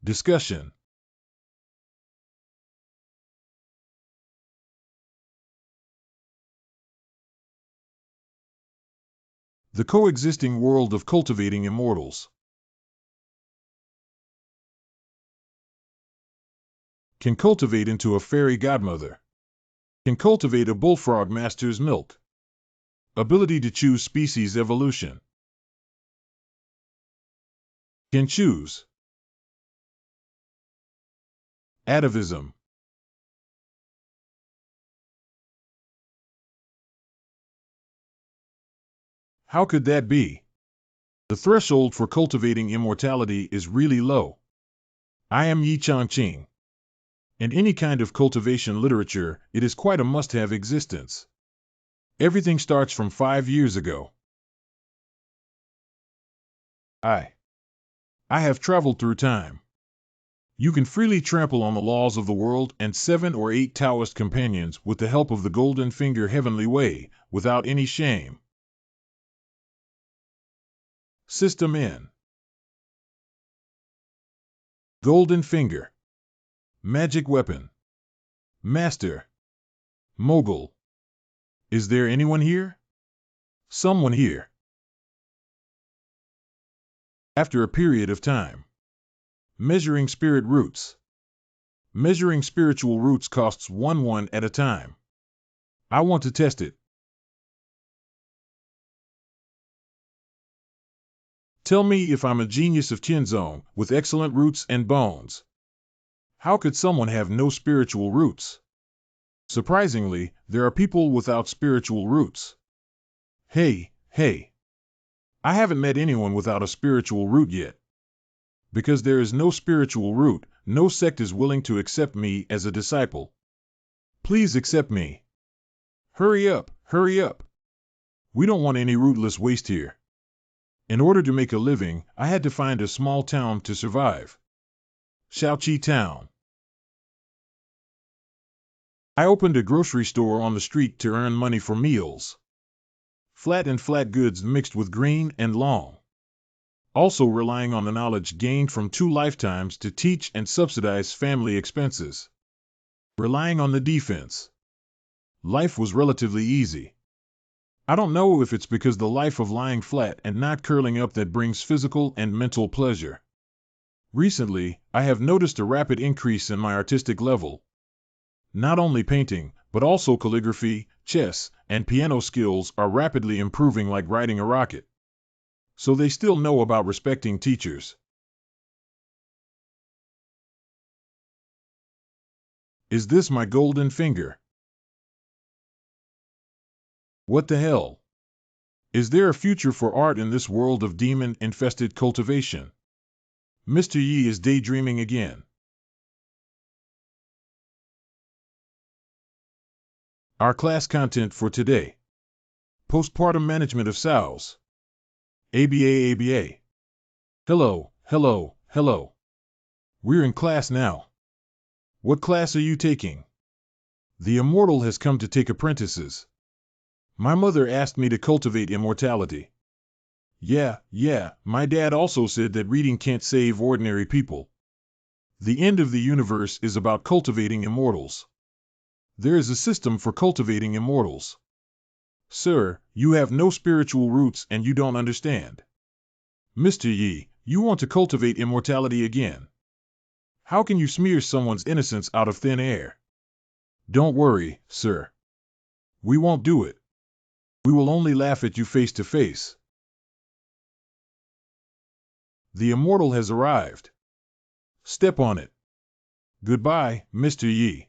Discussion. The coexisting world of cultivating immortals. Can cultivate into a fairy godmother. Can cultivate a bullfrog master's milk. Ability to choose species evolution. Can choose. Atavism. How could that be? The threshold for cultivating immortality is really low. I am Yi Changqing. In any kind of cultivation literature, it is quite a must-have existence. Everything starts from 5 years ago. I have traveled through time. You can freely trample on the laws of the world and 7 or 8 Taoist companions with the help of the Golden Finger Heavenly Way, without any shame. System N. Golden Finger. Magic Weapon. Master. Mogul. Is there anyone here? Someone here. After a period of time. Measuring spirit roots. Measuring spiritual roots costs 1 at a time. I want to test it. Tell me if I'm a genius of Tianzong, with excellent roots and bones. How could someone have no spiritual roots? Surprisingly, there are people without spiritual roots. Hey. I haven't met anyone without a spiritual root yet. Because there is no spiritual root, no sect is willing to accept me as a disciple. Please accept me. Hurry up. We don't want any rootless waste here. In order to make a living, I had to find a small town to survive. Shaoqi Town. I opened a grocery store on the street to earn money for meals. Flat goods mixed with green and long. Also relying on the knowledge gained from 2 lifetimes to teach and subsidize family expenses. Relying on the defense. Life was relatively easy. I don't know if it's because the life of lying flat and not curling up that brings physical and mental pleasure. Recently, I have noticed a rapid increase in my artistic level. Not only painting, but also calligraphy, chess, and piano skills are rapidly improving like riding a rocket. So they still know about respecting teachers. Is this my golden finger? What the hell? Is there a future for art in this world of demon-infested cultivation? Mr. Yi is daydreaming again. Our class content for today. Postpartum management of sows. ABA. Hello. We're in class now. What class are you taking? The immortal has come to take apprentices. My mother asked me to cultivate immortality. Yeah, my dad also said that reading can't save ordinary people. The end of the universe is about cultivating immortals. There is a system for cultivating immortals. Sir, you have no spiritual roots and you don't understand. Mr. Yi, you want to cultivate immortality again. How can you smear someone's innocence out of thin air? Don't worry, sir. We won't do it. We will only laugh at you face to face. The immortal has arrived. Step on it. Goodbye, Mr. Yi.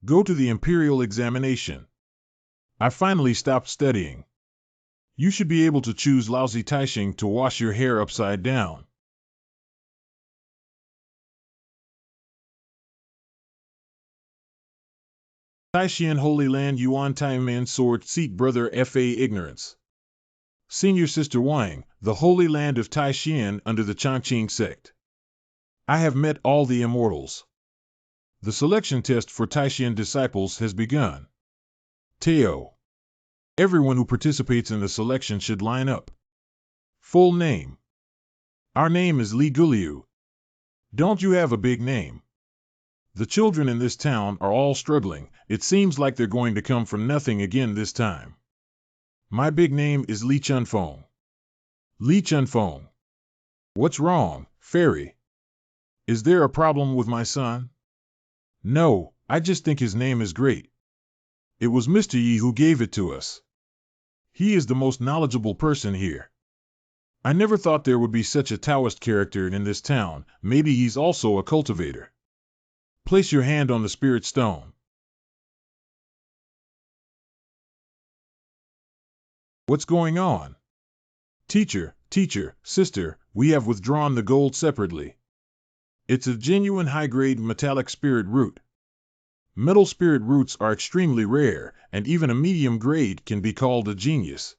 Go to the imperial examination. I finally stopped studying. You should be able to choose lousy Taixing to wash your hair upside down. Taishian Holy Land Yuan Taiman Sword Seat Brother Fa Ignorance. Senior Sister Wang, the Holy Land of Taishian under the Changqing sect. I have met all the immortals. The selection test for Taishian disciples has begun. Teo. Everyone who participates in the selection should line up. Full name. Our name is Li Guliu. Don't you have a big name? The children in this town are all struggling. It seems like they're going to come from nothing again this time. My big name is Li Chunfeng. Li Chunfeng. What's wrong, fairy? Is there a problem with my son? No, I just think his name is great. It was Mr. Yi who gave it to us. He is the most knowledgeable person here. I never thought there would be such a Taoist character in this town. Maybe he's also a cultivator. Place your hand on the spirit stone. What's going on? Teacher, sister, we have withdrawn the gold separately. It's a genuine high-grade metallic spirit root. Metal spirit roots are extremely rare, and even a medium grade can be called a genius.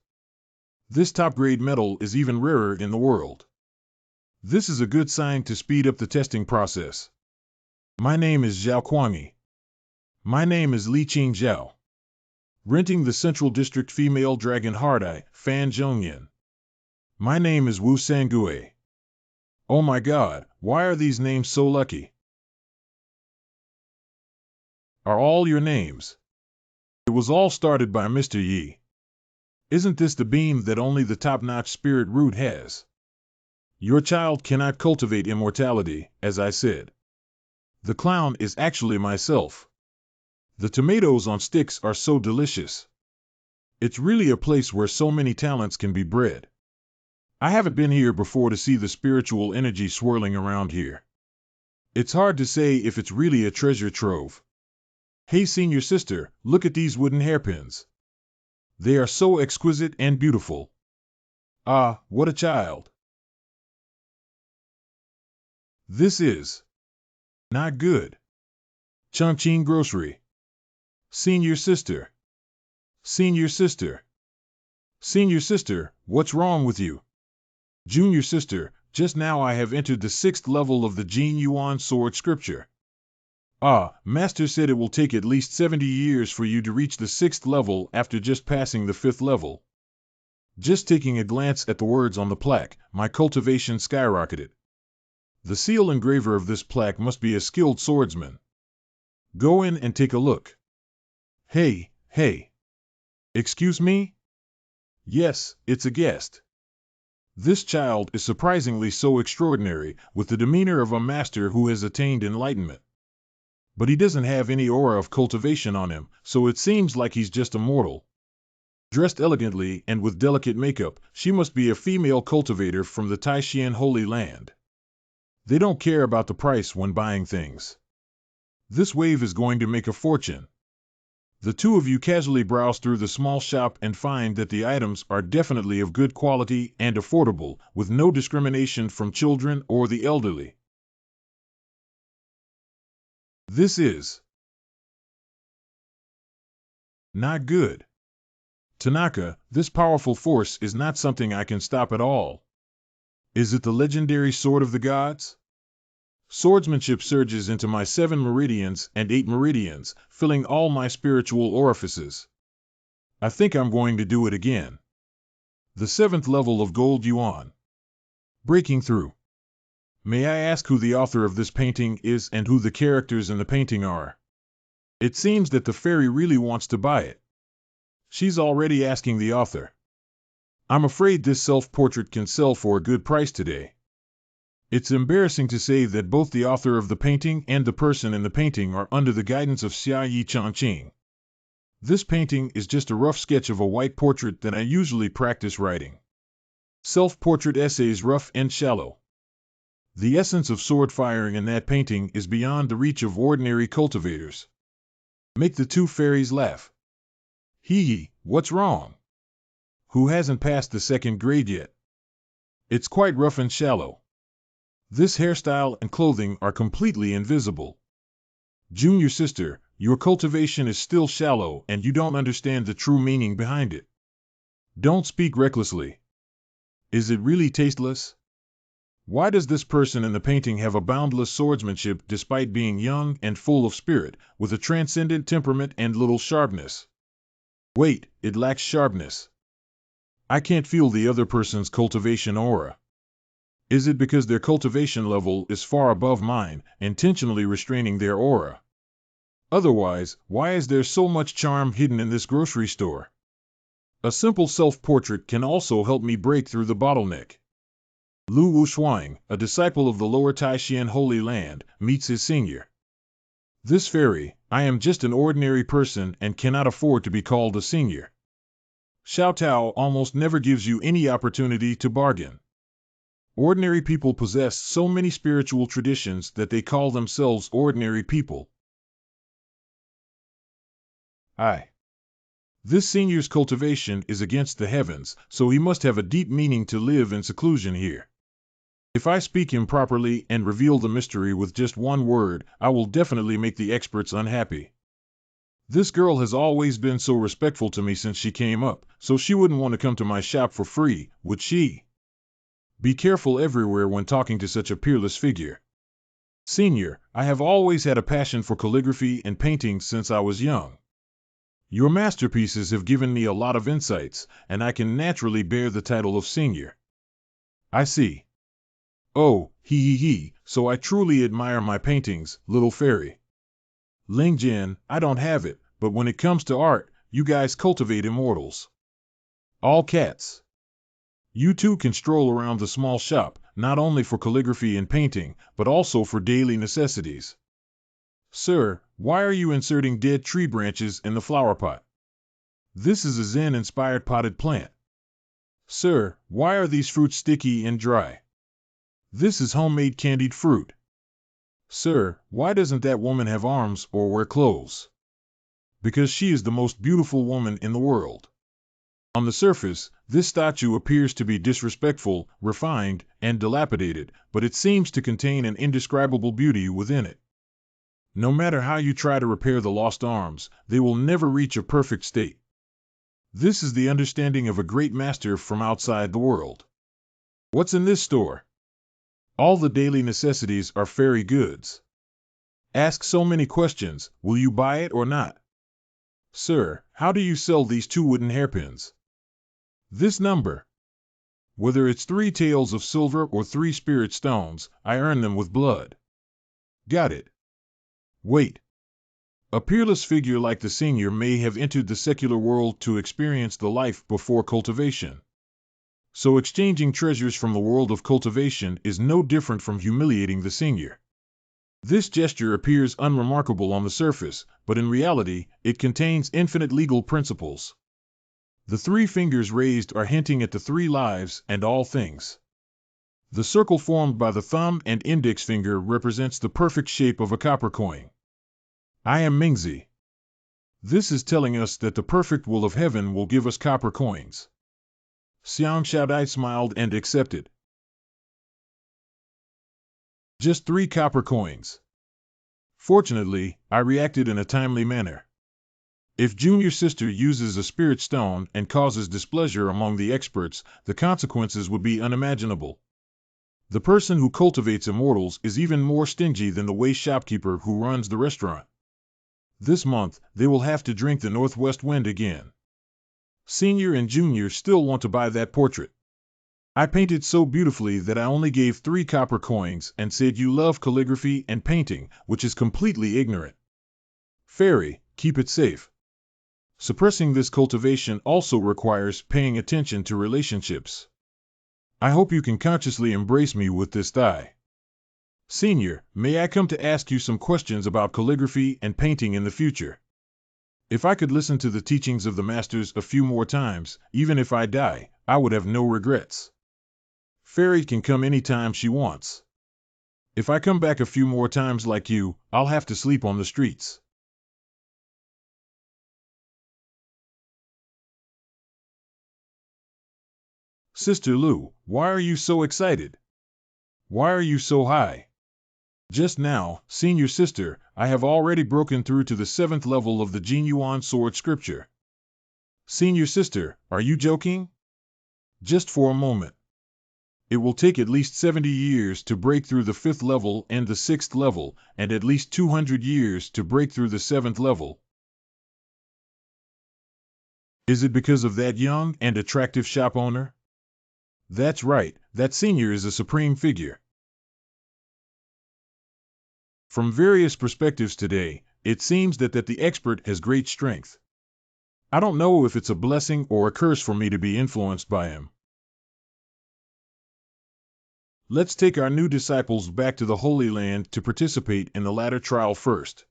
This top-grade metal is even rarer in the world. This is a good sign to speed up the testing process. My name is Zhao Kuangyi. My name is Li Qing Zhao. Renting the Central District Female Dragon Heart-Eye, Fan Zhongyan. My name is Wu Sangue. Oh my God, why are these names so lucky? Are all your names? It was all started by Mr. Yi. Isn't this the beam that only the top-notch spirit root has? Your child cannot cultivate immortality, as I said. The clown is actually myself. The tomatoes on sticks are so delicious. It's really a place where so many talents can be bred. I haven't been here before to see the spiritual energy swirling around here. It's hard to say if it's really a treasure trove. Hey senior sister, look at these wooden hairpins. They are so exquisite and beautiful. Ah, what a child. This is not good. Chongqing Grocery. Senior sister. Senior sister. Senior sister, what's wrong with you? Junior sister, just now I have entered the 6th level of the Jin Yuan Sword Scripture. Ah, Master said it will take at least 70 years for you to reach the 6th level after just passing the 5th level. Just taking a glance at the words on the plaque, my cultivation skyrocketed. The seal engraver of this plaque must be a skilled swordsman. Go in and take a look. Hey. Excuse me? Yes, it's a guest. This child is surprisingly so extraordinary, with the demeanor of a master who has attained enlightenment. But he doesn't have any aura of cultivation on him, so it seems like he's just a mortal. Dressed elegantly and with delicate makeup, she must be a female cultivator from the Taishan Holy Land. They don't care about the price when buying things. This wave is going to make a fortune. The two of you casually browse through the small shop and find that the items are definitely of good quality and affordable, with no discrimination from children or the elderly. This is not good. Tanaka, this powerful force is not something I can stop at all. Is it the legendary sword of the gods? Swordsmanship surges into my 7 meridians and 8 meridians, filling all my spiritual orifices. I think I'm going to do it again. The 7th level of Gold Yuan. Breaking through. May I ask who the author of this painting is and who the characters in the painting are? It seems that the fairy really wants to buy it. She's already asking the author. I'm afraid this self-portrait can sell for a good price today. It's embarrassing to say that both the author of the painting and the person in the painting are under the guidance of Xia Yi Changqing. This painting is just a rough sketch of a white portrait that I usually practice writing. Self-portrait essays rough and shallow. The essence of sword firing in that painting is beyond the reach of ordinary cultivators. Make the two fairies laugh. Hee, what's wrong? Who hasn't passed the 2nd grade yet? It's quite rough and shallow. This hairstyle and clothing are completely invisible. Junior sister, your cultivation is still shallow and you don't understand the true meaning behind it. Don't speak recklessly. Is it really tasteless? Why does this person in the painting have a boundless swordsmanship despite being young and full of spirit, with a transcendent temperament and little sharpness? Wait, it lacks sharpness. I can't feel the other person's cultivation aura. Is it because their cultivation level is far above mine, intentionally restraining their aura? Otherwise, why is there so much charm hidden in this grocery store? A simple self-portrait can also help me break through the bottleneck. Lu Wushuang, a disciple of the Lower Taishan Holy Land, meets his senior. This fairy, I am just an ordinary person and cannot afford to be called a senior. Xiao Tao almost never gives you any opportunity to bargain. Ordinary people possess so many spiritual traditions that they call themselves ordinary people. This senior's cultivation is against the heavens, so he must have a deep meaning to live in seclusion here. If I speak improperly and reveal the mystery with just one word, I will definitely make the experts unhappy. This girl has always been so respectful to me since she came up, so she wouldn't want to come to my shop for free, would she? Be careful everywhere when talking to such a peerless figure. Senior, I have always had a passion for calligraphy and painting since I was young. Your masterpieces have given me a lot of insights, and I can naturally bear the title of senior. I see. Oh, so I truly admire my paintings, little fairy. Ling Jin, I don't have it, but when it comes to art, you guys cultivate immortals. All cats. You too can stroll around the small shop, not only for calligraphy and painting, but also for daily necessities. Sir, why are you inserting dead tree branches in the flower pot? This is a Zen-inspired potted plant. Sir, why are these fruits sticky and dry? This is homemade candied fruit. Sir, why doesn't that woman have arms or wear clothes? Because she is the most beautiful woman in the world. On the surface, this statue appears to be disrespectful, refined, and dilapidated, but it seems to contain an indescribable beauty within it. No matter how you try to repair the lost arms, they will never reach a perfect state. This is the understanding of a great master from outside the world. What's in this store? All the daily necessities are fairy goods. Ask so many questions, will you buy it or not? Sir, how do you sell these 2 wooden hairpins? This number. Whether it's 3 taels of silver or 3 spirit stones, I earn them with blood. Got it. Wait. A peerless figure like the senior may have entered the secular world to experience the life before cultivation. So exchanging treasures from the world of cultivation is no different from humiliating the senior. This gesture appears unremarkable on the surface, but in reality, it contains infinite legal principles. The 3 fingers raised are hinting at the 3 lives and all things. The circle formed by the thumb and index finger represents the perfect shape of a copper coin. I am Mingzi. This is telling us that the perfect will of heaven will give us copper coins. Xiang Xiaodai smiled and accepted. Just 3 copper coins. Fortunately, I reacted in a timely manner. If Junior Sister uses a spirit stone and causes displeasure among the experts, the consequences would be unimaginable. The person who cultivates immortals is even more stingy than the waste shopkeeper who runs the restaurant. This month, they will have to drink the northwest wind again. Senior and Junior still want to buy that portrait. I painted so beautifully that I only gave 3 copper coins and said you love calligraphy and painting, which is completely ignorant. Fairy, keep it safe. Suppressing this cultivation also requires paying attention to relationships. I hope you can consciously embrace me with this thigh. Senior, may I come to ask you some questions about calligraphy and painting in the future? If I could listen to the teachings of the masters a few more times, even if I die, I would have no regrets. Fairy can come anytime she wants. If I come back a few more times like you, I'll have to sleep on the streets. Sister Lu, why are you so excited? Why are you so high? Just now, Senior Sister, I have already broken through to the 7th level of the Jinyuan Sword Scripture. Senior Sister, are you joking? Just for a moment. It will take at least 70 years to break through the 5th level and the 6th level, and at least 200 years to break through the 7th level. Is it because of that young and attractive shop owner? That's right, that senior is a supreme figure. From various perspectives today, it seems that the expert has great strength. I don't know if it's a blessing or a curse for me to be influenced by him. Let's take our new disciples back to the Holy Land to participate in the latter trial first.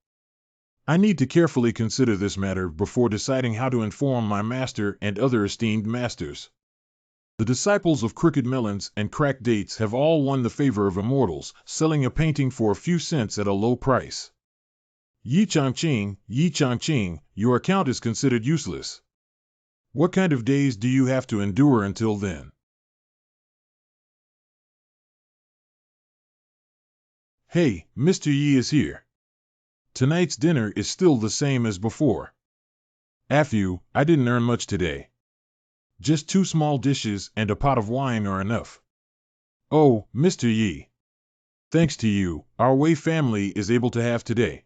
I need to carefully consider this matter before deciding how to inform my master and other esteemed masters. The disciples of Crooked Melons and Cracked Dates have all won the favor of immortals, selling a painting for a few cents at a low price. Yi Changqing, your account is considered useless. What kind of days do you have to endure until then? Hey, Mr. Yi is here. Tonight's dinner is still the same as before. Afyu, I didn't earn much today. Just 2 small dishes and a pot of wine are enough. Oh, Mr. Yi. Thanks to you, our Wei family is able to have today.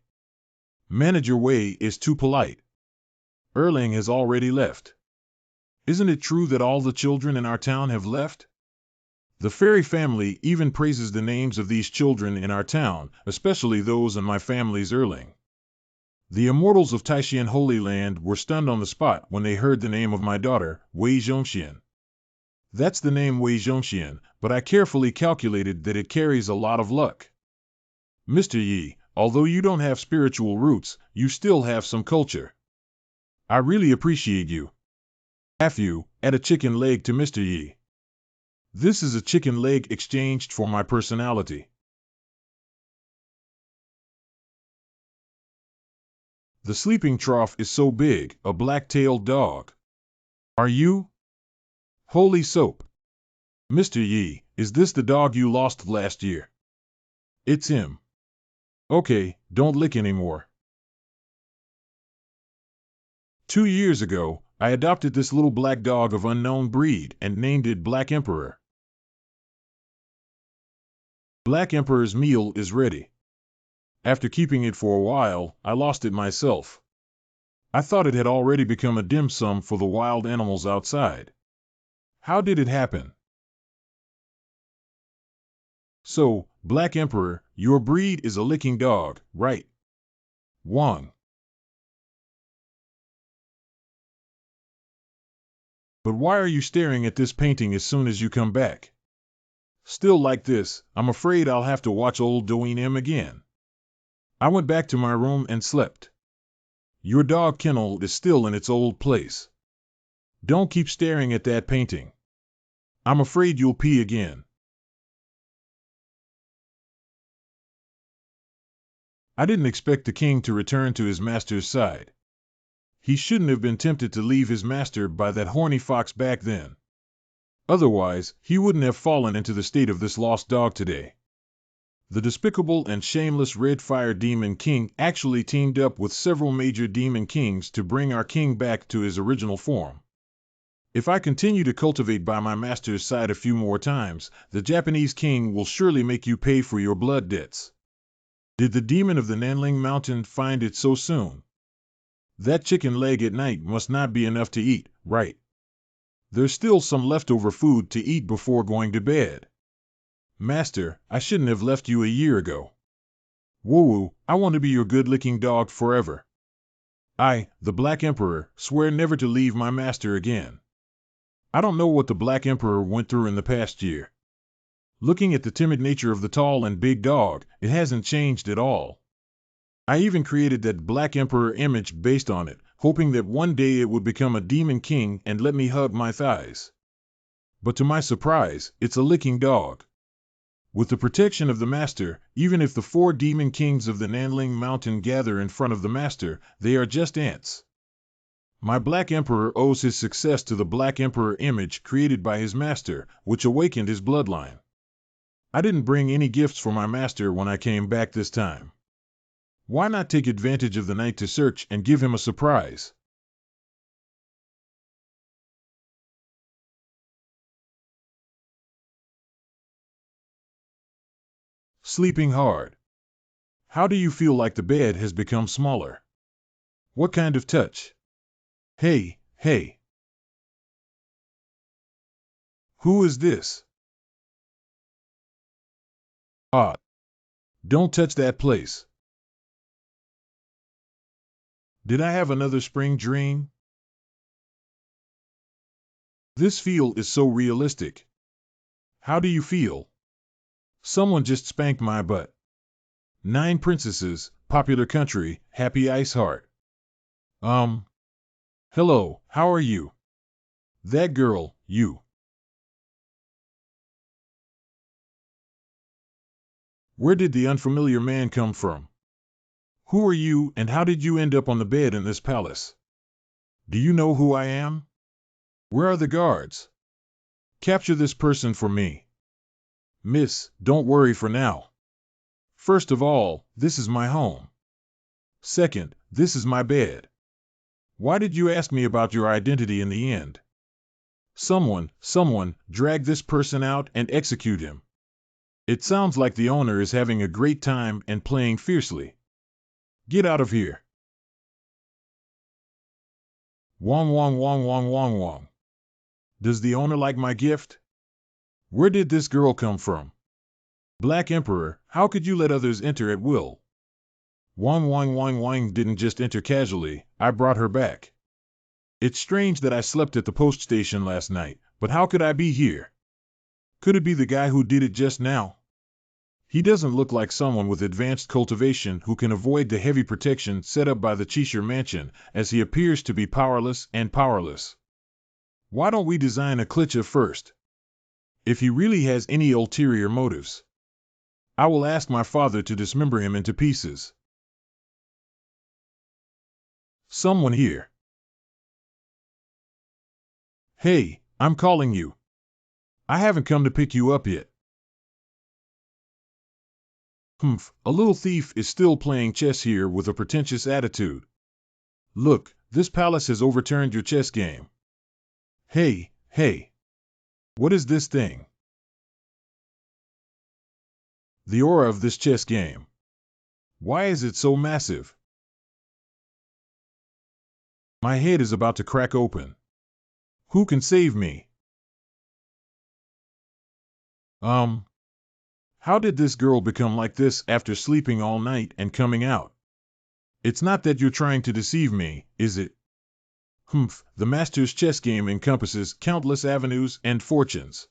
Manager Wei is too polite. Erling has already left. Isn't it true that all the children in our town have left? The fairy family even praises the names of these children in our town, especially those in my family's Erling. The immortals of Taishan Holy Land were stunned on the spot when they heard the name of my daughter, Wei Zhongxian. That's the name Wei Zhongxian, but I carefully calculated that it carries a lot of luck. Mr. Yi, although you don't have spiritual roots, you still have some culture. I really appreciate you. Afyu, add a chicken leg to Mr. Yi. This is a chicken leg exchanged for my personality. The sleeping trough is so big, a black-tailed dog. Are you? Holy soap. Mr. Yi, is this the dog you lost last year? It's him. Okay, don't lick anymore. 2 years ago, I adopted this little black dog of unknown breed and named it Black Emperor. Black Emperor's meal is ready. After keeping it for a while, I lost it myself. I thought it had already become a dim sum for the wild animals outside. How did it happen? So, Black Emperor, your breed is a licking dog, right? Wang. But why are you staring at this painting as soon as you come back? Still like this, I'm afraid I'll have to watch old Doin M again. I went back to my room and slept. Your dog kennel is still in its old place. Don't keep staring at that painting. I'm afraid you'll pee again. I didn't expect the king to return to his master's side. He shouldn't have been tempted to leave his master by that horny fox back then. Otherwise, he wouldn't have fallen into the state of this lost dog today. The despicable and shameless Red Fire Demon King actually teamed up with several major demon kings to bring our king back to his original form. If I continue to cultivate by my master's side a few more times, the Japanese king will surely make you pay for your blood debts. Did the demon of the Nanling Mountain find it so soon? That chicken leg at night must not be enough to eat, right? There's still some leftover food to eat before going to bed. Master, I shouldn't have left you a year ago. Woo-woo, I want to be your good-licking dog forever. I, the Black Emperor, swear never to leave my master again. I don't know what the Black Emperor went through in the past year. Looking at the timid nature of the tall and big dog, it hasn't changed at all. I even created that Black Emperor image based on it, hoping that one day it would become a demon king and let me hug my thighs. But to my surprise, it's a licking dog. With the protection of the master, even if the 4 demon kings of the Nanling Mountain gather in front of the master, they are just ants. My Black Emperor owes his success to the Black Emperor image created by his master, which awakened his bloodline. I didn't bring any gifts for my master when I came back this time. Why not take advantage of the night to search and give him a surprise? Sleeping hard. How do you feel like the bed has become smaller? What kind of touch? Hey, hey. Who is this? Ah, don't touch that place. Did I have another spring dream? This feel is so realistic. How do you feel? Someone just spanked my butt. 9 princesses, popular country, happy ice heart. Hello, how are you? That girl, you. Where did the unfamiliar man come from? Who are you and how did you end up on the bed in this palace? Do you know who I am? Where are the guards? Capture this person for me. Miss, don't worry for now. First of all, this is my home. Second, this is my bed. Why did you ask me about your identity in the end? Someone, drag this person out and execute him. It sounds like the owner is having a great time and playing fiercely. Get out of here. Wong wong wong wong wong wong. Does the owner like my gift? Where did this girl come from? Black Emperor, how could you let others enter at will? Wong wong wong wong didn't just enter casually, I brought her back. It's strange that I slept at the post station last night, but how could I be here? Could it be the guy who did it just now? He doesn't look like someone with advanced cultivation who can avoid the heavy protection set up by the Cheshire Mansion, as he appears to be powerless and powerless. Why don't we design a klitcha first? If he really has any ulterior motives, I will ask my father to dismember him into pieces. Someone here. Hey, I'm calling you. I haven't come to pick you up yet. A little thief is still playing chess here with a pretentious attitude. Look, this palace has overturned your chess game. Hey. What is this thing? The aura of this chess game. Why is it so massive? My head is about to crack open. Who can save me? How did this girl become like this after sleeping all night and coming out? It's not that you're trying to deceive me, is it? The master's chess game encompasses countless avenues and fortunes.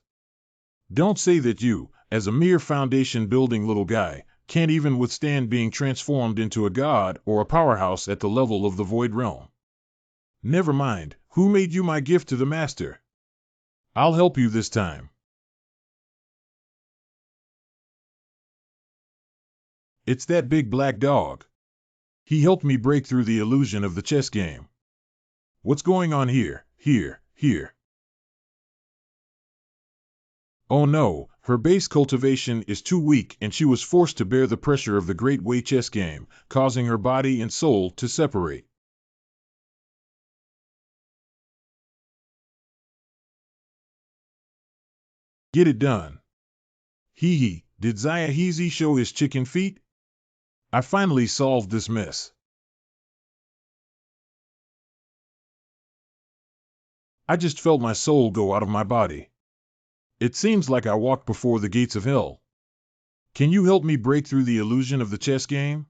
Don't say that you, as a mere foundation-building little guy, can't even withstand being transformed into a god or a powerhouse at the level of the Void Realm. Never mind, who made you my gift to the master? I'll help you this time. It's that big black dog. He helped me break through the illusion of the chess game. What's going on here? Oh no, her base cultivation is too weak and she was forced to bear the pressure of the Great Way chess game, causing her body and soul to separate. Get it done. Did Zayahizi show his chicken feet? I finally solved this mess. I just felt my soul go out of my body. It seems like I walked before the gates of hell. Can you help me break through the illusion of the chess game?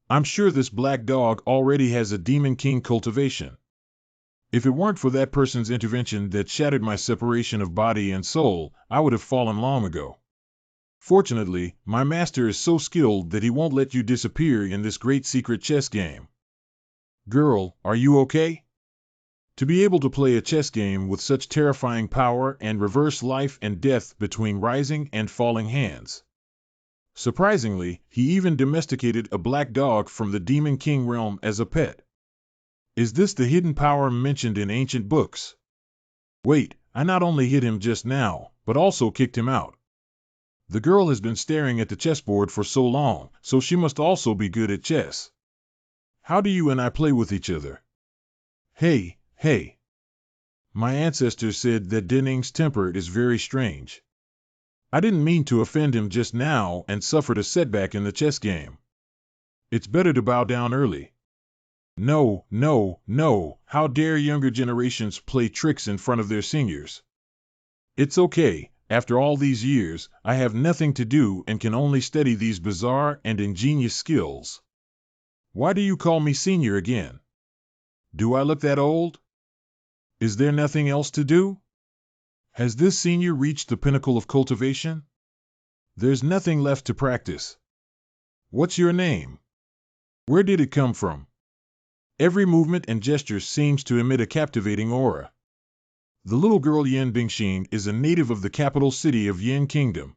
I'm sure this black dog already has a Demon King cultivation. If it weren't for that person's intervention that shattered my separation of body and soul, I would have fallen long ago. Fortunately, my master is so skilled that he won't let you disappear in this great secret chess game. Girl, are you okay? To be able to play a chess game with such terrifying power and reverse life and death between rising and falling hands. Surprisingly, he even domesticated a black dog from the Demon King realm as a pet. Is this the hidden power mentioned in ancient books? Wait, I not only hit him just now, but also kicked him out. The girl has been staring at the chessboard for so long, so she must also be good at chess. How do you and I play with each other? Hey. My ancestors said that Dening's temper is very strange. I didn't mean to offend him just now and suffered a setback in the chess game. It's better to bow down early. No. How dare younger generations play tricks in front of their seniors? It's okay, after all these years, I have nothing to do and can only study these bizarre and ingenious skills. Why do you call me senior again? Do I look that old? Is there nothing else to do? Has this senior reached the pinnacle of cultivation? There's nothing left to practice. What's your name? Where did it come from? Every movement and gesture seems to emit a captivating aura. The little girl Yan Bingxin is a native of the capital city of Yin Kingdom.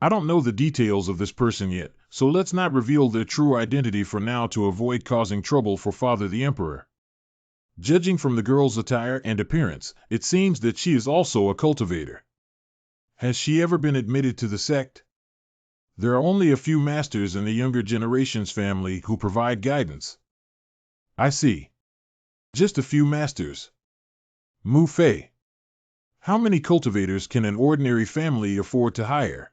I don't know the details of this person yet, so let's not reveal their true identity for now to avoid causing trouble for Father the Emperor. Judging from the girl's attire and appearance, it seems that she is also a cultivator. Has she ever been admitted to the sect? There are only a few masters in the younger generation's family who provide guidance. I see. Just a few masters. Mu Fei. How many cultivators can an ordinary family afford to hire?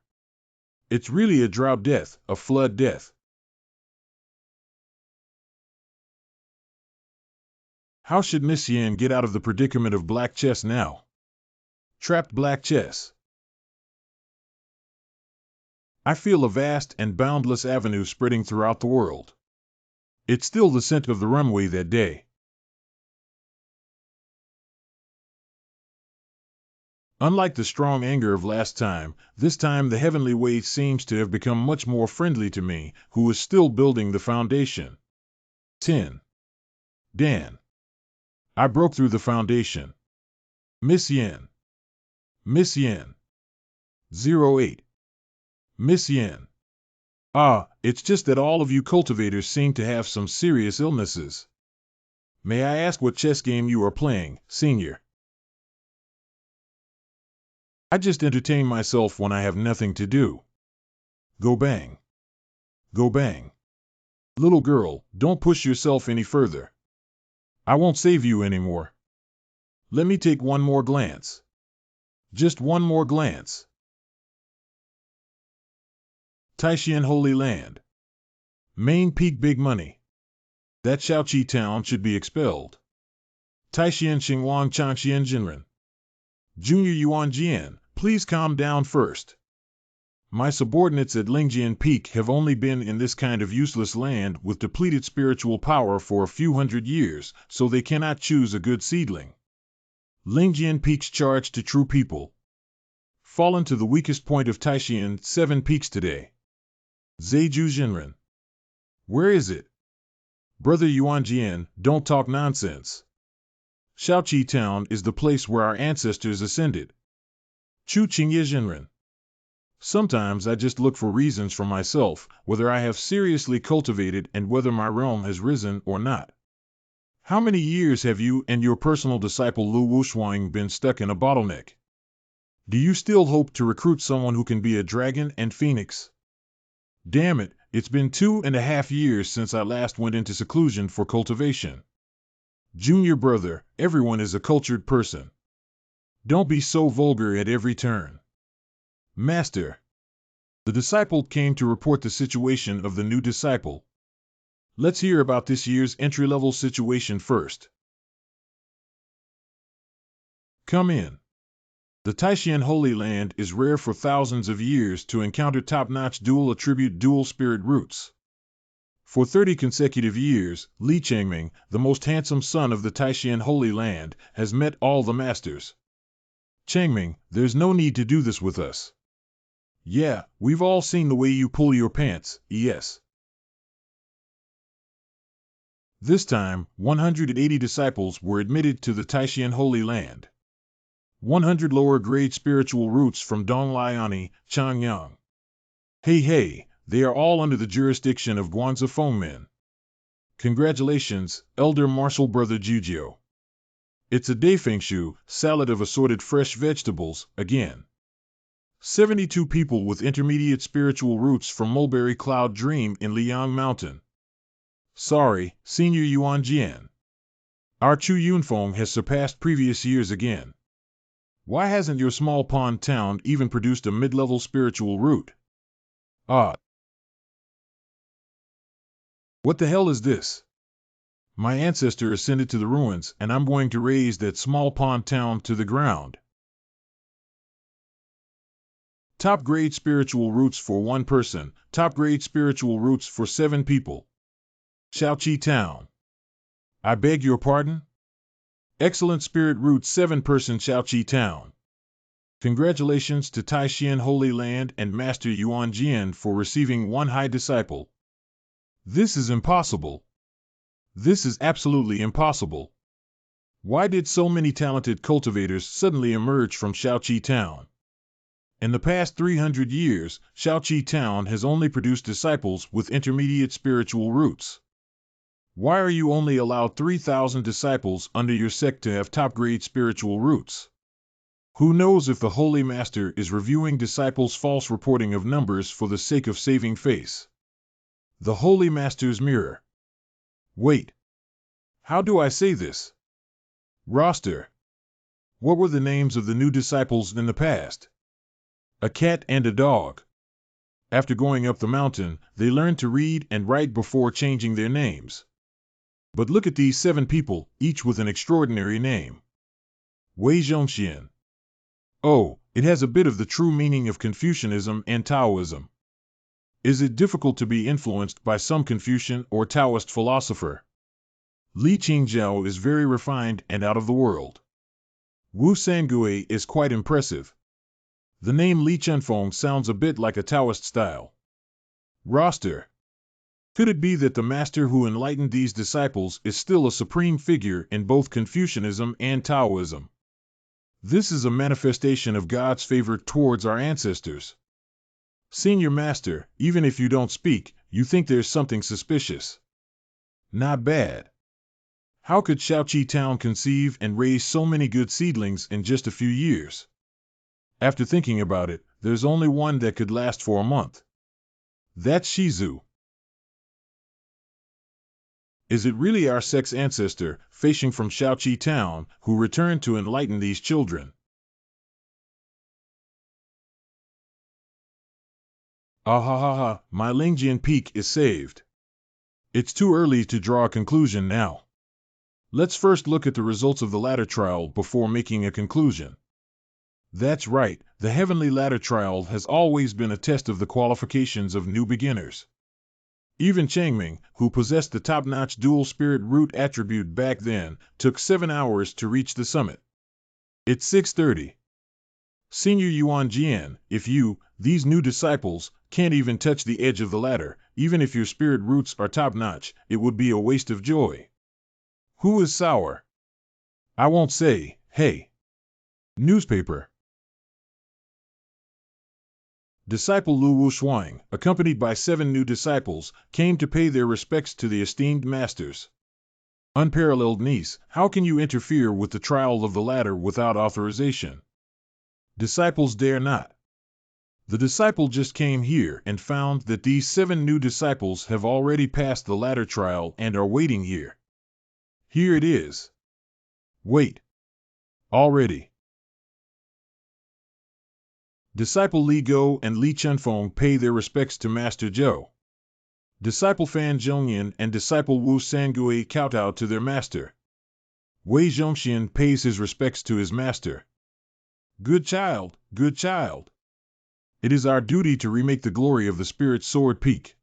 It's really a drought death, a flood death. How should Miss Yan get out of the predicament of black chess now? Trapped black chess. I feel a vast and boundless avenue spreading throughout the world. It's still the scent of the runway that day. Unlike the strong anger of last time, this time the heavenly way seems to have become much more friendly to me, who is still building the foundation. 10. Dan. I broke through the foundation. Miss Yan. Miss Yan. 08. Miss Yan. Ah, it's just that all of you cultivators seem to have some serious illnesses. May I ask what chess game you are playing, senior? I just entertain myself when I have nothing to do. Go bang. Go bang. Little girl, don't push yourself any further. I won't save you anymore. Let me take one more glance. Just one more glance. Taishan Holy Land. Main Peak Big Money. That Shaoqi town should be expelled. Taishan Xinguang Changxian Jinren. Junior Yuan Jian, please calm down first. My subordinates at Lingjian Peak have only been in this kind of useless land with depleted spiritual power for a few hundred years, so they cannot choose a good seedling. Lingjian Peak's charge to true people. Fallen to the weakest point of Taishan 7 peaks today. Zeju Jinren. Where is it? Brother Yuan Jian, don't talk nonsense. Shaoqi Town is the place where our ancestors ascended. Chu Qingye Jinren. Sometimes I just look for reasons for myself, whether I have seriously cultivated and whether my realm has risen or not. How many years have you and your personal disciple Lu Wushuang been stuck in a bottleneck? Do you still hope to recruit someone who can be a dragon and phoenix? Damn it, it's been 2.5 years since I last went into seclusion for cultivation. Junior brother, everyone is a cultured person. Don't be so vulgar at every turn. Master. The disciple came to report the situation of the new disciple. Let's hear about this year's entry-level situation first. Come in. The Taishan Holy Land is rare for thousands of years to encounter top-notch dual-attribute dual-spirit roots. For 30 consecutive years, Li Changming, the most handsome son of the Taishan Holy Land, has met all the masters. Changming, there's no need to do this with us. Yeah, we've all seen the way you pull your pants, yes. This time, 180 disciples were admitted to the Taishan Holy Land. 100 lower-grade spiritual roots from Dongliani, Changyang. Hey, they are all under the jurisdiction of Guanzi Fengmen. Congratulations, Elder Martial Brother Jujio. It's a Daifengshu, salad of assorted fresh vegetables, again. 72 people with intermediate spiritual roots from Mulberry Cloud Dream in Liang Mountain. Sorry, Senior Yuan Jian. Our Chu Yunfeng has surpassed previous years again. Why hasn't your small pond town even produced a mid-level spiritual root? Ah. What the hell is this? My ancestor ascended to the ruins, and I'm going to raze that small pond town to the ground. Top grade spiritual roots for 1 person, top grade spiritual roots for 7 people. Shaoqi Town. I beg your pardon? Excellent spirit root 7-person Shaoqi Town. Congratulations to Taishan Holy Land and Master Yuan Jian for receiving 1 high disciple. This is impossible. This is absolutely impossible. Why did so many talented cultivators suddenly emerge from Shaoqi Town? In the past 300 years, Shaoqi Town has only produced disciples with intermediate spiritual roots. Why are you only allowed 3,000 disciples under your sect to have top-grade spiritual roots? Who knows if the Holy Master is reviewing disciples' false reporting of numbers for the sake of saving face? The Holy Master's mirror. Wait. How do I say this? Roster. What were the names of the new disciples in the past? A cat and a dog. After going up the mountain, they learned to read and write before changing their names. But look at these 7 people, each with an extraordinary name. Wei Zhongxian. Oh, it has a bit of the true meaning of Confucianism and Taoism. Is it difficult to be influenced by some Confucian or Taoist philosopher? Li Qingzhao is very refined and out of the world. Wu Sangui is quite impressive. The name Li Chunfeng sounds a bit like a Taoist style. Roster. Could it be that the master who enlightened these disciples is still a supreme figure in both Confucianism and Taoism? This is a manifestation of God's favor towards our ancestors. Senior Master, even if you don't speak, you think there's something suspicious. Not bad. How could Shaoqi Town conceive and raise so many good seedlings in just a few years? After thinking about it, there's only one that could last for a month. That's Shizu. Is it really our sect's ancestor, Feisheng from Shaoqi Town, who returned to enlighten these children? Ah ha ha ha, my Lingjian peak is saved. It's too early to draw a conclusion now. Let's first look at the results of the ladder trial before making a conclusion. That's right, the heavenly ladder trial has always been a test of the qualifications of new beginners. Even Changming, who possessed the top-notch dual spirit root attribute back then, took 7 hours to reach the summit. It's 6:30. Senior Yuan Jian, if you, these new disciples, can't even touch the edge of the ladder, even if your spirit roots are top-notch, it would be a waste of joy. Who is sour? I won't say, hey. Newspaper. Disciple Lu Wushuang, accompanied by 7 new disciples, came to pay their respects to the esteemed masters. Unparalleled niece, how can you interfere with the trial of the ladder without authorization? Disciples dare not. The disciple just came here and found that these 7 new disciples have already passed the ladder trial and are waiting here. Here it is. Wait. Already. Disciple Li Go and Li Chunfeng pay their respects to Master Zhou. Disciple Fan Zhongyan and Disciple Wu Sangui kowtow to their master. Wei Zhongxian pays his respects to his master. Good child, good child. It is our duty to remake the glory of the Spirit Sword Peak.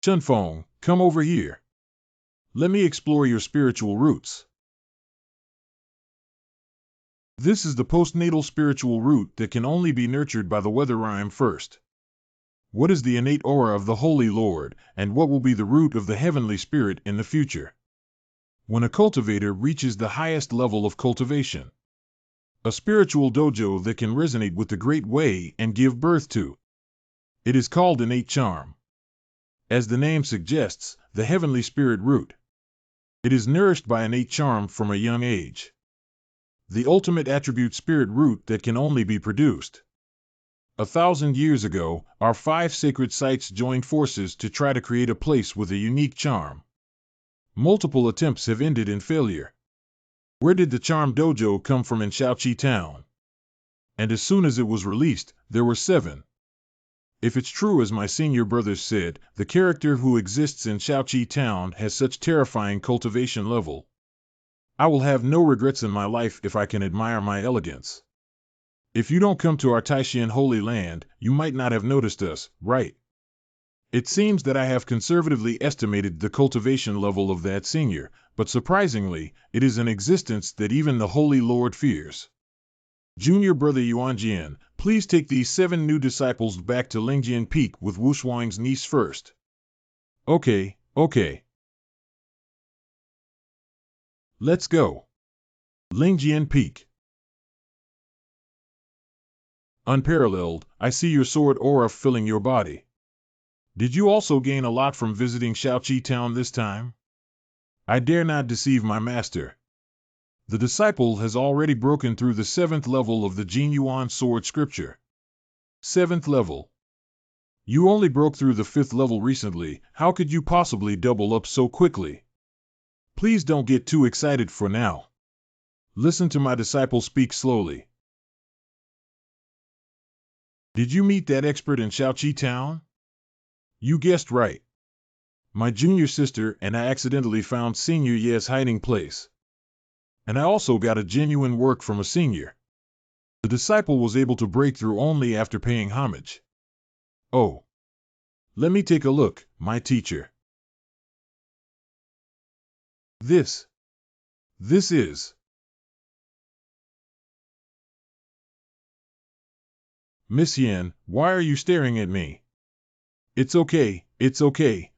Chunfeng, come over here. Let me explore your spiritual roots. This is the postnatal spiritual root that can only be nurtured by the weather rhyme first. What is the innate aura of the Holy Lord, and what will be the root of the heavenly spirit in the future? When a cultivator reaches the highest level of cultivation, a spiritual dojo that can resonate with the great way and give birth to. It is called innate charm. As the name suggests, the heavenly spirit root. It is nourished by innate charm from a young age. The ultimate attribute spirit root that can only be produced. 1,000 years ago, our 5 sacred sites joined forces to try to create a place with a unique charm. Multiple attempts have ended in failure. Where did the charm dojo come from in Shaoqi Town? And as soon as it was released, there were 7. If it's true as my senior brothers said, the character who exists in Shaoqi Town has such terrifying cultivation level. I will have no regrets in my life if I can admire my elegance. If you don't come to our Taishan Holy Land, you might not have noticed us, right? It seems that I have conservatively estimated the cultivation level of that senior, but surprisingly, it is an existence that even the Holy Lord fears. Junior Brother Yuanjian, please take these 7 new disciples back to Lingjian Peak with Wuxuang's niece first. Okay. Let's go. Lingjian Peak. Unparalleled, I see your sword aura filling your body. Did you also gain a lot from visiting Shaoqi Town this time? I dare not deceive my master. The disciple has already broken through the 7th level of the Jinyuan sword scripture. 7th level. You only broke through the 5th level recently, how could you possibly double up so quickly? Please don't get too excited for now. Listen to my disciple speak slowly. Did you meet that expert in Shaoqi Town? You guessed right. My junior sister and I accidentally found Senior Ye's hiding place. And I also got a genuine work from a senior. The disciple was able to break through only after paying homage. Oh. Let me take a look, my teacher. This is. Miss Yen, why are you staring at me? It's okay,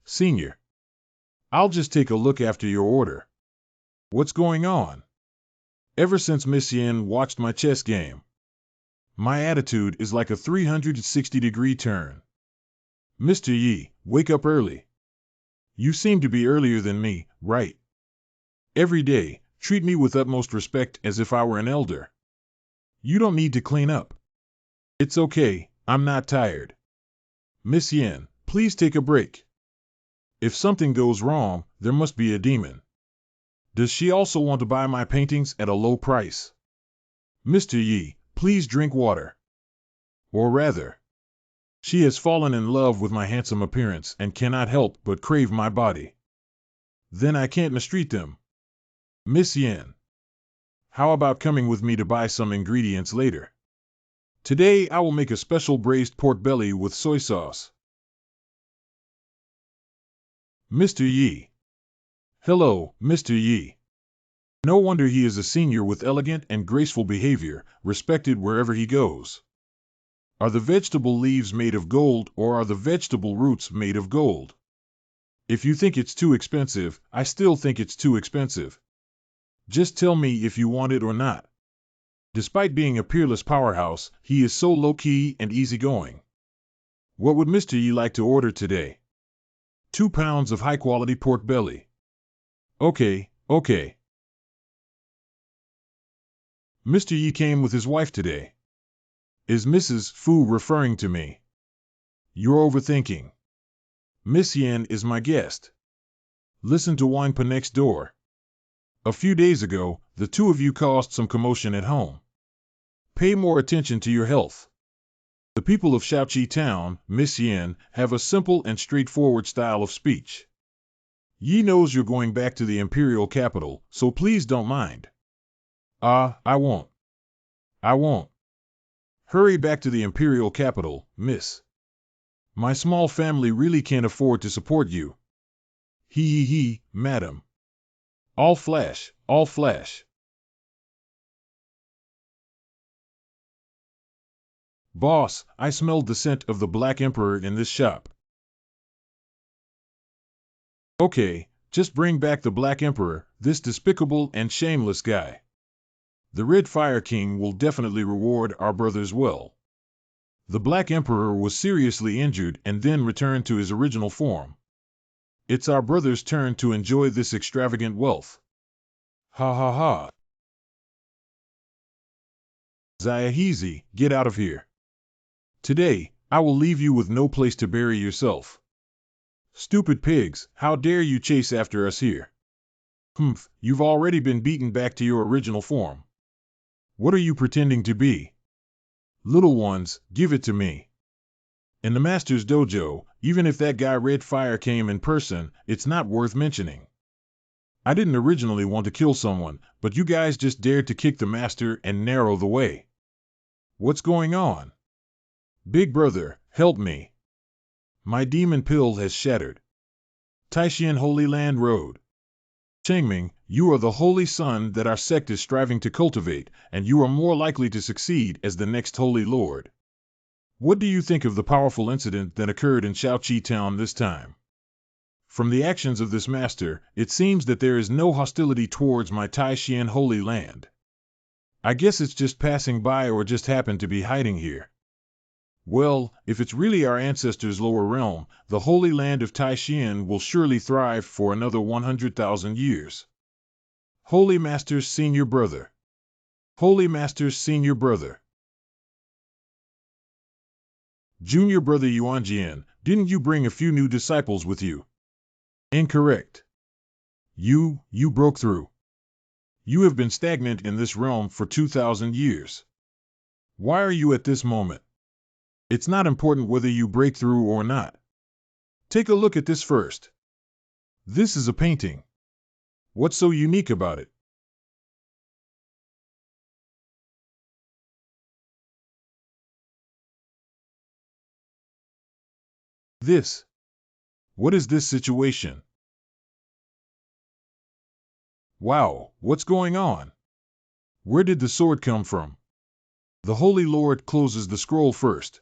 senior. I'll just take a look after your order. What's going on? Ever since Miss Yen watched my chess game, my attitude is like a 360-degree turn. Mr. Yi, wake up early. You seem to be earlier than me, right? Every day, treat me with utmost respect as if I were an elder. You don't need to clean up. It's okay, I'm not tired. Miss Yen, please take a break. If something goes wrong, there must be a demon. Does she also want to buy my paintings at a low price? Mr. Yi, please drink water. Or rather, she has fallen in love with my handsome appearance and cannot help but crave my body. Then I can't mistreat them. Miss Yen, how about coming with me to buy some ingredients later? Today I will make a special braised pork belly with soy sauce. Mr. Yi. Hello, Mr. Yi. No wonder he is a senior with elegant and graceful behavior, respected wherever he goes. Are the vegetable leaves made of gold or are the vegetable roots made of gold? If you think it's too expensive, I still think it's too expensive. Just tell me if you want it or not. Despite being a peerless powerhouse, he is so low-key and easygoing. What would Mr. Yi like to order today? 2 pounds of high-quality pork belly. Okay. Mr. Yi came with his wife today. Is Mrs. Fu referring to me? You're overthinking. Miss Yen is my guest. Listen to Wangpa next door. A few days ago, the 2 of you caused some commotion at home. Pay more attention to your health. The people of Shaoqi Town, Miss Yen, have a simple and straightforward style of speech. Yi knows you're going back to the imperial capital, so please don't mind. I won't. Hurry back to the imperial capital, miss. My small family really can't afford to support you. He, madam. All flash. Boss, I smelled the scent of the Black Emperor in this shop. Okay, just bring back the Black Emperor, this despicable and shameless guy. The Red Fire King will definitely reward our brothers well. The Black Emperor was seriously injured and then returned to his original form. It's our brother's turn to enjoy this extravagant wealth. Ha. Zayahizi, get out of here. Today, I will leave you with no place to bury yourself. Stupid pigs, how dare you chase after us here? You've already been beaten back to your original form. What are you pretending to be? Little ones, give it to me. In the Master's dojo, even if that guy Red Fire came in person, it's not worth mentioning. I didn't originally want to kill someone, but you guys just dared to kick the Master and narrow the way. What's going on? Big brother, help me. My demon pill has shattered. Taishan Holy Land Road. Chengming, you are the holy son that our sect is striving to cultivate, and you are more likely to succeed as the next holy lord. What do you think of the powerful incident that occurred in Shaoqi Town this time? From the actions of this master, it seems that there is no hostility towards my Taishan Holy Land. I guess it's just passing by or just happened to be hiding here. Well, if it's really our ancestors' lower realm, the Holy Land of Taishan will surely thrive for another 100,000 years. Holy Master's Senior Brother. Holy Master's Senior Brother. Junior Brother Yuanjian, didn't you bring a few new disciples with you? Incorrect. You broke through. You have been stagnant in this realm for 2,000 years. Why are you at this moment? It's not important whether you break through or not. Take a look at this first. This is a painting. What's so unique about it? This. What is this situation? Wow, what's going on? Where did the sword come from? The Holy Lord closes the scroll first.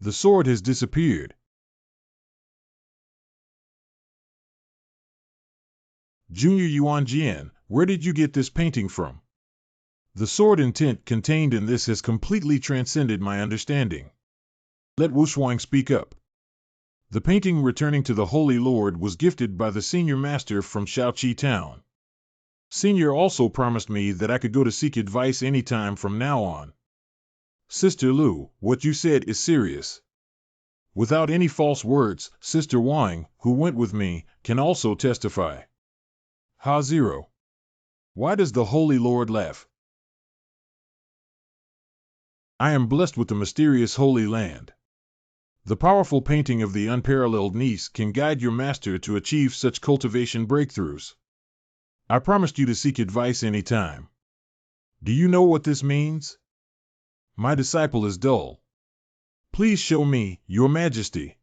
The sword has disappeared. Junior Yuanjian, where did you get this painting from? The sword intent contained in this has completely transcended my understanding. Let Wushuang speak up. The painting returning to the Holy Lord was gifted by the senior master from Shaoqi Town. Senior also promised me that I could go to seek advice anytime from now on. Sister Lu, what you said is serious. Without any false words, Sister Wang, who went with me, can also testify. Ha-Zero. Why does the Holy Lord laugh? I am blessed with the mysterious Holy Land. The powerful painting of the unparalleled niece can guide your master to achieve such cultivation breakthroughs. I promised you to seek advice anytime. Do you know what this means? My disciple is dull. Please show me, Your Majesty.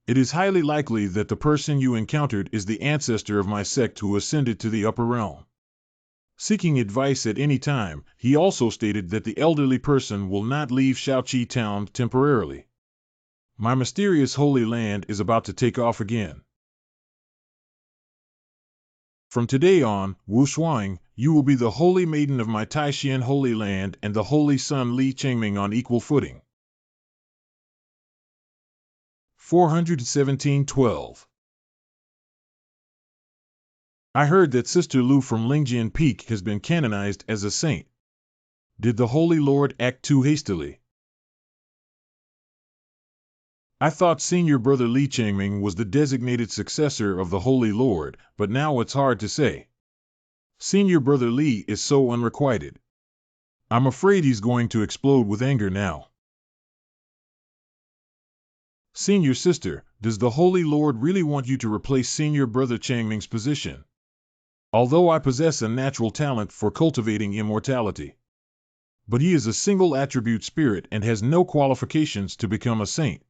It is highly likely that the person you encountered is the ancestor of my sect who ascended to the upper realm. Seeking advice at any time, he also stated that the elderly person will not leave Shaoqi Town temporarily. My mysterious Holy Land is about to take off again. From today on, Wu Shuang, you will be the holy maiden of my Taishan Holy Land and the holy son Li Chengming on equal footing. 417-12. I heard that Sister Lu from Lingjian Peak has been canonized as a saint. Did the Holy Lord act too hastily? I thought Senior Brother Li Chengming was the designated successor of the Holy Lord, but now it's hard to say. Senior Brother Li is so unrequited. I'm afraid he's going to explode with anger now. Senior Sister, does the Holy Lord really want you to replace Senior Brother Chengming's position? Although I possess a natural talent for cultivating immortality. But he is a single attribute spirit and has no qualifications to become a saint.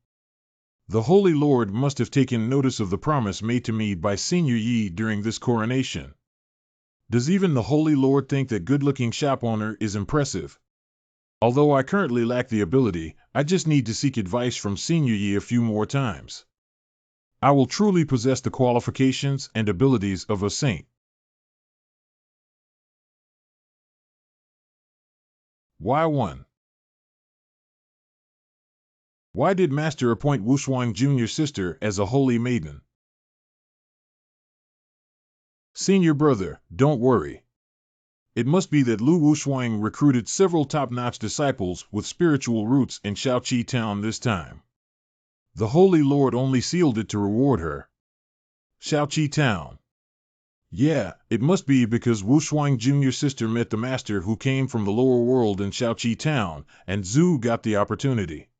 The Holy Lord must have taken notice of the promise made to me by Senior Yi during this coronation. Does even the Holy Lord think that good-looking shop owner is impressive? Although I currently lack the ability, I just need to seek advice from Senior Yi a few more times. I will truly possess the qualifications and abilities of a saint. Why 1? Why did Master appoint Wushuang Junior Sister as a holy maiden? Senior Brother, don't worry. It must be that Lu Wushuang recruited several top-notch disciples with spiritual roots in Shaoqi Town this time. The Holy Lord only sealed it to reward her. Shaoqi Town. Yeah, it must be because Wushuang Junior Sister met the master who came from the lower world in Shaoqi Town, and Zhu got the opportunity.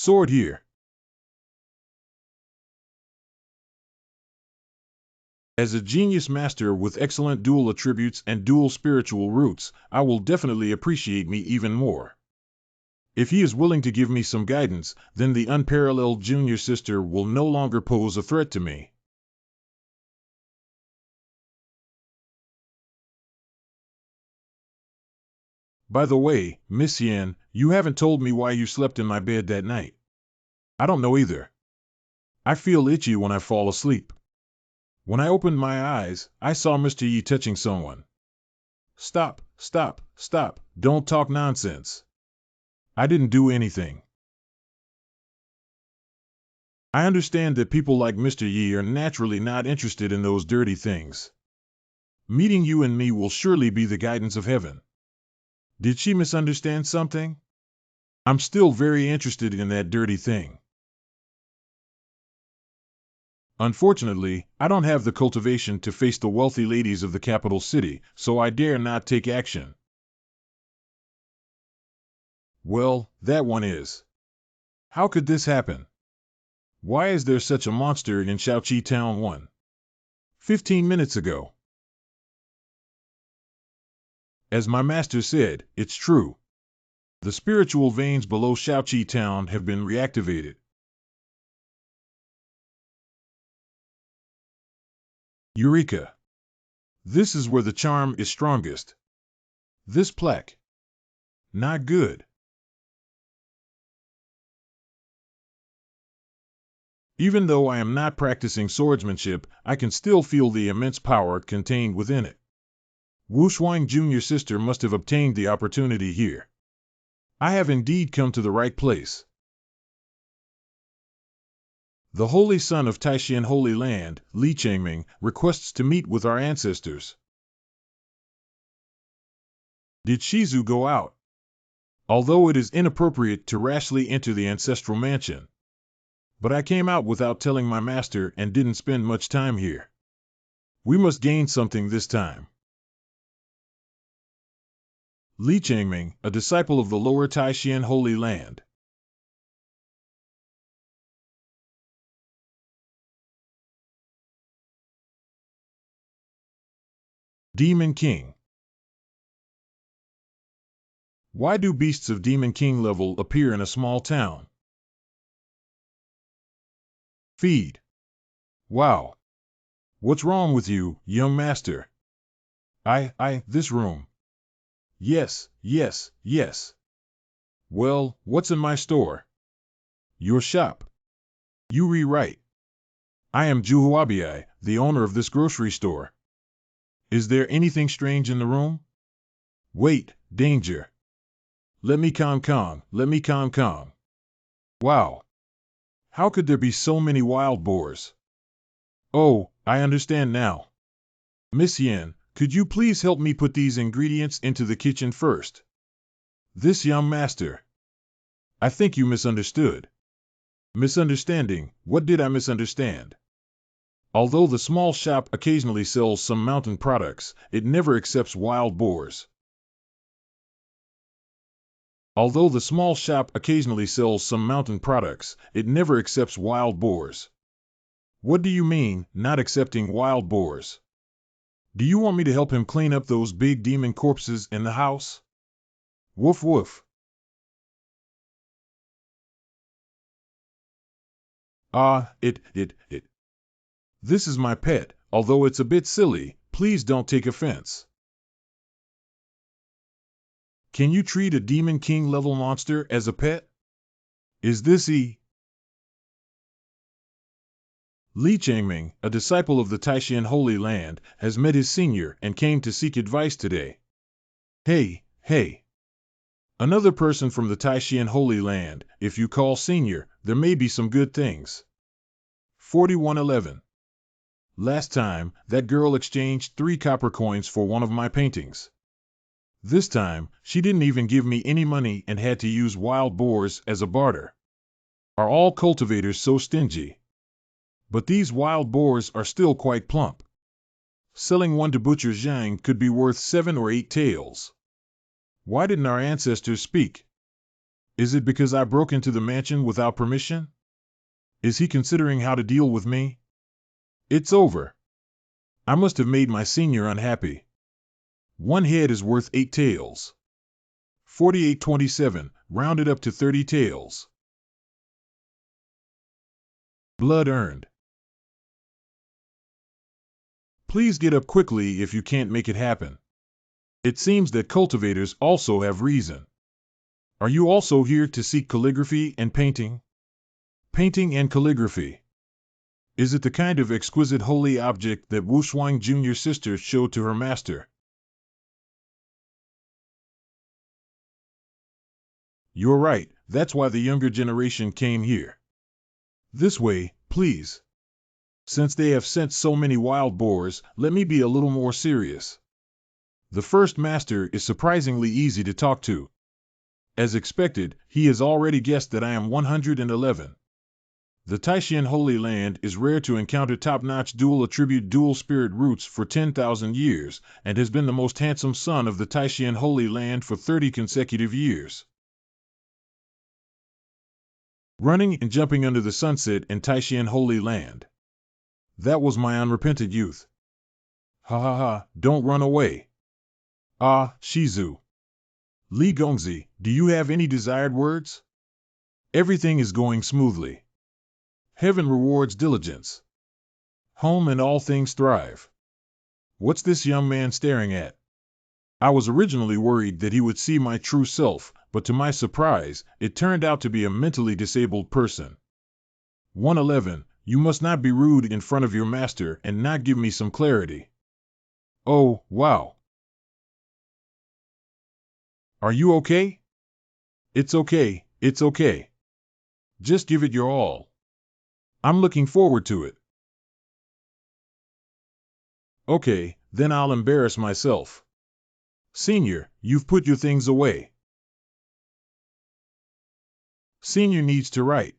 Sword here. As a genius master with excellent dual attributes and dual spiritual roots, I will definitely appreciate me even more. If he is willing to give me some guidance, then the unparalleled junior sister will no longer pose a threat to me. By the way, Miss Yen, you haven't told me why you slept in my bed that night. I don't know either. I feel itchy when I fall asleep. When I opened my eyes, I saw Mr. Yi touching someone. Stop, stop, stop, don't talk nonsense. I didn't do anything. I understand that people like Mr. Yi are naturally not interested in those dirty things. Meeting you and me will surely be the guidance of heaven. Did she misunderstand something? I'm still very interested in that dirty thing. Unfortunately, I don't have the cultivation to face the wealthy ladies of the capital city, so I dare not take action. Well, that one is. How could this happen? Why is there such a monster in Shaoqi Town 15 minutes ago? As my master said, it's true. The spiritual veins below Shaoqi Town have been reactivated. Eureka! This is where the charm is strongest. This plaque. Not good. Even though I am not practicing swordsmanship, I can still feel the immense power contained within it. Wu Shuang Jr. sister must have obtained the opportunity here. I have indeed come to the right place. The Holy Son of Taishan Holy Land, Li Changming, requests to meet with our ancestors. Did Shizu go out? Although it is inappropriate to rashly enter the ancestral mansion. But I came out without telling my master and didn't spend much time here. We must gain something this time. Li Changming, a disciple of the Lower Taishan Holy Land. Demon King. Why do beasts of Demon King level appear in a small town? Feed. Wow. What's wrong with you, young master? This room. Yes, yes, yes. Well, what's in my store? Your shop. You rewrite. I am Juhuabii, the owner of this grocery store. Is there anything strange in the room? Wait, danger. Let me Kong, let me Kong. Wow. How could there be so many wild boars? Oh, I understand now. Miss Yen, could you please help me put these ingredients into the kitchen first? This young master. I think you misunderstood. Misunderstanding, what did I misunderstand? Although the small shop occasionally sells some mountain products, it never accepts wild boars. Although the small shop occasionally sells some mountain products, it never accepts wild boars. What do you mean, not accepting wild boars? Do you want me to help him clean up those big demon corpses in the house? Woof woof. It. This is my pet, although it's a bit silly, please don't take offense. Can you treat a Demon King level monster as a pet? Is this Li Changming, a disciple of the Taishan Holy Land, has met his senior and came to seek advice today. Hey. Another person from the Taishan Holy Land, if you call senior, there may be some good things. 4111. Last time, that girl exchanged 3 copper coins for one of my paintings. This time, she didn't even give me any money and had to use wild boars as a barter. Are all cultivators so stingy? But these wild boars are still quite plump. Selling one to Butcher Zhang could be worth 7 or 8 taels. Why didn't our ancestors speak? Is it because I broke into the mansion without permission? Is he considering how to deal with me? It's over. I must have made my senior unhappy. One head is worth 8 tails. 4827, rounded up to 30 tails. Blood earned. Please get up quickly if you can't make it happen. It seems that cultivators also have reason. Are you also here to seek calligraphy and painting? Painting and calligraphy. Is it the kind of exquisite holy object that Wu Shuang Jr.'s sister showed to her master? You're right, that's why the younger generation came here. This way, please. Since they have sent so many wild boars, let me be a little more serious. The first master is surprisingly easy to talk to. As expected, he has already guessed that I am 111. The Taishan Holy Land is rare to encounter top-notch dual-attribute dual-spirit roots for 10,000 years, and has been the most handsome son of the Taishan Holy Land for 30 consecutive years. Running and jumping under the sunset in Taishan Holy Land. That was my unrepented youth. Ha ha ha, don't run away. Ah, Shizu. Li Gongzi, do you have any desired words? Everything is going smoothly. Heaven rewards diligence. Home and all things thrive. What's this young man staring at? I was originally worried that he would see my true self, but to my surprise, it turned out to be a mentally disabled person. 111, you must not be rude in front of your master and not give me some clarity. Oh, wow. Are you okay? It's okay, it's okay. Just give it your all. I'm looking forward to it. Okay, then I'll embarrass myself. Senior, you've put your things away. Senior needs to write.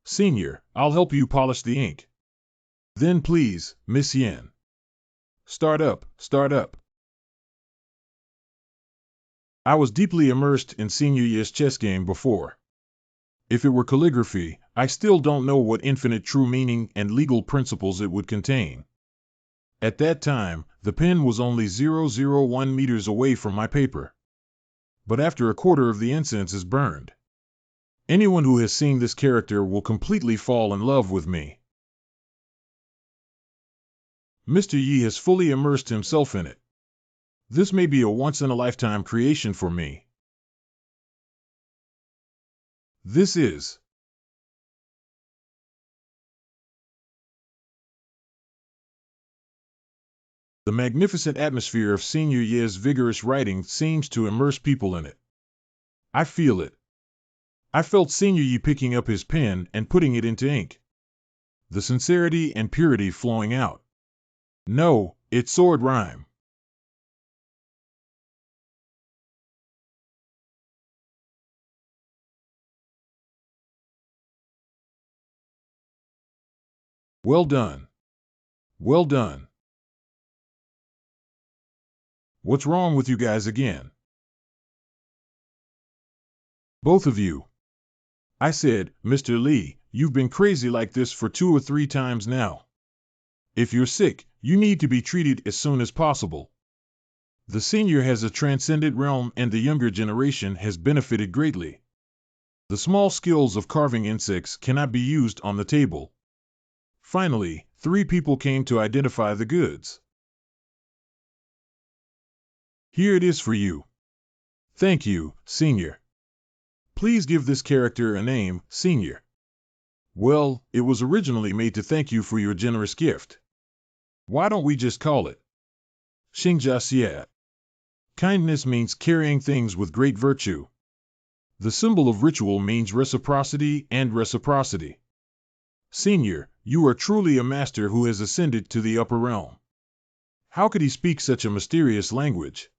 Senior, I'll help you polish the ink. Then please, Miss Yen. Start up, start up. I was deeply immersed in Senior Ye's chess game before. If it were calligraphy, I still don't know what infinite true meaning and legal principles it would contain. At that time, the pen was only 0.01 meters away from my paper. But after a quarter of the incense is burned, anyone who has seen this character will completely fall in love with me. Mr. Yi has fully immersed himself in it. This may be a once-in-a-lifetime creation for me. This is the magnificent atmosphere of Senior Ye's vigorous writing seems to immerse people in it. I feel it. I felt Senior Ye picking up his pen and putting it into ink. The sincerity and purity flowing out. No, it's sword rhyme. Well done. Well done. What's wrong with you guys again? Both of you. I said, Mr. Li, you've been crazy like this for 2 or 3 times now. If you're sick, you need to be treated as soon as possible. The senior has a transcended realm and the younger generation has benefited greatly. The small skills of carving insects cannot be used on the table. Finally, 3 people came to identify the goods. Here it is for you. Thank you, Senior. Please give this character a name, Senior. Well, it was originally made to thank you for your generous gift. Why don't we just call it Xingjiaxia? Kindness means carrying things with great virtue. The symbol of ritual means reciprocity and reciprocity. Senior, you are truly a master who has ascended to the upper realm. How could he speak such a mysterious language?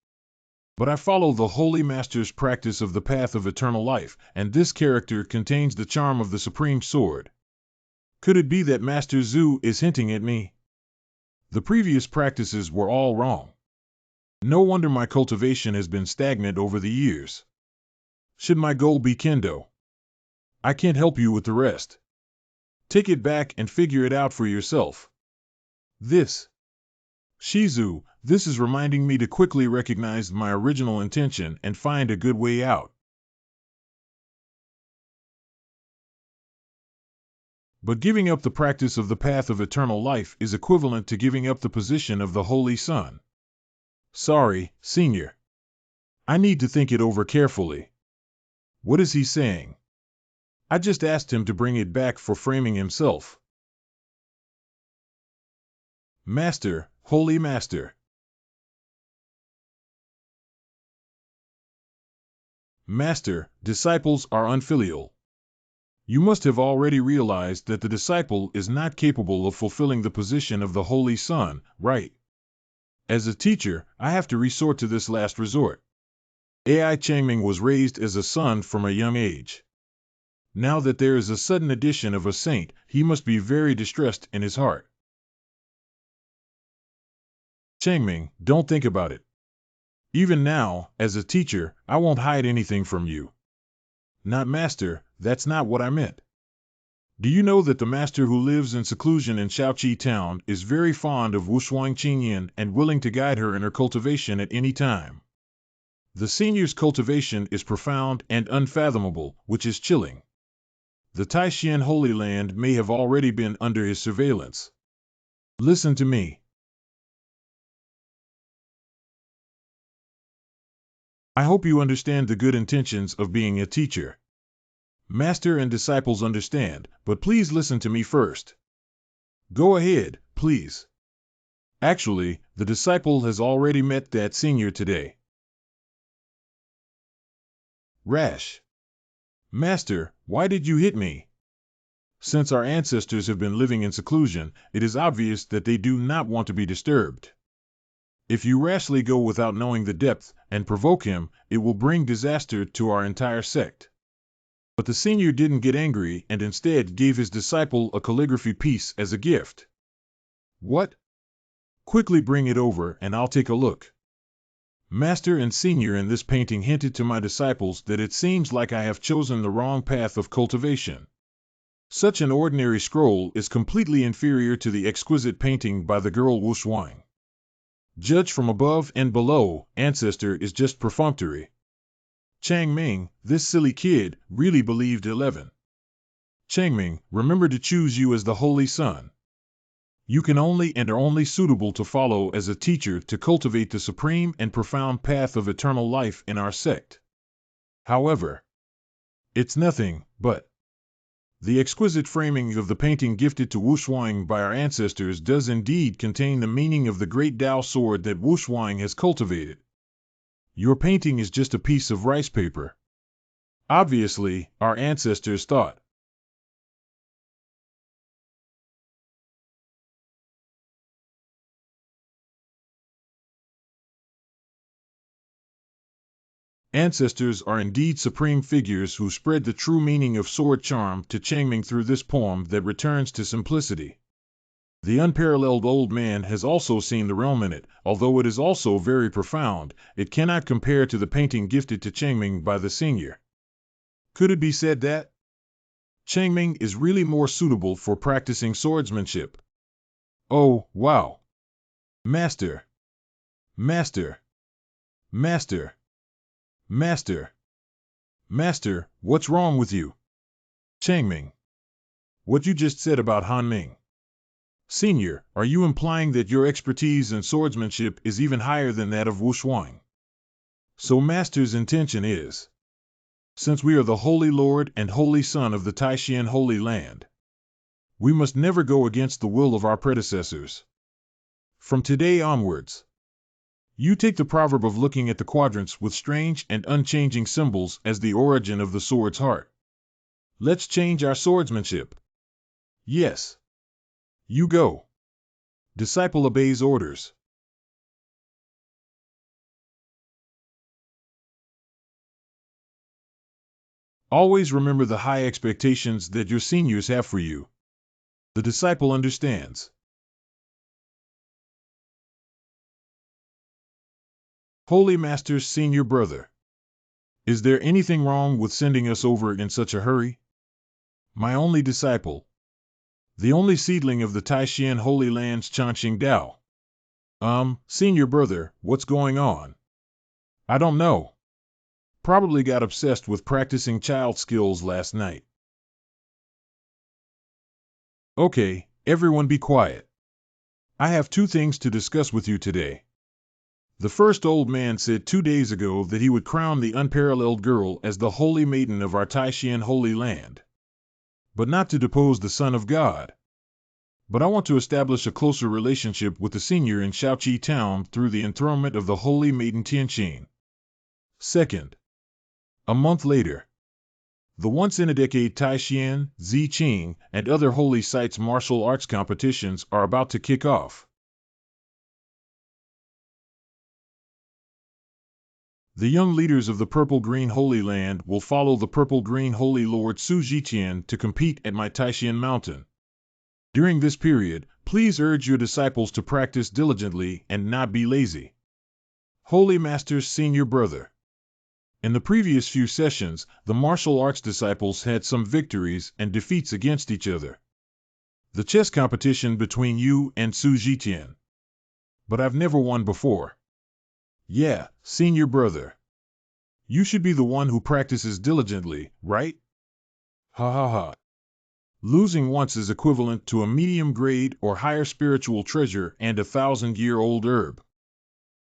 But I follow the Holy Master's practice of the path of eternal life, and this character contains the charm of the Supreme Sword. Could it be that Master Zhu is hinting at me? The previous practices were all wrong. No wonder my cultivation has been stagnant over the years. Should my goal be kendo? I can't help you with the rest. Take it back and figure it out for yourself. This, Shizu, this is reminding me to quickly recognize my original intention and find a good way out. But giving up the practice of the path of eternal life is equivalent to giving up the position of the Holy Son. Sorry, Senior. I need to think it over carefully. What is he saying? I just asked him to bring it back for framing himself. Master, Holy Master. Master, disciples are unfilial. You must have already realized that the disciple is not capable of fulfilling the position of the Holy Son, right? As a teacher, I have to resort to this last resort. Ai Changming was raised as a son from a young age. Now that there is a sudden addition of a saint, he must be very distressed in his heart. Changming, don't think about it. Even now, as a teacher, I won't hide anything from you. Not master, that's not what I meant. Do you know that the master who lives in seclusion in Shaoqi town is very fond of Wushuang Qingyan and willing to guide her in her cultivation at any time? The senior's cultivation is profound and unfathomable, which is chilling. The Taishan Holy Land may have already been under his surveillance. Listen to me. I hope you understand the good intentions of being a teacher. Master and disciples understand, but please listen to me first. Go ahead, please. Actually, the disciple has already met that senior today. Rash. Master, why did you hit me? Since our ancestors have been living in seclusion, it is obvious that they do not want to be disturbed. If you rashly go without knowing the depth and provoke him, it will bring disaster to our entire sect. But the senior didn't get angry and instead gave his disciple a calligraphy piece as a gift. What? Quickly bring it over and I'll take a look. Master and senior in this painting hinted to my disciples that it seems like I have chosen the wrong path of cultivation. Such an ordinary scroll is completely inferior to the exquisite painting by the girl Wushuang. Judge from above and below, ancestor is just perfunctory. Changming, this silly kid, really believed 11. Changming, remember to choose you as the Holy Son. You can only and are only suitable to follow as a teacher to cultivate the supreme and profound path of eternal life in our sect. However, it's nothing but the exquisite framing of the painting gifted to Wushuang by our ancestors does indeed contain the meaning of the great Tao sword that Wushuang has cultivated. Your painting is just a piece of rice paper. Obviously, our ancestors thought. Ancestors are indeed supreme figures who spread the true meaning of sword charm to Changming through this poem that returns to simplicity. The unparalleled old man has also seen the realm in it, although it is also very profound, it cannot compare to the painting gifted to Changming by the senior. Could it be said that Changming is really more suitable for practicing swordsmanship? Oh, wow! Master! Master! Master! Master! Master, what's wrong with you? Changming. What you just said about Han Ming. Senior, are you implying that your expertise in swordsmanship is even higher than that of Wushuang? So Master's intention is, since we are the Holy Lord and Holy Son of the Taishan Holy Land, we must never go against the will of our predecessors. From today onwards, you take the proverb of looking at the quadrants with strange and unchanging symbols as the origin of the sword's heart. Let's change our swordsmanship. Yes. You go. Disciple obeys orders. Always remember the high expectations that your seniors have for you. The disciple understands. Holy Master's senior brother. Is there anything wrong with sending us over in such a hurry? My only disciple. The only seedling of the Taishan Holy Land's Chanqing Dao. Senior brother, what's going on? I don't know. Probably got obsessed with practicing child skills last night. Okay, everyone be quiet. I have two things to discuss with you today. The first old man said 2 days ago that he would crown the unparalleled girl as the holy maiden of our Taishan Holy Land. But not to depose the Son of God. But I want to establish a closer relationship with the senior in Shaoqi town through the enthronement of the holy maiden Tianqing. Second, a month later, the once-in-a-decade Taishan, Ziqing, and other holy sites martial arts competitions are about to kick off. The young leaders of the Purple-Green Holy Land will follow the Purple-Green Holy Lord Su Zhiqian to compete at my Taishan Mountain. During this period, please urge your disciples to practice diligently and not be lazy. Holy Master's senior brother. In the previous few sessions, the martial arts disciples had some victories and defeats against each other. The chess competition between you and Su Zhiqian. But I've never won before. Yeah, senior brother. You should be the one who practices diligently, right? Ha ha ha. Losing once is equivalent to a medium grade or higher spiritual treasure and a 1,000-year-old herb.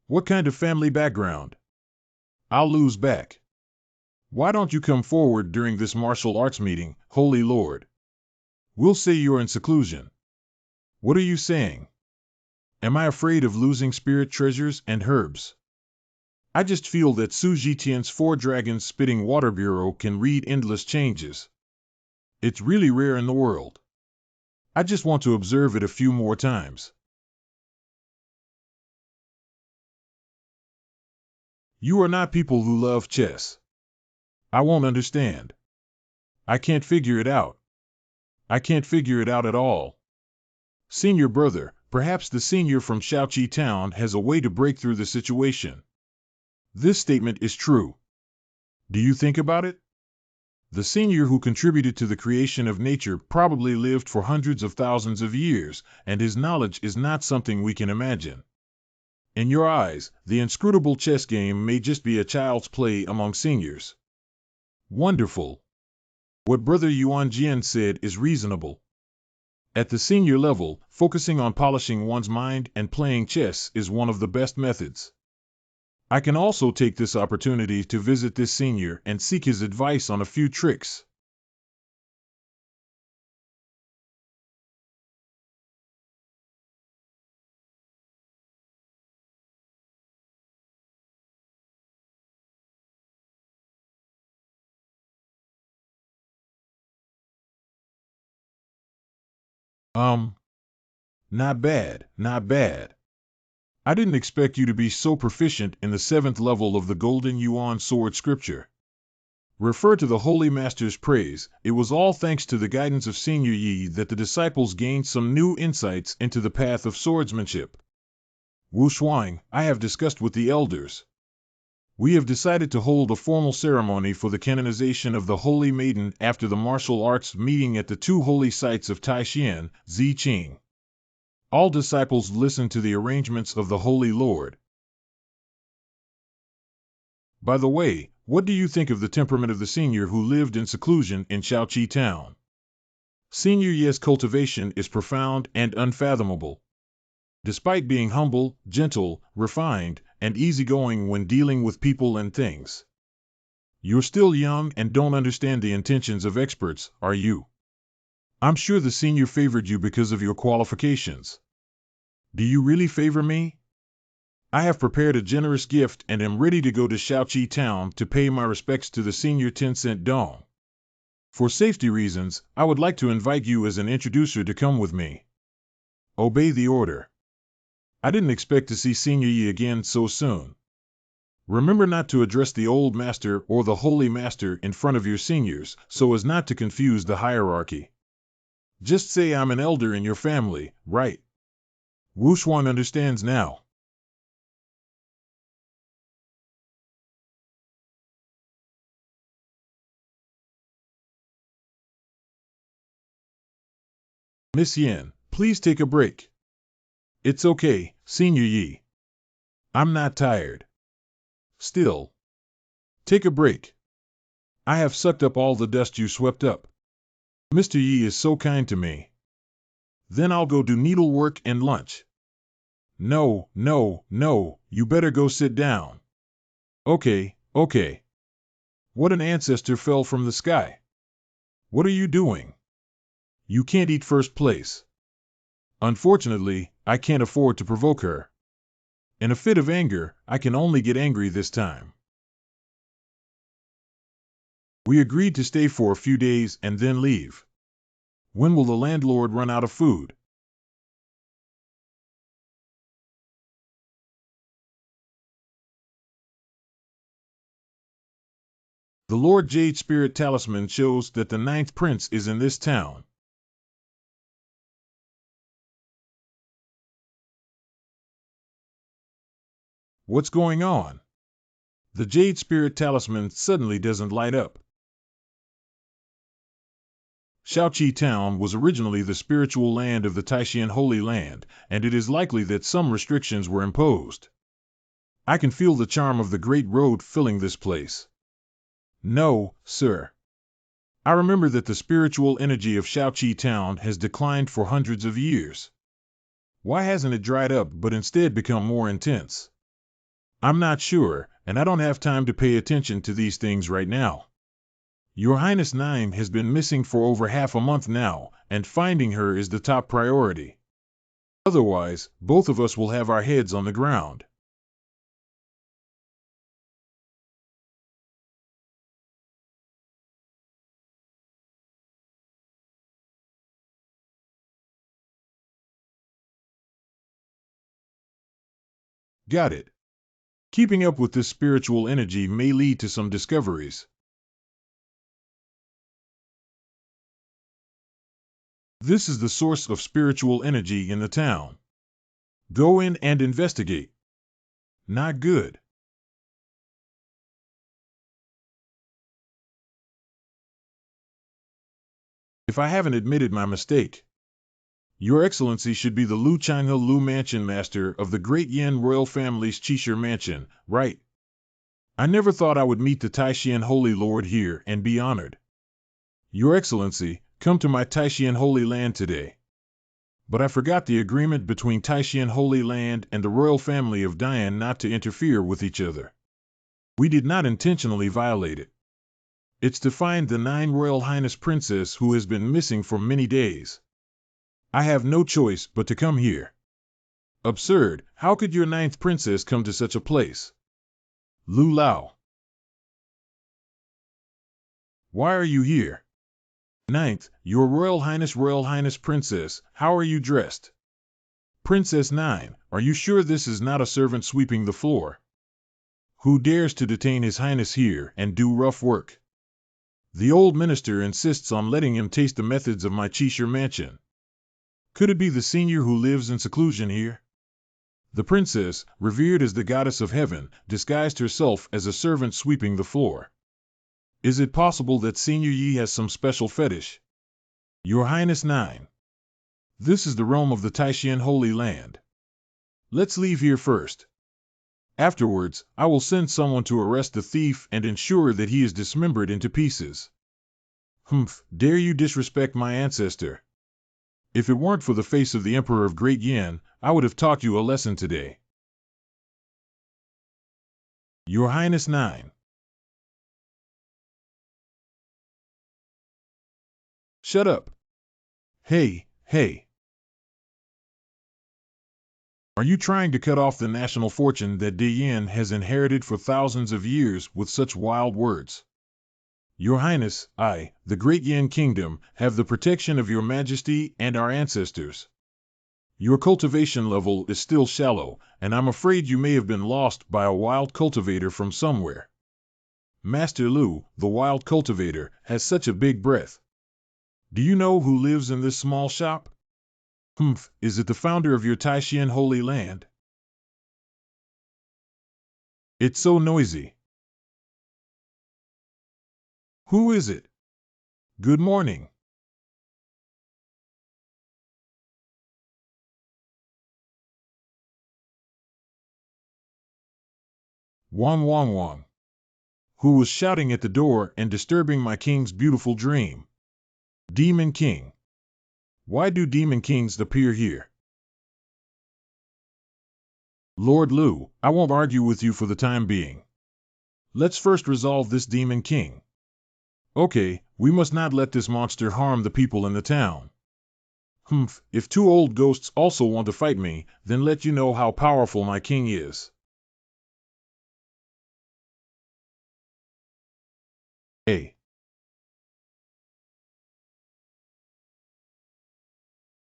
What kind of family background? I'll lose back. Why don't you come forward during this martial arts meeting, Holy Lord? We'll say you're in seclusion. What are you saying? Am I afraid of losing spirit treasures and herbs? I just feel that Su Zhiqian's 4 dragons spitting water bureau can read endless changes. It's really rare in the world. I just want to observe it a few more times. You are not people who love chess. I won't understand. I can't figure it out. I can't figure it out at all. Senior brother, perhaps the senior from Shaoqi town has a way to break through the situation. This statement is true. Do you think about it? The senior who contributed to the creation of nature probably lived for hundreds of thousands of years, and his knowledge is not something we can imagine. In your eyes, the inscrutable chess game may just be a child's play among seniors. Wonderful. What Brother Yuan Jian said is reasonable. At the senior level, focusing on polishing one's mind and playing chess is one of the best methods. I can also take this opportunity to visit this senior and seek his advice on a few tricks. Not bad, not bad. I didn't expect you to be so proficient in the 7th level of the Golden Yuan Sword Scripture. Refer to the Holy Master's praise, it was all thanks to the guidance of Senior Yi that the disciples gained some new insights into the path of swordsmanship. Wu Shuang, I have discussed with the elders. We have decided to hold a formal ceremony for the canonization of the Holy Maiden after the martial arts meeting at the 2 holy sites of Taishan, Ziqing. All disciples listen to the arrangements of the Holy Lord. By the way, what do you think of the temperament of the senior who lived in seclusion in Shaoqi town? Senior Ye's cultivation is profound and unfathomable. Despite being humble, gentle, refined, and easygoing when dealing with people and things. You're still young and don't understand the intentions of experts, are you? I'm sure the senior favored you because of your qualifications. Do you really favor me? I have prepared a generous gift and am ready to go to Shaoqi town to pay my respects to the senior Tencent Dong. For safety reasons, I would like to invite you as an introducer to come with me. Obey the order. I didn't expect to see Senior Yi again so soon. Remember not to address the old master or the holy master in front of your seniors, so as not to confuse the hierarchy. Just say I'm an elder in your family, right? Wu Shuang understands now. Miss Yin, please take a break. It's okay, Senior Yi. I'm not tired. Still. Take a break. I have sucked up all the dust you swept up. Mr. Yi is so kind to me. Then I'll go do needlework and lunch. No, no, no, you better go sit down. Okay, okay. What an ancestor fell from the sky. What are you doing? You can't eat first place. Unfortunately, I can't afford to provoke her. In a fit of anger, I can only get angry this time. We agreed to stay for a few days and then leave. When will the landlord run out of food? The Lord Jade Spirit Talisman shows that the 9th prince is in this town. What's going on? The Jade Spirit Talisman suddenly doesn't light up. Shaoqi Town was originally the spiritual land of the Taishan Holy Land, and it is likely that some restrictions were imposed. I can feel the charm of the Great Road filling this place. No, sir. I remember that the spiritual energy of Shaoqi Town has declined for hundreds of years. Why hasn't it dried up but instead become more intense? I'm not sure, and I don't have time to pay attention to these things right now. Your Highness Nine has been missing for over half a month now, and finding her is the top priority. Otherwise, both of us will have our heads on the ground. Got it. Keeping up with this spiritual energy may lead to some discoveries. This is the source of spiritual energy in the town. Go in and investigate. Not good. If I haven't admitted my mistake, Your Excellency should be the Lu Changhe Lu Mansion Master of the Great Yin royal family's Qishir Mansion, right? I never thought I would meet the Taishan Holy Lord here and be honored. Your Excellency, come to my Taishan Holy Land today. But I forgot the agreement between Taishan Holy Land and the royal family of Dian not to interfere with each other. We did not intentionally violate it. It's to find the 9 Royal Highness Princess who has been missing for many days. I have no choice but to come here. Absurd, how could your 9th princess come to such a place? Lu Lao. Why are you here? 9th, your Royal Highness Princess, how are you dressed? Princess 9, are you sure this is not a servant sweeping the floor? Who dares to detain His Highness here and do rough work? The old minister insists on letting him taste the methods of my Qishir mansion. Could it be the senior who lives in seclusion here? The princess, revered as the goddess of heaven, disguised herself as a servant sweeping the floor. Is it possible that Senior Yi has some special fetish? Your Highness 9. This is the realm of the Taishan Holy Land. Let's leave here first. Afterwards, I will send someone to arrest the thief and ensure that he is dismembered into pieces. Humph, dare you disrespect my ancestor? If it weren't for the face of the Emperor of Great Yin, I would have taught you a lesson today. Your Highness 9. Shut up. Hey, hey. Are you trying to cut off the national fortune that Diyin has inherited for thousands of years with such wild words? Your Highness, I, the Great Yin Kingdom, have the protection of your Majesty and our ancestors. Your cultivation level is still shallow, and I'm afraid you may have been lost by a wild cultivator from somewhere. Master Lu, the wild cultivator, has such a big breath. Do you know who lives in this small shop? Humph, is it the founder of your Taishan Holy Land? It's so noisy. Who is it? Good morning. Wong Wong Wong, who was shouting at the door and disturbing my king's beautiful dream. Demon King. Why do demon kings appear here? Lord Liu, I won't argue with you for the time being. Let's first resolve this demon king. Okay, we must not let this monster harm the people in the town. Humph, if two old ghosts also want to fight me, then let you know how powerful my king is. A.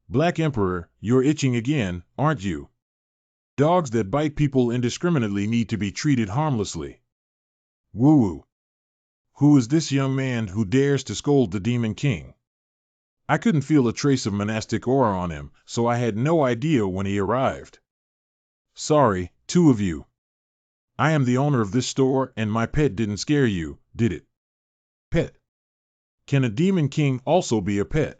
Black Emperor, you're itching again, aren't you? Dogs that bite people indiscriminately need to be treated harmlessly. Woo-woo. Who is this young man who dares to scold the Demon King? I couldn't feel a trace of monastic aura on him, so I had no idea when he arrived. Sorry, two of you. I am the owner of this store and my pet didn't scare you, did it? Pet. Can a Demon King also be a pet?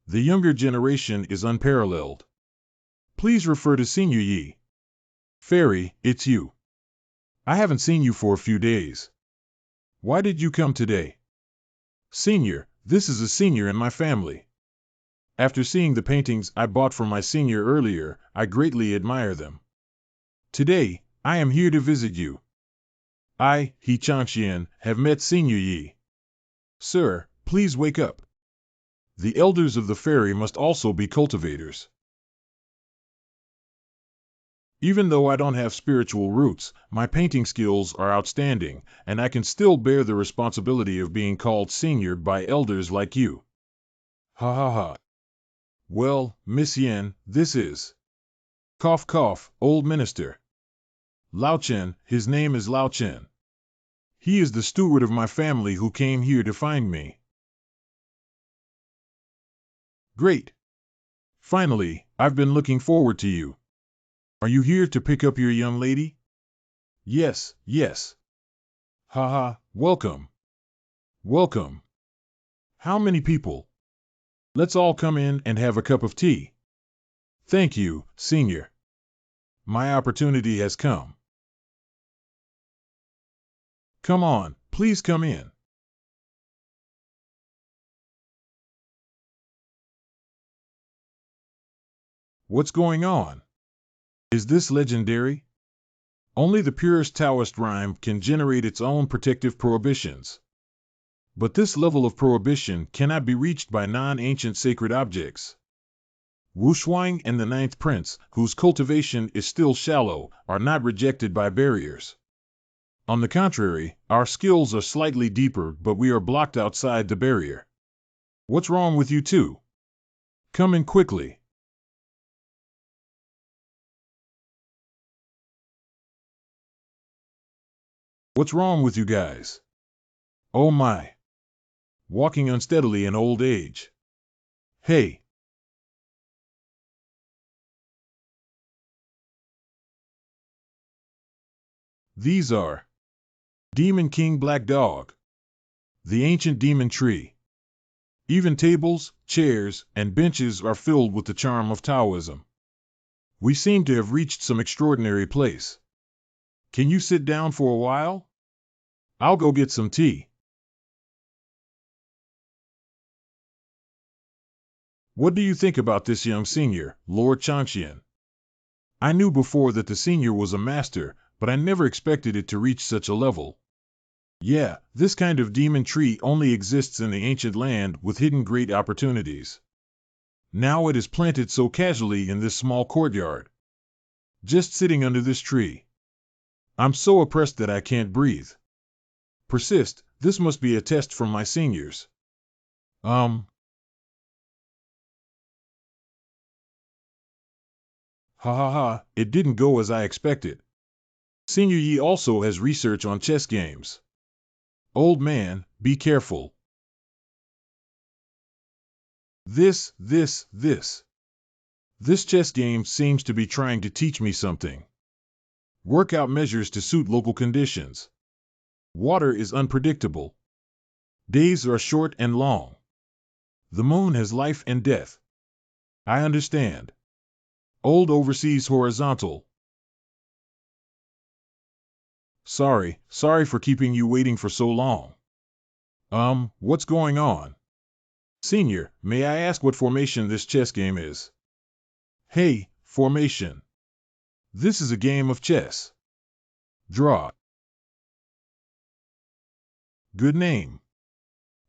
The younger generation is unparalleled. Please refer to Senior Yi. Fairy, it's you. I haven't seen you for a few days. Why did you come today? Senior, this is a senior in my family. After seeing the paintings I bought from my senior earlier, I greatly admire them. Today, I am here to visit you. I, He Changxian, have met Senior Yi. Sir, please wake up. The elders of the fairy must also be cultivators. Even though I don't have spiritual roots, my painting skills are outstanding, and I can still bear the responsibility of being called senior by elders like you. Ha ha ha. Well, Miss Yen, this is... Cough cough, old minister. Lao Chen, his name is Lao Chen. He is the steward of my family who came here to find me. Great. Finally, I've been looking forward to you. Are you here to pick up your young lady? Yes, yes. Haha, welcome. Welcome. How many people? Let's all come in and have a cup of tea. Thank you, Senior. My opportunity has come. Come on, please come in. What's going on? Is this legendary? Only the purest Taoist rhyme can generate its own protective prohibitions. But this level of prohibition cannot be reached by non-ancient sacred objects. Wu Shuang and the Ninth Prince, whose cultivation is still shallow, are not rejected by barriers. On the contrary, our skills are slightly deeper, but we are blocked outside the barrier. What's wrong with you two? Come in quickly. What's wrong with you guys? Oh my. Walking unsteadily in old age. Hey. These are Demon King Black Dog, the ancient demon tree. Even tables, chairs, and benches are filled with the charm of Taoism. We seem to have reached some extraordinary place. Can you sit down for a while? I'll go get some tea. What do you think about this young senior, Lord Changxian? I knew before that the senior was a master, but I never expected it to reach such a level. Yeah, this kind of demon tree only exists in the ancient land with hidden great opportunities. Now it is planted so casually in this small courtyard. Just sitting under this tree. I'm so oppressed that I can't breathe. Persist, this must be a test from my seniors. Ha ha ha, it didn't go as I expected. Senior Yi also has research on chess games. Old man, be careful. This chess game seems to be trying to teach me something. Work out measures to suit local conditions. Water is unpredictable. Days are short and long. The moon has life and death. I understand. Old overseas horizontal. Sorry for keeping you waiting for so long. What's going on? Senior, may I ask what formation this chess game is? Hey, formation. This is a game of chess. Draw. Good name.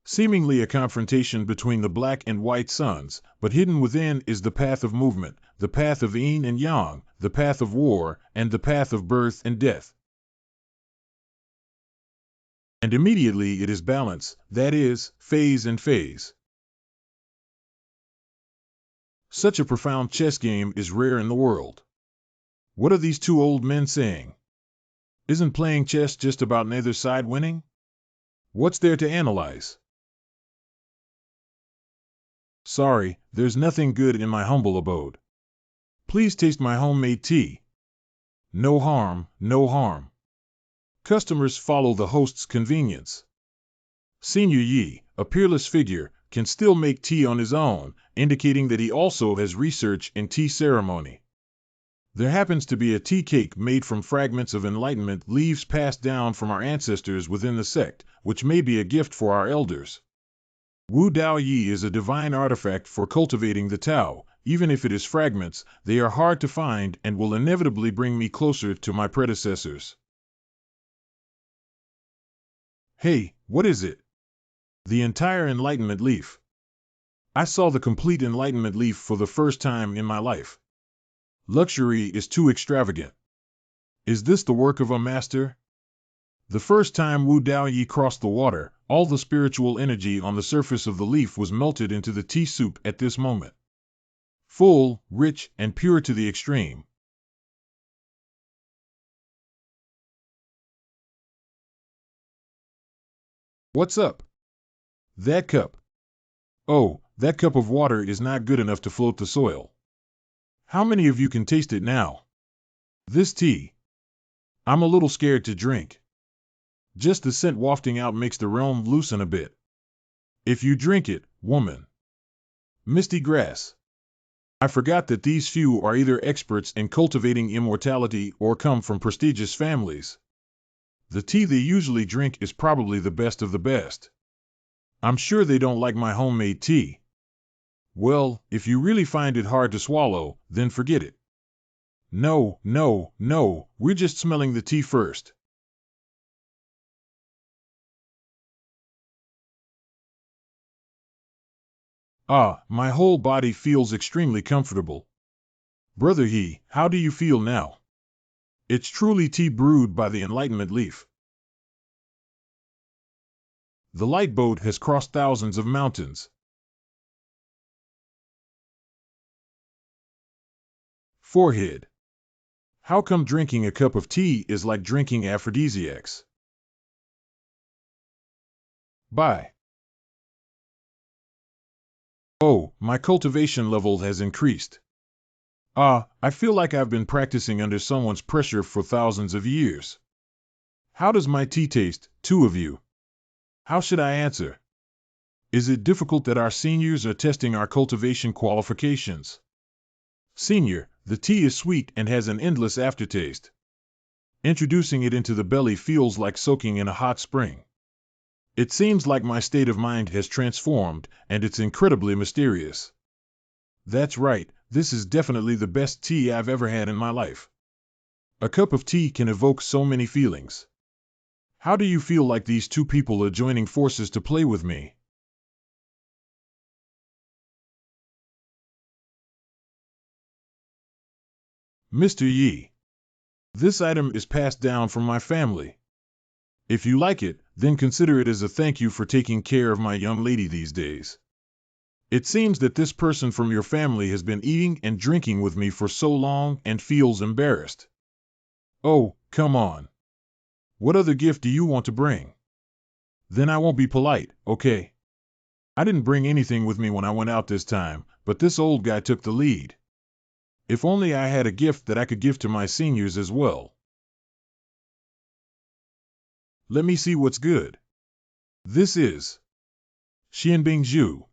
Seemingly a confrontation between the black and white suns, but hidden within is the path of movement, the path of yin and yang, the path of war, and the path of birth and death. And immediately it is balance, that is, phase and phase. Such a profound chess game is rare in the world. What are these two old men saying? Isn't playing chess just about neither side winning? What's there to analyze? Sorry, there's nothing good in my humble abode. Please taste my homemade tea. No harm, no harm. Customers follow the host's convenience. Senior Yi, a peerless figure, can still make tea on his own, indicating that he also has research in tea ceremony. There happens to be a tea cake made from fragments of enlightenment leaves passed down from our ancestors within the sect, which may be a gift for our elders. Wu Dao Yi is a divine artifact for cultivating the Tao. Even if it is fragments, they are hard to find and will inevitably bring me closer to my predecessors. Hey, what is it? The entire enlightenment leaf. I saw the complete enlightenment leaf for the first time in my life. Luxury is too extravagant. Is this the work of a master? The first time Wu Dao Yi crossed the water, all the spiritual energy on the surface of the leaf was melted into the tea soup at this moment. Full, rich, and pure to the extreme. What's up? That cup. Oh, that cup of water is not good enough to float the soil. How many of you can taste it now? This tea. I'm a little scared to drink. Just the scent wafting out makes the realm loosen a bit. If you drink it, woman. Misty grass. I forgot that these few are either experts in cultivating immortality or come from prestigious families. The tea they usually drink is probably the best of the best. I'm sure they don't like my homemade tea. Well, if you really find it hard to swallow, then forget it. No, we're just smelling the tea first. My whole body feels extremely comfortable. Brother He, how do you feel now? It's truly tea brewed by the enlightenment leaf. The light boat has crossed thousands of mountains. Forehead. How come drinking a cup of tea is like drinking aphrodisiacs? Bye. Oh, my cultivation level has increased. I feel like I've been practicing under someone's pressure for thousands of years. How does my tea taste, two of you? How should I answer? Is it difficult that our seniors are testing our cultivation qualifications? Senior, the tea is sweet and has an endless aftertaste. Introducing it into the belly feels like soaking in a hot spring. It seems like my state of mind has transformed, and it's incredibly mysterious. That's right, this is definitely the best tea I've ever had in my life. A cup of tea can evoke so many feelings. How do you feel like these two people are joining forces to play with me? Mr. Yi. This item is passed down from my family. If you like it, then consider it as a thank you for taking care of my young lady these days. It seems that this person from your family has been eating and drinking with me for so long and feels embarrassed. Oh, come on. What other gift do you want to bring? Then I won't be polite, okay? I didn't bring anything with me when I went out this time, but this old guy took the lead. If only I had a gift that I could give to my seniors as well. Let me see what's good. This is Xianbing Zhu.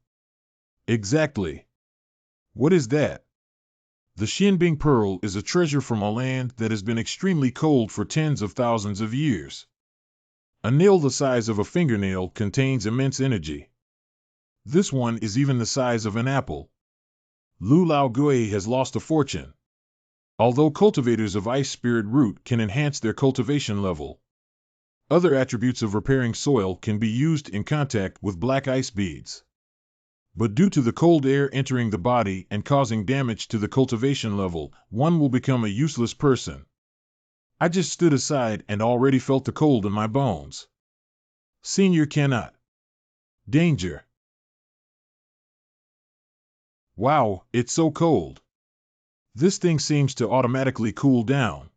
Exactly. What is that? The Xianbing pearl is a treasure from a land that has been extremely cold for tens of thousands of years. A nail the size of a fingernail contains immense energy. This one is even the size of an apple. Lu Lao Gui has lost a fortune. Although cultivators of ice spirit root can enhance their cultivation level, other attributes of repairing soil can be used in contact with black ice beads. But due to the cold air entering the body and causing damage to the cultivation level, one will become a useless person. I just stood aside and already felt the cold in my bones. Senior cannot. Danger. Wow, it's so cold. This thing seems to automatically cool down.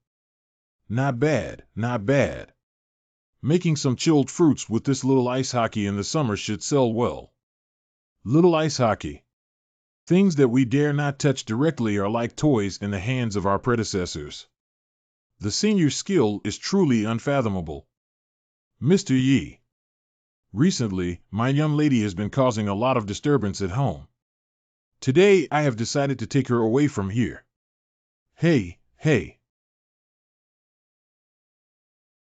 Not bad, not bad. Making some chilled fruits with this little ice hockey in the summer should sell well. Little ice hockey. Things that we dare not touch directly are like toys in the hands of our predecessors. The senior's skill is truly unfathomable. Mr. Yi. Recently, my young lady has been causing a lot of disturbance at home. Today, I have decided to take her away from here. Hey, hey.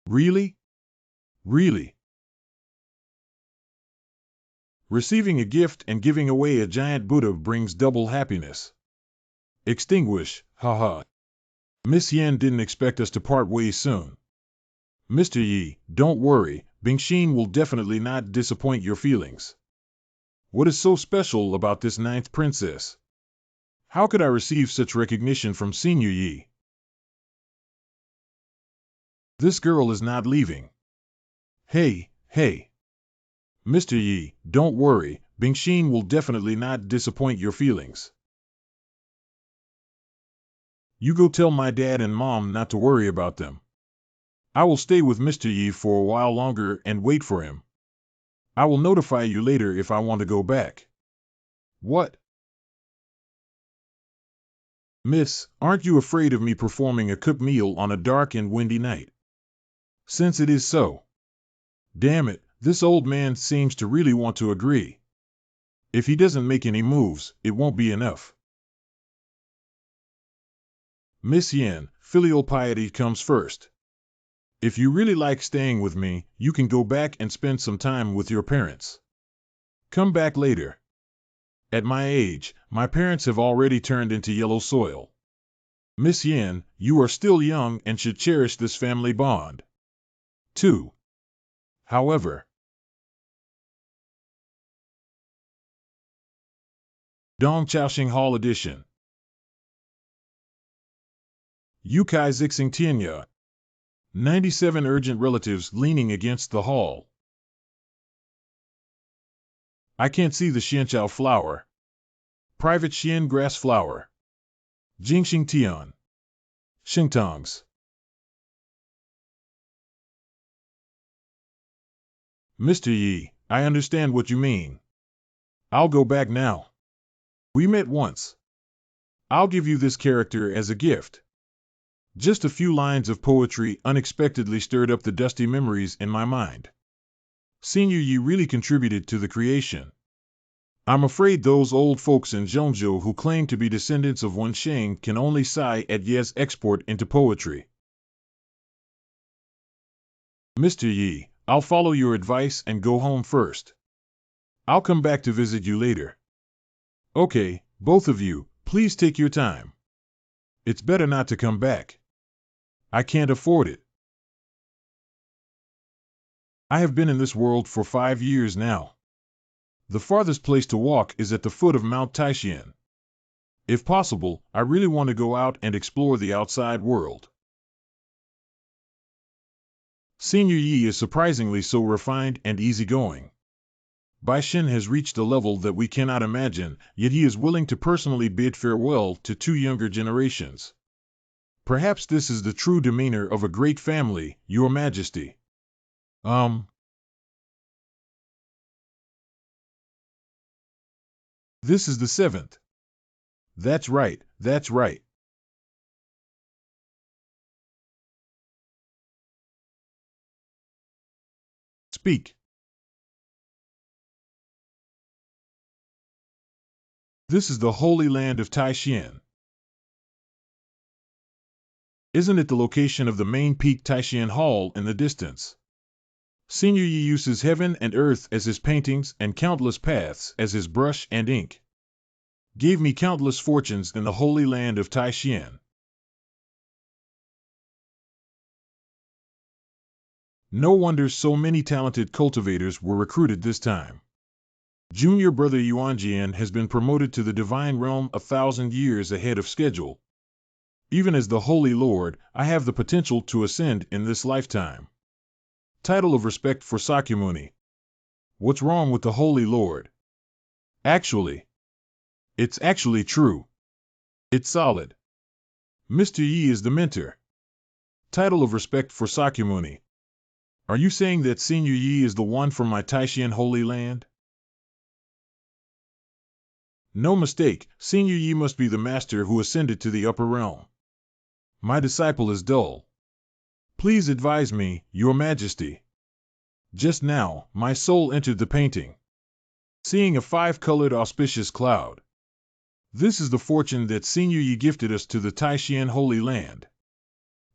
Really? Really? Receiving a gift and giving away a giant Buddha brings double happiness. Extinguish, haha. Miss Yan didn't expect us to part ways soon. Mr. Yi, don't worry, Bingxin will definitely not disappoint your feelings. What is so special about this ninth princess? How could I receive such recognition from Senior Yi? This girl is not leaving. Hey, hey. Mr. Yi, don't worry, Bingxin will definitely not disappoint your feelings. You go tell my dad and mom not to worry about them. I will stay with Mr. Yi for a while longer and wait for him. I will notify you later if I want to go back. What? Miss, aren't you afraid of me performing a cooked meal on a dark and windy night? Since it is so. Damn it, this old man seems to really want to agree. If he doesn't make any moves, it won't be enough. Miss Yan, filial piety comes first. If you really like staying with me, you can go back and spend some time with your parents. Come back later. At my age, my parents have already turned into yellow soil. Miss Yan, you are still young and should cherish this family bond. 2. However, Dong Chaoxing Hall Edition. Yukai Zixing Tianya. 97 urgent relatives leaning against the hall. I can't see the Xianchao flower. Private Xian grass flower. Jingxing Tian. Xingtongs. Mr. Yi, I understand what you mean. I'll go back now. We met once. I'll give you this character as a gift. Just a few lines of poetry unexpectedly stirred up the dusty memories in my mind. Senior Yi really contributed to the creation. I'm afraid those old folks in Zhongzhou who claim to be descendants of Wensheng can only sigh at Ye's export into poetry. Mr. Yi, I'll follow your advice and go home first. I'll come back to visit you later. Okay, both of you, please take your time. It's better not to come back. I can't afford it. I have been in this world for 5 years now. The farthest place to walk is at the foot of Mount Taixian. If possible, I really want to go out and explore the outside world. Senior Yi is surprisingly so refined and easygoing. Bai Shen has reached a level that we cannot imagine, yet he is willing to personally bid farewell to 2 younger generations. Perhaps this is the true demeanor of a great family, Your Majesty. This is the 7th. That's right, that's right. Speak. This is the holy land of Taixian. Isn't it the location of the main peak Taishan Hall in the distance? Senior Yi uses heaven and earth as his paintings and countless paths as his brush and ink. Gave me countless fortunes in the holy land of Taishan. No wonder so many talented cultivators were recruited this time. Junior brother Yuanjian has been promoted to the divine realm 1,000 years ahead of schedule. Even as the Holy Lord, I have the potential to ascend in this lifetime. Title of respect for Sakyamuni. What's wrong with the Holy Lord? It's actually true. It's solid. Mr. Yi is the mentor. Title of respect for Sakyamuni. Are you saying that Senior Yi is the one from my Taishan Holy Land? No mistake, Senior Yi must be the master who ascended to the upper realm. My disciple is dull. Please advise me, Your Majesty. Just now, my soul entered the painting, seeing a 5-colored auspicious cloud. This is the fortune that Senior Yi gifted us to the Taishan Holy Land.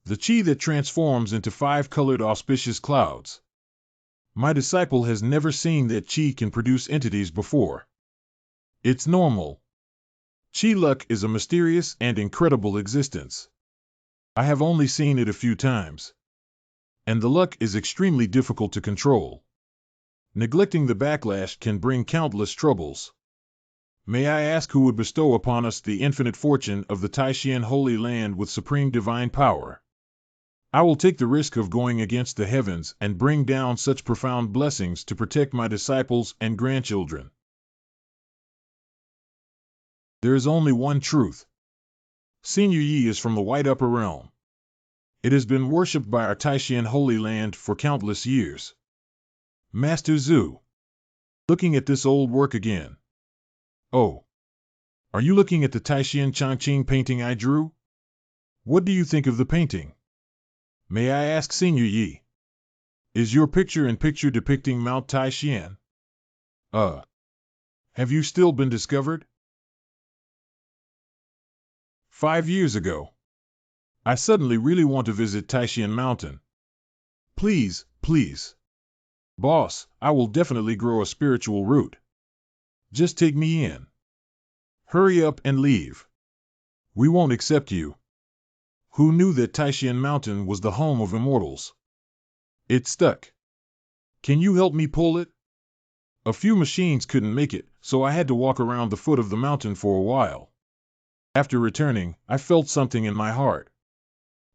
The chi that transforms into 5-colored auspicious clouds. My disciple has never seen that chi can produce entities before. It's normal. Chi luck is a mysterious and incredible existence. I have only seen it a few times. And the luck is extremely difficult to control. Neglecting the backlash can bring countless troubles. May I ask who would bestow upon us the infinite fortune of the Taishan Holy Land with supreme divine power? I will take the risk of going against the heavens and bring down such profound blessings to protect my disciples and grandchildren. There is only one truth. Senior Yi is from the White Upper Realm. It has been worshipped by our Taishan Holy Land for countless years. Master Zhu. Looking at this old work again. Oh. Are you looking at the Taishan Chongqing painting I drew? What do you think of the painting? May I ask Senior Yi? Is your picture-in-picture depicting Mount Taishan? Have you still been discovered? 5 years ago. I suddenly really want to visit Taishan Mountain. Please, please. Boss, I will definitely grow a spiritual root. Just take me in. Hurry up and leave. We won't accept you. Who knew that Taishan Mountain was the home of immortals? It's stuck. Can you help me pull it? A few machines couldn't make it, so I had to walk around the foot of the mountain for a while. After returning, I felt something in my heart.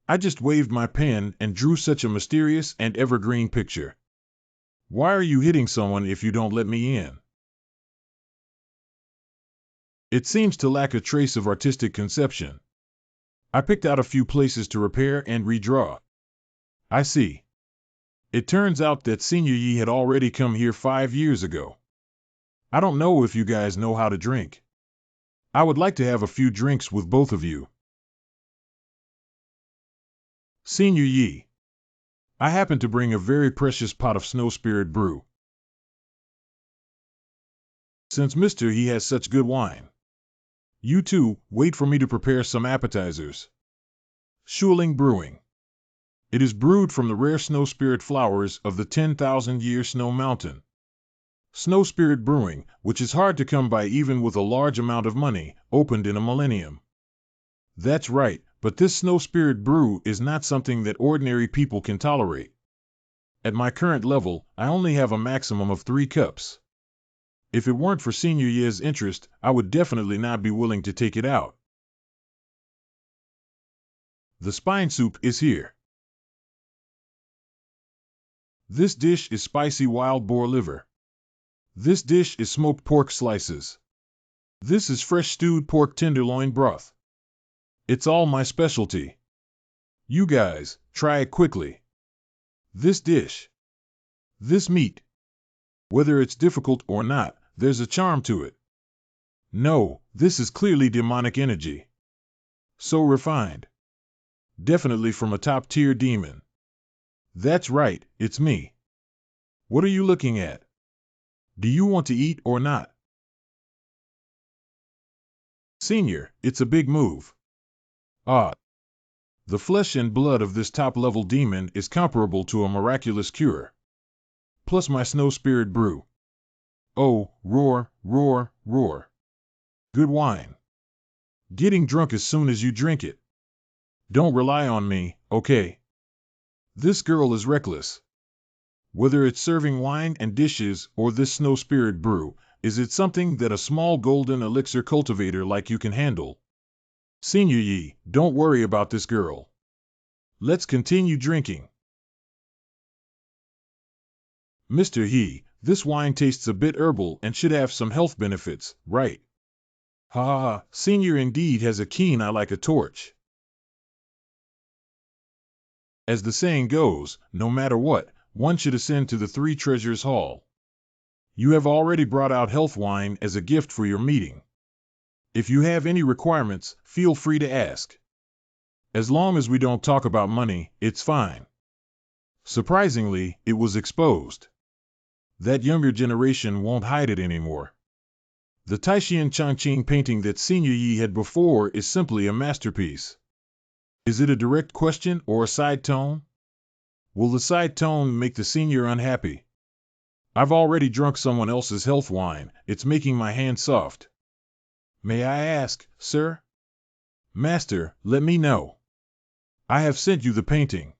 I just waved my pen and drew such a mysterious and evergreen picture. Why are you hitting someone if you don't let me in? It seems to lack a trace of artistic conception. I picked out a few places to repair and redraw. I see. It turns out that Senior Yi had already come here 5 years ago. I don't know if you guys know how to drink. I would like to have a few drinks with both of you. Senior Yi. I happen to bring a very precious pot of snow spirit brew. Since Mr. He has such good wine. You two, wait for me to prepare some appetizers. Shuling Brewing. It is brewed from the rare snow spirit flowers of the 10,000-year snow mountain. Snow Spirit Brewing, which is hard to come by even with a large amount of money, opened in a millennium. That's right, but this Snow Spirit brew is not something that ordinary people can tolerate. At my current level, I only have a maximum of 3 cups. If it weren't for Senior Ye's interest, I would definitely not be willing to take it out. The spine soup is here. This dish is spicy wild boar liver. This dish is smoked pork slices. This is fresh stewed pork tenderloin broth. It's all my specialty. You guys, try it quickly. This dish. This meat. Whether it's difficult or not, there's a charm to it. No, this is clearly demonic energy. So refined. Definitely from a top-tier demon. That's right, it's me. What are you looking at? Do you want to eat or not? Senior, it's a big move. Ah. The flesh and blood of this top-level demon is comparable to a miraculous cure. Plus my snow spirit brew. Oh, roar, roar, roar. Good wine. Getting drunk as soon as you drink it. Don't rely on me, okay? This girl is reckless. Whether it's serving wine and dishes or this snow spirit brew, is it something that a small golden elixir cultivator like you can handle? Senior Yi, don't worry about this girl. Let's continue drinking. Mr. He, this wine tastes a bit herbal and should have some health benefits, right? Ha ha ha, Senior indeed has a keen eye like a torch. As the saying goes, no matter what, one should ascend to the Three Treasures Hall. You have already brought out health wine as a gift for your meeting. If you have any requirements, feel free to ask. As long as we don't talk about money, it's fine. Surprisingly, it was exposed. That younger generation won't hide it anymore. The Taishan Changqing painting that Senior Yi had before is simply a masterpiece. Is it a direct question or a side tone? Will the side tone make the senior unhappy? I've already drunk someone else's health wine, it's making my hand soft. May I ask, sir? Master, let me know. I have sent you the painting.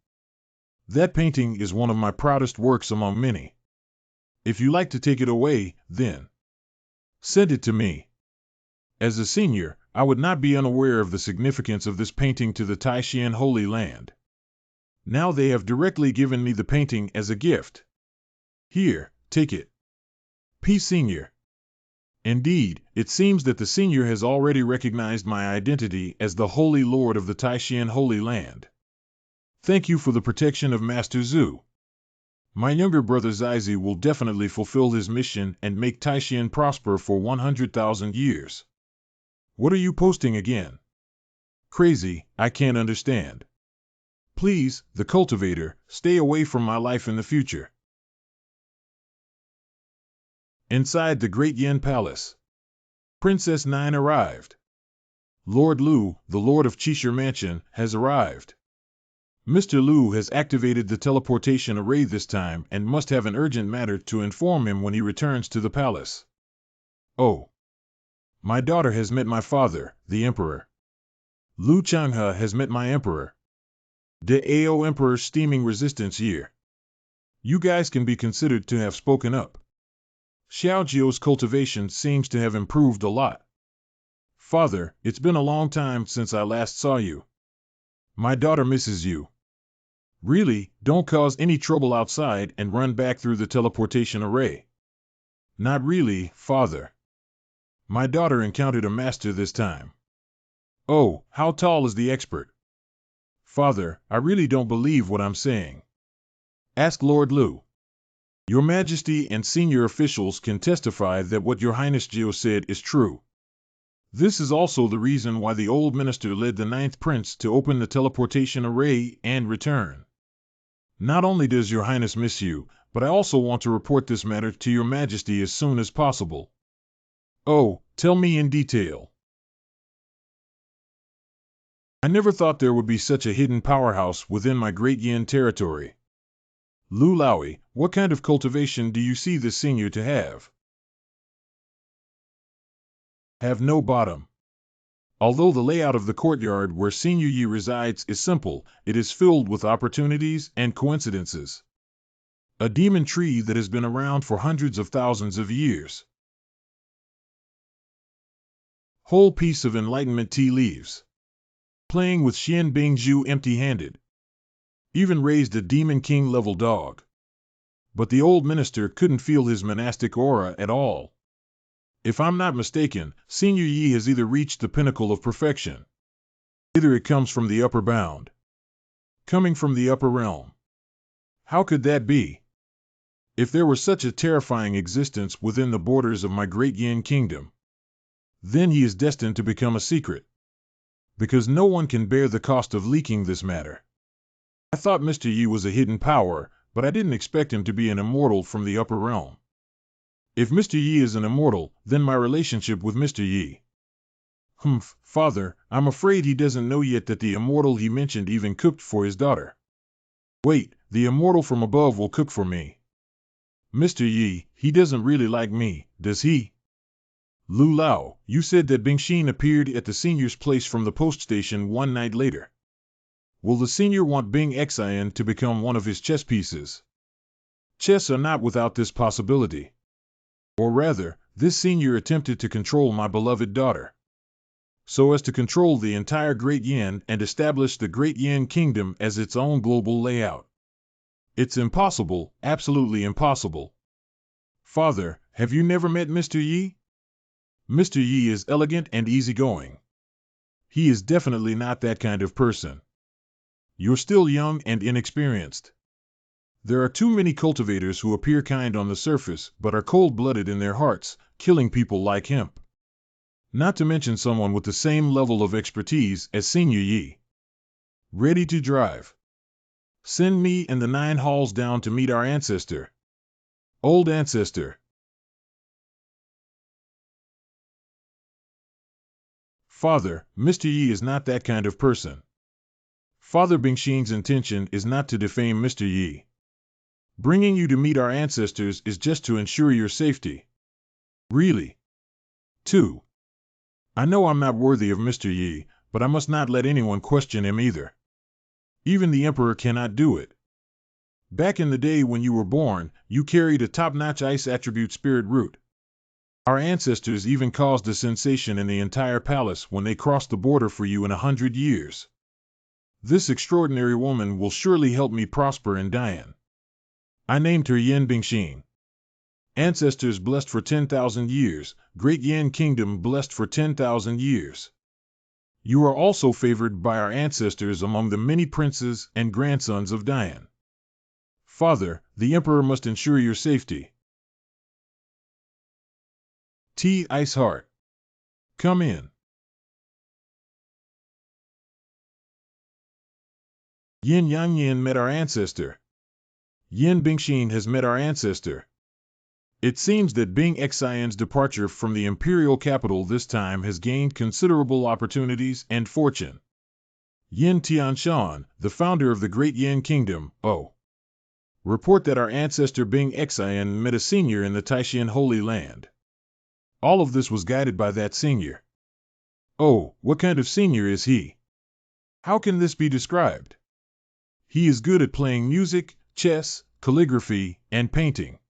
That painting is one of my proudest works among many. If you like to take it away, then send it to me. As a senior, I would not be unaware of the significance of this painting to the Taishan Holy Land. Now they have directly given me the painting as a gift. Here, take it. P. Senior. Indeed, it seems that the senior has already recognized my identity as the Holy Lord of the Taishan Holy Land. Thank you for the protection of Master Zhu. My younger brother Zizi will definitely fulfill his mission and make Taishan prosper for 100,000 years. What are you posting again? Crazy, I can't understand. Please, the cultivator, stay away from my life in the future. Inside the Great Yin Palace. Princess Nine arrived. Lord Lu, the Lord of Qishir Mansion, has arrived. Mr. Lu has activated the teleportation array this time and must have an urgent matter to inform him when he returns to the palace. Oh. My daughter has met my father, the Emperor. Lu Changhe has met my Emperor. The Ao Emperor's steaming resistance year. You guys can be considered to have spoken up. Xiaojio's cultivation seems to have improved a lot. Father, it's been a long time since I last saw you. My daughter misses you. Really, don't cause any trouble outside and run back through the teleportation array. Not really, Father. My daughter encountered a master this time. Oh, how tall is the expert? Father, I really don't believe what I'm saying. Ask Lord Lu. Your Majesty and senior officials can testify that what Your Highness Geo said is true. This is also the reason why the old minister led the 9th prince to open the teleportation array and return. Not only does Your Highness miss you, but I also want to report this matter to Your Majesty as soon as possible. Oh, tell me in detail. I never thought there would be such a hidden powerhouse within my Great Yin territory. Lu Laoui, what kind of cultivation do you see this senior to have? Have no bottom. Although the layout of the courtyard where Senior Yi resides is simple, it is filled with opportunities and coincidences. A demon tree that has been around for hundreds of thousands of years. Whole piece of enlightenment tea leaves. Playing with Xian Bingzhu empty-handed. Even raised a demon king level dog. But the old minister couldn't feel his monastic aura at all. If I'm not mistaken, Senior Yi has either reached the pinnacle of perfection. Either it comes from the upper bound. Coming from the upper realm. How could that be? If there were such a terrifying existence within the borders of my Great Yin Kingdom, then he is destined to become a secret. Because no one can bear the cost of leaking this matter. I thought Mr. Yi was a hidden power, but I didn't expect him to be an immortal from the upper realm. If Mr. Yi is an immortal, then my relationship with Mr. Yi. Humph, Father, I'm afraid he doesn't know yet that the immortal he mentioned even cooked for his daughter. Wait, the immortal from above will cook for me. Mr. Yi, he doesn't really like me, does he? Lu Lao, you said that Bingxin appeared at the senior's place from the post station one night later. Will the senior want Bing Xian to become one of his chess pieces? Chess are not without this possibility. Or rather, this senior attempted to control my beloved daughter, so as to control the entire Great Yin and establish the Great Yin Kingdom as its own global layout. It's impossible, absolutely impossible. Father, have you never met Mr. Yi? Mr. Yi is elegant and easygoing. He is definitely not that kind of person. You're still young and inexperienced. There are too many cultivators who appear kind on the surface but are cold-blooded in their hearts, killing people like hemp. Not to mention someone with the same level of expertise as Senior Yi. Ready to drive. Send me and the 9 halls down to meet our ancestor. Old ancestor. Father, Mr. Yi is not that kind of person. Father Bingxin's intention is not to defame Mr. Yi. Bringing you to meet our ancestors is just to ensure your safety. Really. 2. I know I'm not worthy of Mr. Yi, but I must not let anyone question him either. Even the Emperor cannot do it. Back in the day when you were born, you carried a top-notch ice attribute spirit root. Our ancestors even caused a sensation in the entire palace when they crossed the border for you in 100 years. This extraordinary woman will surely help me prosper in Dian. I named her Yin Bingxin. Ancestors blessed for 10,000 years, Great Yin Kingdom blessed for 10,000 years. You are also favored by our ancestors among the many princes and grandsons of Dian. Father, the Emperor must ensure your safety. T. Ice Heart. Come in. Yin Yang Yin met our ancestor. Yin Bingxin has met our ancestor. It seems that Bing Xian's departure from the imperial capital this time has gained considerable opportunities and fortune. Yin Tianshan, the founder of the Great Yin Kingdom, report that our ancestor Bing Xian met a senior in the Taishan Holy Land. All of this was guided by that senior. Oh, what kind of senior is he? How can this be described? He is good at playing music, chess, calligraphy, and painting.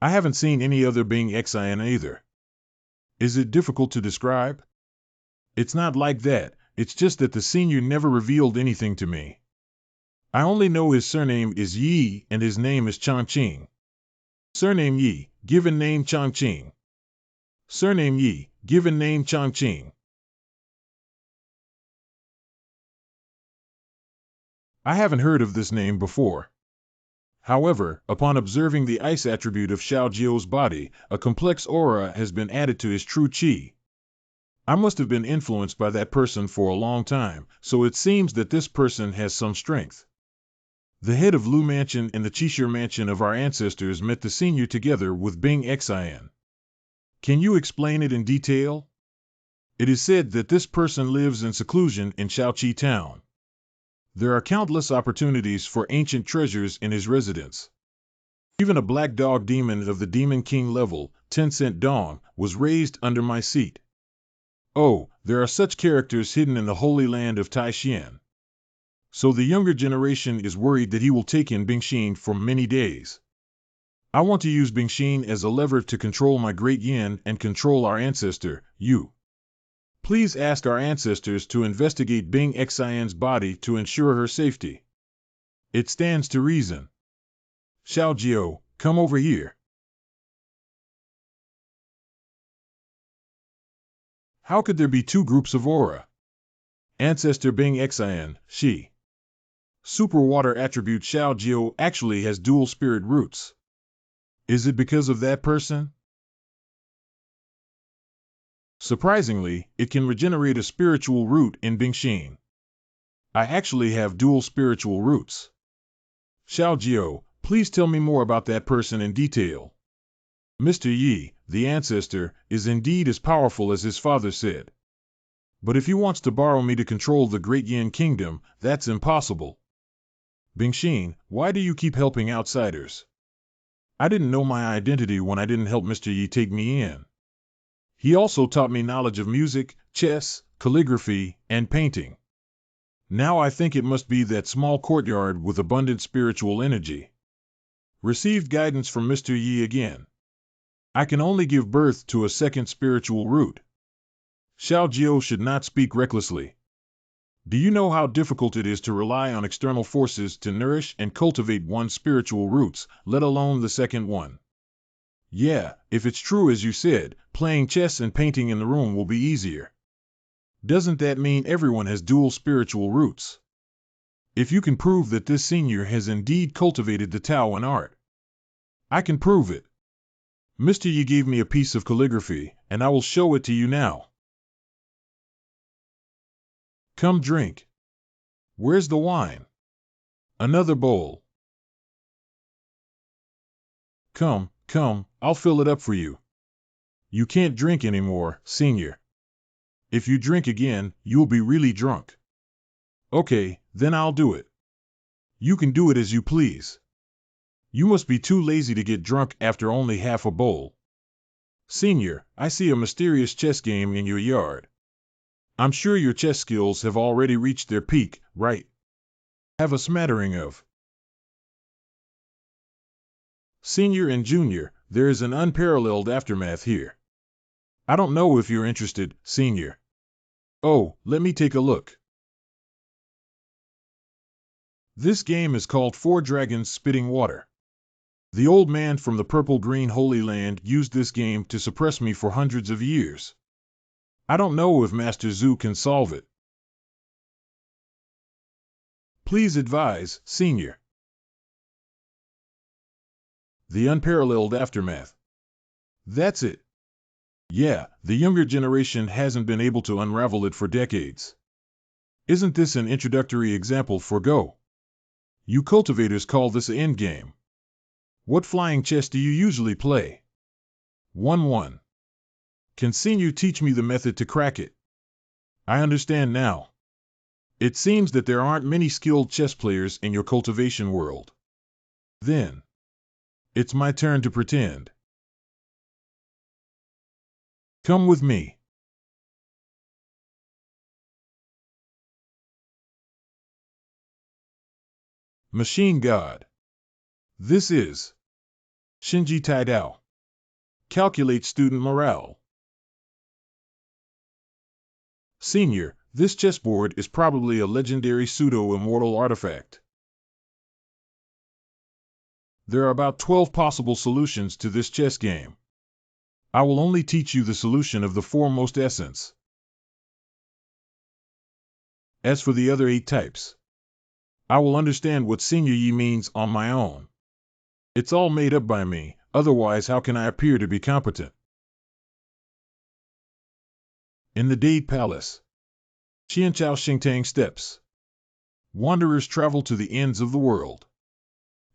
I haven't seen any other Bing Xian either. Is it difficult to describe? It's not like that, it's just that the senior never revealed anything to me. I only know his surname is Yi and his name is Chongqing. Surname Yi, given name Chongqing. Surname Yi, given name Chongqing. I haven't heard of this name before. However, upon observing the ice attribute of Xiao Jiu's body, a complex aura has been added to his true qi. I must have been influenced by that person for a long time, so it seems that this person has some strength. The head of Lu Mansion and the Qishir Mansion of our ancestors met the senior together with Bing Xian. Can you explain it in detail? It is said that this person lives in seclusion in Shaoqi town. There are countless opportunities for ancient treasures in his residence. Even a black dog demon of the Demon King level, 10-cent dong, was raised under my seat. Oh, there are such characters hidden in the Holy Land of Taishan. So the younger generation is worried that he will take in Bingxin for many days. I want to use Bingxin as a lever to control my Great Yin and control our ancestor, Yu. Please ask our ancestors to investigate Bing Xian's body to ensure her safety. It stands to reason. Xiao Jiu, come over here. How could there be 2 groups of aura? Ancestor Bing Xian, she. Super water attribute Xiao Jiu actually has dual spirit roots. Is it because of that person? Surprisingly, it can regenerate a spiritual root in Bingxin. I actually have dual spiritual roots. Xiao Jiu, please tell me more about that person in detail. Mr. Yi, the ancestor, is indeed as powerful as his father said. But if he wants to borrow me to control the Great Yin Kingdom, that's impossible. Bingxin, why do you keep helping outsiders? I didn't know my identity when I didn't help Mr. Yi take me in. He also taught me knowledge of music, chess, calligraphy, and painting. Now I think it must be that small courtyard with abundant spiritual energy. Received guidance from Mr. Yi again. I can only give birth to a second spiritual root. Xiao Jiao should not speak recklessly. Do you know how difficult it is to rely on external forces to nourish and cultivate one's spiritual roots, let alone the second one? Yeah, if it's true as you said, playing chess and painting in the room will be easier. Doesn't that mean everyone has dual spiritual roots? If you can prove that this senior has indeed cultivated the Tao in art, I can prove it. Mr. Yi gave me a piece of calligraphy, and I will show it to you now. Come drink. Where's the wine? Another bowl. Come, I'll fill it up for you. You can't drink anymore, senior. If you drink again, you'll be really drunk. Okay, then I'll do it. You can do it as you please. You must be too lazy to get drunk after only half a bowl. Senior, I see a mysterious chess game in your yard. I'm sure your chess skills have already reached their peak, right? Have a smattering of. Senior and Junior, there is an unparalleled aftermath here. I don't know if you're interested, Senior. Oh, let me take a look. This game is called Four Dragons Spitting Water. The old man from the purple-green Holy Land used this game to suppress me for hundreds of years. I don't know if Master Zhu can solve it. Please advise, Senior. The unparalleled aftermath. That's it. Yeah, the younger generation hasn't been able to unravel it for decades. Isn't this an introductory example for Go? You cultivators call this an endgame. What flying chess do you usually play? 1-1. Can Senior teach me the method to crack it? I understand now. It seems that there aren't many skilled chess players in your cultivation world. Then, it's my turn to pretend. Come with me. Machine God. This is Shinji Taidao. Calculate student morale. Senior, this chessboard is probably a legendary pseudo-immortal artifact. There are about 12 possible solutions to this chess game. I will only teach you the solution of the foremost essence. As for the other 8 types, I will understand what Senior Yi means on my own. It's all made up by me, otherwise how can I appear to be competent? In the Dade Palace. Xianchao Xingtang Steps. Wanderers travel to the ends of the world.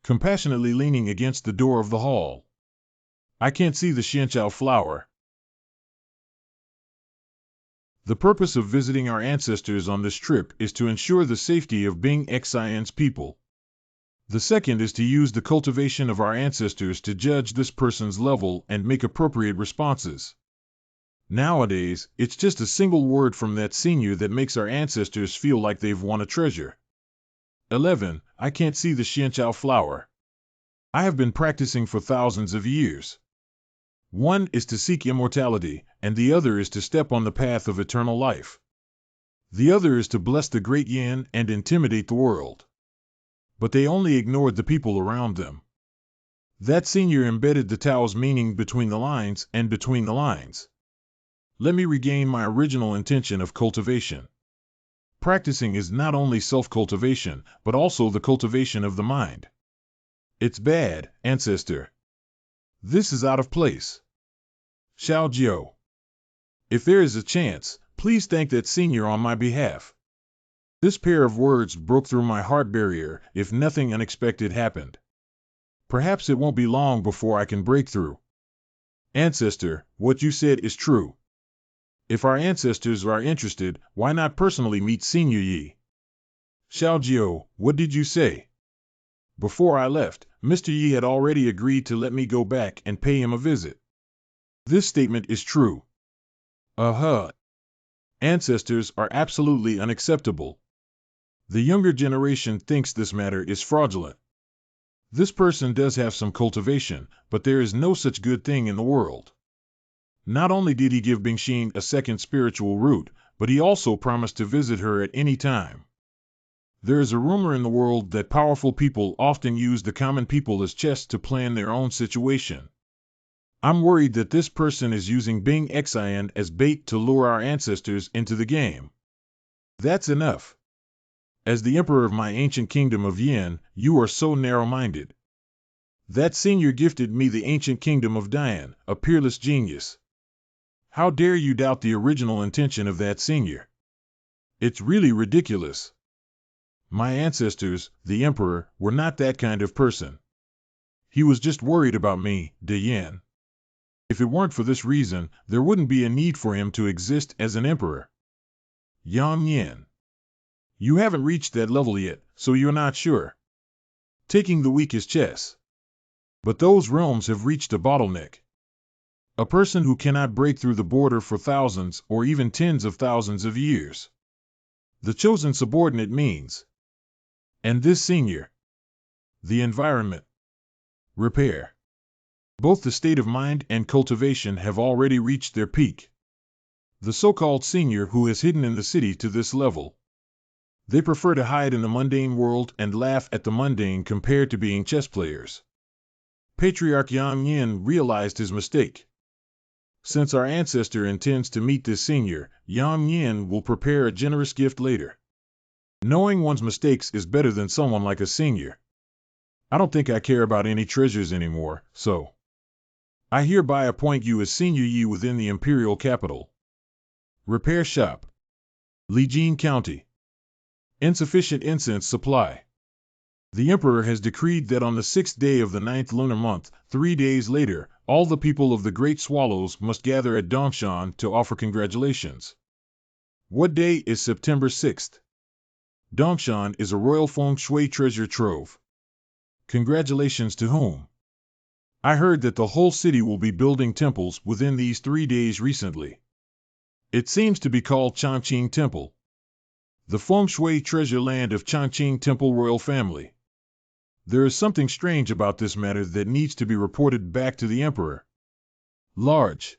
Compassionately leaning against the door of the hall. I can't see the Xianchao flower. The purpose of visiting our ancestors on this trip is to ensure the safety of Bing Xian's people. The second is to use the cultivation of our ancestors to judge this person's level and make appropriate responses. Nowadays, it's just a single word from that senior that makes our ancestors feel like they've won a treasure. 11. I can't see the Xianchao flower. I have been practicing for thousands of years. One is to seek immortality, and the other is to step on the path of eternal life. The other is to bless the great Yin and intimidate the world. But they only ignored the people around them. That senior embedded the Tao's meaning between the lines and between the lines. Let me regain my original intention of cultivation. Practicing is not only self-cultivation, but also the cultivation of the mind. It's bad, ancestor. This is out of place. Xiao Jiao. If there is a chance, please thank that senior on my behalf. This pair of words broke through my heart barrier if nothing unexpected happened. Perhaps it won't be long before I can break through. Ancestor, what you said is true. If our ancestors are interested, why not personally meet Senior Yi? Xiaojiu, what did you say? Before I left, Mr. Yi had already agreed to let me go back and pay him a visit. This statement is true. Ancestors are absolutely unacceptable. The younger generation thinks this matter is fraudulent. This person does have some cultivation, but there is no such good thing in the world. Not only did he give Bingxin a second spiritual root, but he also promised to visit her at any time. There is a rumor in the world that powerful people often use the common people as chess to plan their own situation. I'm worried that this person is using Bing Xian as bait to lure our ancestors into the game. That's enough. As the emperor of my ancient kingdom of Yin, you are so narrow-minded. That senior gifted me the ancient kingdom of Dian, a peerless genius. How dare you doubt the original intention of that senior? It's really ridiculous. My ancestors, the emperor, were not that kind of person. He was just worried about me, De Yin. If it weren't for this reason, there wouldn't be a need for him to exist as an emperor. Yang Yin. You haven't reached that level yet, so you're not sure. Taking the weakest chess. But those realms have reached a bottleneck. A person who cannot break through the border for thousands or even tens of thousands of years. The chosen subordinate means. And this senior. The environment. Repair. Both the state of mind and cultivation have already reached their peak. The so-called senior who has hidden in the city to this level. They prefer to hide in the mundane world and laugh at the mundane compared to being chess players. Patriarch Yang Yin realized his mistake. Since our ancestor intends to meet this senior, Yang Yin will prepare a generous gift later. Knowing one's mistakes is better than someone like a senior. I don't think I care about any treasures anymore, so I hereby appoint you as Senior Yi within the imperial capital. Repair shop. Lijin County. Insufficient incense supply. The emperor has decreed that on the 6th day of the 9th lunar month, 3 days later, all the people of the Great Swallows must gather at Dongshan to offer congratulations. What day is September 6th? Dongshan is a royal feng shui treasure trove. Congratulations to whom? I heard that the whole city will be building temples within these 3 days recently. It seems to be called Changqing Temple. The feng shui treasure land of Changqing Temple royal family. There is something strange about this matter that needs to be reported back to the emperor. Large.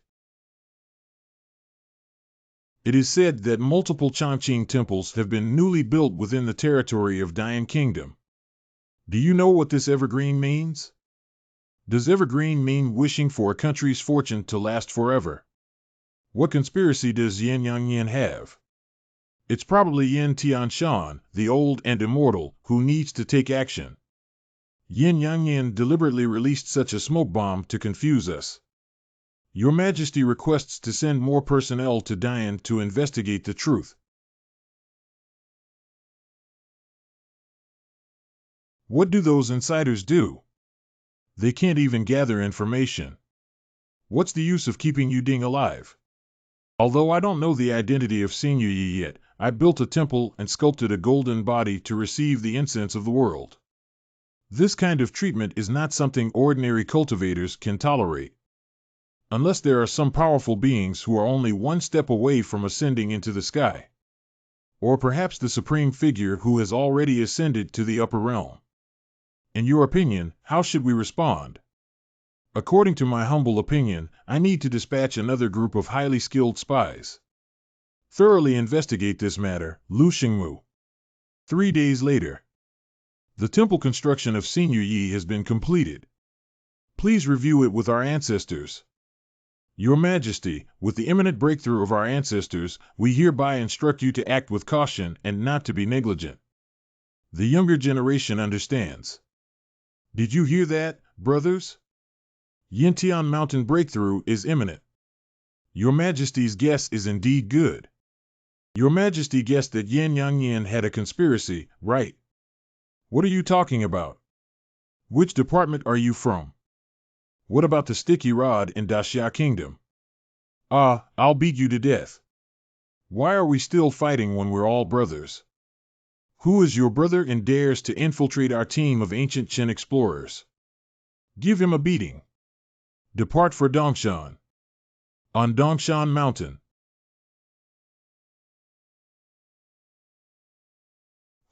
It is said that multiple Changqing temples have been newly built within the territory of Dian Kingdom. Do you know what this evergreen means? Does evergreen mean wishing for a country's fortune to last forever? What conspiracy does Yin Yang Yin have? It's probably Yin Tianshan, the old and immortal, who needs to take action. Yin Yang Yin deliberately released such a smoke bomb to confuse us. Your Majesty requests to send more personnel to Dian to investigate the truth. What do those insiders do? They can't even gather information. What's the use of keeping Yuding alive? Although I don't know the identity of Senior Yi yet, I built a temple and sculpted a golden body to receive the incense of the world. This kind of treatment is not something ordinary cultivators can tolerate. Unless there are some powerful beings who are only one step away from ascending into the sky. Or perhaps the supreme figure who has already ascended to the upper realm. In your opinion, how should we respond? According to my humble opinion, I need to dispatch another group of highly skilled spies. Thoroughly investigate this matter, Lu Xingmu. 3 days later. The temple construction of Senior Yi has been completed. Please review it with our ancestors. Your Majesty, with the imminent breakthrough of our ancestors, we hereby instruct you to act with caution and not to be negligent. The younger generation understands. Did you hear that, brothers? Yintian Mountain breakthrough is imminent. Your Majesty's guess is indeed good. Your Majesty guessed that Yin Yang Yin had a conspiracy, right? What are you talking about? Which department are you from? What about the sticky rod in Daxia Kingdom? I'll beat you to death. Why are we still fighting when we're all brothers? Who is your brother and dares to infiltrate our team of ancient Qin explorers? Give him a beating. Depart for Dongshan. On Dongshan Mountain.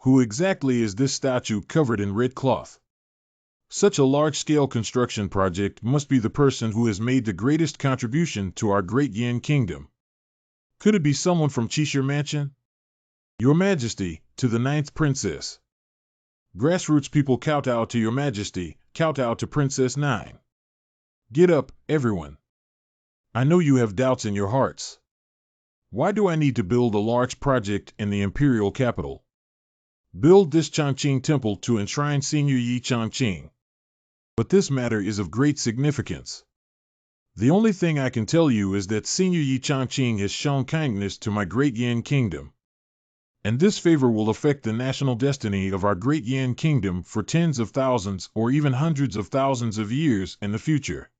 Who exactly is this statue covered in red cloth? Such a large-scale construction project must be the person who has made the greatest contribution to our great Yin kingdom. Could it be someone from Cheshire Mansion? Your Majesty, to the 9th Princess. Grassroots people kowtow to Your Majesty, kowtow to Princess 9. Get up, everyone. I know you have doubts in your hearts. Why do I need to build a large project in the imperial capital? Build this Chongqing temple to enshrine Senior Yi Chongqing. But this matter is of great significance. The only thing I can tell you is that Senior Yi Chongqing has shown kindness to my great Yin kingdom. And this favor will affect the national destiny of our great Yin kingdom for tens of thousands or even hundreds of thousands of years in the future.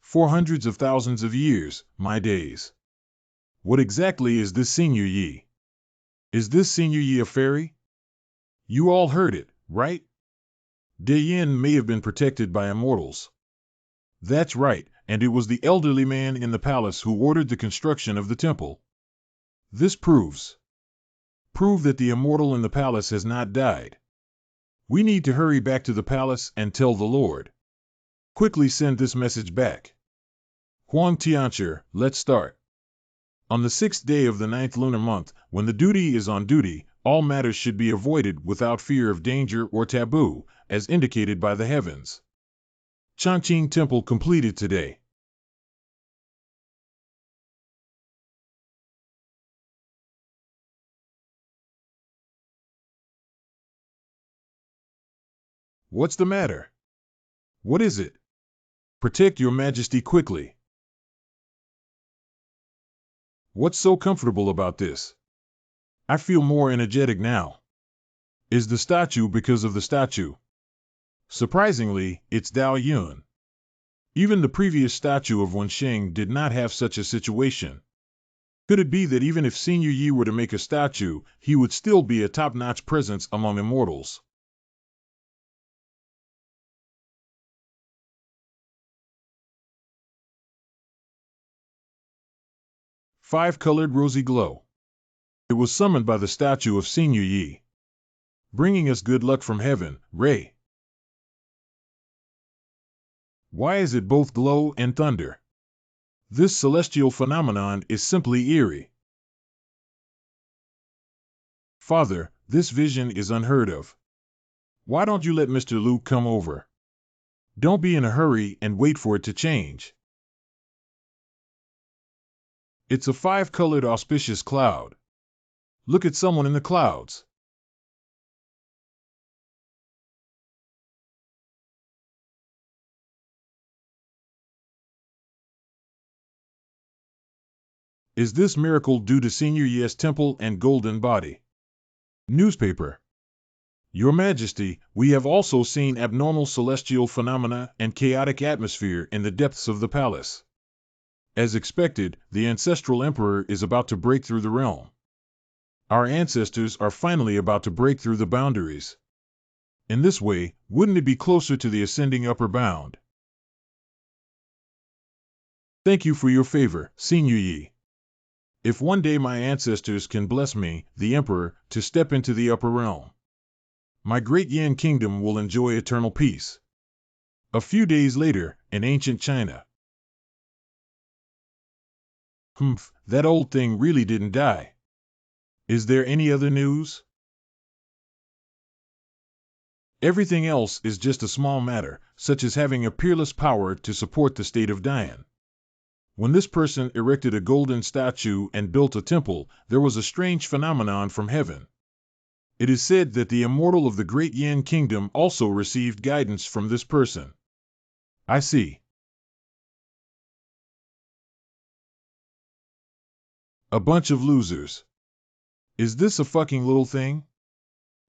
For hundreds of thousands of years, my days. What exactly is this Senior Yi? Is this Senior Yi a fairy? You all heard it, right? De Yin may have been protected by immortals. That's right, and it was the elderly man in the palace who ordered the construction of the temple. This prove that the immortal in the palace has not died. We need to hurry back to the palace and tell the Lord. Quickly send this message back. Huang Tianchi, let's start. On the 6th day of the 9th lunar month, when the duty is on duty, all matters should be avoided without fear of danger or taboo, as indicated by the heavens. Chongqing Temple completed today. What's the matter? What is it? Protect Your Majesty quickly. What's so comfortable about this? I feel more energetic now. Is the statue because of the statue? Surprisingly, it's Dao Yun. Even the previous statue of Wensheng did not have such a situation. Could it be that even if Senior Yi were to make a statue, he would still be a top-notch presence among immortals? Five-colored rosy glow. It was summoned by the statue of Senior Yi, bringing us good luck from heaven, Ray. Why is it both glow and thunder? This celestial phenomenon is simply eerie. Father, this vision is unheard of. Why don't you let Mr. Luke come over? Don't be in a hurry and wait for it to change. It's a five-colored auspicious cloud. Look at someone in the clouds. Is this miracle due to Senior Yi's temple and golden body? Newspaper. Your Majesty, we have also seen abnormal celestial phenomena and chaotic atmosphere in the depths of the palace. As expected, the ancestral emperor is about to break through the realm. Our ancestors are finally about to break through the boundaries. In this way, wouldn't it be closer to the ascending upper bound? Thank you for your favor, Senior Yi. If one day my ancestors can bless me, the emperor, to step into the upper realm, my great Yin kingdom will enjoy eternal peace. A few days later, in ancient China. Humph, that old thing really didn't die. Is there any other news? Everything else is just a small matter, such as having a peerless power to support the state of Dian. When this person erected a golden statue and built a temple, there was a strange phenomenon from heaven. It is said that the immortal of the great Yin kingdom also received guidance from this person. I see. A bunch of losers. Is this a fucking little thing?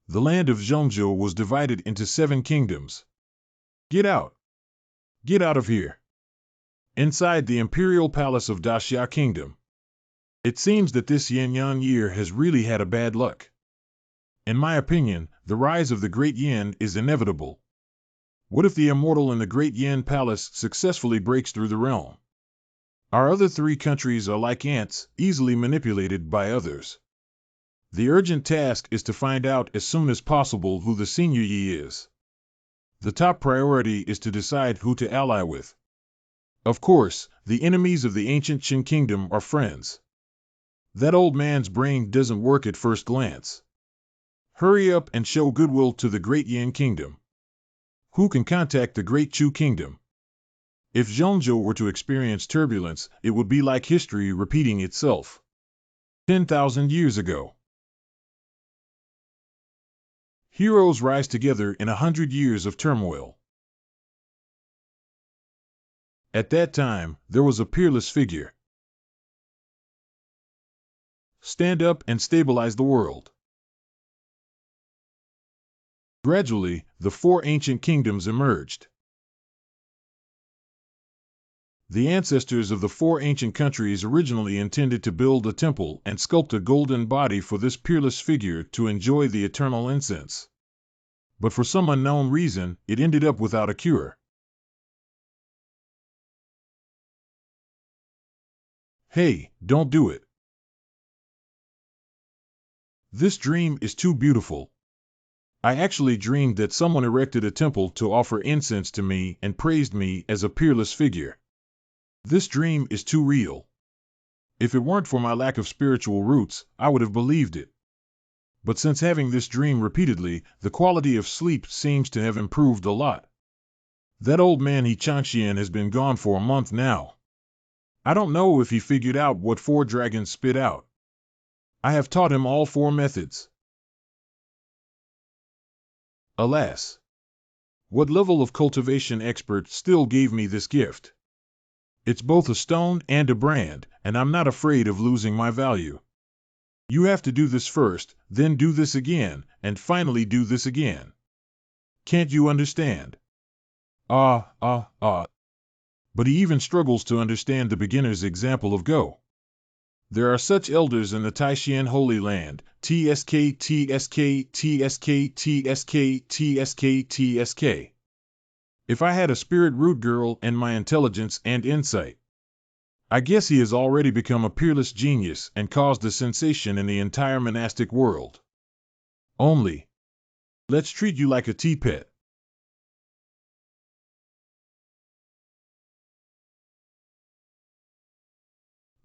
The land of Zhongzhou was divided into 7 kingdoms. Get out. Get out of here. inside the imperial palace of Daxia Kingdom. It seems that this Yin-Yang year has really had a bad luck. In my opinion, the rise of the Great Yin is inevitable. What if the immortal in the Great Yin Palace successfully breaks through the realm? Our other three countries are like ants, easily manipulated by others. The urgent task is to find out as soon as possible who the senior Yi is. The top priority is to decide who to ally with. Of course, the enemies of the ancient Qin kingdom are friends. That old man's brain doesn't work at first glance. Hurry up and show goodwill to the Great Yin Kingdom. Who can contact the Great Chu Kingdom? If Zhongzhou were to experience turbulence, it would be like history repeating itself. 10,000 years ago. Heroes rise together in 100 years of turmoil. At that time, there was a peerless figure. Stand up and stabilize the world. Gradually, the four ancient kingdoms emerged. The ancestors of the four ancient countries originally intended to build a temple and sculpt a golden body for this peerless figure to enjoy the eternal incense. But for some unknown reason, it ended up without a cure. Hey, don't do it. This dream is too beautiful. I actually dreamed that someone erected a temple to offer incense to me and praised me as a peerless figure. This dream is too real. If it weren't for my lack of spiritual roots, I would have believed it. But since having this dream repeatedly, the quality of sleep seems to have improved a lot. That old man He Changxian has been gone for a month now. I don't know if he figured out what four dragons spit out. I have taught him all four methods. Alas! What level of cultivation expert still gave me this gift? It's both a stone and a brand, and I'm not afraid of losing my value. You have to do this first, then do this again, and finally do this again. Can't you understand? But he even struggles to understand the beginner's example of Go. There are such elders in the Taishan Holy Land, TSK, TSK, TSK, TSK, TSK, TSK. If I had a spirit root girl and my intelligence and insight, I guess he has already become a peerless genius and caused a sensation in the entire monastic world. Only, let's treat you like a tea pet.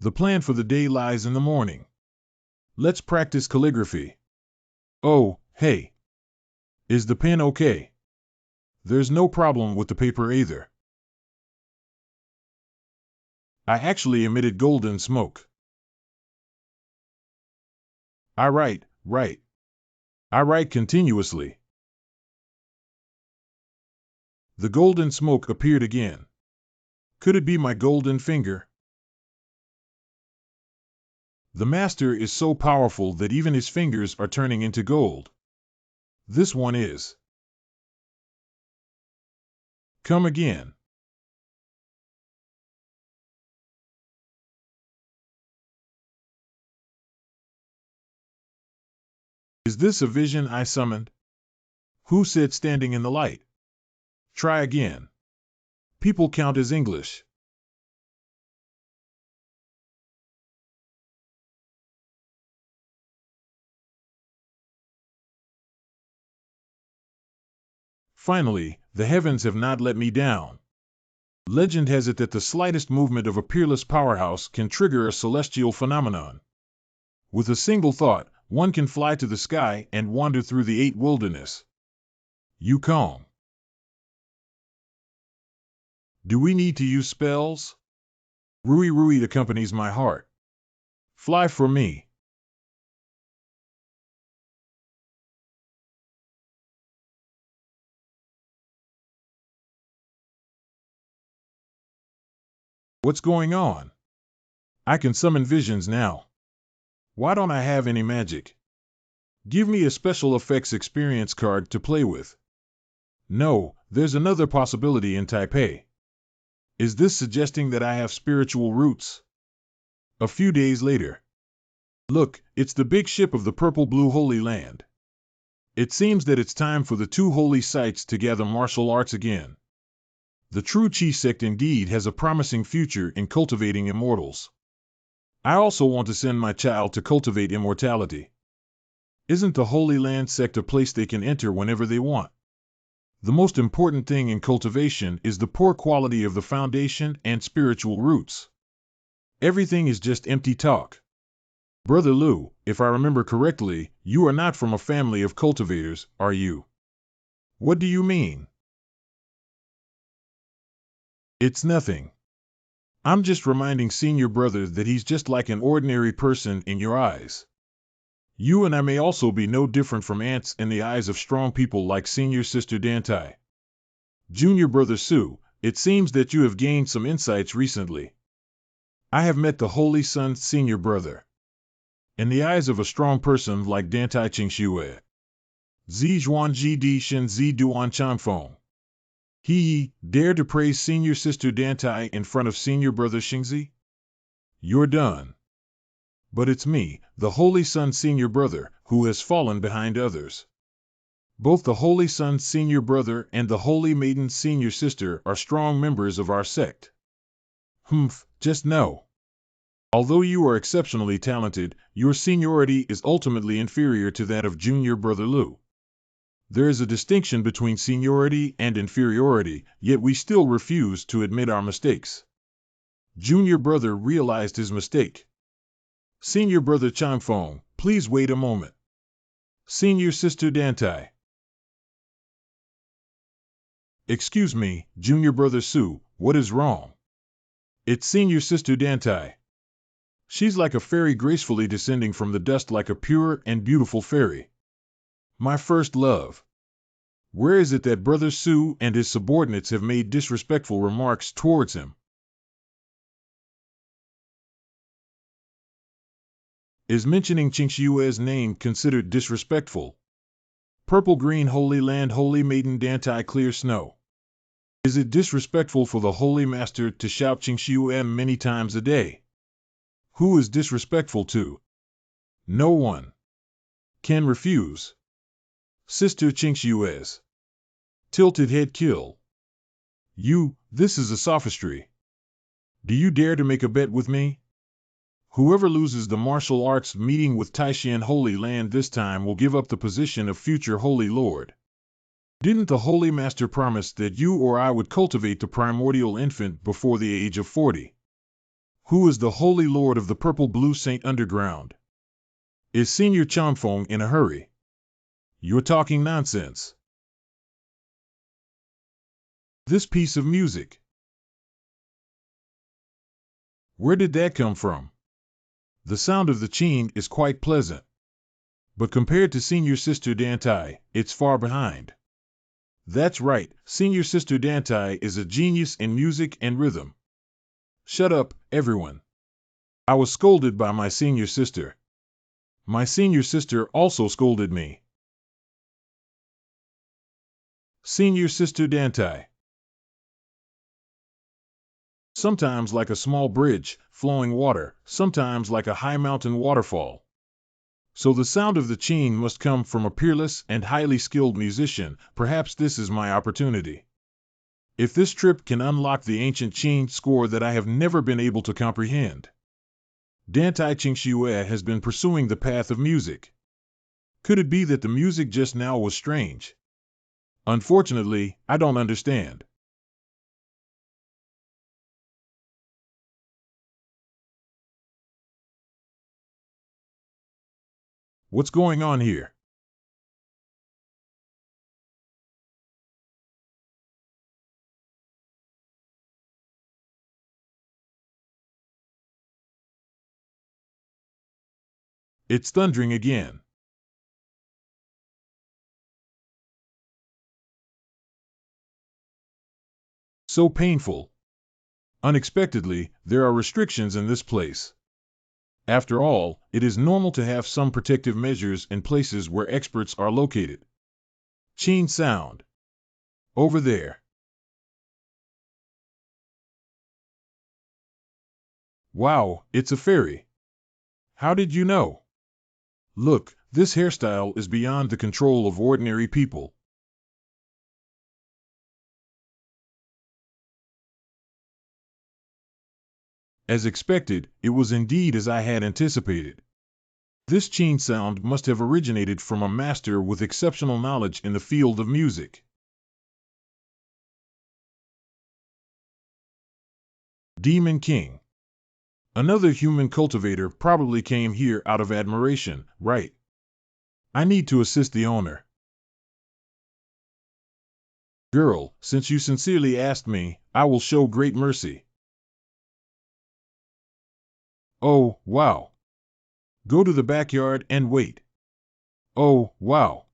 The plan for the day lies in the morning. Let's practice calligraphy. Oh, hey. Is the pen okay? There's no problem with the paper either. I actually emitted golden smoke. I write continuously. The golden smoke appeared again. Could it be my golden finger? The master is so powerful that even his fingers are turning into gold. This one is. Come again. Is this a vision I summoned? Who said standing in the light? Try again. People count as English. Finally, the heavens have not let me down. Legend has it that the slightest movement of a peerless powerhouse can trigger a celestial phenomenon. With a single thought, one can fly to the sky and wander through the 8 wilderness. Yukong. Do we need to use spells? Rui Rui accompanies my heart. Fly for me. What's going on? I can summon visions now. Why don't I have any magic? Give me a special effects experience card to play with. No, there's another possibility in Taipei. Is this suggesting that I have spiritual roots? A few days later. Look, it's the big ship of the purple-blue Holy Land. It seems that it's time for the two holy sites to gather martial arts again. The true Chi sect indeed has a promising future in cultivating immortals. I also want to send my child to cultivate immortality. Isn't the Holy Land sect a place they can enter whenever they want? The most important thing in cultivation is the poor quality of the foundation and spiritual roots. Everything is just empty talk. Brother Lu, if I remember correctly, you are not from a family of cultivators, are you? What do you mean? It's nothing. I'm just reminding senior brother that he's just like an ordinary person in your eyes. You and I may also be no different from ants in the eyes of strong people like senior sister Dantai. Junior brother Su, it seems that you have gained some insights recently. I have met the Holy Sun senior brother. In the eyes of a strong person like Dantai Qingxue. Zi Zhuan Ji Di Shen Zi Duan Changfeng. He dare to praise senior sister Dantai in front of senior brother Xingzi? You're done. But it's me, the Holy Sun senior brother, who has fallen behind others. Both the Holy Sun senior brother and the Holy Maiden senior sister are strong members of our sect. Just know. Although you are exceptionally talented, your seniority is ultimately inferior to that of junior brother Lu. There is a distinction between seniority and inferiority, yet we still refuse to admit our mistakes. Junior brother realized his mistake. Senior brother Changfeng, please wait a moment. Senior sister Dantai. Excuse me, junior brother Su, what is wrong? It's senior sister Dantai. She's like a fairy gracefully descending from the dust like a pure and beautiful fairy. My first love. Where is it that Brother Su and his subordinates have made disrespectful remarks towards him? Is mentioning Qingxue's name considered disrespectful? Purple-green Holy Land Holy Maiden Dantai Clear Snow. Is it disrespectful for the Holy Master to shout Qingxue many times a day? Who is disrespectful to? No one. Can refuse. Sister Qingxue's. Tilted head kill. This is a sophistry. Do you dare to make a bet with me? Whoever loses the martial arts meeting with Taishan Holy Land this time will give up the position of future Holy Lord. Didn't the Holy Master promise that you or I would cultivate the primordial infant before the age of 40? Who is the Holy Lord of the Purple-Blue Saint Underground? Is Senior Changfeng in a hurry? You're talking nonsense. This piece of music. Where did that come from? The sound of the qing is quite pleasant. But compared to Senior Sister Dantai, it's far behind. That's right, Senior Sister Dantai is a genius in music and rhythm. Shut up, everyone. I was scolded by my senior sister. My senior sister also scolded me. Senior Sister Dantai. Sometimes like a small bridge, flowing water, sometimes like a high mountain waterfall. So the sound of the qing must come from a peerless and highly skilled musician. Perhaps this is my opportunity. If this trip can unlock the ancient qing score that I have never been able to comprehend. Dantai Qingxue has been pursuing the path of music. Could it be that the music just now was strange? Unfortunately, I don't understand. What's going on here? It's thundering again. So painful. Unexpectedly, there are restrictions in this place. After all, it is normal to have some protective measures in places where experts are located. Qing sound. Over there. Wow, it's a fairy. How did you know? Look, this hairstyle is beyond the control of ordinary people. As expected, it was indeed as I had anticipated. This chain sound must have originated from a master with exceptional knowledge in the field of music. Demon King. Another human cultivator probably came here out of admiration, right? I need to assist the owner. Girl, since you sincerely asked me, I will show great mercy. Oh, wow. Go to the backyard and wait. Oh, wow.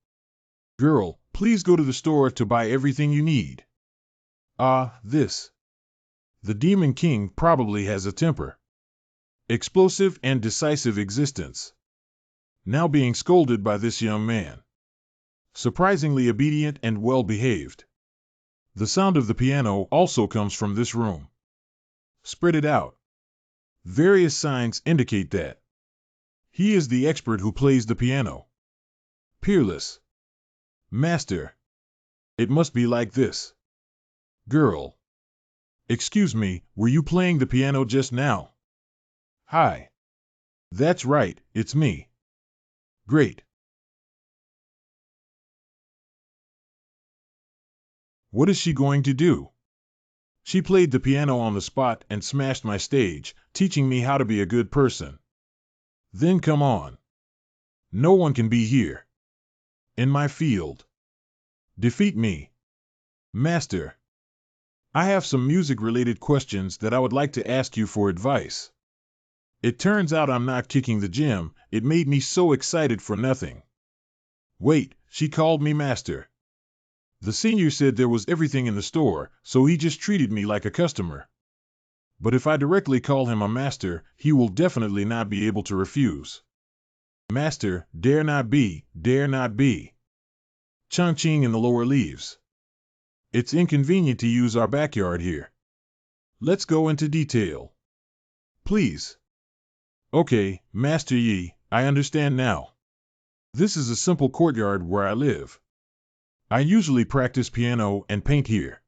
Girl, please go to the store to buy everything you need. This. The Demon King probably has a temper. Explosive and decisive existence. Now being scolded by this young man. Surprisingly obedient and well-behaved. The sound of the piano also comes from this room. Spread it out. Various signs indicate that. He is the expert who plays the piano. Peerless. Master. It must be like this. Girl. Excuse me, were you playing the piano just now? Hi. That's right, it's me. Great. What is she going to do? She played the piano on the spot and smashed my stage, teaching me how to be a good person. Then come on. No one can be here. In my field. Defeat me. Master. I have some music-related questions that I would like to ask you for advice. It turns out I'm not kicking the gym. It made me so excited for nothing. Wait, she called me master. The senior said there was everything in the store, so he just treated me like a customer. But if I directly call him a master, he will definitely not be able to refuse. Master, dare not be, dare not be. Chang-ching in the lower leaves. It's inconvenient to use our backyard here. Let's go into detail. Please. Okay, Master Yi, I understand now. This is a simple courtyard where I live. I usually practice piano and paint here.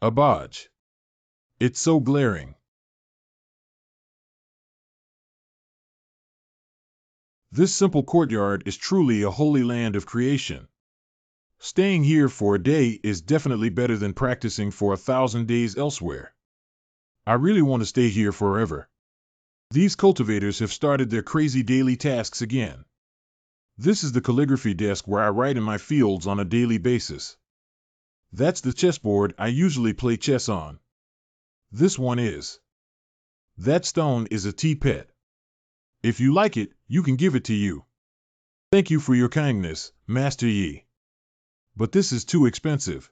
A bodge. It's so glaring. This simple courtyard is truly a holy land of creation. Staying here for a day is definitely better than practicing for 1,000 days elsewhere. I really want to stay here forever. These cultivators have started their crazy daily tasks again. This is the calligraphy desk where I write in my fields on a daily basis. That's the chessboard I usually play chess on. This one is. That stone is a tea-pet. If you like it, you can give it to you. Thank you for your kindness, Master Yi. But this is too expensive.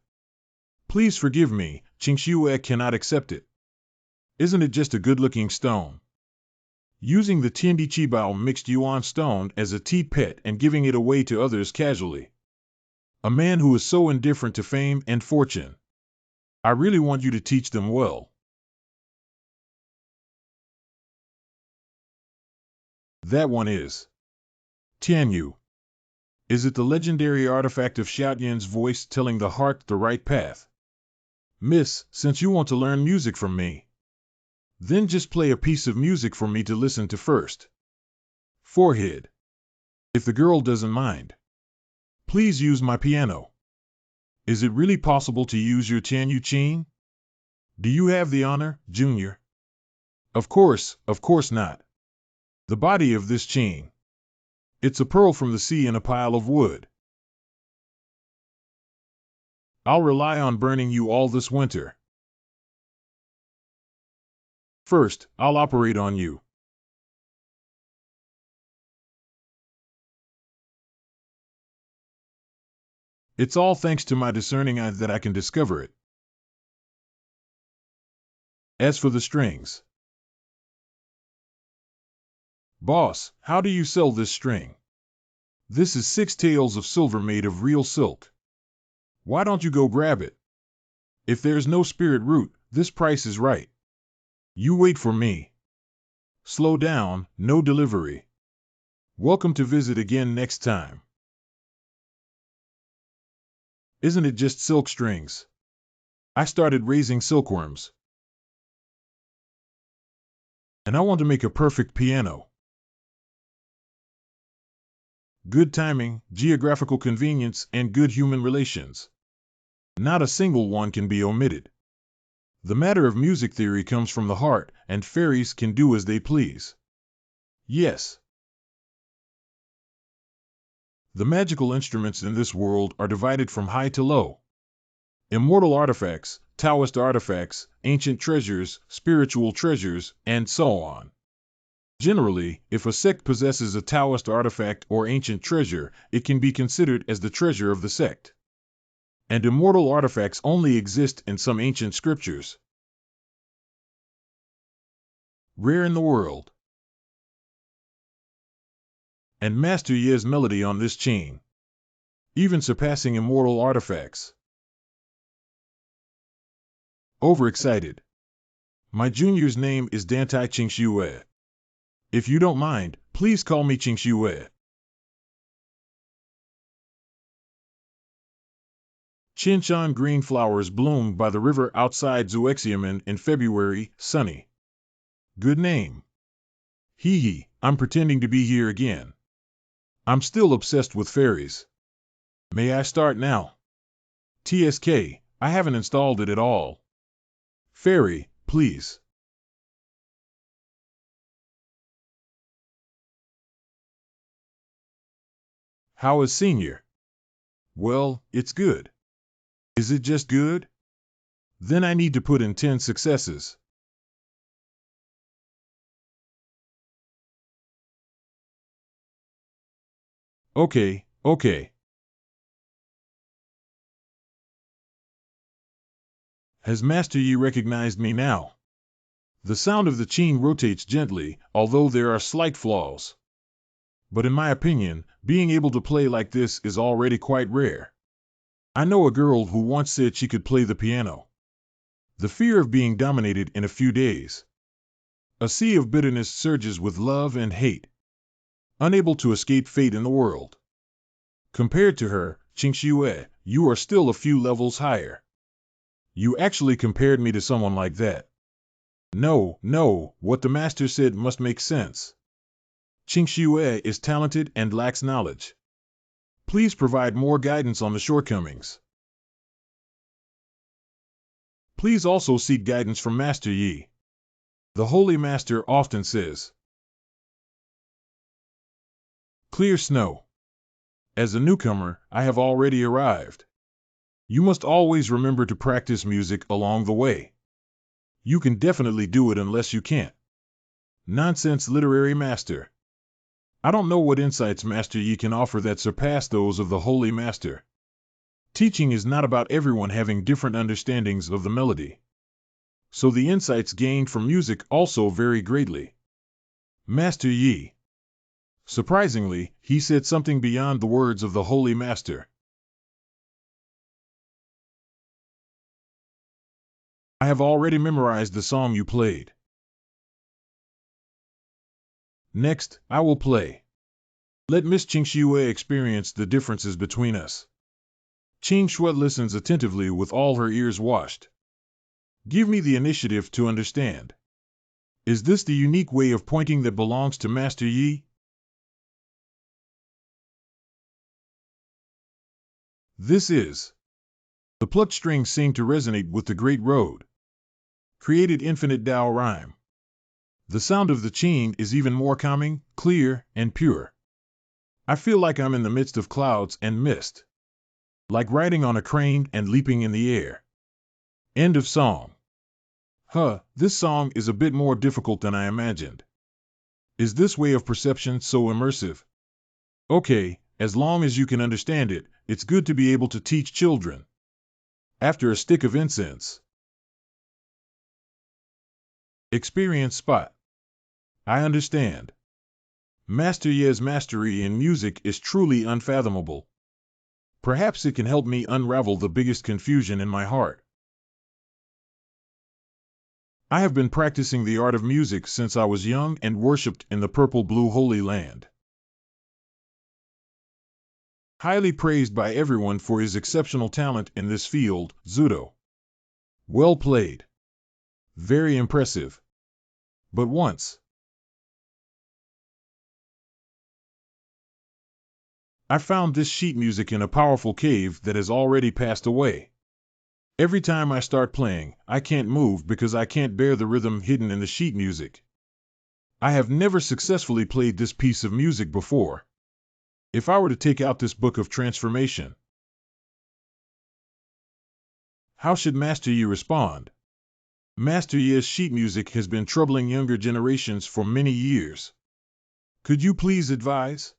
Please forgive me, Qingxue cannot accept it. Isn't it just a good-looking stone? Using the Tiandi Qibao mixed yuan stone as a tea-pet and giving it away to others casually. A man who is so indifferent to fame and fortune. I really want you to teach them well. That one is. Tianyu. Is it the legendary artifact of Xiaoyan's voice telling the heart the right path? Miss, since you want to learn music from me, then just play a piece of music for me to listen to first. Forehead. If the girl doesn't mind. Please use my piano. Is it really possible to use your Tianyu chain? Do you have the honor, Junior? Of course not. The body of this chain. It's a pearl from the sea in a pile of wood. I'll rely on burning you all this winter. First, I'll operate on you. It's all thanks to my discerning eye that I can discover it. As for the strings. Boss, how do you sell this string? This is 6 taels of silver made of real silk. Why don't you go grab it? If there's no spirit root, this price is right. You wait for me. Slow down, no delivery. Welcome to visit again next time. Isn't it just silk strings? I started raising silkworms. And I want to make a perfect piano. Good timing, geographical convenience, and good human relations. Not a single one can be omitted. The matter of music theory comes from the heart, and fairies can do as they please. Yes. The magical instruments in this world are divided from high to low. Immortal artifacts, Taoist artifacts, ancient treasures, spiritual treasures, and so on. Generally, if a sect possesses a Taoist artifact or ancient treasure, it can be considered as the treasure of the sect. And immortal artifacts only exist in some ancient scriptures. Rare in the world. And Master Ye's melody on this chain, even surpassing immortal artifacts. Overexcited. My junior's name is Dantai Qingxue. If you don't mind, please call me Qingxue. Qinshan green flowers bloom by the river outside Zuexiamen in February, sunny. Good name. Hee hee, I'm pretending to be here again. I'm still obsessed with fairies. May I start now? TSK, I haven't installed it at all. Fairy, please. How is Senior? Well, it's good. Is it just good? Then I need to put in 10 successes. Okay. Has Master Yi recognized me now? The sound of the chain rotates gently, although there are slight flaws. But in my opinion, being able to play like this is already quite rare. I know a girl who once said she could play the piano. The fear of being dominated in a few days. A sea of bitterness surges with love and hate. Unable to escape fate in the world. Compared to her, Qingxue, you are still a few levels higher. You actually compared me to someone like that. No, what the master said must make sense. Qingxue is talented and lacks knowledge. Please provide more guidance on the shortcomings. Please also seek guidance from Master Yi. The Holy Master often says, clear snow. As a newcomer, I have already arrived. You must always remember to practice music along the way. You can definitely do it unless you can't. Nonsense literary master. I don't know what insights Master Yi can offer that surpass those of the Holy Master. Teaching is not about everyone having different understandings of the melody. So the insights gained from music also vary greatly. Master Yi. Surprisingly, he said something beyond the words of the Holy Master. I have already memorized the song you played. Next, I will play. Let Miss Qingxue experience the differences between us. Qingxue listens attentively with all her ears washed. Give me the initiative to understand. Is this the unique way of pointing that belongs to Master Yi? This is. The plucked strings seem to resonate with the great road. Created infinite Tao rhyme. The sound of the chain is even more calming, clear, and pure. I feel like I'm in the midst of clouds and mist. Like riding on a crane and leaping in the air. End of song. This song is a bit more difficult than I imagined. Is this way of perception so immersive? Okay, as long as you can understand it, it's good to be able to teach children. After a stick of incense. Experience spot. I understand. Master Ye's mastery in music is truly unfathomable. Perhaps it can help me unravel the biggest confusion in my heart. I have been practicing the art of music since I was young and worshipped in the purple-blue Holy Land. Highly praised by everyone for his exceptional talent in this field, Zudo. Well played. Very impressive. But once, I found this sheet music in a powerful cave that has already passed away. Every time I start playing, I can't move because I can't bear the rhythm hidden in the sheet music. I have never successfully played this piece of music before. If I were to take out this book of transformation, how should Master Yi respond? Master Yi's sheet music has been troubling younger generations for many years. Could you please advise?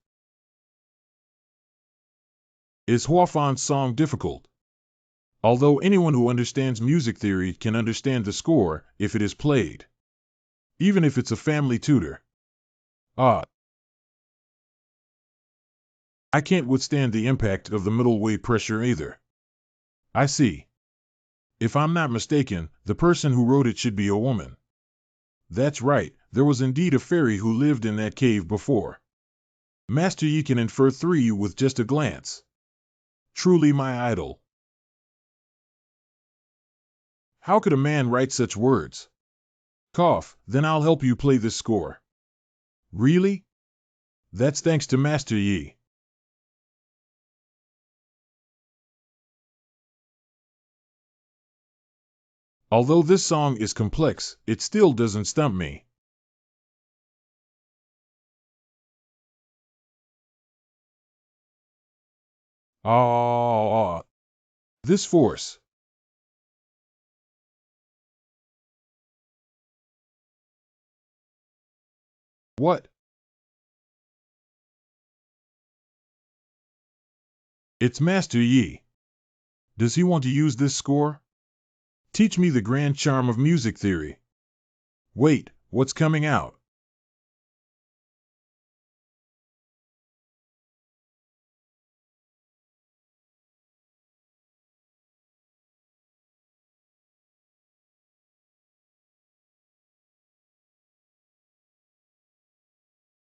Is Huafan's song difficult? Although anyone who understands music theory can understand the score if it is played, even if it's a family tutor. I can't withstand the impact of the middle way pressure either. I see. If I'm not mistaken, the person who wrote it should be a woman. That's right, there was indeed a fairy who lived in that cave before. Master Yi can infer 3 with just a glance. Truly my idol. How could a man write such words? Cough, then I'll help you play this score. Really? That's thanks to Master Yi. Although this song is complex, it still doesn't stump me. This force. What? It's Master Yi. Does he want to use this score? Teach me the grand charm of music theory. Wait, what's coming out?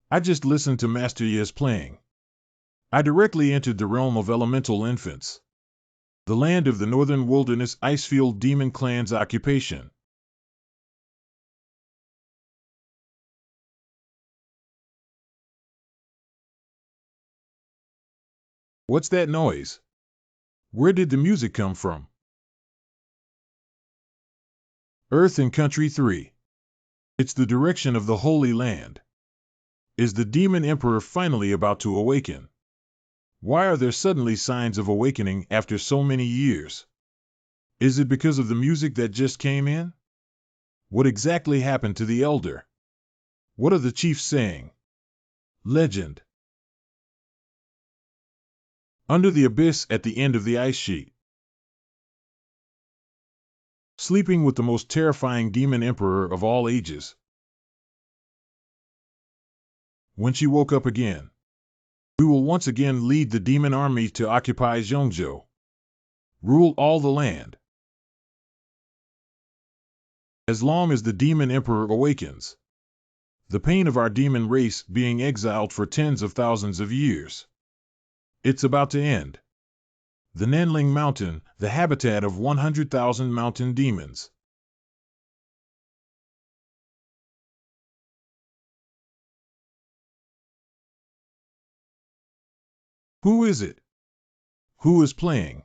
I just listened to Master Yi's playing. I directly entered the realm of elemental infants. The land of the northern wilderness Icefield demon clan's occupation. What's that noise? Where did the music come from? Earth and Country 3. It's the direction of the Holy Land. Is the demon emperor finally about to awaken? Why are there suddenly signs of awakening after so many years? Is it because of the music that just came in? What exactly happened to the elder? What are the chiefs saying? Legend. Under the abyss at the end of the ice sheet. Sleeping with the most terrifying demon emperor of all ages. When she woke up again, we will once again lead the demon army to occupy Zhongzhou. Rule all the land. As long as the demon emperor awakens. The pain of our demon race being exiled for tens of thousands of years. It's about to end. The Nanling Mountain, the habitat of 100,000 mountain demons. Who is it? Who is playing?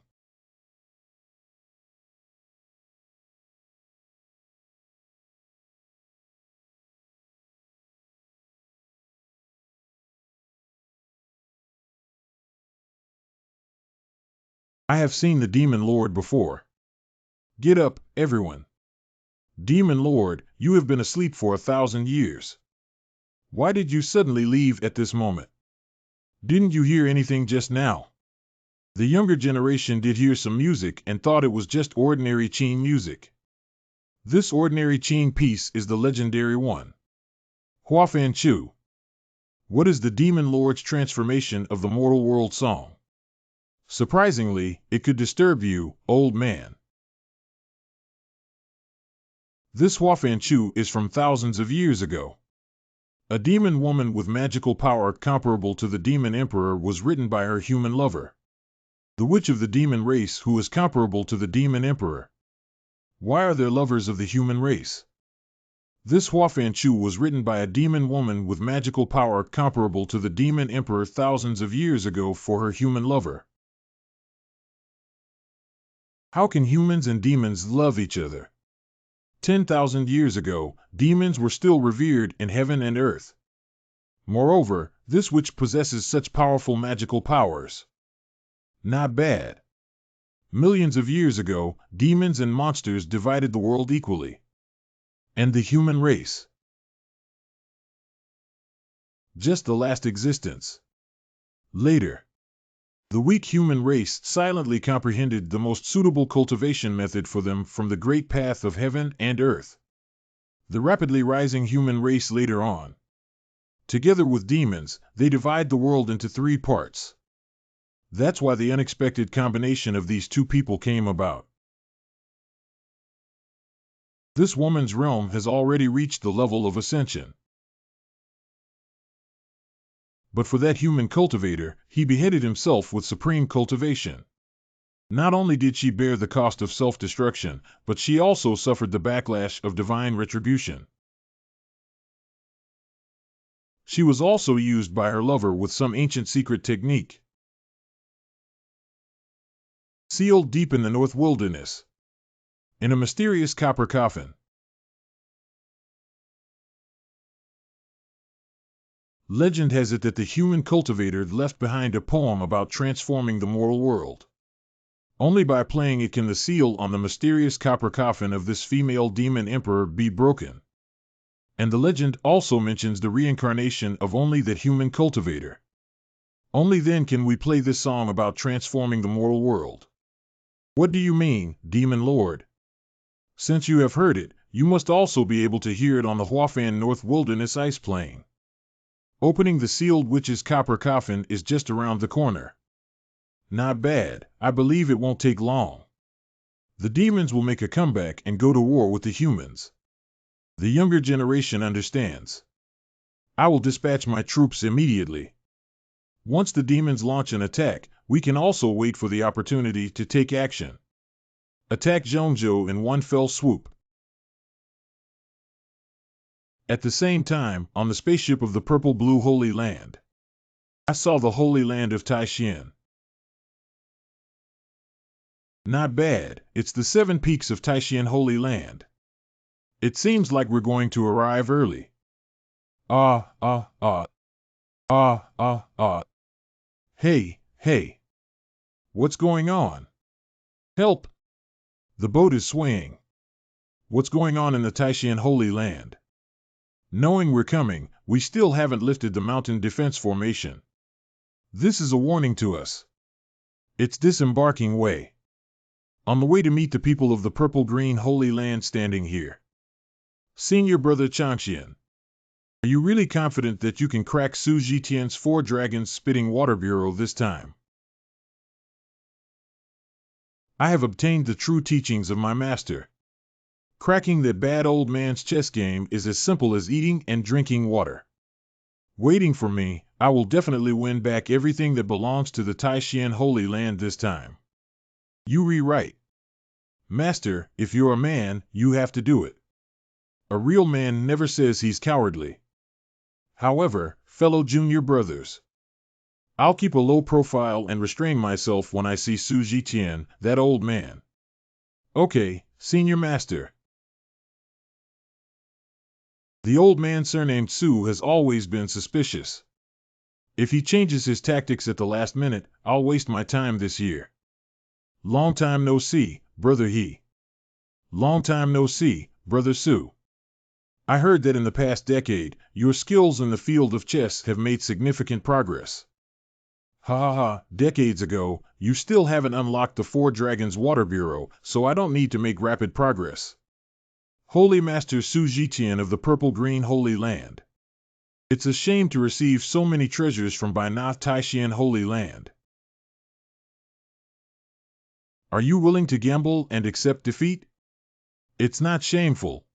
I have seen the Demon Lord before. Get up, everyone. Demon Lord, you have been asleep for 1,000 years. Why did you suddenly leave at this moment? Didn't you hear anything just now? The younger generation did hear some music and thought it was just ordinary Qin music. This ordinary Qin piece is the legendary one. Huafan Chu. What is the Demon Lord's transformation of the mortal world song? Surprisingly, it could disturb you, old man. This Huafanchu is from thousands of years ago. A demon woman with magical power comparable to the demon emperor was written by her human lover. The witch of the demon race who is comparable to the demon emperor. Why are there lovers of the human race? This Huafanchu was written by a demon woman with magical power comparable to the demon emperor thousands of years ago for her human lover. How can humans and demons love each other? 10,000 years ago, demons were still revered in heaven and earth. Moreover, this witch possesses such powerful magical powers. Not bad. Millions of years ago, demons and monsters divided the world equally. And the human race? Just the last existence. Later. The weak human race silently comprehended the most suitable cultivation method for them from the great path of heaven and earth. The rapidly rising human race later on. Together with demons, they divide the world into 3 parts. That's why the unexpected combination of these 2 people came about. This woman's realm has already reached the level of ascension. But for that human cultivator, he beheaded himself with supreme cultivation. Not only did she bear the cost of self-destruction, but she also suffered the backlash of divine retribution. She was also used by her lover with some ancient secret technique. Sealed deep in the North Wilderness. In a mysterious copper coffin. Legend has it that the human cultivator left behind a poem about transforming the moral world. Only by playing it can the seal on the mysterious copper coffin of this female demon emperor be broken. And the legend also mentions the reincarnation of only that human cultivator. Only then can we play this song about transforming the moral world. What do you mean, Demon Lord? Since you have heard it, you must also be able to hear it on the Huafan North Wilderness Ice Plain. Opening the sealed witch's copper coffin is just around the corner. Not bad, I believe it won't take long. The demons will make a comeback and go to war with the humans. The younger generation understands. I will dispatch my troops immediately. Once the demons launch an attack, we can also wait for the opportunity to take action. Attack Zhongzhou in one fell swoop. At the same time, on the spaceship of the Purple-Blue Holy Land, I saw the Holy Land of Taishan. Not bad, it's the 7 peaks of Taishan Holy Land. It seems like we're going to arrive early. Hey. What's going on? Help! The boat is swaying. What's going on in the Taishan Holy Land? Knowing we're coming, we still haven't lifted the mountain defense formation. This is a warning to us. It's disembarking way. On the way to meet the people of the Purple-Green Holy Land standing here. Senior Brother Changxian. Are you really confident that you can crack Su Zhitian's 4 dragons spitting water bureau this time? I have obtained the true teachings of my master. Cracking that bad old man's chess game is as simple as eating and drinking water. Waiting for me, I will definitely win back everything that belongs to the Taishan Holy Land this time. You rewrite. Master, if you're a man, you have to do it. A real man never says he's cowardly. However, fellow junior brothers, I'll keep a low profile and restrain myself when I see Su Zhitian, that old man. Okay, senior master. The old man surnamed Su has always been suspicious. If he changes his tactics at the last minute, I'll waste my time this year. Long time no see, brother he. Long time no see, brother Su. I heard that in the past decade, your skills in the field of chess have made significant progress. Decades ago, you still haven't unlocked the 4 Dragons Water Bureau, so I don't need to make rapid progress. Holy Master Su Zhitian of the Purple-Green Holy Land. It's a shame to receive so many treasures from Bainath Taishan Holy Land. Are you willing to gamble and accept defeat? It's not shameful.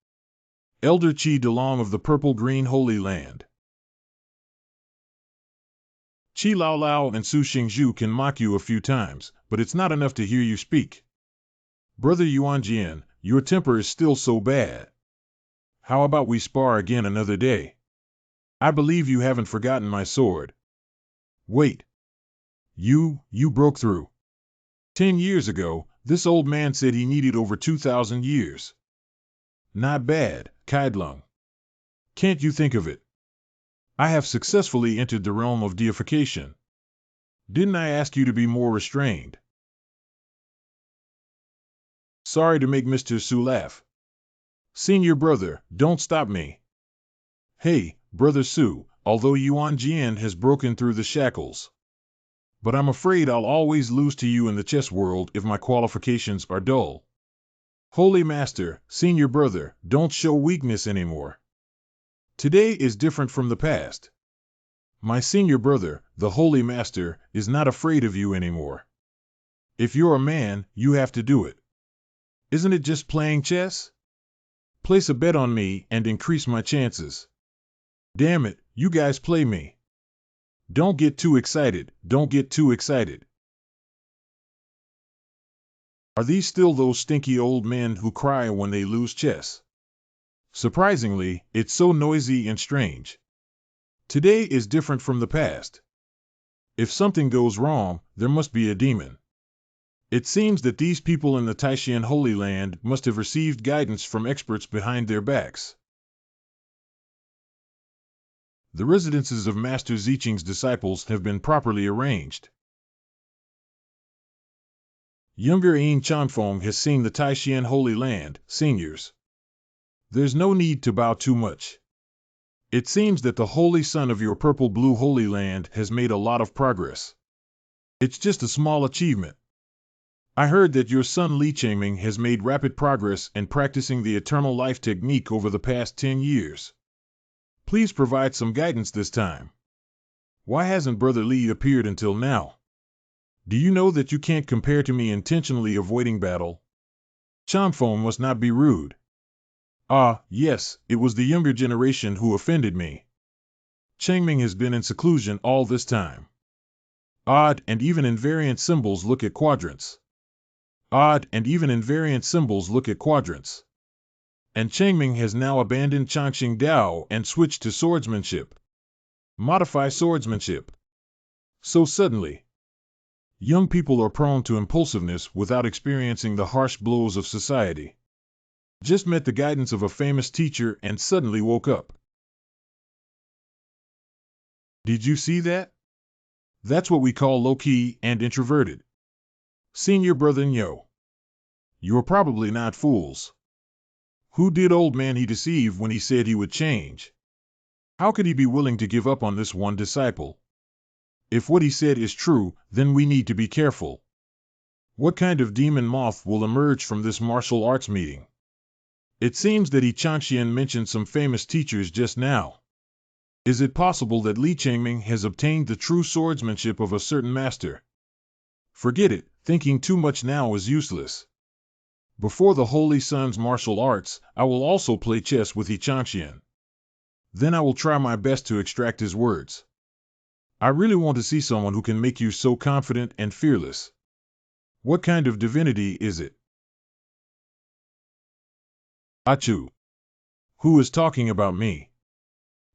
Elder Qi Delong of the Purple-Green Holy Land. Qi Lao Lao and Su Xingzhu can mock you a few times, but it's not enough to hear you speak. Brother Yuanjian, your temper is still so bad. How about we spar again another day? I believe you haven't forgotten my sword. Wait. You broke through. 10 years ago, this old man said he needed over 2,000 years. Not bad, Kaidlung. Can't you think of it? I have successfully entered the realm of deification. Didn't I ask you to be more restrained? Sorry to make Mr. Su laugh. Senior brother, don't stop me. Hey, Brother Su, although Yuan Jian has broken through the shackles. But I'm afraid I'll always lose to you in the chess world if my qualifications are dull. Holy Master, Senior brother, don't show weakness anymore. Today is different from the past. My senior brother, the Holy Master, is not afraid of you anymore. If you're a man, you have to do it. Isn't it just playing chess? Place a bet on me and increase my chances. Damn it, you guys play me. Don't get too excited, don't get too excited. Are these still those stinky old men who cry when they lose chess? Surprisingly, it's so noisy and strange. Today is different from the past. If something goes wrong, there must be a demon. It seems that these people in the Taishan Holy Land must have received guidance from experts behind their backs. The residences of Master Ziqing's disciples have been properly arranged. Younger Ain Chanfeng has seen the Taishan Holy Land, seniors. There's no need to bow too much. It seems that the Holy Son of your Purple-Blue Holy Land has made a lot of progress. It's just a small achievement. I heard that your son Li Chengming has made rapid progress in practicing the Eternal Life technique over the past 10 years. Please provide some guidance this time. Why hasn't Brother Li appeared until now? Do you know that you can't compare to me intentionally avoiding battle? Chanfeng must not be rude. Ah, yes, it was the younger generation who offended me. Chengming has been in seclusion all this time. Odd, and even invariant symbols look at quadrants. Odd, and even invariant symbols look at quadrants. And Chengming has now abandoned Changxing Dao and switched to swordsmanship. Modify swordsmanship. So suddenly. Young people are prone to impulsiveness without experiencing the harsh blows of society. Just met the guidance of a famous teacher and suddenly woke up. Did you see that? That's what we call low-key and introverted. Senior brother Nyo. You're probably not fools. Who did old man he deceive when he said he would change? How could he be willing to give up on this one disciple? If what he said is true, then we need to be careful. What kind of demon moth will emerge from this martial arts meeting? It seems that Yi Changxian mentioned some famous teachers just now. Is it possible that Li Chengming has obtained the true swordsmanship of a certain master? Forget it, thinking too much now is useless. Before the Holy Son's martial arts, I will also play chess with Yi Changxian. Then I will try my best to extract his words. I really want to see someone who can make you so confident and fearless. What kind of divinity is it? Achoo! Who is talking about me?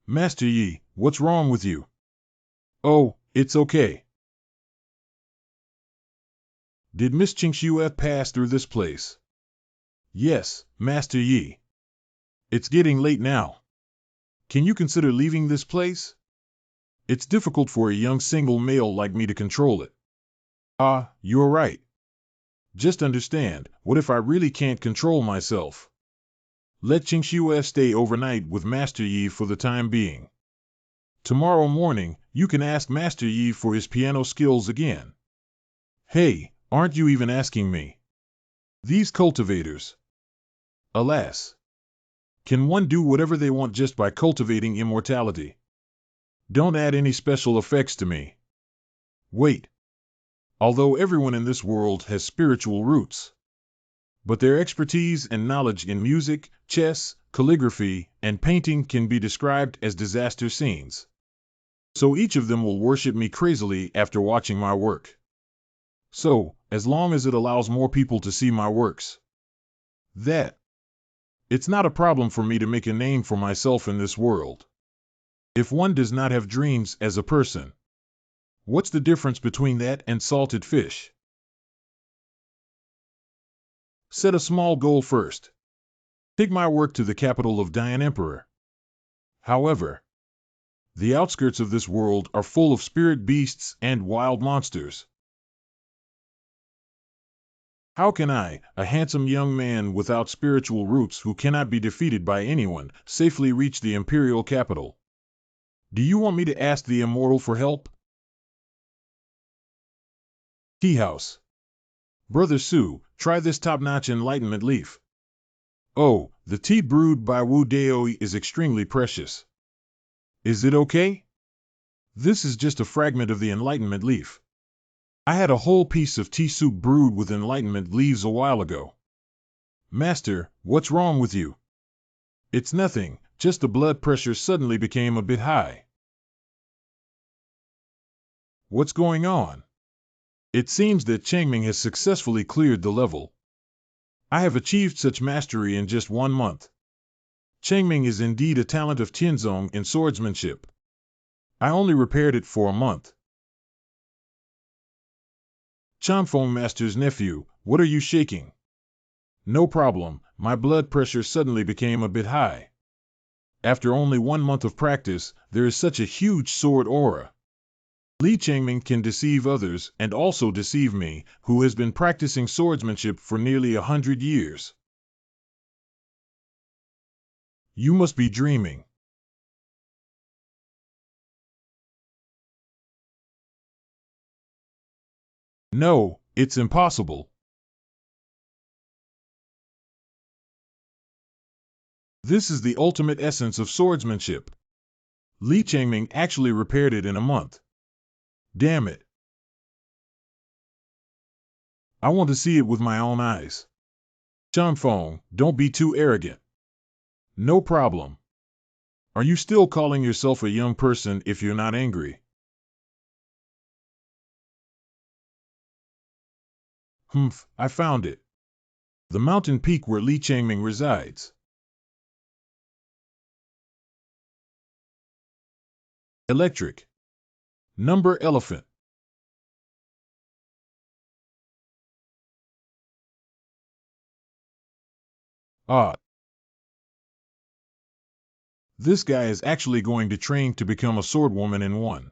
Master Yi, what's wrong with you? Oh, it's okay. Did Miss Qingxue pass through this place? Yes, Master Yi. It's getting late now. Can you consider leaving this place? It's difficult for a young single male like me to control it. Ah, you're right. Just understand, what if I really can't control myself? Let Qingxue stay overnight with Master Yi for the time being. Tomorrow morning, you can ask Master Yi for his piano skills again. Hey, aren't you even asking me? These cultivators. Alas. Can one do whatever they want just by cultivating immortality? Don't add any special effects to me. Wait. Although everyone in this world has spiritual roots. But their expertise and knowledge in music, chess, calligraphy, and painting can be described as disaster scenes. So each of them will worship me crazily after watching my work. So, as long as it allows more people to see my works, it's not a problem for me to make a name for myself in this world. If one does not have dreams as a person, what's the difference between that and salted fish? Set a small goal first. Take my work to the capital of Dian Emperor. However, the outskirts of this world are full of spirit beasts and wild monsters. How can I, a handsome young man without spiritual roots who cannot be defeated by anyone, safely reach the imperial capital? Do you want me to ask the immortal for help? Tea house. Brother Su, try this top-notch enlightenment leaf. Oh, the tea brewed by Wu Daoi is extremely precious. Is it okay? This is just a fragment of the enlightenment leaf. I had a whole piece of tea soup brewed with enlightenment leaves a while ago. Master, what's wrong with you? It's nothing, just the blood pressure suddenly became a bit high. What's going on? It seems that Changming has successfully cleared the level. I have achieved such mastery in just 1 month. Changming is indeed a talent of Tianzong in swordsmanship. I only repaired it for a month. Chanfeng Master's nephew, what are you shaking? No problem, my blood pressure suddenly became a bit high. After only 1 month of practice, there is such a huge sword aura. Li Changming can deceive others and also deceive me, who has been practicing swordsmanship for nearly 100 years. You must be dreaming. No, it's impossible. This is the ultimate essence of swordsmanship. Li Changming actually repaired it in a month. Damn it. I want to see it with my own eyes. Chanfeng, don't be too arrogant. No problem. Are you still calling yourself a young person if you're not angry? Humph, I found it. The mountain peak where Li Changming resides. Electric. Number elephant. Ah. This guy is actually going to train to become a swordwoman in 1.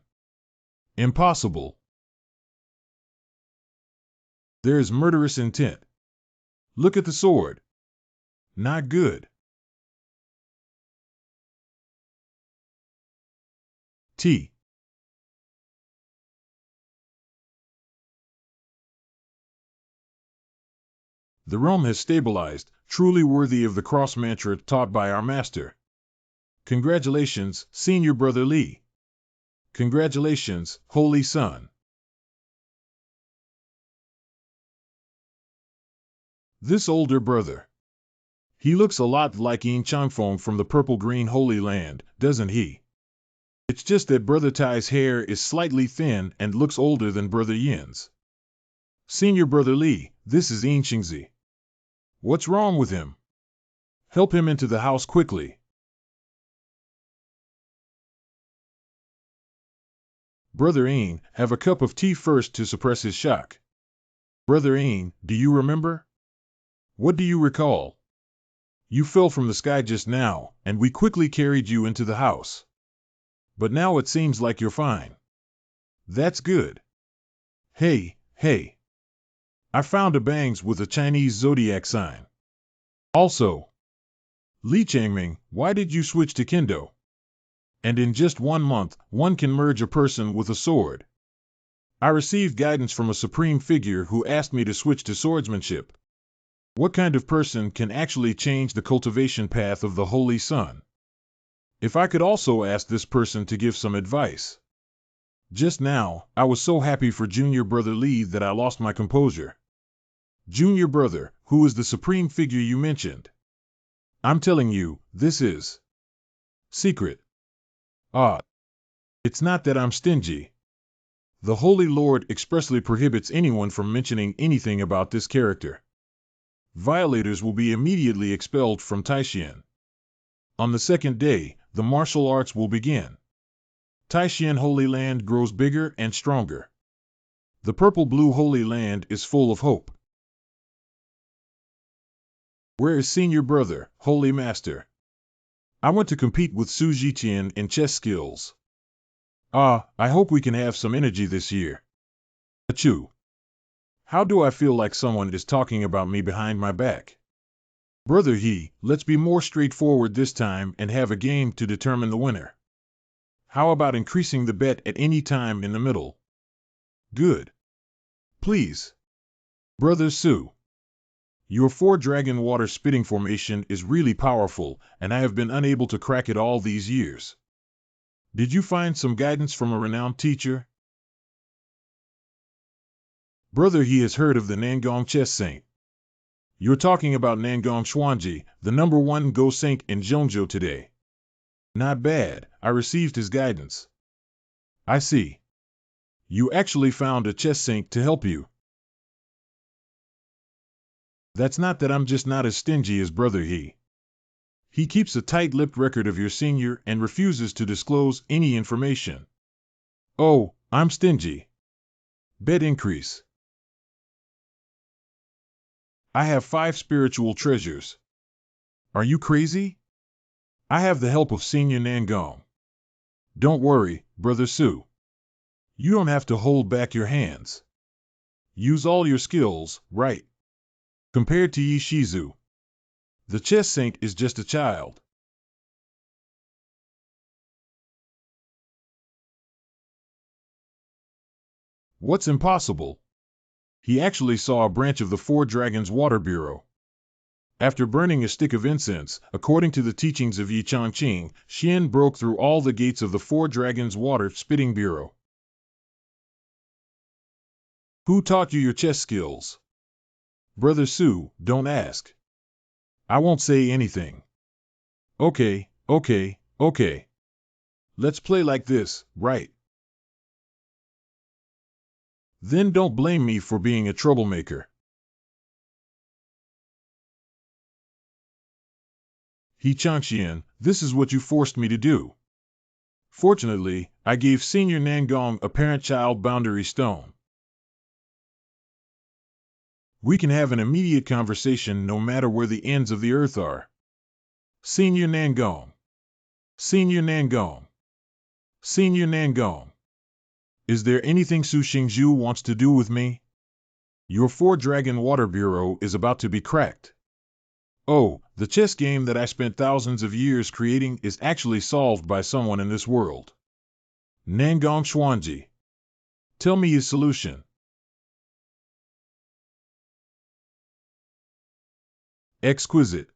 Impossible. There is murderous intent. Look at the sword. Not good. T. The realm has stabilized, truly worthy of the cross mantra taught by our master. Congratulations, senior brother Li. Congratulations, holy son. This older brother. He looks a lot like Yin Changfeng from the purple-green Holy Land, doesn't he? It's just that Brother Tai's hair is slightly thin and looks older than Brother Yin's. Senior Brother Li, this is Yin Xingzi. What's wrong with him? Help him into the house quickly. Brother Yin, have a cup of tea first to suppress his shock. Brother Yin, do you remember? What do you recall? You fell from the sky just now, and we quickly carried you into the house. But now it seems like you're fine. That's good. Hey, hey. I found a bangs with a Chinese zodiac sign. Also, Li Changming, why did you switch to Kendo? And in just 1 month, one can merge a person with a sword. I received guidance from a supreme figure who asked me to switch to swordsmanship. What kind of person can actually change the cultivation path of the Holy Sun? If I could also ask this person to give some advice. Just now, I was so happy for Junior Brother Li that I lost my composure. Junior Brother, who is the supreme figure you mentioned? I'm telling you, this is secret. Ah, it's not that I'm stingy. The Holy Lord expressly prohibits anyone from mentioning anything about this character. Violators will be immediately expelled from Taishan. On the second day, the martial arts will begin. Taishan Holy Land grows bigger and stronger. The purple-blue Holy Land is full of hope. Where is senior brother, Holy Master? I want to compete with Su Jiqian in chess skills. Ah, I hope we can have some energy this year. Achoo. How do I feel like someone is talking about me behind my back? Brother He, let's be more straightforward this time and have a game to determine the winner. How about increasing the bet at any time in the middle? Good. Please. Brother Su. Your 4-dragon water spitting formation is really powerful, and I have been unable to crack it all these years. Did you find some guidance from a renowned teacher? Brother He has heard of the Nangong Chess Saint. You're talking about Nangong Xuanji, the #1 Go Saint in Zhongzhou today. Not bad, I received his guidance. I see. You actually found a chess saint to help you. That's not that I'm just not as stingy as Brother He. He keeps a tight-lipped record of your senior and refuses to disclose any information. Oh, I'm stingy. Bet increase. I have 5 spiritual treasures. Are you crazy? I have the help of Senior Nangong. Don't worry, Brother Su. You don't have to hold back your hands. Use all your skills, right? Compared to Yi Shizu, the chess saint is just a child. What's impossible? He actually saw a branch of the 4 Dragons Water Bureau. After burning a stick of incense, according to the teachings of Yi Changqing, Xian broke through all the gates of the 4 Dragons Water Spitting Bureau. Who taught you your chess skills? Brother Su, don't ask. I won't say anything. Okay. Let's play like this, right? Then don't blame me for being a troublemaker. He Changxian, this is what you forced me to do. Fortunately, I gave Senior Nangong a parent-child boundary stone. We can have an immediate conversation no matter where the ends of the earth are. Senior Nangong. Senior Nangong. Senior Nangong. Is there anything Su Xingzhu wants to do with me? Your 4-Dragon Water Bureau is about to be cracked. Oh, the chess game that I spent thousands of years creating is actually solved by someone in this world. Nangong Xuanji. Tell me his solution. Exquisite.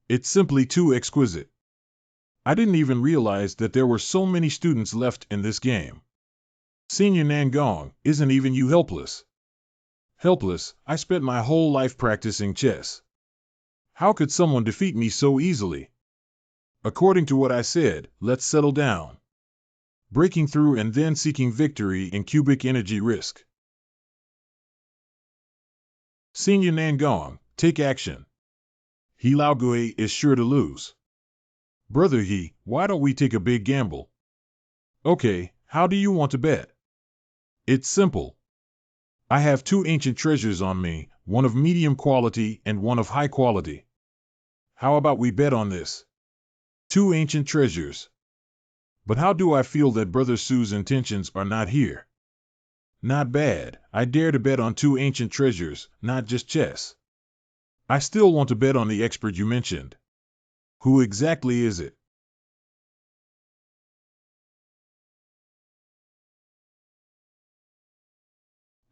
It's simply too exquisite. I didn't even realize that there were so many students left in this game. Senior Nangong, isn't even you helpless? Helpless, I spent my whole life practicing chess. How could someone defeat me so easily? According to what I said, let's settle down. Breaking through and then seeking victory in cubic energy risk. Senior Nangong, take action. He Laogui is sure to lose. Brother He, why don't we take a big gamble? Okay, how do you want to bet? It's simple. I have 2 ancient treasures on me, one of medium quality and one of high quality. How about we bet on this? 2 ancient treasures. But how do I feel that Brother Su's intentions are not here? Not bad, I dare to bet on 2 ancient treasures, not just chess. I still want to bet on the expert you mentioned. Who exactly is it?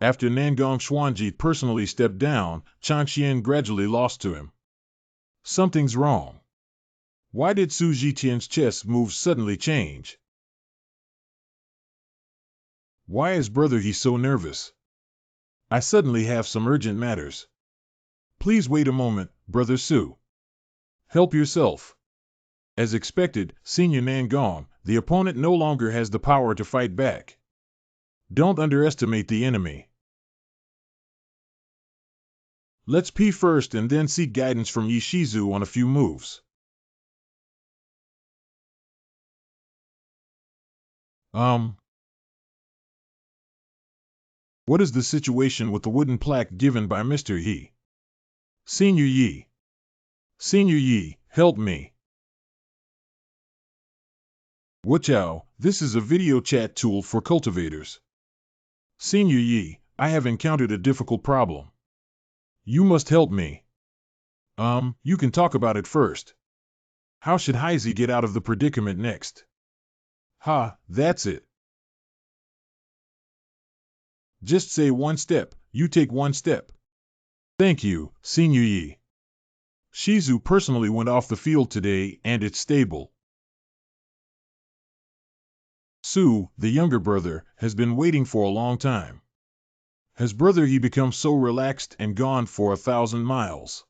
After Nangong Xuanji personally stepped down, Changxian gradually lost to him. Something's wrong. Why did Su Zhiqian's chess moves suddenly change? Why is Brother He so nervous? I suddenly have some urgent matters. Please wait a moment, Brother Su. Help yourself. As expected, Senior Nangong, the opponent no longer has the power to fight back. Don't underestimate the enemy. Let's P first and then seek guidance from Yi Shizu on a few moves. What is the situation with the wooden plaque given by Mr. Yi? Senior Yi. Senior Yi, help me. Wachow, this is a video chat tool for cultivators. Senior Yi, I have encountered a difficult problem. You must help me. You can talk about it first. How should Heizi get out of the predicament next? Ha, that's it. Just say one step, you take one step. Thank you, Senior Yi. Shizu personally went off the field today and it's stable. Su, the younger brother, has been waiting for a long time. Has brother Yi become so relaxed and gone for 1,000 miles?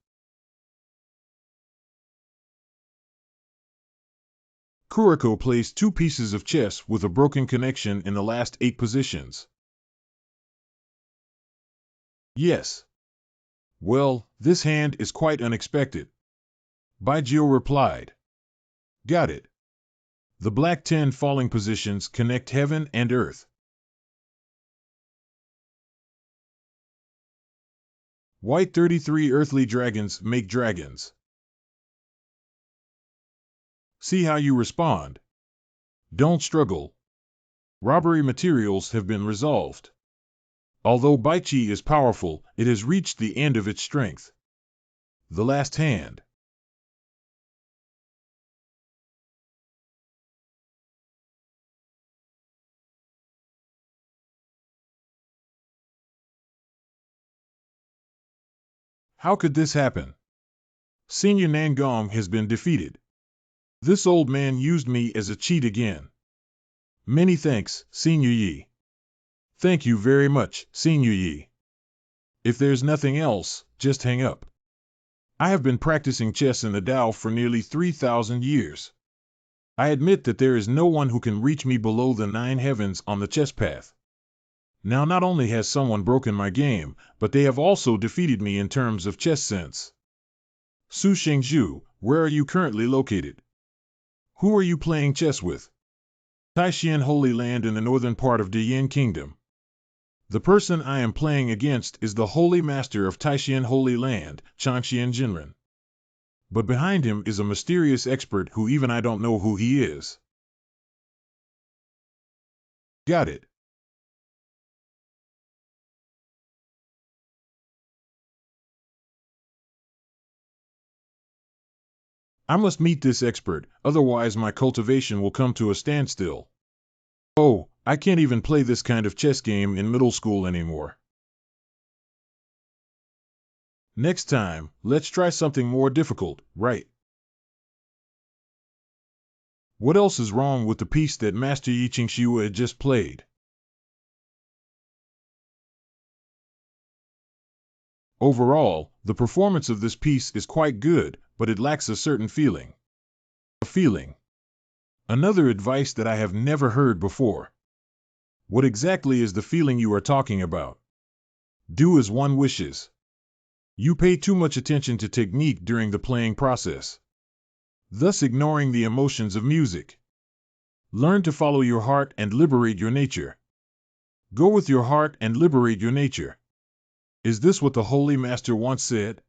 Kuriko plays 2 pieces of chess with a broken connection in the last 8 positions. Yes. Well, this hand is quite unexpected. Baijio replied. Got it. The black 10 falling positions connect heaven and earth. White 33 earthly dragons make dragons. See how you respond. Don't struggle. Robbery materials have been resolved. Although Baichi is powerful, it has reached the end of its strength. The last hand. How could this happen? Senior Nangong has been defeated. This old man used me as a cheat again. Many thanks, Senior Yi. Thank you very much, Senior Yi. If there's nothing else, just hang up. I have been practicing chess in the Tao for nearly 3,000 years. I admit that there is no one who can reach me below the 9 heavens on the chess path. Now not only has someone broken my game, but they have also defeated me in terms of chess sense. Su Shengzhu, where are you currently located? Who are you playing chess with? Taishan Holy Land in the northern part of Diyin Kingdom. The person I am playing against is the Holy Master of Taishan Holy Land, Changxian Jinren. But behind him is a mysterious expert who even I don't know who he is. Got it. I must meet this expert, otherwise my cultivation will come to a standstill. Oh, I can't even play this kind of chess game in middle school anymore. Next time, let's try something more difficult, right? What else is wrong with the piece that Master Yi Qingxiu had just played? Overall, the performance of this piece is quite good, but it lacks a certain feeling. A feeling. Another advice that I have never heard before. What exactly is the feeling you are talking about? Do as one wishes. You pay too much attention to technique during the playing process, thus ignoring the emotions of music. Learn to follow your heart and liberate your nature. Go with your heart and liberate your nature. Is this what the Holy Master once said?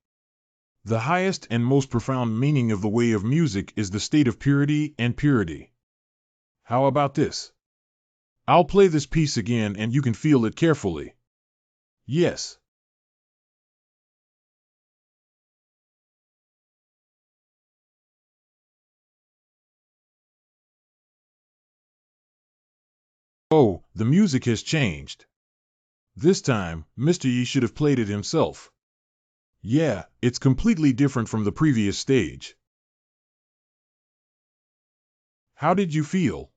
The highest and most profound meaning of the way of music is the state of purity and purity. How about this? I'll play this piece again and you can feel it carefully. Yes. Oh, the music has changed. This time, Mr. Yi should have played it himself. Yeah, it's completely different from the previous stage. How did you feel?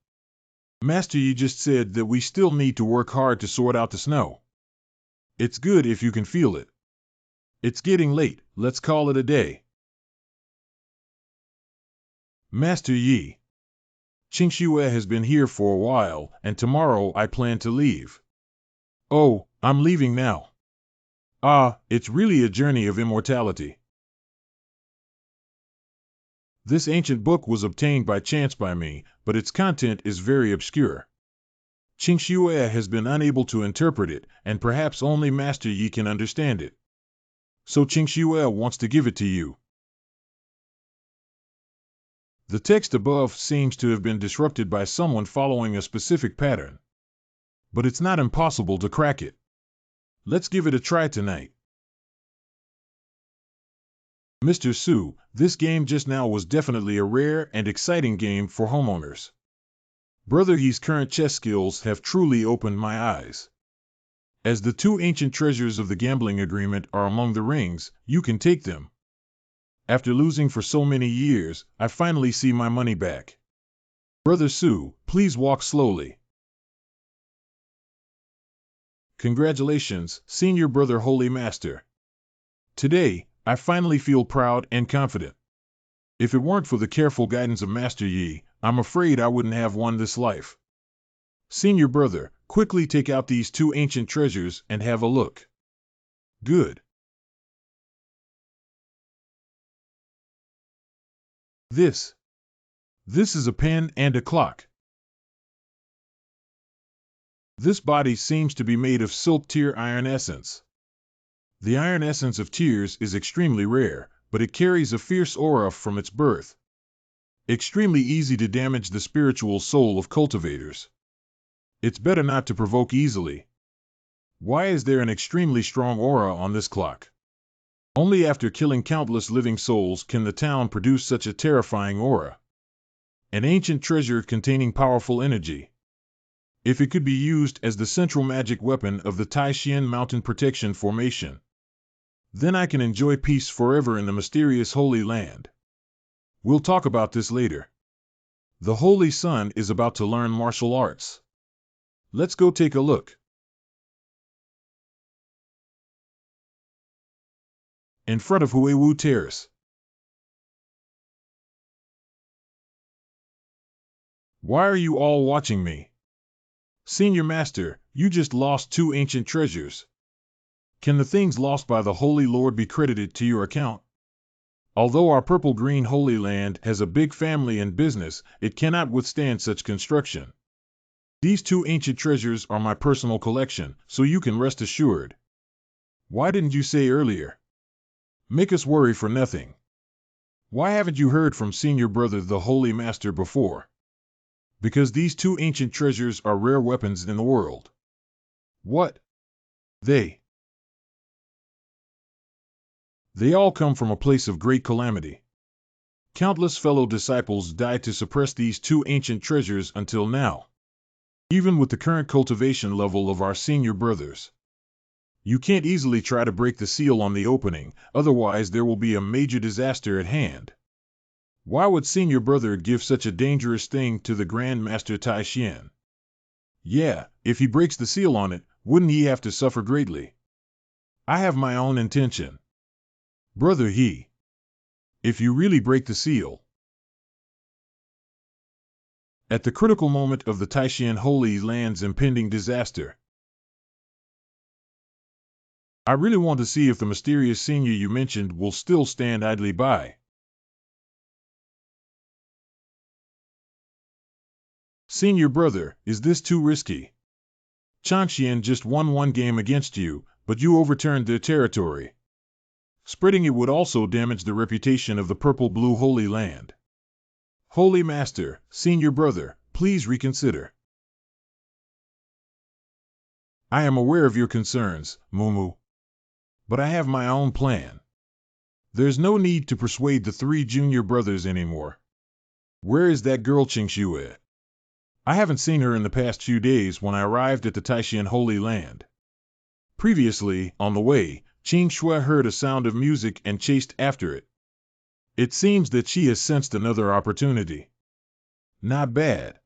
Master Yi just said that we still need to work hard to sort out the snow. It's good if you can feel it. It's getting late, let's call it a day. Master Yi, Qingxue has been here for a while, and tomorrow I plan to leave. Oh, I'm leaving now. Ah, it's really a journey of immortality. This ancient book was obtained by chance by me, but its content is very obscure. Qingxue has been unable to interpret it, and perhaps only Master Yi can understand it. So Qingxue wants to give it to you. The text above seems to have been disrupted by someone following a specific pattern. But it's not impossible to crack it. Let's give it a try tonight. Mr. Su, this game just now was definitely a rare and exciting game for homeowners. Brother Yi's current chess skills have truly opened my eyes. As the two ancient treasures of the gambling agreement are among the rings, you can take them. After losing for so many years, I finally see my money back. Brother Su, please walk slowly. Congratulations, Senior Brother Holy Master. Today, I finally feel proud and confident. If it weren't for the careful guidance of Master Yi, I'm afraid I wouldn't have won this life. Senior Brother, quickly take out these two ancient treasures and have a look. Good. This is a pen and a clock. This body seems to be made of silk tear iron essence. The iron essence of tears is extremely rare, but it carries a fierce aura from its birth. Extremely easy to damage the spiritual soul of cultivators. It's better not to provoke easily. Why is there an extremely strong aura on this clock? Only after killing countless living souls can the town produce such a terrifying aura. An ancient treasure containing powerful energy. If it could be used as the central magic weapon of the Taishan Mountain Protection Formation, then I can enjoy peace forever in the mysterious Holy Land. We'll talk about this later. The Holy Son is about to learn martial arts. Let's go take a look. In front of Huewu Terrace. Why are you all watching me? Senior Master, you just lost two ancient treasures. Can the things lost by the Holy Lord be credited to your account? Although our purple-green Holy Land has a big family and business, it cannot withstand such construction. These two ancient treasures are my personal collection, so you can rest assured. Why didn't you say earlier? Make us worry for nothing. Why haven't you heard from Senior Brother the Holy Master before? Because these two ancient treasures are rare weapons in the world. What? They all come from a place of great calamity. Countless fellow disciples died to suppress these two ancient treasures until now. Even with the current cultivation level of our senior brothers. You can't easily try to break the seal on the opening, otherwise there will be a major disaster at hand. Why would Senior Brother give such a dangerous thing to the Grand Master Taishan? Yeah, if he breaks the seal on it, wouldn't he have to suffer greatly? I have my own intention. Brother He, if you really break the seal, at the critical moment of the Taishan Holy Land's impending disaster, I really want to see if the mysterious senior you mentioned will still stand idly by. Senior Brother, is this too risky? Changxian just won one game against you, but you overturned their territory. Spreading it would also damage the reputation of the purple-blue Holy Land. Holy Master, Senior Brother, please reconsider. I am aware of your concerns, Mumu. But I have my own plan. There's no need to persuade the three junior brothers anymore. Where is that girl Qingxue? I haven't seen her in the past few days when I arrived at the Taishan Holy Land. Previously, on the way, Qingxue heard a sound of music and chased after it. It seems that she has sensed another opportunity. Not bad.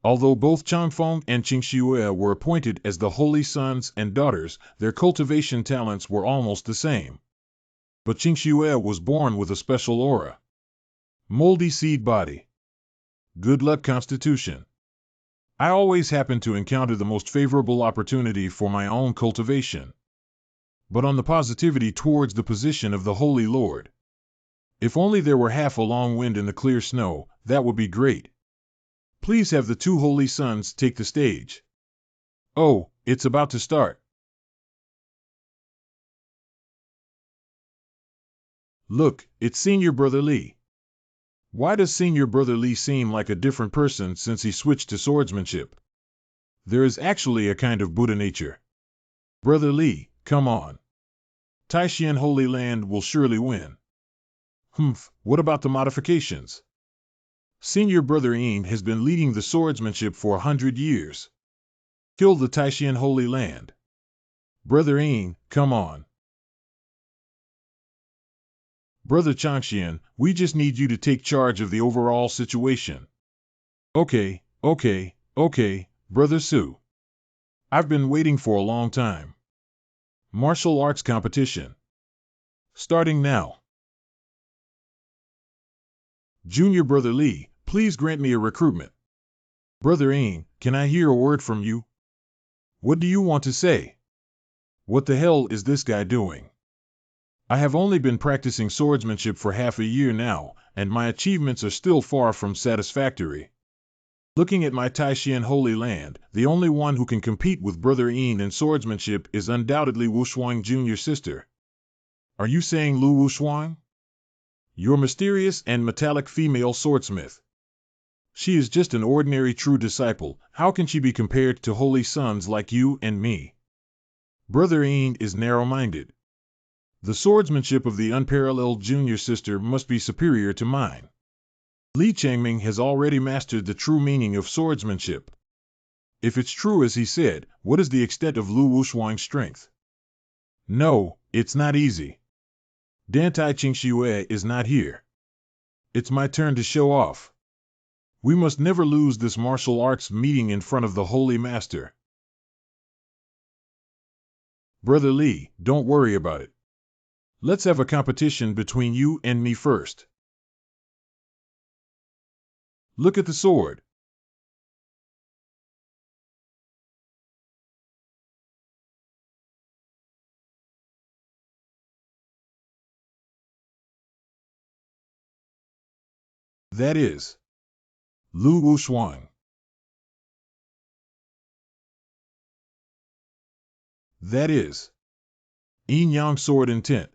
Although both Changfeng and Qingxue were appointed as the holy sons and daughters, their cultivation talents were almost the same. But Qingxue was born with a special aura. Moldy seed body. Good luck constitution. I always happen to encounter the most favorable opportunity for my own cultivation. But on the positivity towards the position of the Holy Lord. If only there were half a long wind in the clear snow, that would be great. Please have the two holy sons take the stage. Oh, it's about to start. Look, it's Senior Brother Lee. Why does Senior Brother Lee seem like a different person since he switched to swordsmanship? There is actually a kind of Buddha nature. Brother Lee, come on. Taishan Holy Land will surely win. What about the modifications? Senior Brother Yin has been leading the swordsmanship for 100 years. Kill the Taishan Holy Land. Brother Yin, come on. Brother Changxian, we just need you to take charge of the overall situation. Okay, Brother Su. I've been waiting for a long time. Martial arts competition. Starting now. Junior Brother Lee, please grant me a recruitment. Brother Yin, can I hear a word from you? What do you want to say? What the hell is this guy doing? I have only been practicing swordsmanship for half a year now, and my achievements are still far from satisfactory. Looking at my Taishan Holy Land, the only one who can compete with Brother Yin in swordsmanship is undoubtedly Wushuang Junior sister. Are you saying Lu Wushuang? Your mysterious and metallic female swordsmith. She is just an ordinary true disciple. How can she be compared to holy sons like you and me? Brother Yin is narrow-minded. The swordsmanship of the unparalleled junior sister must be superior to mine. Li Changming has already mastered the true meaning of swordsmanship. If it's true as he said, what is the extent of Lu Wushuang's strength? No, it's not easy. Dan Tai Qingxue is not here. It's my turn to show off. We must never lose this martial arts meeting in front of the Holy Master. Brother Lee, don't worry about it. Let's have a competition between you and me first. Look at the sword. That is Lu Wushuang. That is Yin Yang Sword Intent.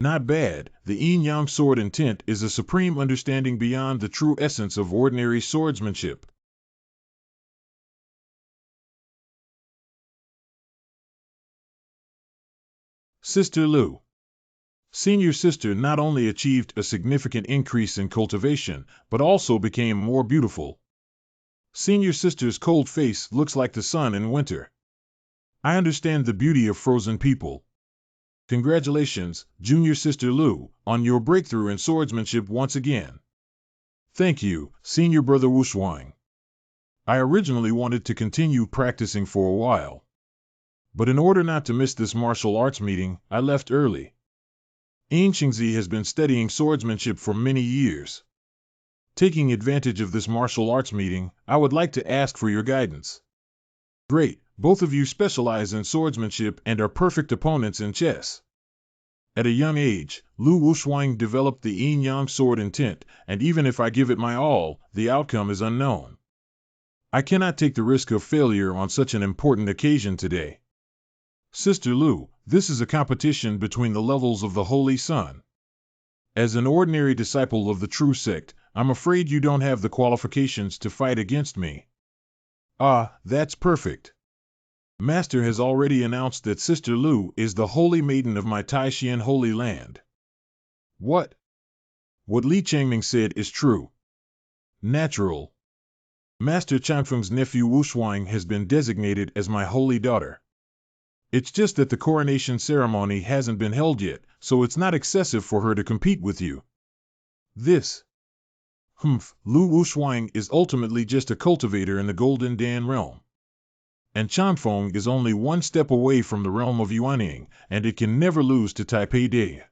Not bad. The Yin Yang Sword Intent is a supreme understanding beyond the true essence of ordinary swordsmanship. Sister Lu. Senior sister not only achieved a significant increase in cultivation, but also became more beautiful. Senior sister's cold face looks like the sun in winter. I understand the beauty of frozen people. Congratulations, Junior Sister Lu, on your breakthrough in swordsmanship once again. Thank you, Senior Brother Wushuang. I originally wanted to continue practicing for a while. But in order not to miss this martial arts meeting, I left early. Yin Xingzi has been studying swordsmanship for many years. Taking advantage of this martial arts meeting, I would like to ask for your guidance. Great, both of you specialize in swordsmanship and are perfect opponents in chess. At a young age, Lu Wushuang developed the Yin Yang Sword Intent, and even if I give it my all, the outcome is unknown. I cannot take the risk of failure on such an important occasion today. Sister Lu, this is a competition between the levels of the Holy Sun. As an ordinary disciple of the true sect, I'm afraid you don't have the qualifications to fight against me. Ah, that's perfect. Master has already announced that Sister Lu is the holy maiden of my Taishan Holy Land. What? What Li Changming said is true. Natural. Master Changfeng's nephew Wushuang has been designated as my holy daughter. It's just that the coronation ceremony hasn't been held yet, so it's not excessive for her to compete with you. This. Lu Wushuang is ultimately just a cultivator in the Golden Dan realm. And Changfeng is only one step away from the realm of Yuanying, and it can never lose to Taipei Day.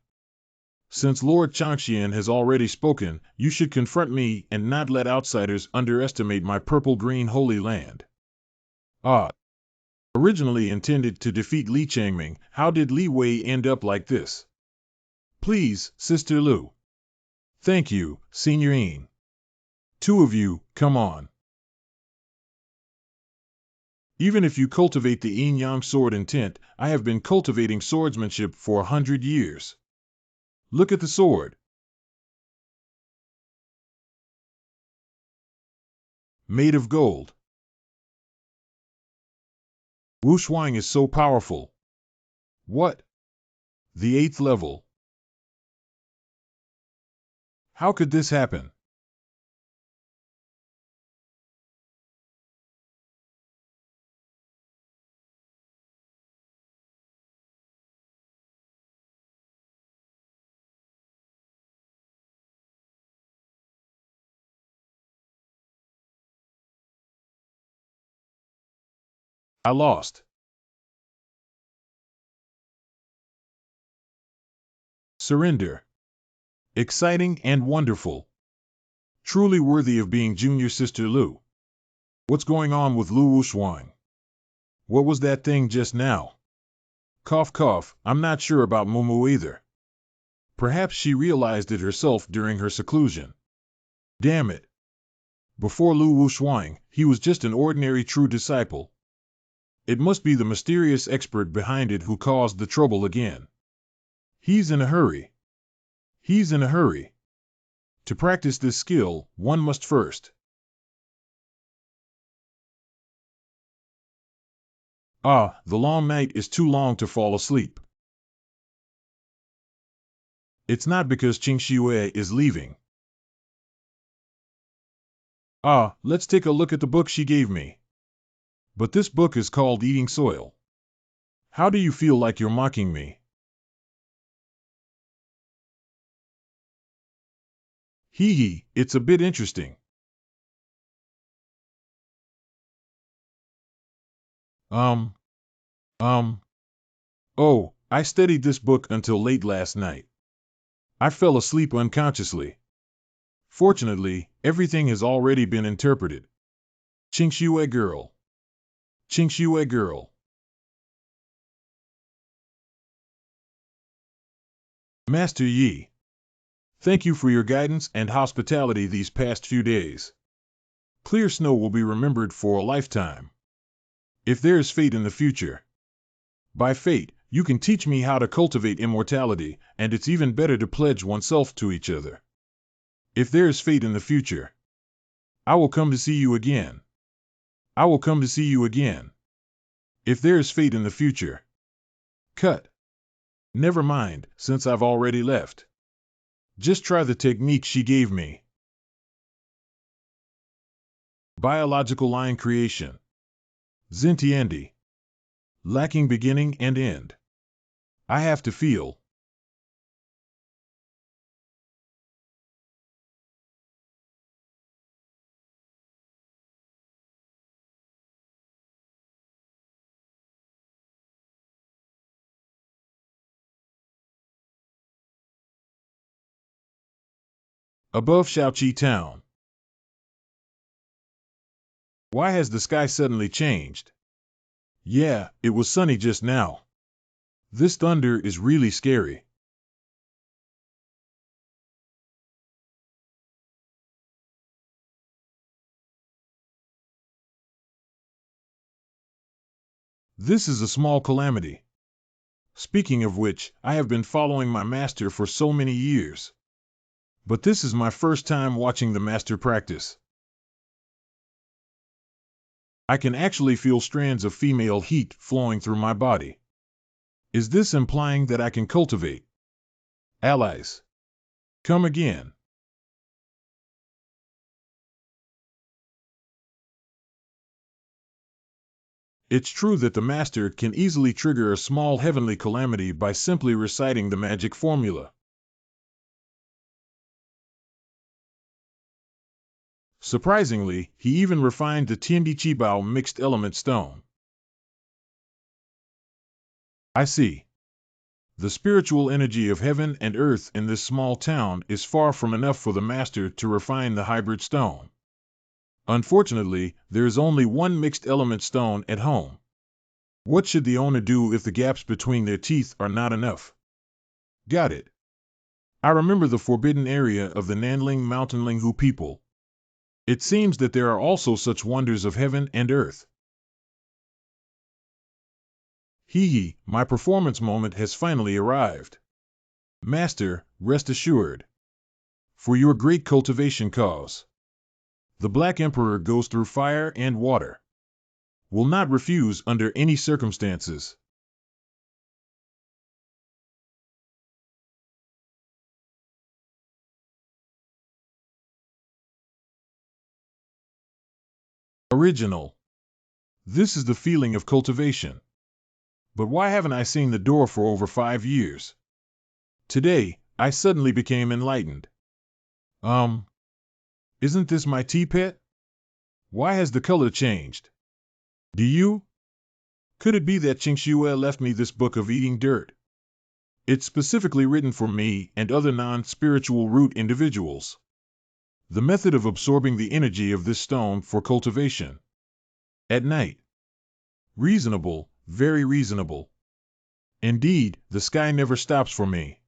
Since Lord Changxian has already spoken, you should confront me and not let outsiders underestimate my purple-green holy land. Ah. Originally intended to defeat Li Changming, how did Li Wei end up like this? Please, Sister Lu. Thank you, Signorine. Two of you, come on. Even if you cultivate the yin-yang sword intent, I have been cultivating swordsmanship for 100 years. Look at the sword. Made of gold. Wu Shuang is so powerful. What? The 8th level. How could this happen? I lost. Surrender. Exciting and wonderful. Truly worthy of being Junior Sister Lu. What's going on with Lu Wuxuan? What was that thing just now? Cough cough, I'm not sure about Mumu either. Perhaps she realized it herself during her seclusion. Damn it. Before Lu Wuxuan, he was just an ordinary true disciple. It must be the mysterious expert behind it who caused the trouble again. He's in a hurry. He's in a hurry. To practice this skill, one must first. Ah, the long night is too long to fall asleep. It's not because Qing Shiyue is leaving. Ah, let's take a look at the book she gave me. But this book is called Eating Soil. How do you feel like you're mocking me? Hee hee, it's a bit interesting. Oh, I studied this book until late last night. I fell asleep unconsciously. Fortunately, everything has already been interpreted. Qingxue girl. Qingxue girl. Master Yi. Thank you for your guidance and hospitality these past few days. Clear snow will be remembered for a lifetime. If there is fate in the future. By fate, you can teach me how to cultivate immortality, and it's even better to pledge oneself to each other. If there is fate in the future, I will come to see you again. I will come to see you again. If there is fate in the future. Cut. Never mind, since I've already left. Just try the technique she gave me. Biological line creation. Xintiandi. Lacking beginning and end. I have to feel. Above Shaoqi Town. Why has the sky suddenly changed? Yeah, it was sunny just now. This thunder is really scary. This is a small calamity. Speaking of which, I have been following my master for so many years. But this is my first time watching the master practice. I can actually feel strands of female heat flowing through my body. Is this implying that I can cultivate allies? Come again. It's true that the master can easily trigger a small heavenly calamity by simply reciting the magic formula. Surprisingly, he even refined the Tiandi Qibao mixed element stone. I see. The spiritual energy of heaven and earth in this small town is far from enough for the master to refine the hybrid stone. Unfortunately, there is only one mixed element stone at home. What should the owner do if the gaps between their teeth are not enough? Got it. I remember the forbidden area of the Nanling Mountain Linghu people. It seems that there are also such wonders of heaven and earth. Hee, my performance moment has finally arrived. Master, rest assured. For your great cultivation cause. The Black Emperor goes through fire and water. Will not refuse under any circumstances. Original. This is the feeling of cultivation. But why haven't I seen the door for over 5 years? Today, I suddenly became enlightened. Isn't this my tea pet? Why has the color changed? Do you? Could it be that Qingxue left me this book of eating dirt? It's specifically written for me and other non-spiritual root individuals. The method of absorbing the energy of this stone for cultivation. At night. Reasonable, very reasonable. Indeed, the sky never stops for me.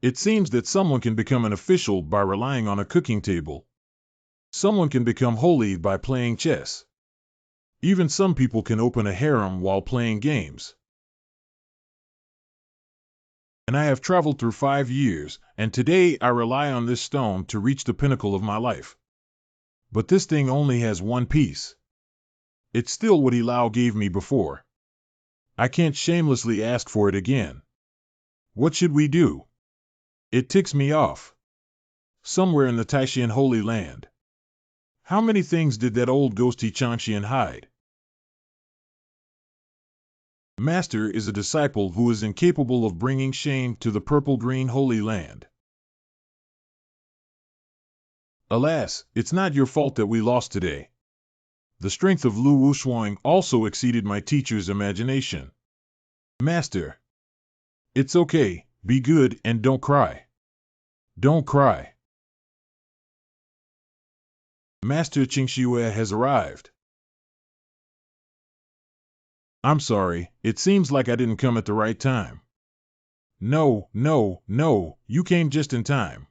It seems that someone can become an official by relying on a cooking table. Someone can become holy by playing chess. Even some people can open a harem while playing games. And I have traveled through 5 years, and today I rely on this stone to reach the pinnacle of my life. But this thing only has one piece. It's still what Lao gave me before. I can't shamelessly ask for it again. What should we do? It ticks me off. Somewhere in the Taishan Holy Land. How many things did that old ghosty Chanshian hide? Master is a disciple who is incapable of bringing shame to the purple-green Holy Land. Alas, it's not your fault that we lost today. The strength of Lu Wushuang also exceeded my teacher's imagination. Master. It's okay, be good and don't cry. Don't cry. Master Qingxue has arrived. I'm sorry, it seems like I didn't come at the right time. No, you came just in time.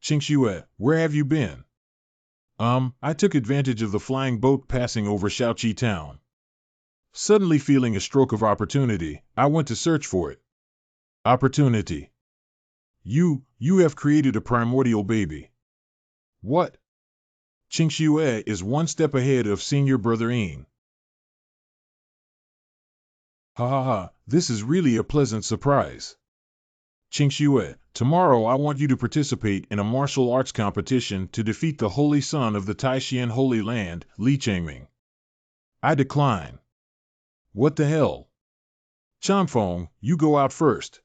Qingxue, where have you been? I took advantage of the flying boat passing over Shaoqi town. Suddenly feeling a stroke of opportunity, I went to search for it. Opportunity. You have created a primordial baby. What? Qingxue is one step ahead of senior brother Yin. Ha ha ha, this is really a pleasant surprise. Qingxue, tomorrow I want you to participate in a martial arts competition to defeat the holy son of the Taishan Holy Land, Li Changming. I decline. What the hell? Chanfeng, you go out first.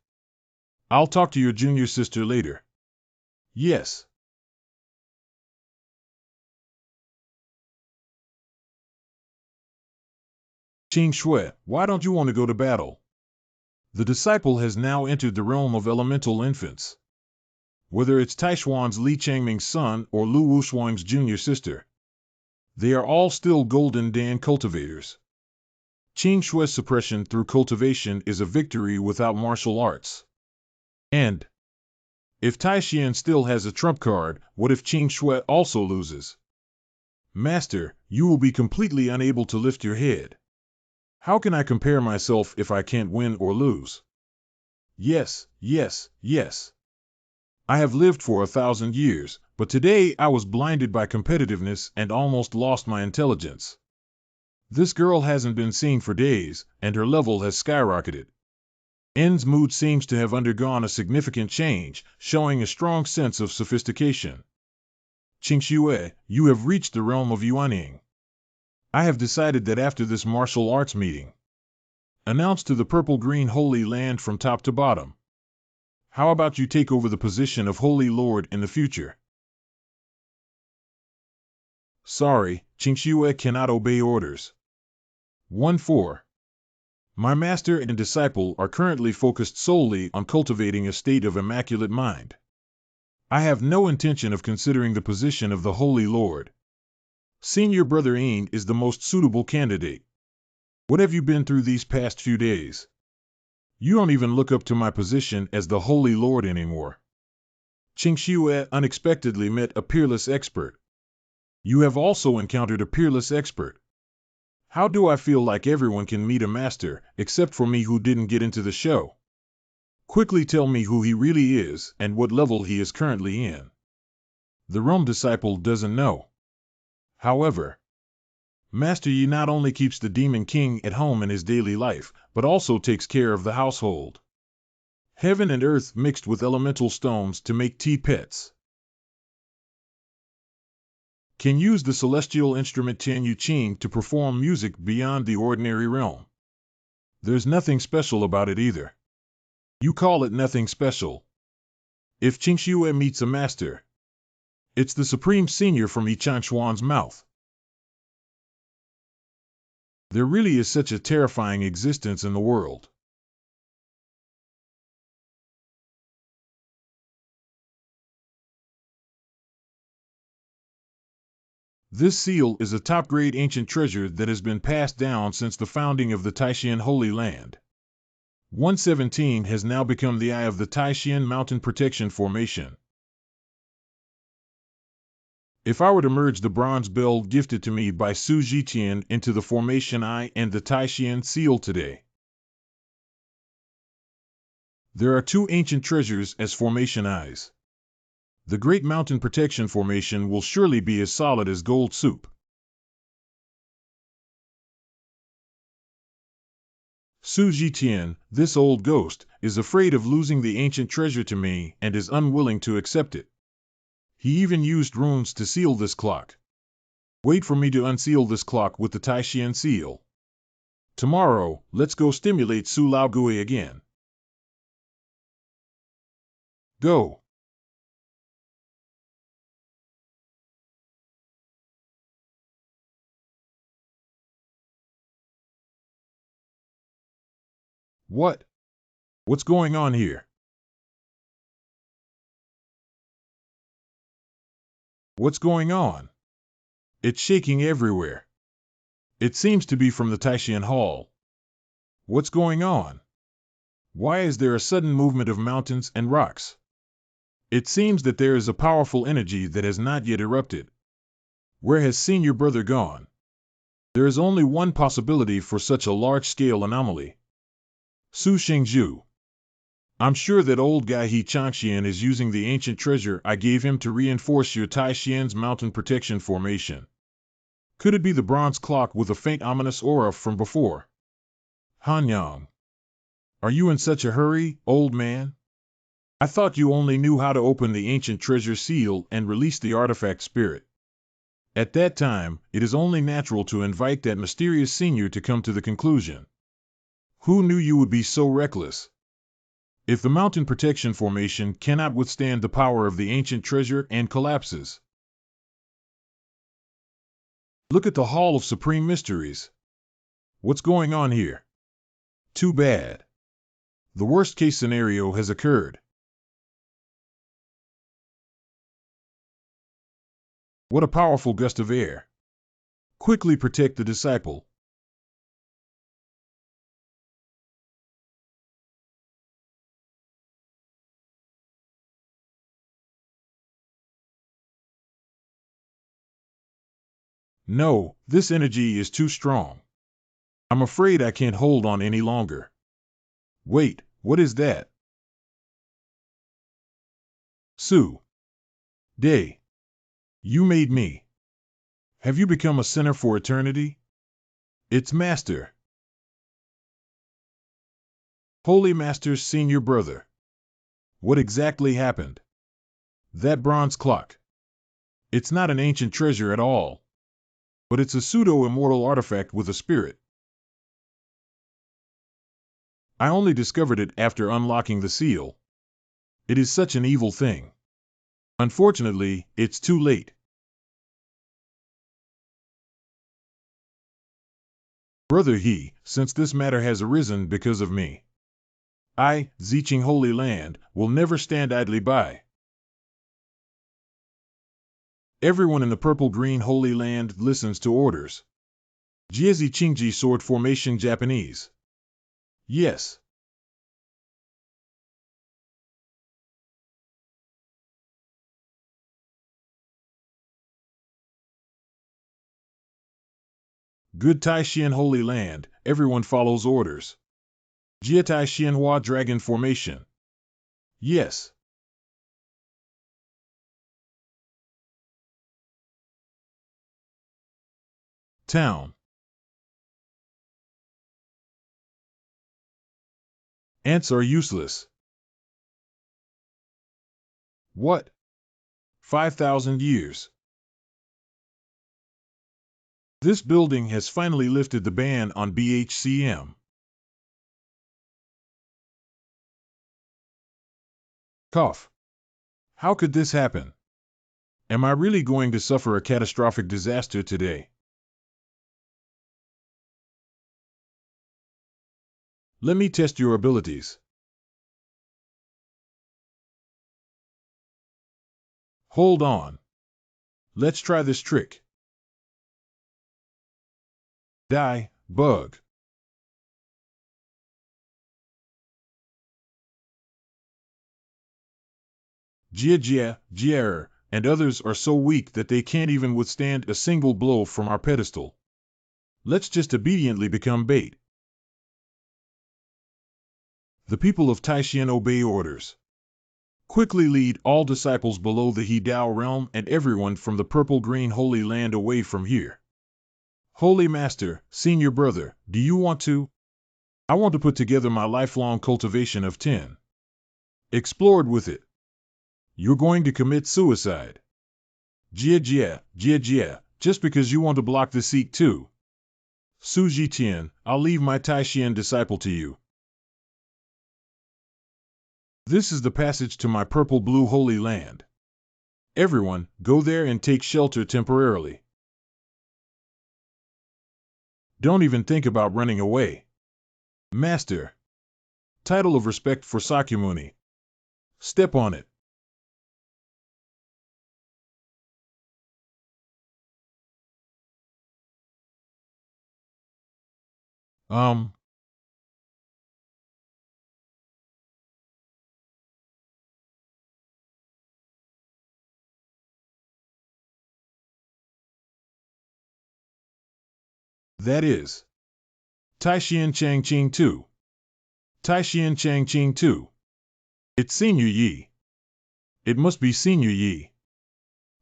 I'll talk to your junior sister later. Yes. Qingxue, why don't you want to go to battle? The disciple has now entered the realm of elemental infants. Whether it's Taishuan's Li Changming's son or Lu Wushuang's junior sister, they are all still Golden Dan cultivators. Qingxue's suppression through cultivation is a victory without martial arts. And if Taishan still has a trump card, what if Qingxue also loses? Master, you will be completely unable to lift your head. How can I compare myself if I can't win or lose? Yes. I have lived for 1,000 years, but today I was blinded by competitiveness and almost lost my intelligence. This girl hasn't been seen for days, and her level has skyrocketed. N's mood seems to have undergone a significant change, showing a strong sense of sophistication. Qingxue, you have reached the realm of Yuaning. I have decided that after this martial arts meeting, announced to the purple-green Holy Land from top to bottom. How about you take over the position of Holy Lord in the future? Sorry, Qingxue cannot obey orders. 1-4. My master and disciple are currently focused solely on cultivating a state of immaculate mind. I have no intention of considering the position of the Holy Lord. Senior Brother Ain is the most suitable candidate. What have you been through these past few days? You don't even look up to my position as the Holy Lord anymore. Qingxiue unexpectedly met a peerless expert. You have also encountered a peerless expert. How do I feel like everyone can meet a master, except for me who didn't get into the show? Quickly tell me who he really is and what level he is currently in. The Rome disciple doesn't know. However, Master Yi not only keeps the Demon King at home in his daily life, but also takes care of the household. Heaven and earth mixed with elemental stones to make tea pets. Can use the celestial instrument Tianyu Qing to perform music beyond the ordinary realm. There's nothing special about it either. You call it nothing special. If Qingxiue meets a master, it's the supreme senior from Yichan Xuan's mouth. There really is such a terrifying existence in the world. This seal is a top-grade ancient treasure that has been passed down since the founding of the Taishan Holy Land. 117 has now become the eye of the Taishan Mountain Protection Formation. If I were to merge the bronze bell gifted to me by Su Zhitian into the Formation Eye and the Taishan seal today, there are two ancient treasures as Formation Eyes. The Great Mountain Protection Formation will surely be as solid as gold soup. Su Zhitian, this old ghost, is afraid of losing the ancient treasure to me and is unwilling to accept it. He even used runes to seal this clock. Wait for me to unseal this clock with the Taishan seal. Tomorrow, let's go stimulate Su Laogui again. Go. What? What's going on here? What's going on? It's shaking everywhere. It seems to be from the Taishan Hall. What's going on? Why is there a sudden movement of mountains and rocks? It seems that there is a powerful energy that has not yet erupted. Where has Senior Brother gone? There is only one possibility for such a large-scale anomaly. Su Shengzhu. I'm sure that old guy He Changxian is using the ancient treasure I gave him to reinforce your Taishan's mountain protection formation. Could it be the bronze clock with a faint ominous aura from before? Hanyang. Are you in such a hurry, old man? I thought you only knew how to open the ancient treasure seal and release the artifact spirit. At that time, it is only natural to invite that mysterious senior to come to the conclusion. Who knew you would be so reckless? If the mountain protection formation cannot withstand the power of the ancient treasure and collapses. Look at the Hall of Supreme Mysteries. What's going on here? Too bad. The worst-case scenario has occurred. What a powerful gust of air. Quickly protect the disciple. No, this energy is too strong. I'm afraid I can't hold on any longer. Wait, what is that? Su. Day. You made me. Have you become a sinner for eternity? It's Master. Holy Master's senior brother. What exactly happened? That bronze clock. It's not an ancient treasure at all. But it's a pseudo-immortal artifact with a spirit. I only discovered it after unlocking the seal. It is such an evil thing. Unfortunately, it's too late. Brother He, since this matter has arisen because of me, I, Ziching Holy Land, will never stand idly by. Everyone in the purple-green Holy Land listens to orders. Jiezi Qingji Sword Formation Japanese. Yes. Good Taishian Holy Land, everyone follows orders. Jietai Xianhua Dragon Formation. Yes. Town. Ants are useless. What? 5,000 years. This building has finally lifted the ban on BHCM. Cough. How could this happen? Am I really going to suffer a catastrophic disaster today? Let me test your abilities. Hold on. Let's try this trick. Die, bug. Jia, and others are so weak that they can't even withstand a single blow from our pedestal. Let's just obediently become bait. The people of Taishian obey orders. Quickly lead all disciples below the He Dao realm and everyone from the purple-green Holy Land away from here. Holy Master, Senior Brother, do you want to? I want to put together my lifelong cultivation of 10. Explored with it. You're going to commit suicide. Jia, just because you want to block the seat too. Su Jitian, I'll leave my Taishian disciple to you. This is the passage to my purple-blue Holy Land. Everyone, go there and take shelter temporarily. Don't even think about running away. Master. Title of respect for Sakyamuni. Step on it. That is. Taishian Changqing 2. Taishian Changqing 2. It's Senior Yi. It must be Senior Yi.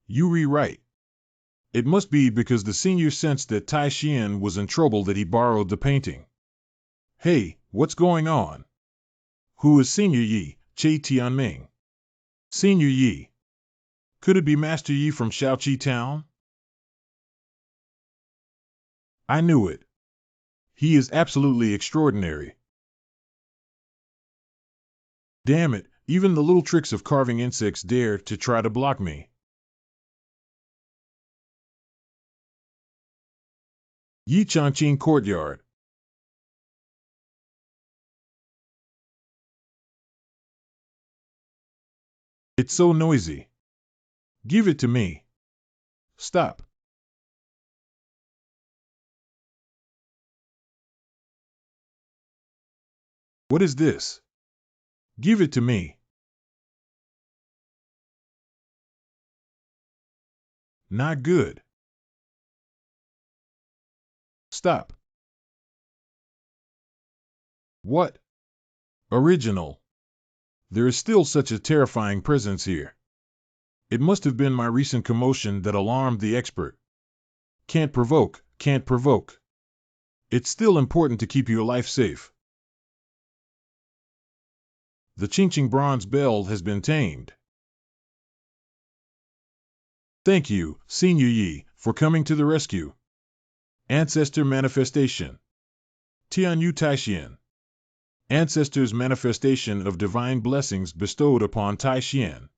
You rewrite. It must be because the senior sensed that Taishian was in trouble that he borrowed the painting. Hey, what's going on? Who is Senior Yi? Che Tianming. Senior Yi. Could it be Master Yi from Shaoqi Town? I knew it. He is absolutely extraordinary. Damn it, even the little tricks of carving insects dare to try to block me. Yi Changqing Courtyard. It's so noisy. Give it to me. Stop. What is this? Give it to me. Not good. Stop. What? Original. There is still such a terrifying presence here. It must have been my recent commotion that alarmed the expert. Can't provoke, can't provoke. It's still important to keep your life safe. The Qingqing bronze bell has been tamed. Thank you, Senior Yi, for coming to the rescue. Ancestor Manifestation. Tianyu Taishian. Ancestors' manifestation of divine blessings bestowed upon Taishian.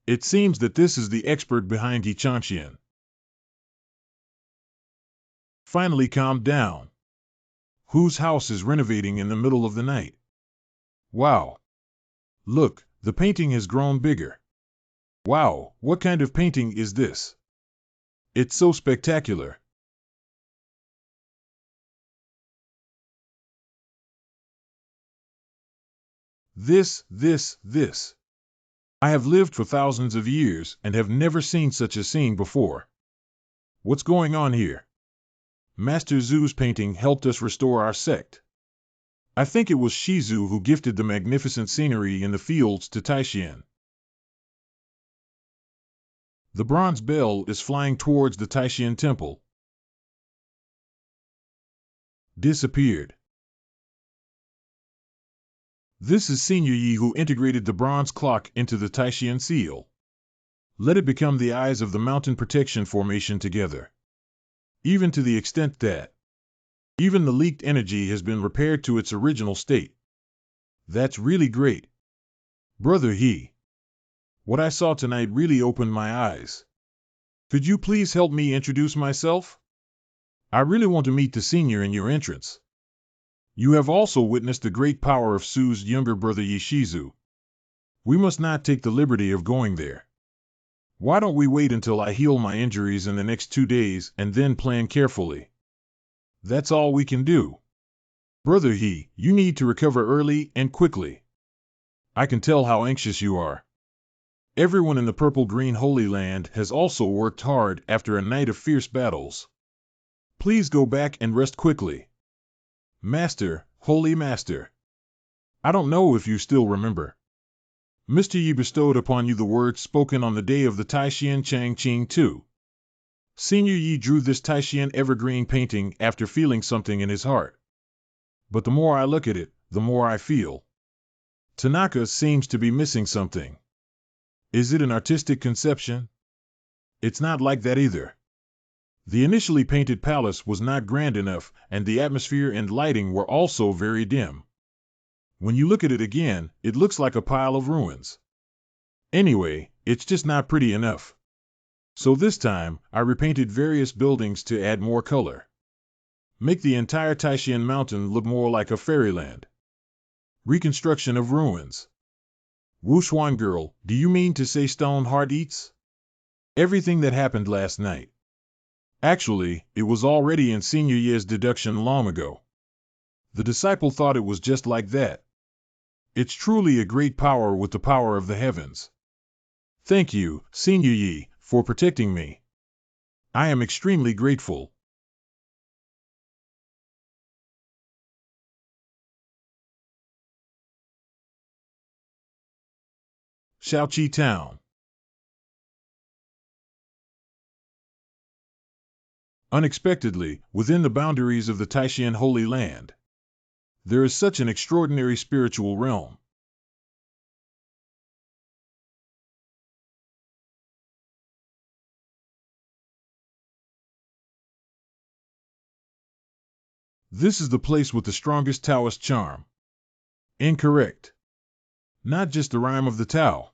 It seems that this is the expert behind Yi Changqian. Finally calmed down. Whose house is renovating in the middle of the night? Wow. Look, the painting has grown bigger. Wow, what kind of painting is this? It's so spectacular. This. I have lived for thousands of years and have never seen such a scene before. What's going on here? Master Zhu's painting helped us restore our sect. I think it was Shizu who gifted the magnificent scenery in the fields to Taishan. The bronze bell is flying towards the Taishan temple. Disappeared. This is Senior Yi who integrated the bronze clock into the Taishan seal. Let it become the eyes of the mountain protection formation together. Even to the extent that even the leaked energy has been repaired to its original state. That's really great. Brother He. What I saw tonight really opened my eyes. Could you please help me introduce myself? I really want to meet the senior in your entrance. You have also witnessed the great power of Su's younger brother Yishizu. We must not take the liberty of going there. Why don't we wait until I heal my injuries in the next 2 days and then plan carefully? That's all we can do. Brother He, you need to recover early and quickly. I can tell how anxious you are. Everyone in the Purple-Green Holy Land has also worked hard after a night of fierce battles. Please go back and rest quickly. Master, Holy Master. I don't know if you still remember. Mr. Yi bestowed upon you the words spoken on the day of the Taishan Changqing II. Senior Yi drew this Taishan evergreen painting after feeling something in his heart. But the more I look at it, the more I feel. Tanaka seems to be missing something. Is it an artistic conception? It's not like that either. The initially painted palace was not grand enough, and the atmosphere and lighting were also very dim. When you look at it again, it looks like a pile of ruins. Anyway, it's just not pretty enough. So this time, I repainted various buildings to add more color. Make the entire Taishan mountain look more like a fairyland. Reconstruction of ruins. Wuxuan girl, do you mean to say Stone Heart eats? Everything that happened last night. Actually, it was already in Senior Ye's deduction long ago. The disciple thought it was just like that. It's truly a great power with the power of the heavens. Thank you, Senior Yi, for protecting me. I am extremely grateful. Shaoqi Town. Unexpectedly, within the boundaries of the Taishan Holy Land, there is such an extraordinary spiritual realm. This is the place with the strongest Taoist charm. Incorrect. Not just the rhyme of the Tao.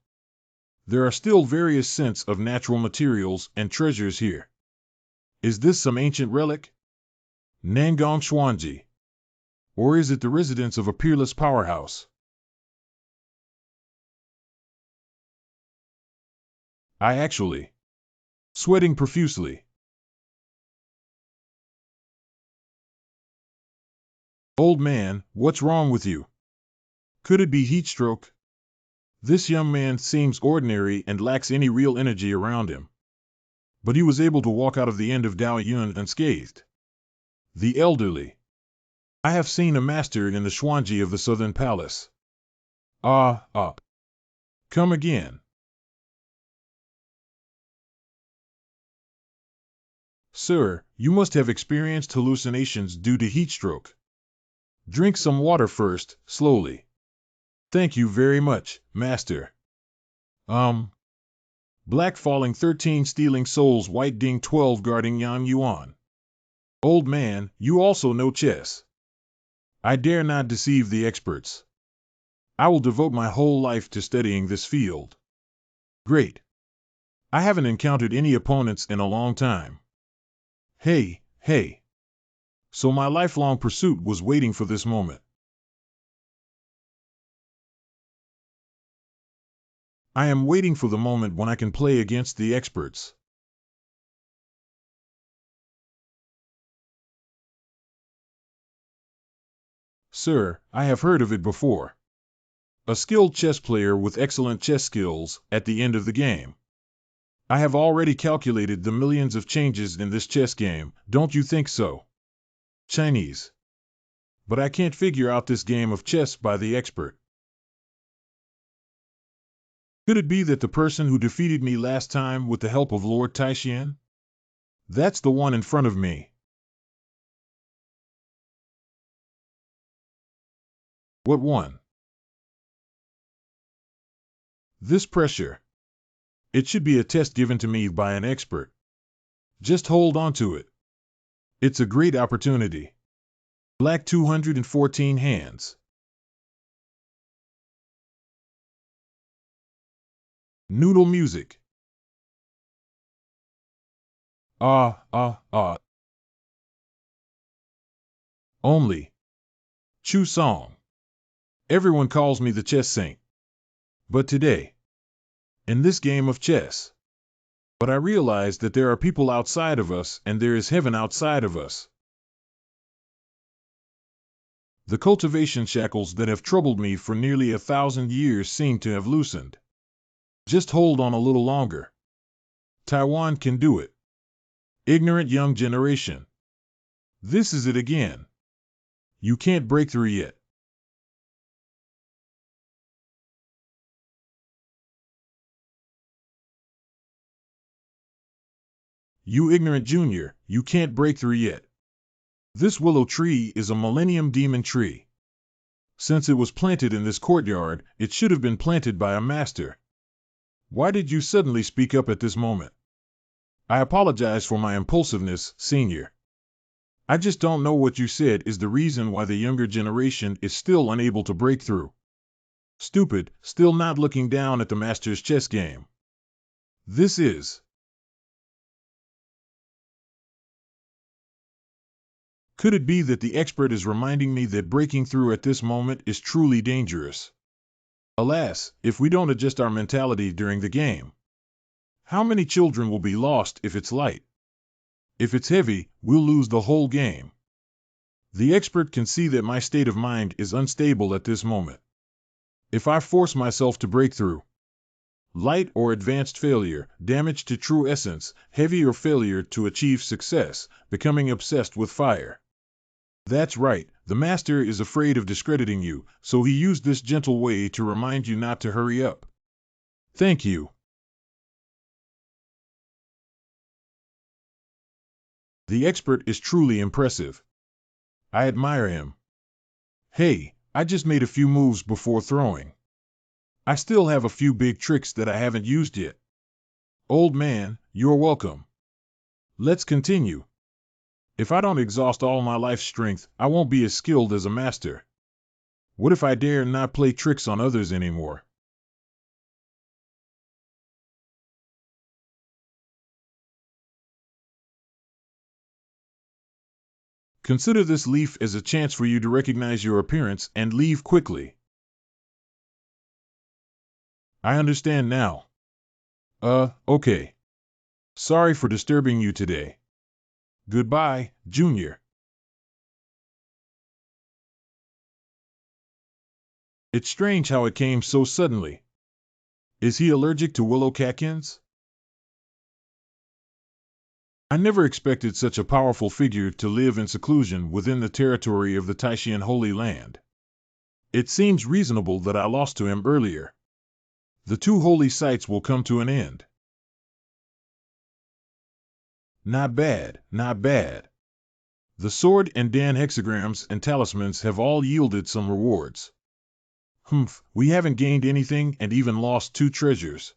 There are still various scents of natural materials and treasures here. Is this some ancient relic? Nangong Xuanji. Or is it the residence of a peerless powerhouse? I actually. Sweating profusely. Old man, what's wrong with you? Could it be heat stroke? This young man seems ordinary and lacks any real energy around him. But he was able to walk out of the end of Dao Yun unscathed. The elderly. I have seen a master in the Xuanji of the Southern Palace. Come again. Sir, you must have experienced hallucinations due to heat stroke. Drink some water first, slowly. Thank you very much, Master. Black falling 13 stealing souls, white ding 12 guarding Yang Yuan. Old man, you also know chess. I dare not deceive the experts. I will devote my whole life to studying this field. Great. I haven't encountered any opponents in a long time. Hey. So my lifelong pursuit was waiting for this moment. I am waiting for the moment when I can play against the experts. Sir, I have heard of it before. A skilled chess player with excellent chess skills at the end of the game. I have already calculated the millions of changes in this chess game, don't you think so? Chinese. But I can't figure out this game of chess by the expert. Could it be that the person who defeated me last time with the help of Lord Taishan? That's the one in front of me. What one? This pressure. It should be a test given to me by an expert. Just hold on to it. It's a great opportunity. Black 214 hands. Noodle music. Ah, ah, ah. Only. Chu song. Everyone calls me the chess saint. But today, in this game of chess, but I realize that there are people outside of us and there is heaven outside of us. The cultivation shackles that have troubled me for nearly 1,000 years seem to have loosened. Just hold on a little longer. Taiwan can do it. Ignorant young generation. This is it again. You can't break through yet. You ignorant junior, you can't break through yet. This willow tree is a millennium demon tree. Since it was planted in this courtyard, it should have been planted by a master. Why did you suddenly speak up at this moment? I apologize for my impulsiveness, senior. I just don't know what you said is the reason why the younger generation is still unable to break through. Stupid, still not looking down at the master's chess game. This is. Could it be that the expert is reminding me that breaking through at this moment is truly dangerous? Alas, if we don't adjust our mentality during the game. How many children will be lost if it's light? If it's heavy, we'll lose the whole game. The expert can see that my state of mind is unstable at this moment. If I force myself to break through, light or advanced failure, damage to true essence, heavy or failure to achieve success, becoming obsessed with fire. That's right, the master is afraid of discrediting you, so he used this gentle way to remind you not to hurry up. Thank you. The expert is truly impressive. I admire him. Hey, I just made a few moves before throwing. I still have a few big tricks that I haven't used yet. Old man, you're welcome. Let's continue. If I don't exhaust all my life's strength, I won't be as skilled as a master. What if I dare not play tricks on others anymore? Consider this leaf as a chance for you to recognize your appearance and leave quickly. I understand now. Okay. Sorry for disturbing you today. Goodbye, Junior. It's strange how it came so suddenly. Is he allergic to willow catkins? I never expected such a powerful figure to live in seclusion within the territory of the Taishan Holy Land. It seems reasonable that I lost to him earlier. The two holy sites will come to an end. Not bad, not bad. The sword and Dan hexagrams and talismans have all yielded some rewards. Humph, we haven't gained anything and even lost 2 treasures.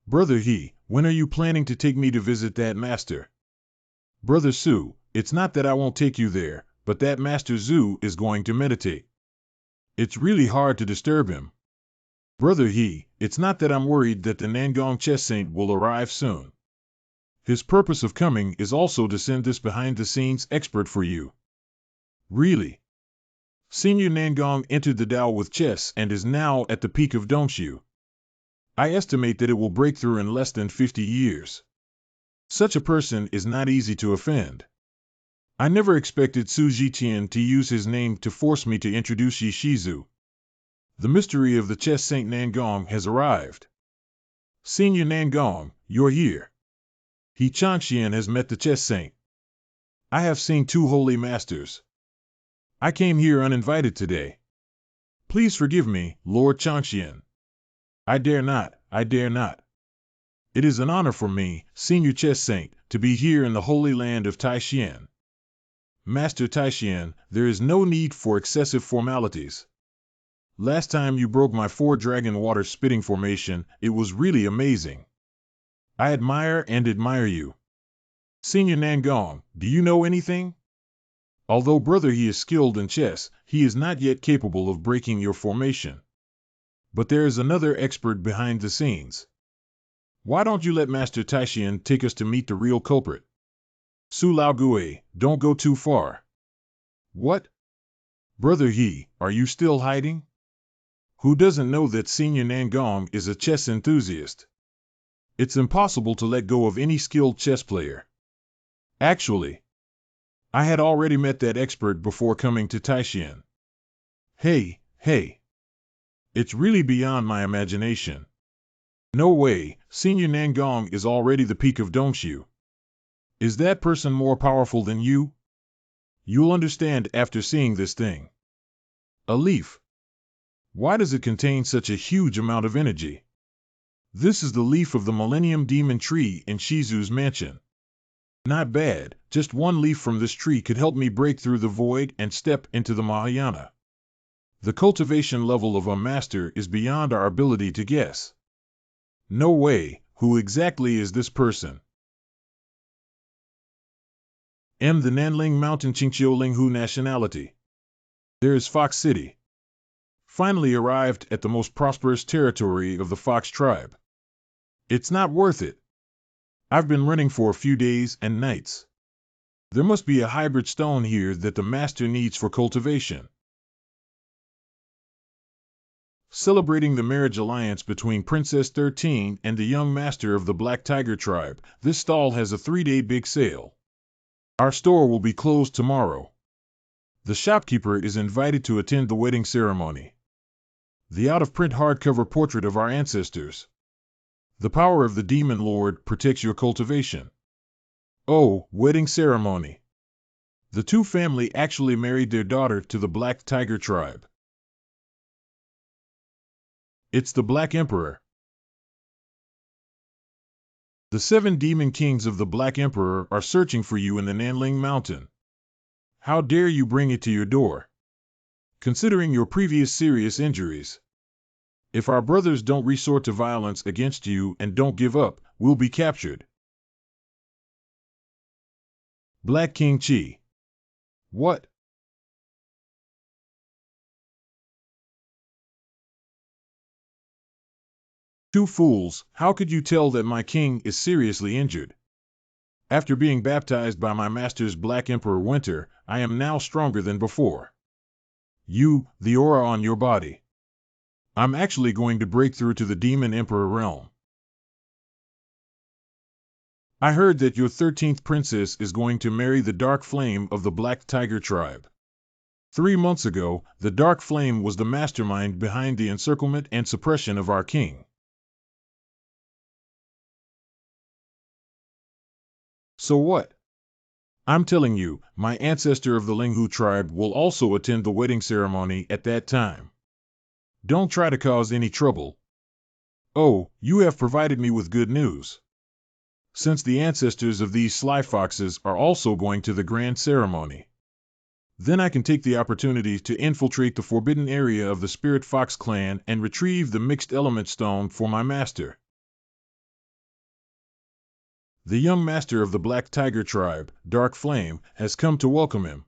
Brother He, when are you planning to take me to visit that master? Brother Su, it's not that I won't take you there, but that Master Zhu is going to meditate. It's really hard to disturb him. Brother He, it's not that I'm worried that the Nangong Chess Saint will arrive soon. His purpose of coming is also to send this behind-the-scenes expert for you. Really? Senior Nangong entered the Tao with chess and is now at the peak of Dongxiu. I estimate that it will break through in less than 50 years. Such a person is not easy to offend. I never expected Su Zhiqian to use his name to force me to introduce Yi Shizu. The mystery of the chess Saint Nangong has arrived. Senior Nangong, you're here. He Changxian has met the chess saint. I have seen 2 holy masters. I came here uninvited today. Please forgive me, Lord Changxian. I dare not. It is an honor for me, Senior Chess Saint, to be here in the holy land of Taishan. Master Taishan, there is no need for excessive formalities. Last time you broke my 4-dragon water spitting formation, it was really amazing. I admire you. Senior Nangong, do you know anything? Although brother he is skilled in chess, he is not yet capable of breaking your formation. But there is another expert behind the scenes. Why don't you let Master Taishan take us to meet the real culprit? Su Laogue, don't go too far. What? Brother He, are you still hiding? Who doesn't know that Senior Nangong is a chess enthusiast? It's impossible to let go of any skilled chess player. Actually, I had already met that expert before coming to Taishan. Hey. It's really beyond my imagination. No way, Senior Nangong is already the peak of Dongxiu. Is that person more powerful than you? You'll understand after seeing this thing. A leaf. Why does it contain such a huge amount of energy? This is the leaf of the Millennium Demon Tree in Shizu's mansion. Not bad, just 1 leaf from this tree could help me break through the void and step into the Mahayana. The cultivation level of a master is beyond our ability to guess. No way, who exactly is this person? M. The Nanling Mountain Qingqiu Linghu nationality. There is Fox City. Finally arrived at the most prosperous territory of the Fox tribe. It's not worth it. I've been running for a few days and nights. There must be a hybrid stone here that the master needs for cultivation. Celebrating the marriage alliance between Princess 13 and the young master of the Black Tiger tribe, this stall has a 3-day big sale. Our store will be closed tomorrow. The shopkeeper is invited to attend the wedding ceremony. The out-of-print hardcover portrait of our ancestors. The power of the Demon Lord protects your cultivation. Oh, wedding ceremony. The 2 family actually married their daughter to the Black Tiger tribe. It's the Black Emperor. The 7 demon kings of the Black Emperor are searching for you in the Nanling Mountain. How dare you bring it to your door? Considering your previous serious injuries. If our brothers don't resort to violence against you and don't give up, we'll be captured. Black King Qi. What? Two fools, how could you tell that my king is seriously injured? After being baptized by my master's Black Emperor Winter, I am now stronger than before. The aura on your body. I'm actually going to break through to the Demon Emperor realm. I heard that your 13th princess is going to marry the Dark Flame of the Black Tiger tribe. 3 months ago, the Dark Flame was the mastermind behind the encirclement and suppression of our king. So what? I'm telling you, my ancestor of the Linghu tribe will also attend the wedding ceremony at that time. Don't try to cause any trouble. Oh, you have provided me with good news. Since the ancestors of these sly foxes are also going to the grand ceremony, then I can take the opportunity to infiltrate the forbidden area of the Spirit Fox clan and retrieve the mixed element stone for my master. The young master of the Black Tiger tribe, Dark Flame, has come to welcome him.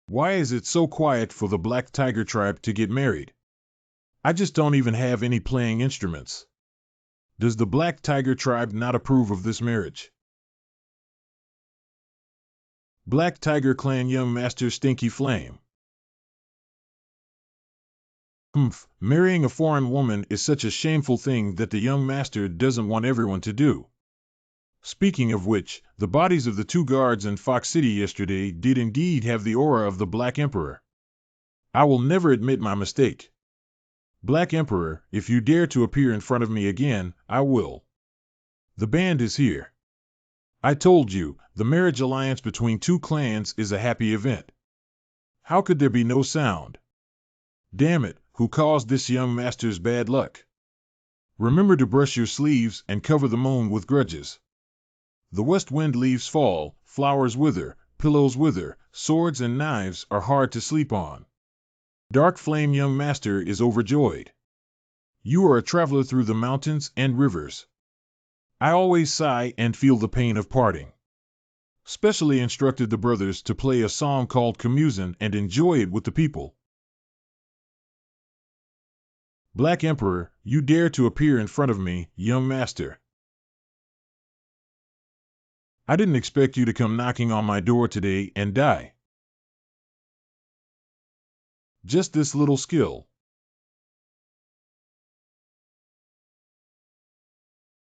Why is it so quiet for the Black Tiger tribe to get married? I just don't even have any playing instruments. Does the Black Tiger tribe not approve of this marriage? Black Tiger Clan Young Master Stinky Flame. Marrying a foreign woman is such a shameful thing that the young master doesn't want everyone to do. Speaking of which, the bodies of the 2 guards in Fox City yesterday did indeed have the aura of the Black Emperor. I will never admit my mistake. Black Emperor, if you dare to appear in front of me again, I will. The band is here. I told you, the marriage alliance between 2 clans is a happy event. How could there be no sound? Damn it, who caused this young master's bad luck? Remember to brush your sleeves and cover the moon with grudges. The west wind leaves fall, flowers wither, pillows wither, swords and knives are hard to sleep on. Dark Flame Young Master is overjoyed. You are a traveler through the mountains and rivers. I always sigh and feel the pain of parting. Specially instructed the brothers to play a song called Camusin and enjoy it with the people. Black Emperor, you dare to appear in front of me, young master. I didn't expect you to come knocking on my door today and die. Just this little skill.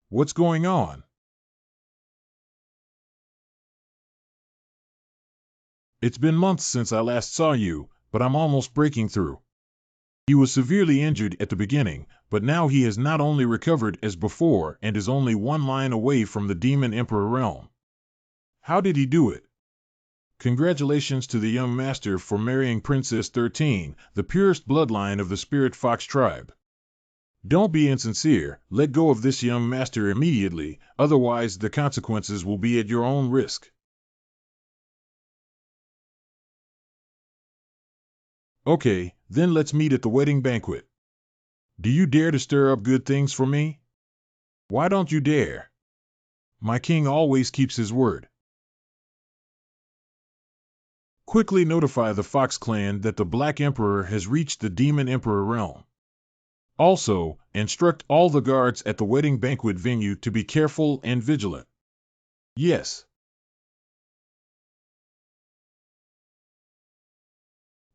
What's going on? It's been months since I last saw you, but I'm almost breaking through. He was severely injured at the beginning, but now he has not only recovered as before and is only 1 line away from the Demon Emperor realm. How did he do it? Congratulations to the young master for marrying Princess 13, the purest bloodline of the Spirit Fox tribe. Don't be insincere, let go of this young master immediately, otherwise the consequences will be at your own risk. Okay, then let's meet at the wedding banquet. Do you dare to stir up good things for me? Why don't you dare? My king always keeps his word. Quickly notify the Fox clan that the Black Emperor has reached the Demon Emperor realm. Also, instruct all the guards at the wedding banquet venue to be careful and vigilant. Yes.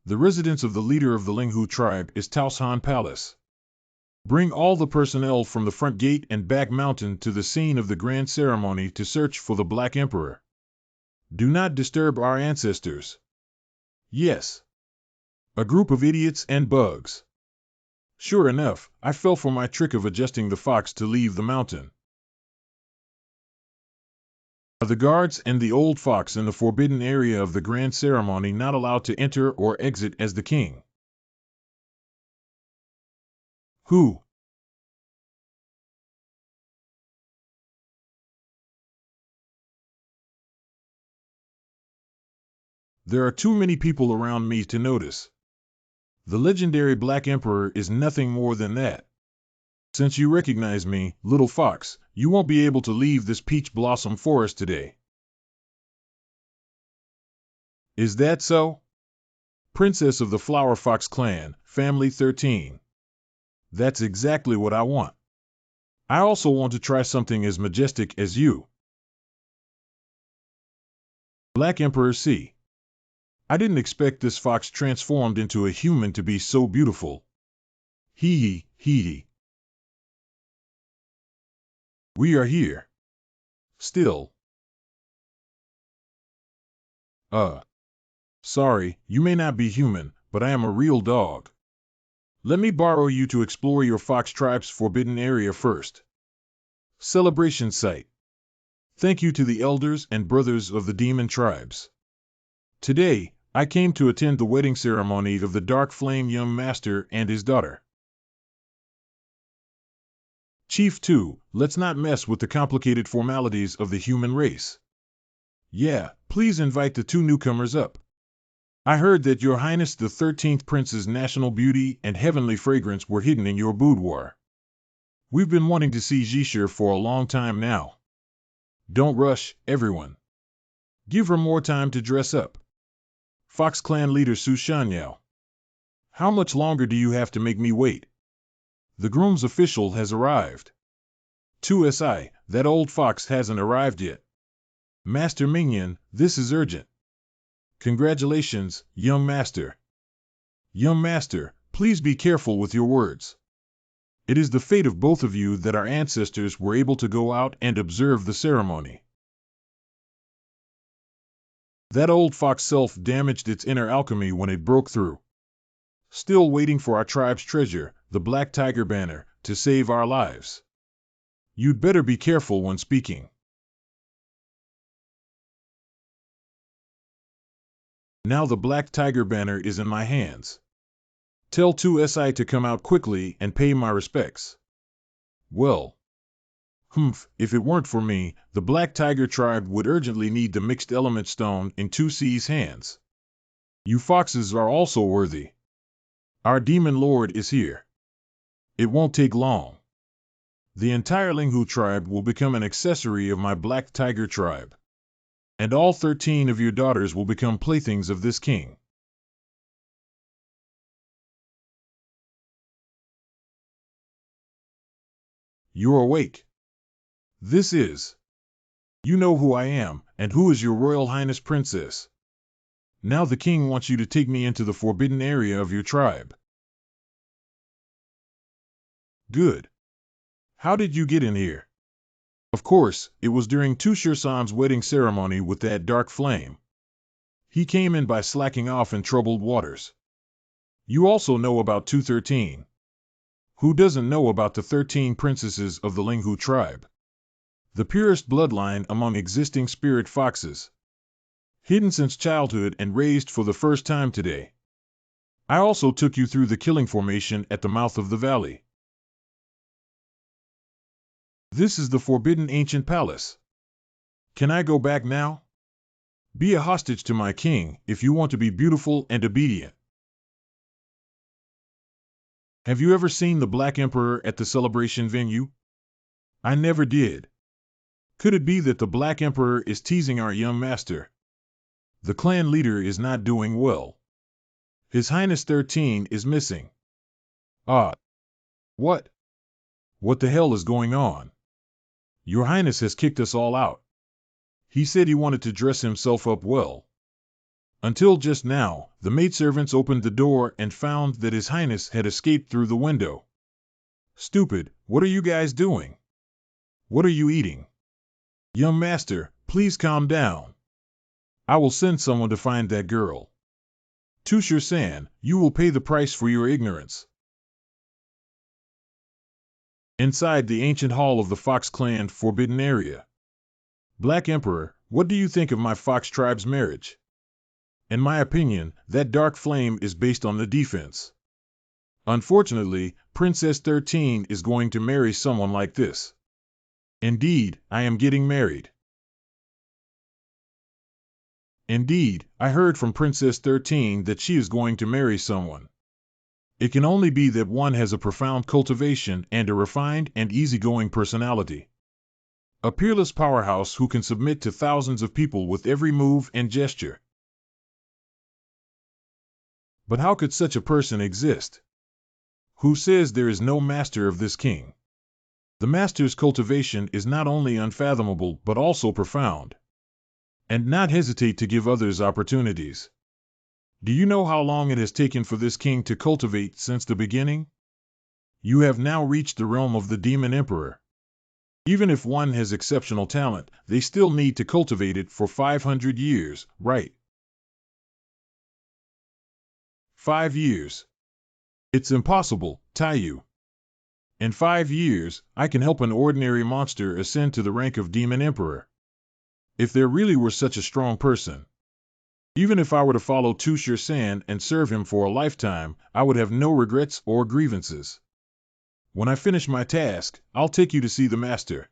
The residence of the leader of the Linghu tribe is Taoshan Palace. Bring all the personnel from the front gate and back mountain to the scene of the grand ceremony to search for the Black Emperor. Do not disturb our ancestors. Yes. A group of idiots and bugs. Sure enough, I fell for my trick of adjusting the fox to leave the mountain. Are the guards and the old fox in the forbidden area of the grand ceremony not allowed to enter or exit as the king? Who? There are too many people around me to notice. The legendary Black Emperor is nothing more than that. Since you recognize me, little fox, you won't be able to leave this peach blossom forest today. Is that so? Princess of the Flower Fox clan, family 13. That's exactly what I want. I also want to try something as majestic as you. Black Emperor C. I didn't expect this fox transformed into a human to be so beautiful. Hee hee. We are here. Still. Sorry, you may not be human, but I am a real dog. Let me borrow you to explore your fox tribe's forbidden area first. Celebration site. Thank you to the elders and brothers of the demon tribes. Today, I came to attend the wedding ceremony of the Dark Flame young master and his daughter. Chief 2, let's not mess with the complicated formalities of the human race. Yeah, please invite the 2 newcomers up. I heard that Your Highness the 13th Prince's national beauty and heavenly fragrance were hidden in your boudoir. We've been wanting to see Jishir for a long time now. Don't rush, everyone. Give her more time to dress up. Fox Clan leader Su Shanyao. How much longer do you have to make me wait? The groom's official has arrived. 2SI, that old fox hasn't arrived yet. Master Minion, this is urgent. Congratulations, young master. Young master, please be careful with your words. It is the fate of both of you that our ancestors were able to go out and observe the ceremony. That old fox self-damaged its inner alchemy when it broke through. Still waiting for our tribe's treasure, the Black Tiger banner, to save our lives. You'd better be careful when speaking. Now the Black Tiger banner is in my hands. Tell 2SI to come out quickly and pay my respects. Well, if it weren't for me, the Black Tiger tribe would urgently need the mixed element stone in 2C's hands. You foxes are also worthy. Our demon lord is here. It won't take long. The entire Linghu tribe will become an accessory of my Black Tiger tribe. And all 13 of your daughters will become playthings of this king. You're awake. This is. You know who I am, and who is your Royal Highness Princess. Now the king wants you to take me into the forbidden area of your tribe. Good. How did you get in here? Of course, it was during Tushir-san's wedding ceremony with that dark flame. He came in by slacking off in troubled waters. You also know about 213. Who doesn't know about the 13 princesses of the Linghu tribe? The purest bloodline among existing spirit foxes. Hidden since childhood and raised for the first time today. I also took you through the killing formation at the mouth of the valley. This is the forbidden ancient palace. Can I go back now? Be a hostage to my king if you want to be beautiful and obedient. Have you ever seen the Black Emperor at the celebration venue? I never did. Could it be that the Black Emperor is teasing our young master? The clan leader is not doing well. His Highness 13 is missing. Ah. What? What the hell is going on? Your Highness has kicked us all out. He said he wanted to dress himself up well. Until just now, the maidservants opened the door and found that His Highness had escaped through the window. Stupid, what are you guys doing? What are you eating? Young master, please calm down. I will send someone to find that girl. Tushir-san, you will pay the price for your ignorance. Inside the ancient hall of the Fox Clan Forbidden Area. Black Emperor, what do you think of my Fox tribe's marriage? In my opinion, that dark flame is based on the defense. Unfortunately, Princess 13 is going to marry someone like this. Indeed, I am getting married. Indeed, I heard from Princess 13 that she is going to marry someone. It can only be that one has a profound cultivation and a refined and easygoing personality. A peerless powerhouse who can submit to thousands of people with every move and gesture. But how could such a person exist? Who says there is no master of this king? The master's cultivation is not only unfathomable but also profound. And not hesitate to give others opportunities. Do you know how long it has taken for this king to cultivate since the beginning? You have now reached the realm of the Demon Emperor. Even if one has exceptional talent, they still need to cultivate it for 500 years, right? 5 years. It's impossible, Taiyu. In 5 years, I can help an ordinary monster ascend to the rank of Demon Emperor. If there really were such a strong person. Even if I were to follow Tushir-san and serve him for a lifetime, I would have no regrets or grievances. When I finish my task, I'll take you to see the master.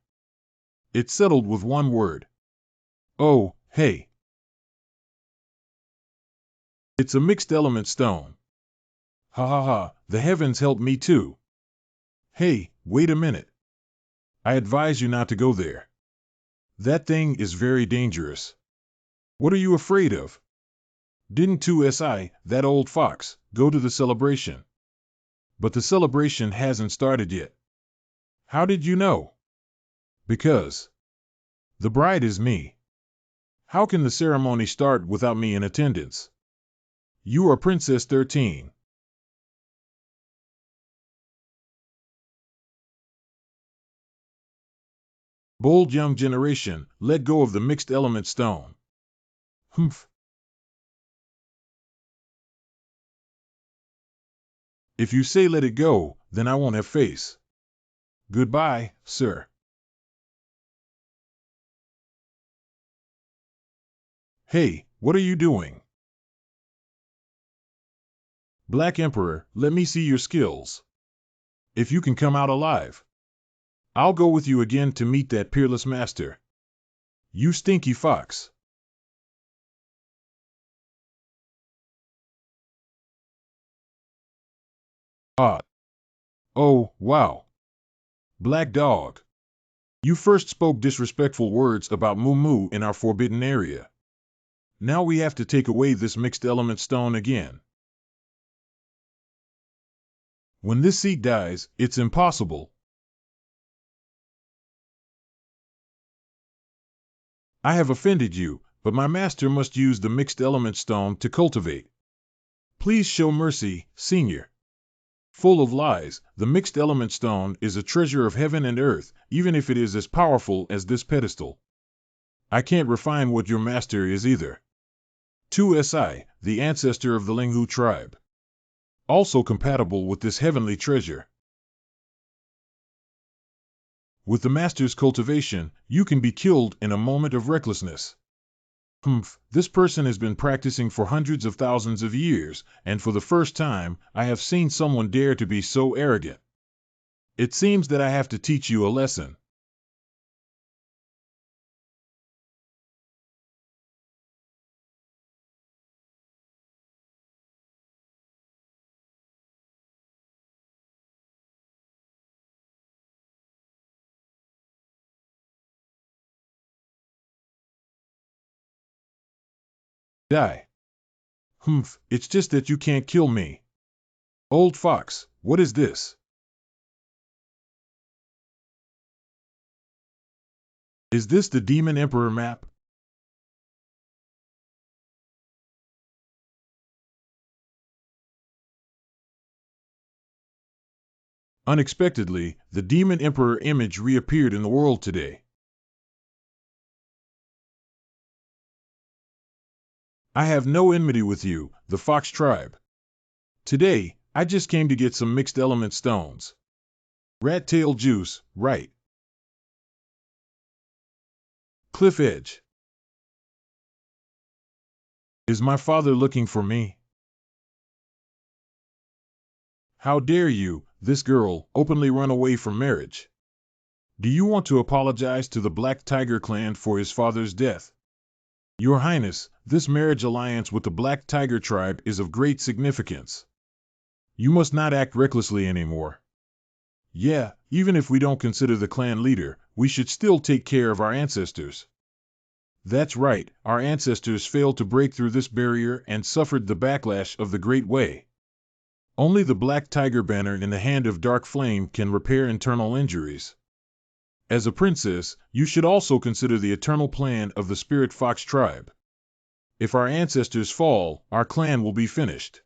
It's settled with one word. Oh, hey. It's a mixed element stone. Ha ha ha, the heavens help me too. Hey, wait a minute. I advise you not to go there. That thing is very dangerous. What are you afraid of? Didn't 2SI, that old fox, go to the celebration? But the celebration hasn't started yet. How did you know? Because the bride is me. How can the ceremony start without me in attendance? You are Princess 13. Bold young generation, let go of the mixed element stone. Humph. If you say let it go, then I won't have face. Goodbye, sir. Hey, what are you doing? Black Emperor, let me see your skills. If you can come out alive, I'll go with you again to meet that peerless master. You stinky fox. Ah. Oh, wow. Black dog. You first spoke disrespectful words about Moo Moo in our forbidden area. Now we have to take away this mixed element stone again. When this seed dies, it's impossible. I have offended you, but my master must use the mixed element stone to cultivate. Please show mercy, senior. Full of lies, the mixed element stone is a treasure of heaven and earth, even if it is as powerful as this pedestal. I can't refine what your master is either. 2Si, the ancestor of the Linghu tribe. Also compatible with this heavenly treasure. With the master's cultivation, you can be killed in a moment of recklessness. Humph, this person has been practicing for hundreds of thousands of years, and for the first time, I have seen someone dare to be so arrogant. It seems that I have to teach you a lesson. Die. Humph, it's just that you can't kill me. Old fox, what is this? Is this the Demon Emperor map? Unexpectedly, the Demon Emperor image reappeared in the world today. I have no enmity with you, the Fox tribe. Today, I just came to get some mixed element stones. Rat tail juice, right. Cliff edge. Is my father looking for me? How dare you, this girl, openly run away from marriage? Do you want to apologize to the Black Tiger clan for his father's death? Your Highness, this marriage alliance with the Black Tiger tribe is of great significance. You must not act recklessly anymore. Yeah, even if we don't consider the clan leader, we should still take care of our ancestors. That's right, our ancestors failed to break through this barrier and suffered the backlash of the Great Way. Only the Black Tiger banner in the hand of Dark Flame can repair internal injuries. As a princess, you should also consider the eternal plan of the Spirit Fox tribe. If our ancestors fall, our clan will be finished.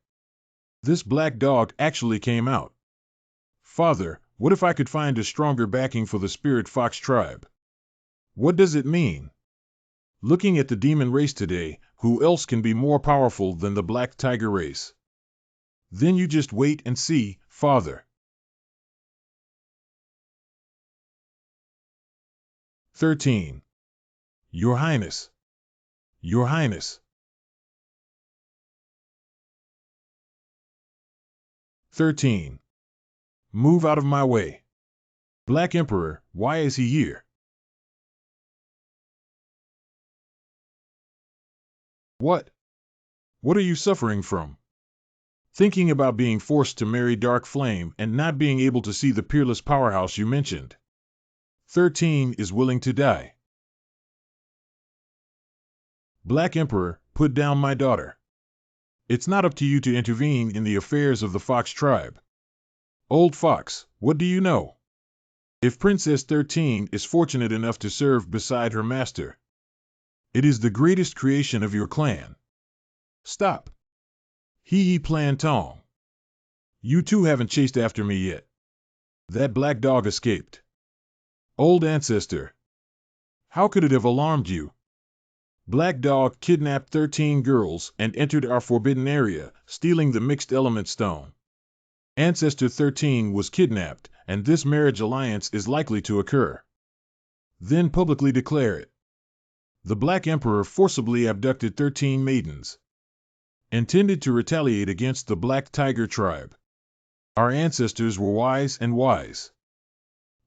This black dog actually came out. Father, what if I could find a stronger backing for the Spirit Fox tribe? What does it mean? Looking at the demon race today, who else can be more powerful than the Black Tiger race? Then you just wait and see, Father. 13. Your Highness. Your Highness. 13. Move out of my way. Black Emperor, why is he here? What? What are you suffering from? Thinking about being forced to marry Dark Flame and not being able to see the peerless powerhouse you mentioned. 13 is willing to die. Black Emperor, put down my daughter. It's not up to you to intervene in the affairs of the Fox tribe. Old Fox, what do you know? If Princess 13 is fortunate enough to serve beside her master, it is the greatest creation of your clan. Stop. Hee plan tong. You two haven't chased after me yet. That black dog escaped. Old ancestor. How could it have alarmed you? Black dog kidnapped 13 girls and entered our forbidden area, stealing the mixed element stone. Ancestor 13 was kidnapped, and this marriage alliance is likely to occur. Then publicly declare it. The Black Emperor forcibly abducted 13 maidens, intended to retaliate against the Black Tiger tribe. Our ancestors were wise and wise.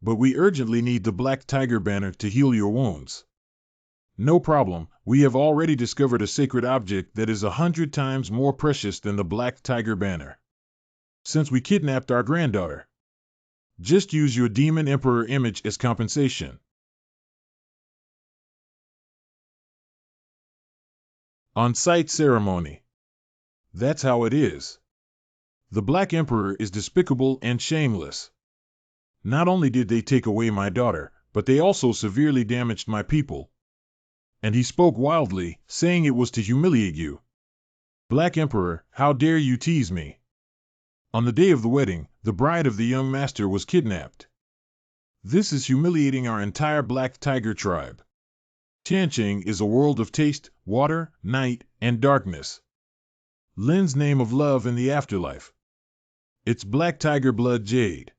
But we urgently need the Black Tiger banner to heal your wounds. No problem, we have already discovered a sacred object that is 100 times more precious than the Black Tiger banner. Since we kidnapped our granddaughter, just use your Demon Emperor image as compensation. On-site ceremony. That's how it is. The Black Emperor is despicable and shameless. Not only did they take away my daughter, but they also severely damaged my people. And he spoke wildly, saying it was to humiliate you. Black Emperor, how dare you tease me? On the day of the wedding, the bride of the young master was kidnapped. This is humiliating our entire Black Tiger tribe. Tianqing is a world of taste, water, night, and darkness. Lin's name of love in the afterlife. It's Black Tiger blood jade.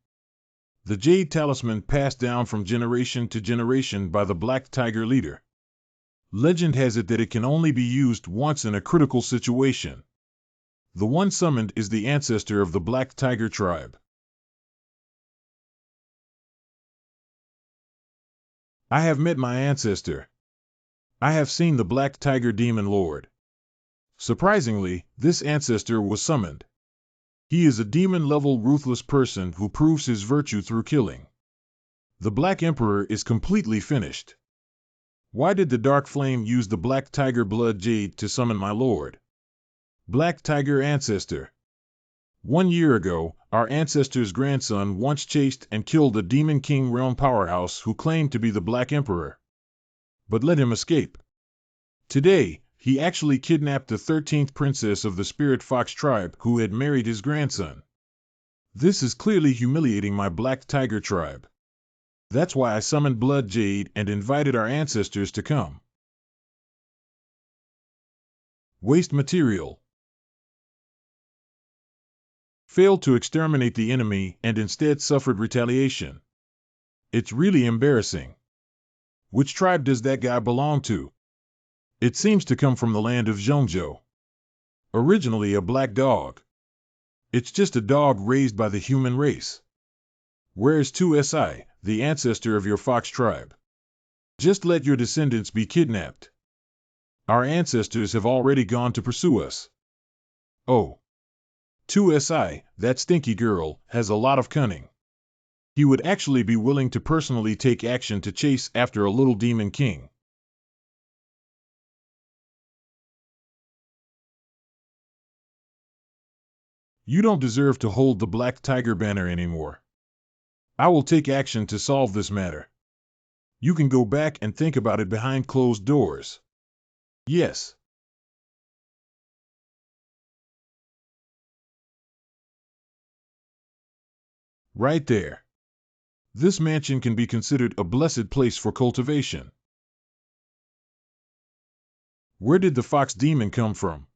The jade talisman passed down from generation to generation by the Black Tiger leader. Legend has it that it can only be used once in a critical situation. The one summoned is the ancestor of the Black Tiger tribe. I have met my ancestor. I have seen the Black Tiger Demon Lord. Surprisingly, this ancestor was summoned. He is a demon-level ruthless person who proves his virtue through killing. The Black Emperor is completely finished. Why did the Dark Flame use the Black Tiger blood jade to summon my lord? Black Tiger Ancestor. 1 year ago, our ancestor's grandson once chased and killed a Demon King realm powerhouse who claimed to be the Black Emperor, but let him escape. Today, he actually kidnapped the 13th princess of the Spirit Fox tribe who had married his grandson. This is clearly humiliating my Black Tiger tribe. That's why I summoned Blood Jade and invited our ancestors to come. Waste material. Failed to exterminate the enemy and instead suffered retaliation. It's really embarrassing. Which tribe does that guy belong to? It seems to come from the land of Zhongzhou. Originally a black dog. It's just a dog raised by the human race. Where's 2SI, the ancestor of your fox tribe? Just let your descendants be kidnapped. Our ancestors have already gone to pursue us. Oh. 2SI, that stinky girl, has a lot of cunning. He would actually be willing to personally take action to chase after a little demon king. You don't deserve to hold the Black Tiger banner anymore. I will take action to solve this matter. You can go back and think about it behind closed doors. Yes. Right there. This mansion can be considered a blessed place for cultivation. Where did the fox demon come from?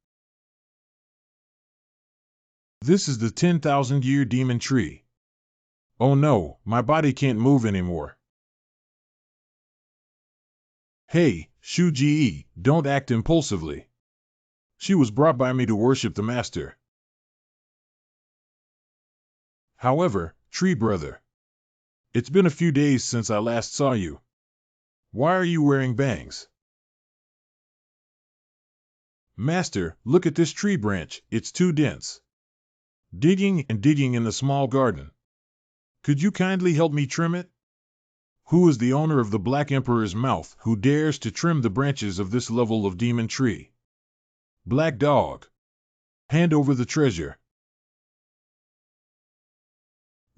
This is the 10,000-year demon tree. Oh no, my body can't move anymore. Hey, Shu Ji, don't act impulsively. She was brought by me to worship the master. However, Tree Brother, it's been a few days since I last saw you. Why are you wearing bangs? Master, look at this tree branch, it's too dense. Digging and digging in the small garden. Could you kindly help me trim it? Who is the owner of the Black Emperor's mouth who dares to trim the branches of this level of demon tree? Black Dog. Hand over the treasure.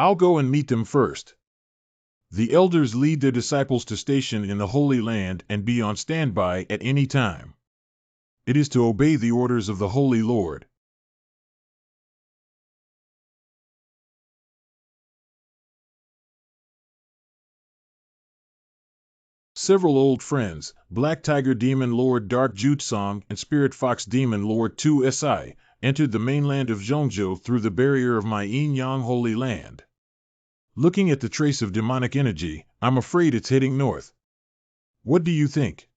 I'll go and meet them first. The elders lead their disciples to station in the Holy Land and be on standby at any time. It is to obey the orders of the Holy Lord. Several old friends, Black Tiger Demon Lord Dark Jutsong and Spirit Fox Demon Lord 2Si, entered the mainland of Zhongzhou through the barrier of my Yin-Yang Holy Land. Looking at the trace of demonic energy, I'm afraid it's heading north. What do you think?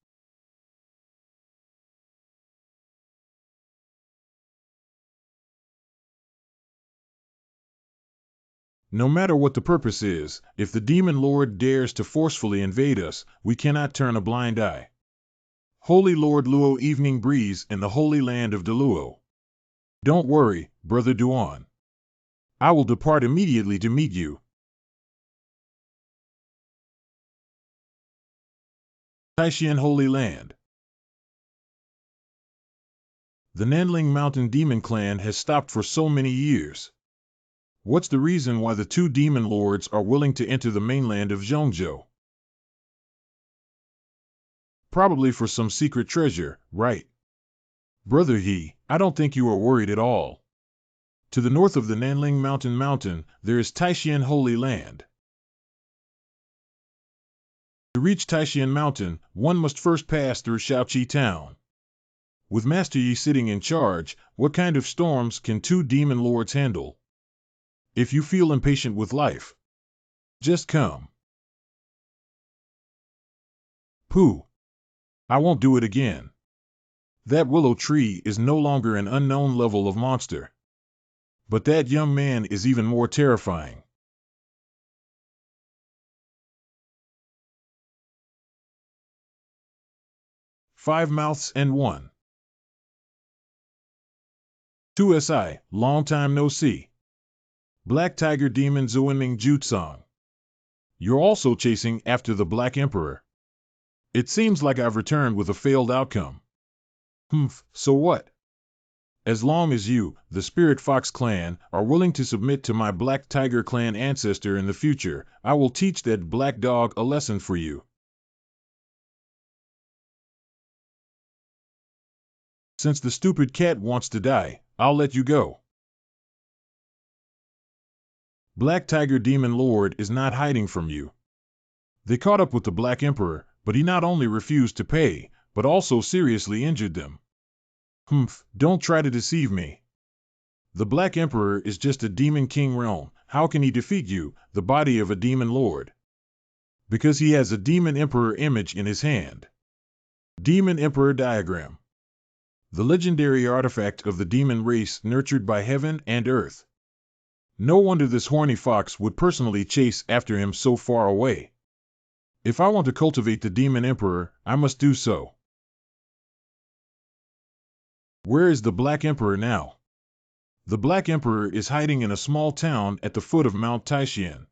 No matter what the purpose is, if the Demon Lord dares to forcefully invade us, we cannot turn a blind eye. Holy Lord Luo Evening Breeze in the Holy Land of Deluo. Don't worry, Brother Duan. I will depart immediately to meet you. Taishan Holy Land. The Nanling Mountain Demon Clan has stopped for so many years. What's the reason why the two demon lords are willing to enter the mainland of Zhongzhou? Probably for some secret treasure, right? Brother He, I don't think you are worried at all. To the north of the Nanling Mountain, there is Taishan Holy Land. To reach Taishan Mountain, one must first pass through Shaoqi Town. With Master Yi sitting in charge, what kind of storms can two demon lords handle? If you feel impatient with life, just come. Pooh! I won't do it again. That willow tree is no longer an unknown level of monster. But that young man is even more terrifying. Five mouths and one. 2Si, long time no see. Black Tiger Demon Zuenming Jutsong. You're also chasing after the Black Emperor. It seems like I've returned with a failed outcome. So what? As long as you, the Spirit Fox clan, are willing to submit to my Black Tiger clan ancestor in the future, I will teach that black dog a lesson for you. Since the stupid cat wants to die, I'll let you go. Black Tiger Demon Lord is not hiding from you. They caught up with the Black Emperor, but he not only refused to pay, but also seriously injured them. Don't try to deceive me. The Black Emperor is just a demon king realm. How can he defeat you, the body of a demon lord? Because he has a demon emperor image in his hand. Demon Emperor Diagram. The legendary artifact of the demon race nurtured by heaven and earth. No wonder this horny fox would personally chase after him so far away. If I want to cultivate the demon emperor, I must do so. Where is the Black Emperor now? The Black Emperor is hiding in a small town at the foot of Mount Taishan.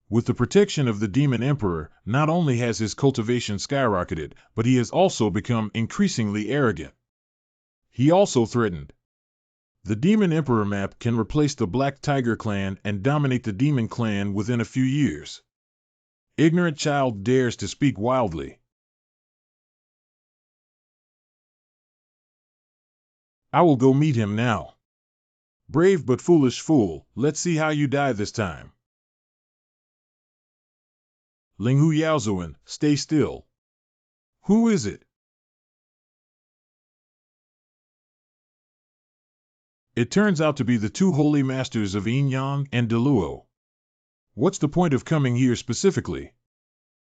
With the protection of the Demon Emperor, not only has his cultivation skyrocketed, but he has also become increasingly arrogant. He also threatened. The Demon Emperor map can replace the Black Tiger clan and dominate the Demon clan within a few years. Ignorant child dares to speak wildly. I will go meet him now. Brave but foolish fool, let's see how you die this time. Linghu Yaozuan, stay still. Who is it? It turns out to be the two holy masters of Yin-Yang and Deluo. What's the point of coming here specifically?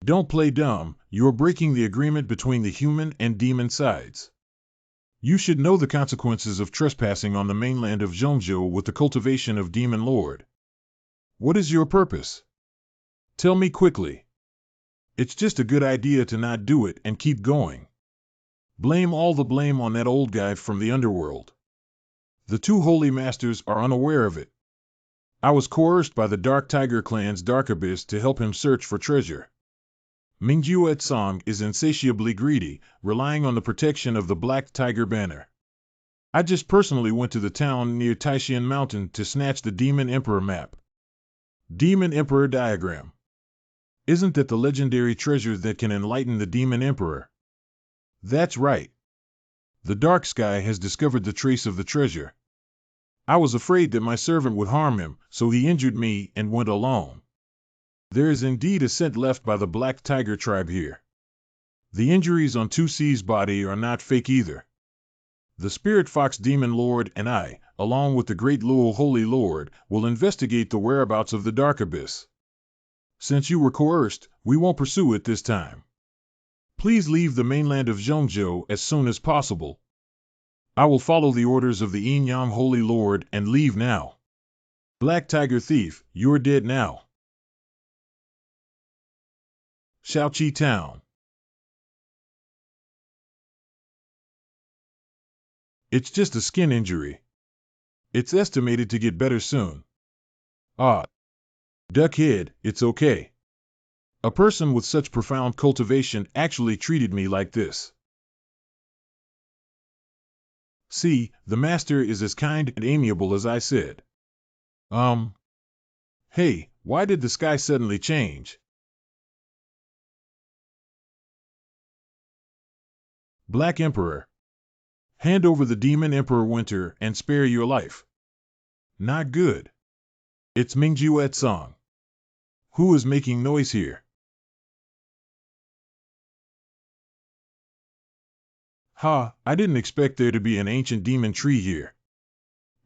Don't play dumb, you're breaking the agreement between the human and demon sides. You should know the consequences of trespassing on the mainland of Zhongzhou with the cultivation of Demon Lord. What is your purpose? Tell me quickly. It's just a good idea to not do it and keep going. Blame all the blame on that old guy from the underworld. The two holy masters are unaware of it. I was coerced by the Dark Tiger clan's Dark Abyss to help him search for treasure. Mingjue Song is insatiably greedy, relying on the protection of the Black Tiger banner. I just personally went to the town near Taishan Mountain to snatch the Demon Emperor map. Demon Emperor Diagram. Isn't that the legendary treasure that can enlighten the Demon Emperor? That's right. The Dark Sky has discovered the trace of the treasure. I was afraid that my servant would harm him, so he injured me and went alone. There is indeed a scent left by the Black Tiger tribe here. The injuries on 2C's body are not fake either. The Spirit Fox Demon Lord and I, along with the Great Lul Holy Lord, will investigate the whereabouts of the Dark Abyss. Since you were coerced, we won't pursue it this time. Please leave the mainland of Zhongzhou as soon as possible. I will follow the orders of the Yin Yang Holy Lord and leave now. Black Tiger Thief, you're dead now. Shaoqi Town. It's just a skin injury. It's estimated to get better soon. Ah. Duckhead, it's okay. A person with such profound cultivation actually treated me like this. See, the master is as kind and amiable as I said. Hey, why did the sky suddenly change? Black Emperor. Hand over the Demon Emperor Winter and spare your life. Not good. It's Mingjuet Song. Who is making noise here? Ha, I didn't expect there to be an ancient demon tree here.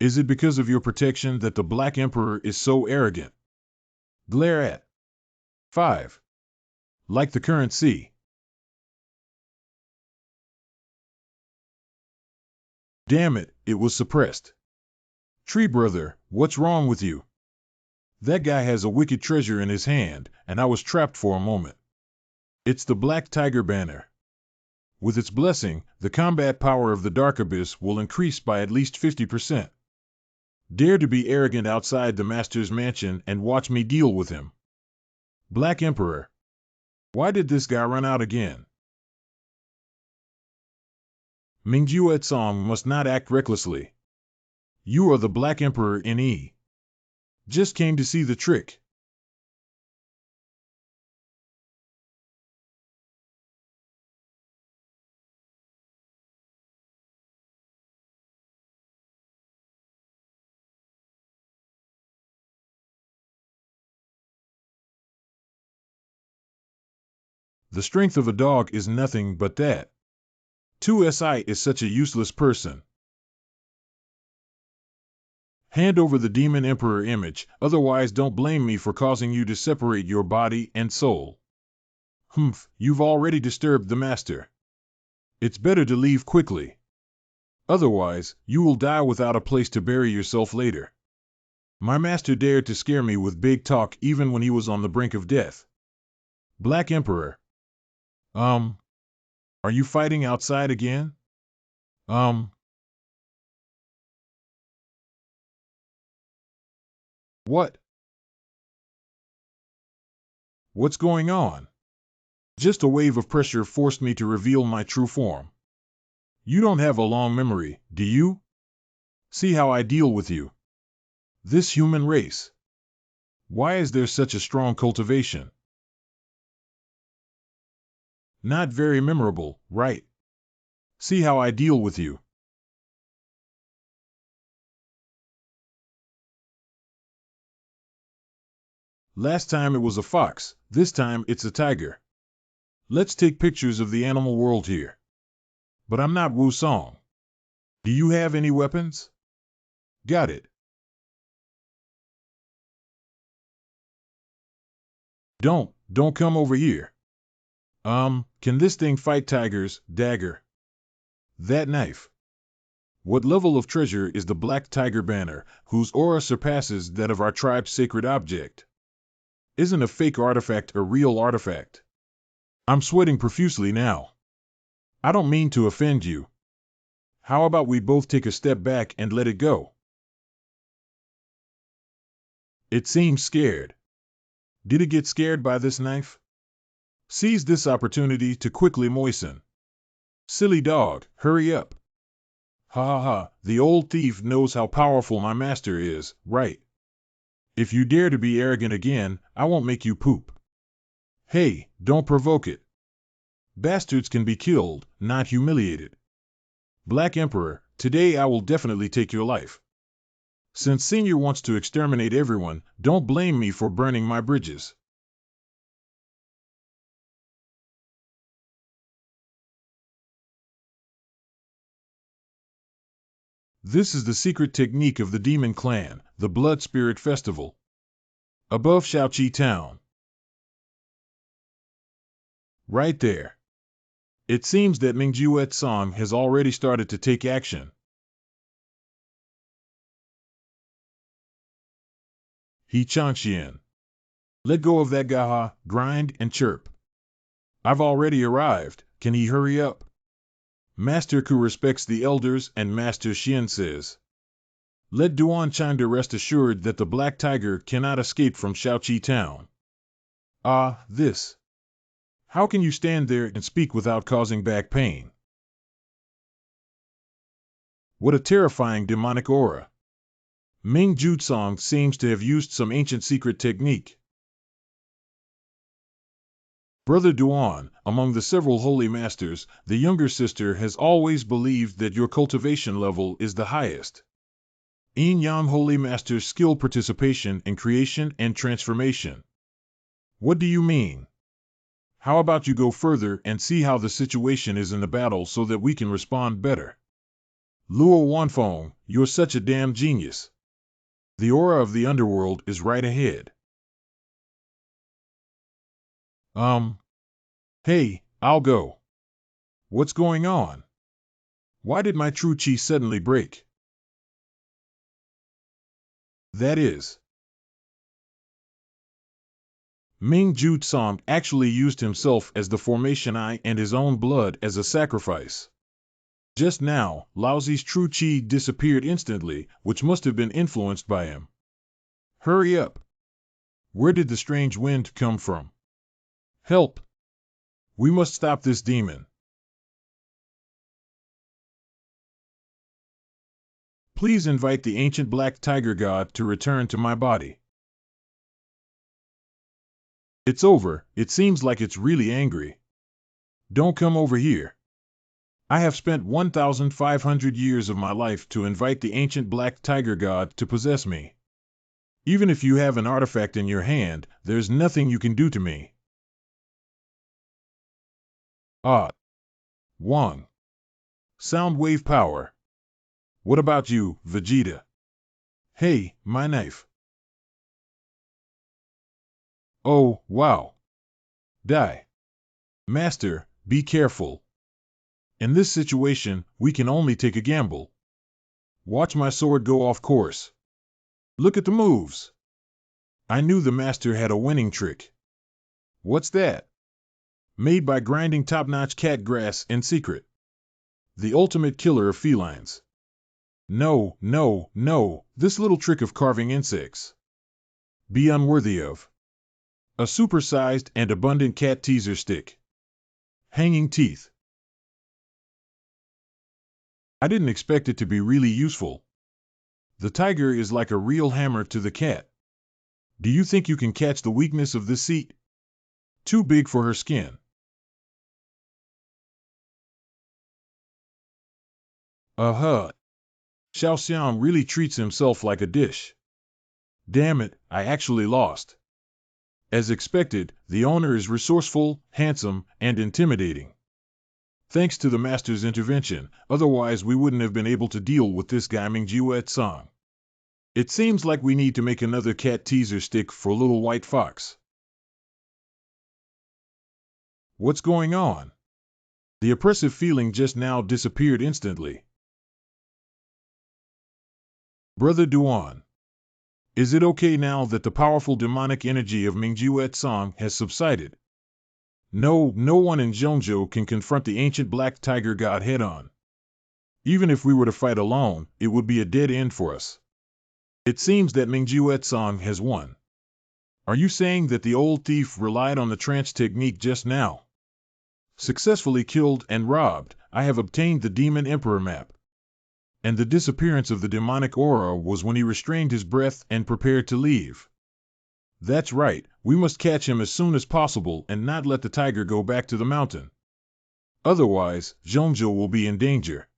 Is it because of your protection that the Black Emperor is so arrogant? Glare at. 5. Like the current sea. Damn it, it was suppressed. Tree brother, what's wrong with you? That guy has a wicked treasure in his hand, and I was trapped for a moment. It's the Black Tiger banner. With its blessing, the combat power of the Dark Abyss will increase by at least 50%. Dare to be arrogant outside the Master's mansion and watch me deal with him. Black Emperor. Why did this guy run out again? Mingjuet Song must not act recklessly. You are the Black Emperor NE. Just came to see the trick. The strength of a dog is nothing but that. 2SI is such a useless person. Hand over the Demon Emperor image, otherwise don't blame me for causing you to separate your body and soul. Humph, you've already disturbed the Master. It's better to leave quickly. Otherwise, you will die without a place to bury yourself later. My master dared to scare me with big talk even when he was on the brink of death. Black Emperor. Are you fighting outside again? What? What's going on? Just a wave of pressure forced me to reveal my true form. You don't have a long memory, do you? See how I deal with you. This human race. Why is there such a strong cultivation? Not very memorable, right? See how I deal with you. Last time it was a fox, this time it's a tiger. Let's take pictures of the animal world here. But I'm not Wu Song. Do you have any weapons? Got it. Don't come over here. Can this thing fight tigers, dagger? That knife. What level of treasure is the Black Tiger banner, whose aura surpasses that of our tribe's sacred object? Isn't a fake artifact a real artifact? I'm sweating profusely now. I don't mean to offend you. How about we both take a step back and let it go? It seems scared. Did it get scared by this knife? Seize this opportunity to quickly moisten. Silly dog, hurry up. Ha ha ha, the old thief knows how powerful my master is, right? If you dare to be arrogant again, I won't make you poop. Hey, don't provoke it. Bastards can be killed, not humiliated. Black Emperor, today I will definitely take your life. Since Senior wants to exterminate everyone, don't blame me for burning my bridges. This is the secret technique of the Demon Clan, the Blood Spirit Festival. Above Shaoqi Town. Right there. It seems that Mingjiuet Song has already started to take action. He Changxian. Let go of that gaha, grind, and chirp. I've already arrived, can he hurry up? Master Ku respects the elders and Master Xian says, let Duan Chanda rest assured that the Black Tiger cannot escape from Shaoqi Town. Ah, this. How can you stand there and speak without causing back pain? What a terrifying demonic aura. Ming Jutsong seems to have used some ancient secret technique. Brother Duan, among the several holy masters, the younger sister has always believed that your cultivation level is the highest. Yin Yang Holy Master's skill participation in creation and transformation. What do you mean? How about you go further and see how the situation is in the battle so that we can respond better? Luo Wanfeng, you're such a damn genius. The aura of the underworld is right ahead. Hey, I'll go. What's going on? Why did my true chi suddenly break? That is. Ming Jutsong actually used himself as the formation eye and his own blood as a sacrifice. Just now, Laozi's true chi disappeared instantly, which must have been influenced by him. Hurry up! Where did the strange wind come from? Help! We must stop this demon. Please invite the ancient black tiger god to return to my body. It's over, it seems like it's really angry. Don't come over here. I have spent 1,500 years of my life to invite the ancient black tiger god to possess me. Even if you have an artifact in your hand, there's nothing you can do to me. Ah. Wang. Sound wave power. What about you, Vegeta? Hey, my knife. Oh, wow. Die. Master, be careful. In this situation, we can only take a gamble. Watch my sword go off course. Look at the moves. I knew the master had a winning trick. What's that? Made by grinding top-notch cat grass in secret. The ultimate killer of felines. No, no, no, this little trick of carving insects. Be unworthy of. A supersized and abundant cat teaser stick. Hanging teeth. I didn't expect it to be really useful. The tiger is like a real hammer to the cat. Do you think you can catch the weakness of this seat? Too big for her skin. Xiao Xiang really treats himself like a dish. Damn it, I actually lost. As expected, the owner is resourceful, handsome, and intimidating. Thanks to the master's intervention, otherwise we wouldn't have been able to deal with this guy Mingjiuet Song. It seems like we need to make another cat teaser stick for Little White Fox. What's going on? The oppressive feeling just now disappeared instantly. Brother Duan. Is it okay now that the powerful demonic energy of Mingjiuet Song has subsided? No one in Zhongzhou can confront the ancient black tiger god head-on. Even if we were to fight alone, it would be a dead end for us. It seems that Mingjiuet Song has won. Are you saying that the old thief relied on the trance technique just now? Successfully killed and robbed, I have obtained the Demon Emperor map. And the disappearance of the demonic aura was when he restrained his breath and prepared to leave. That's right, we must catch him as soon as possible and not let the tiger go back to the mountain. Otherwise, Zhongzhou will be in danger.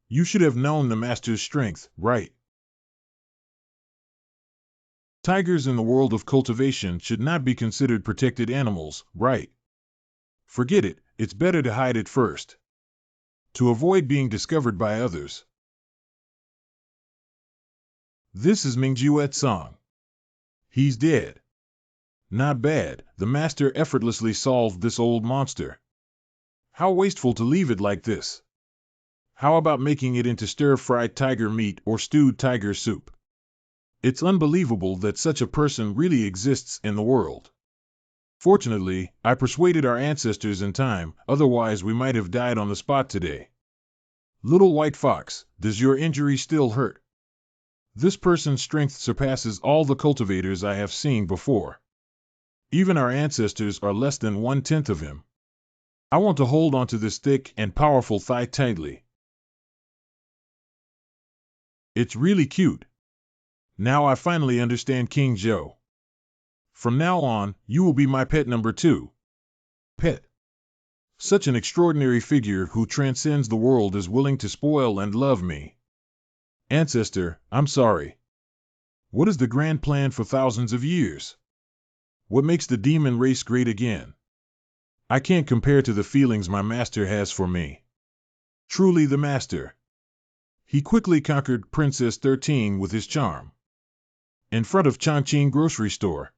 You should have known the master's strength, right? Tigers in the world of cultivation should not be considered protected animals, right? Forget it, it's better to hide it first, to avoid being discovered by others. This is Mingjuet's song. He's dead. Not bad, the master effortlessly solved this old monster. How wasteful to leave it like this. How about making it into stir-fried tiger meat or stewed tiger soup? It's unbelievable that such a person really exists in the world. Fortunately, I persuaded our ancestors in time, otherwise we might have died on the spot today. Little white fox, does your injury still hurt? This person's strength surpasses all the cultivators I have seen before. Even our ancestors are less than 1/10 of him. I want to hold onto this thick and powerful thigh tightly. It's really cute. Now I finally understand King Zhou. From now on, you will be my pet number 2. Pet. Such an extraordinary figure who transcends the world is willing to spoil and love me. Ancestor, I'm sorry. What is the grand plan for thousands of years? What makes the demon race great again? I can't compare to the feelings my master has for me. Truly the master. He quickly conquered Princess 13 with his charm. In front of Chongqing grocery store.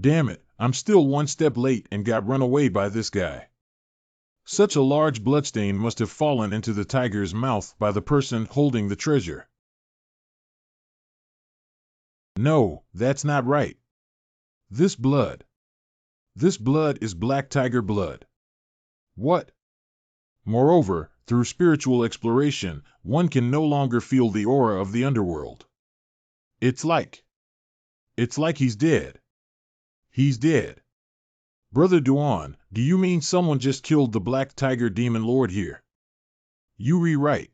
Damn it, I'm still one step late and got run away by this guy. Such a large bloodstain must have fallen into the tiger's mouth by the person holding the treasure. No, that's not right. This blood is black tiger blood. What? Moreover, through spiritual exploration, one can no longer feel the aura of the underworld. It's like he's dead. He's dead. Brother Duan, do you mean someone just killed the black tiger demon lord here? You rewrite.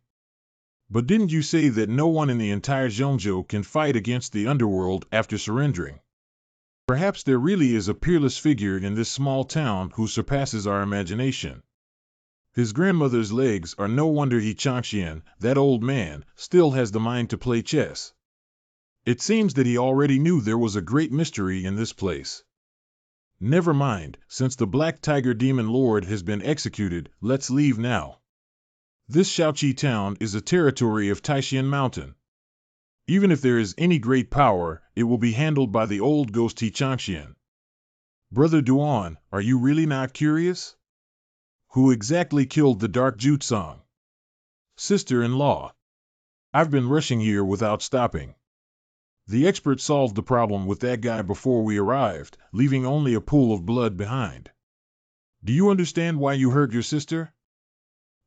But didn't you say that no one in the entire Zhongzhou can fight against the underworld after surrendering? Perhaps there really is a peerless figure in this small town who surpasses our imagination. His grandmother's legs are no wonder Chongqian, that old man, still has the mind to play chess. It seems that he already knew there was a great mystery in this place. Never mind, since the Black Tiger Demon Lord has been executed, let's leave now. This Shaoqi town is a territory of Taishan Mountain. Even if there is any great power, it will be handled by the old ghost Chongqian. Brother Duan, are you really not curious? Who exactly killed the Dark Jutsong? Sister-in-law. I've been rushing here without stopping. The expert solved the problem with that guy before we arrived, leaving only a pool of blood behind. Do you understand why you hurt your sister?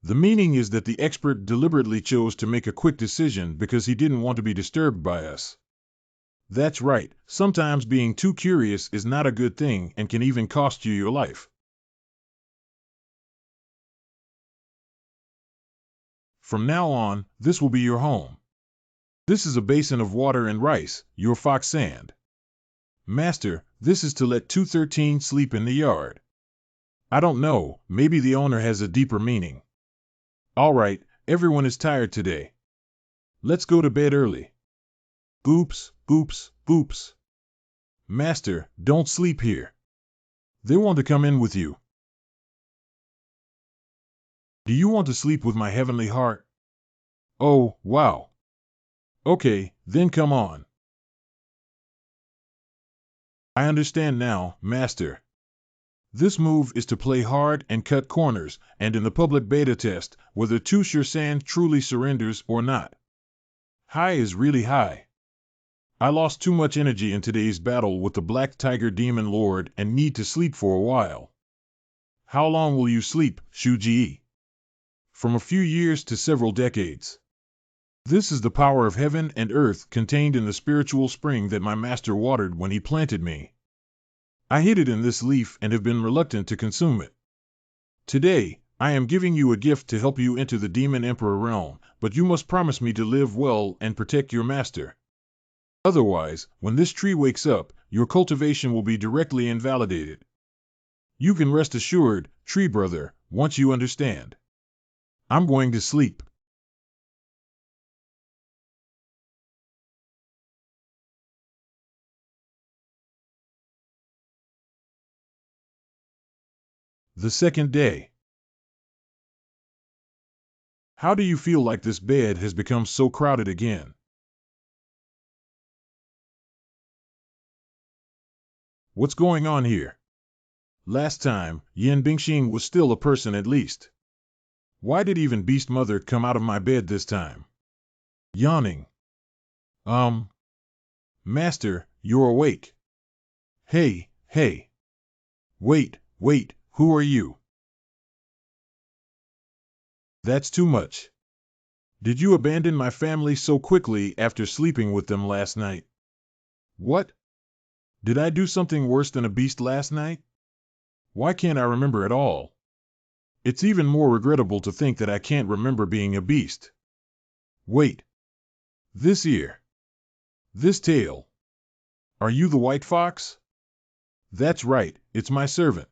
The meaning is that the expert deliberately chose to make a quick decision because he didn't want to be disturbed by us. That's right, sometimes being too curious is not a good thing and can even cost you your life. From now on, this will be your home. This is a basin of water and rice, your fox sand. Master, this is to let 213 sleep in the yard. I don't know, maybe the owner has a deeper meaning. All right, everyone is tired today. Let's go to bed early. Oops, oops, oops. Master, don't sleep here. They want to come in with you. Do you want to sleep with my heavenly heart? Oh, wow. Okay, then come on. I understand now, Master. This move is to play hard and cut corners, and in the public beta test, whether Tu Shan truly surrenders or not. High is really high. I lost too much energy in today's battle with the Black Tiger Demon Lord and need to sleep for a while. How long will you sleep, Shu Ji? From a few years to several decades. This is the power of heaven and earth contained in the spiritual spring that my master watered when he planted me. I hid it in this leaf and have been reluctant to consume it. Today, I am giving you a gift to help you enter the Demon Emperor realm, but you must promise me to live well and protect your master. Otherwise, when this tree wakes up, your cultivation will be directly invalidated. You can rest assured, tree brother, once you understand. I'm going to sleep. The second day. How do you feel like this bed has become so crowded again? What's going on here? Last time, Yin Bingxing was still a person at least. Why did even Beast Mother come out of my bed this time? Yawning. Master, you're awake. Hey, hey. Wait, who are you? That's too much. Did you abandon my family so quickly after sleeping with them last night? What? Did I do something worse than a beast last night? Why can't I remember at all? It's even more regrettable to think that I can't remember being a beast. Wait. This ear. This tail. Are you the white fox? That's right, it's my servant.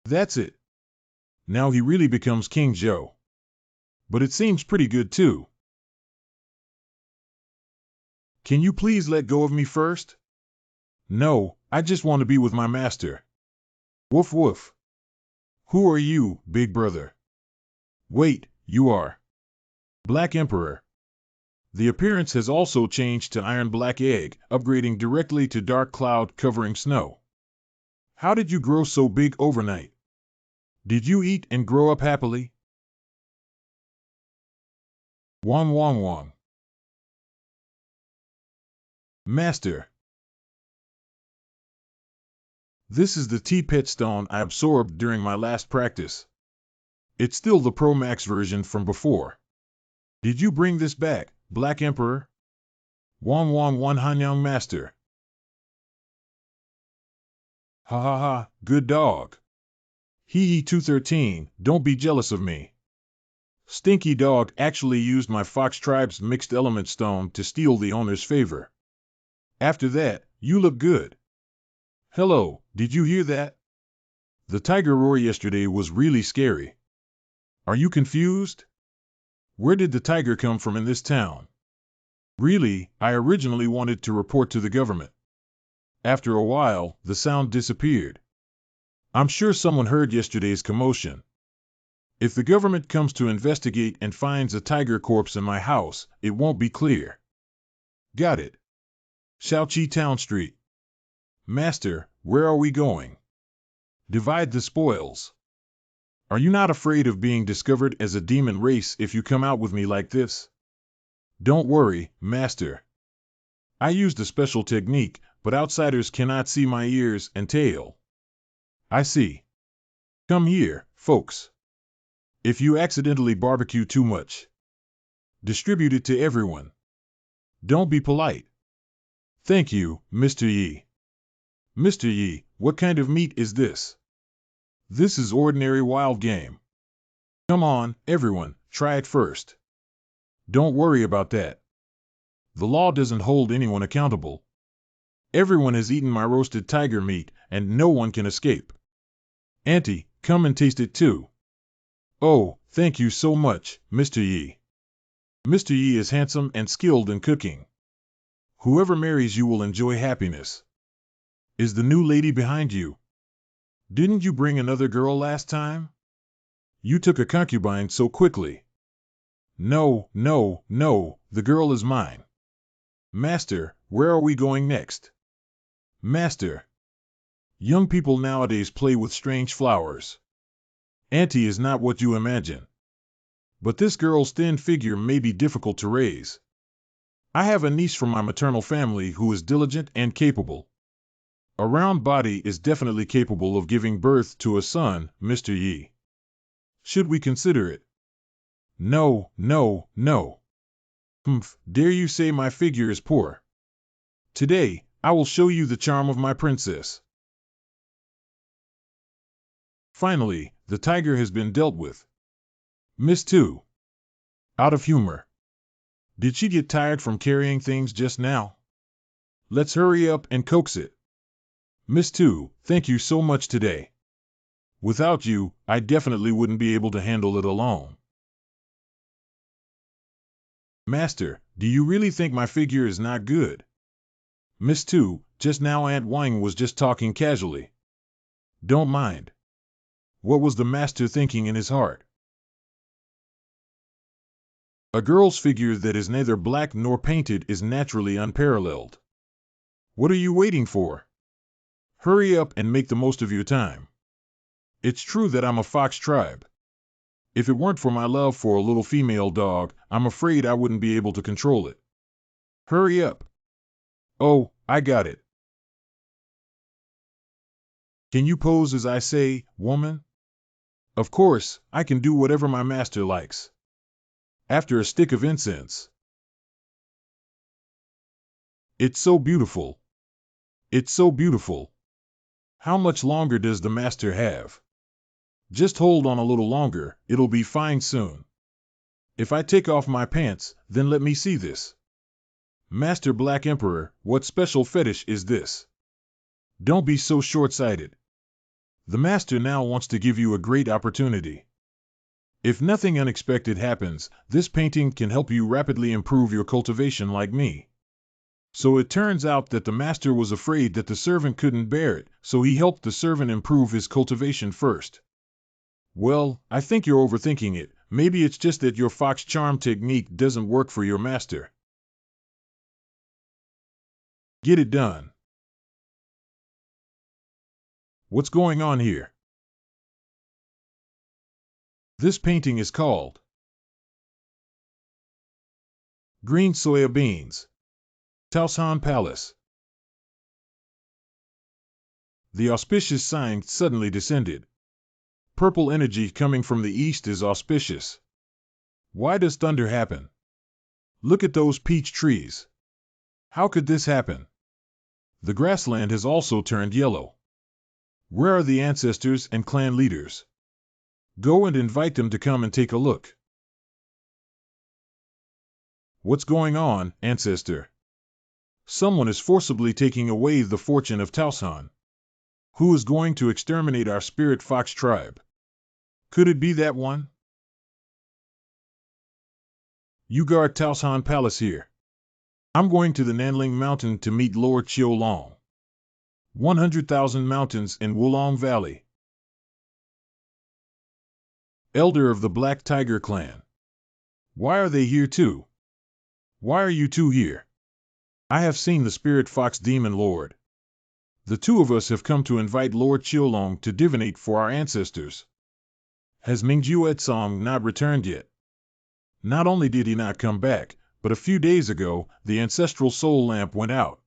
That's it. Now he really becomes King Joe. But it seems pretty good too. Can you please let go of me first? No, I just want to be with my master. Woof woof. Who are you, big brother? Wait, you are Black Emperor. The appearance has also changed to Iron Black Egg, upgrading directly to Dark Cloud covering snow. How did you grow so big overnight? Did you eat and grow up happily? Wong wong wong. Master. This is the T-Pet stone I absorbed during my last practice. It's still the Pro Max version from before. Did you bring this back, Black Emperor? Wong wong wan hanyang master. Ha ha ha, good dog. Hee 213, don't be jealous of me. Stinky Dog actually used my Fox Tribe's mixed element stone to steal the owner's favor. After that, you look good. Hello, did you hear that? The tiger roar yesterday was really scary. Are you confused? Where did the tiger come from in this town? Really, I originally wanted to report to the government. After a while, the sound disappeared. I'm sure someone heard yesterday's commotion. If the government comes to investigate and finds a tiger corpse in my house, it won't be clear. Got it. Shaoqi Town Street. Master, where are we going? Divide the spoils. Are you not afraid of being discovered as a demon race if you come out with me like this? Don't worry, Master. I used a special technique, but outsiders cannot see my ears and tail. I see. Come here, folks. If you accidentally barbecue too much, distribute it to everyone. Don't be polite. Thank you, Mr. Yi. Mr. Yi, what kind of meat is this? This is ordinary wild game. Come on, everyone, try it first. Don't worry about that. The law doesn't hold anyone accountable. Everyone has eaten my roasted tiger meat, and no one can escape. Auntie, come and taste it too. Oh, thank you so much, Mr. Yi. Mr. Yi is handsome and skilled in cooking. Whoever marries you will enjoy happiness. Is the new lady behind you? Didn't you bring another girl last time? You took a concubine so quickly. No, the girl is mine. Master, where are we going next? Master. Young people nowadays play with strange flowers. Auntie is not what you imagine. But this girl's thin figure may be difficult to raise. I have a niece from my maternal family who is diligent and capable. A round body is definitely capable of giving birth to a son, Mr. Yi. Should we consider it? No. Dare you say my figure is poor? Today, I will show you the charm of my princess. Finally, the tiger has been dealt with. Miss 2. Out of humor. Did she get tired from carrying things just now? Let's hurry up and coax it. Miss 2, thank you so much today. Without you, I definitely wouldn't be able to handle it alone. Master, do you really think my figure is not good? Miss 2, just now Aunt Wang was just talking casually. Don't mind. What was the master thinking in his heart? A girl's figure that is neither black nor painted is naturally unparalleled. What are you waiting for? Hurry up and make the most of your time. It's true that I'm a fox tribe. If it weren't for my love for a little female dog, I'm afraid I wouldn't be able to control it. Hurry up. Oh, I got it. Can you pose as I say, woman? Of course, I can do whatever my master likes. After a stick of incense. It's so beautiful. It's so beautiful. How much longer does the master have? Just hold on a little longer, it'll be fine soon. If I take off my pants, then let me see this. Master Black Emperor, what special fetish is this? Don't be so short-sighted. The master now wants to give you a great opportunity. If nothing unexpected happens, this painting can help you rapidly improve your cultivation like me. So it turns out that the master was afraid that the servant couldn't bear it, so he helped the servant improve his cultivation first. Well, I think you're overthinking it. Maybe it's just that your fox charm technique doesn't work for your master. Get it done. What's going on here? This painting is called Green Soya Beans. Taosan Palace. The auspicious sign suddenly descended. Purple energy coming from the east is auspicious. Why does thunder happen? Look at those peach trees. How could this happen? The grassland has also turned yellow. Where are the ancestors and clan leaders? Go and invite them to come and take a look. What's going on, ancestor? Someone is forcibly taking away the fortune of Taosan. Who is going to exterminate our spirit fox tribe? Could it be that one? You guard Taosan Palace here. I'm going to the Nanling Mountain to meet Lord Qiulong. 100,000 mountains in Wulong Valley. Elder of the Black Tiger Clan. Why are they here too? Why are you two here? I have seen the Spirit Fox Demon Lord. The two of us have come to invite Lord Qiulong to divinate for our ancestors. Has Mingjiu Song not returned yet? Not only did he not come back, but a few days ago, the ancestral soul lamp went out.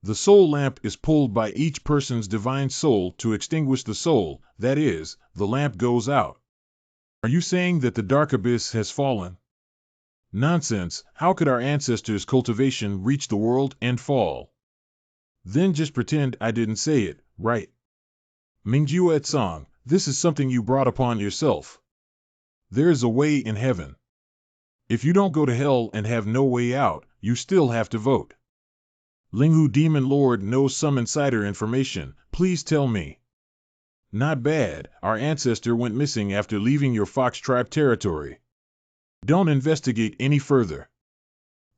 The soul lamp is pulled by each person's divine soul to extinguish the soul, that is, the lamp goes out. Are you saying that the dark abyss has fallen? Nonsense, how could our ancestors' cultivation reach the world and fall? Then just pretend I didn't say it, right? Mingjiu Song, this is something you brought upon yourself. There is a way in heaven. If you don't go to hell and have no way out, you still have to vote. Linghu Demon Lord knows some insider information, please tell me. Not bad, our ancestor went missing after leaving your fox tribe territory. Don't investigate any further.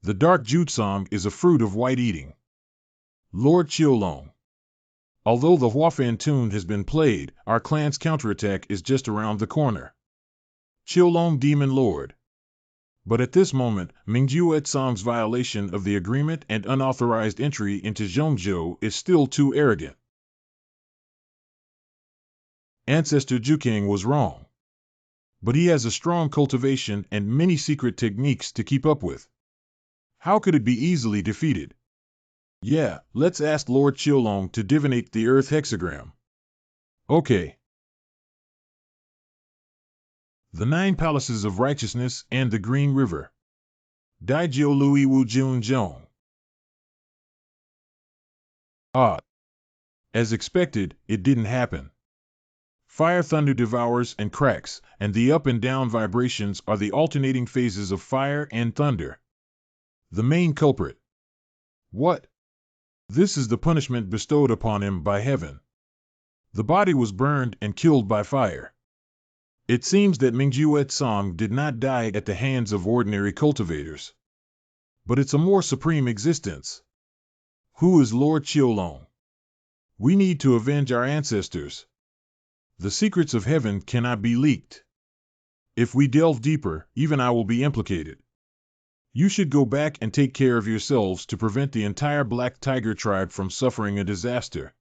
The dark Jutsong is a fruit of white eating. Lord Qiulong. Although the Huafan tune has been played, our clan's counterattack is just around the corner. Qiulong Demon Lord. But at this moment, Mingjiu Song's violation of the agreement and unauthorized entry into Zhongzhou is still too arrogant. Ancestor Jukang was wrong. But he has a strong cultivation and many secret techniques to keep up with. How could it be easily defeated? Yeah, let's ask Lord Qiulong to divinate the Earth hexagram. Okay. The 9 Palaces of Righteousness and the Green River. Daijiu Lui Wu Jun Zhong. Ah. As expected, it didn't happen. Fire thunder devours and cracks, and the up and down vibrations are the alternating phases of fire and thunder. The main culprit. What? This is the punishment bestowed upon him by heaven. The body was burned and killed by fire. It seems that Mingjuet Song did not die at the hands of ordinary cultivators. But it's a more supreme existence. Who is Lord Qiulong? We need to avenge our ancestors. The secrets of heaven cannot be leaked. If we delve deeper, even I will be implicated. You should go back and take care of yourselves to prevent the entire Black Tiger tribe from suffering a disaster.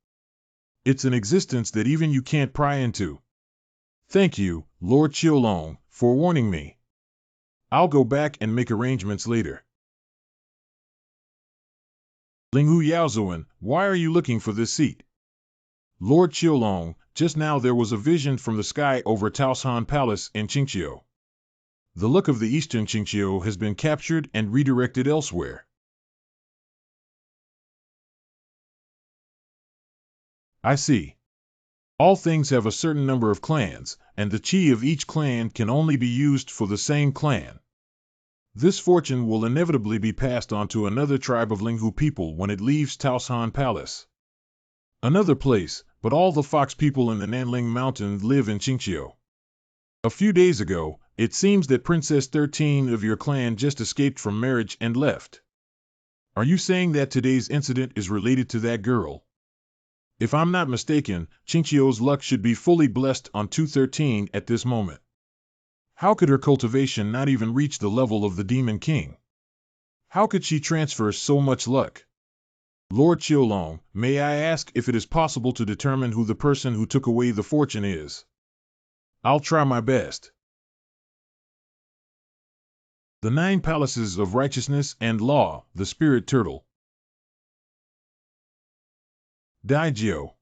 It's an existence that even you can't pry into. Thank you, Lord Qiulong, for warning me. I'll go back and make arrangements later. Linghu Yaozuan, why are you looking for this seat? Lord Qiulong, just now there was a vision from the sky over Taosan Palace in Qingqiu. The look of the eastern Qingqiu has been captured and redirected elsewhere. I see. All things have a certain number of clans, and the qi of each clan can only be used for the same clan. This fortune will inevitably be passed on to another tribe of Linghu people when it leaves Taosan Palace. Another place, but all the fox people in the Nanling Mountain live in Qingqiu. A few days ago, it seems that Princess 13 of your clan just escaped from marriage and left. Are you saying that today's incident is related to that girl? If I'm not mistaken, Qingqiu's luck should be fully blessed on 213 at this moment. How could her cultivation not even reach the level of the Demon King? How could she transfer so much luck? Lord Qiulong, may I ask if it is possible to determine who the person who took away the fortune is? I'll try my best. The 9 Palaces of Righteousness and Law, the Spirit Turtle. Daijio.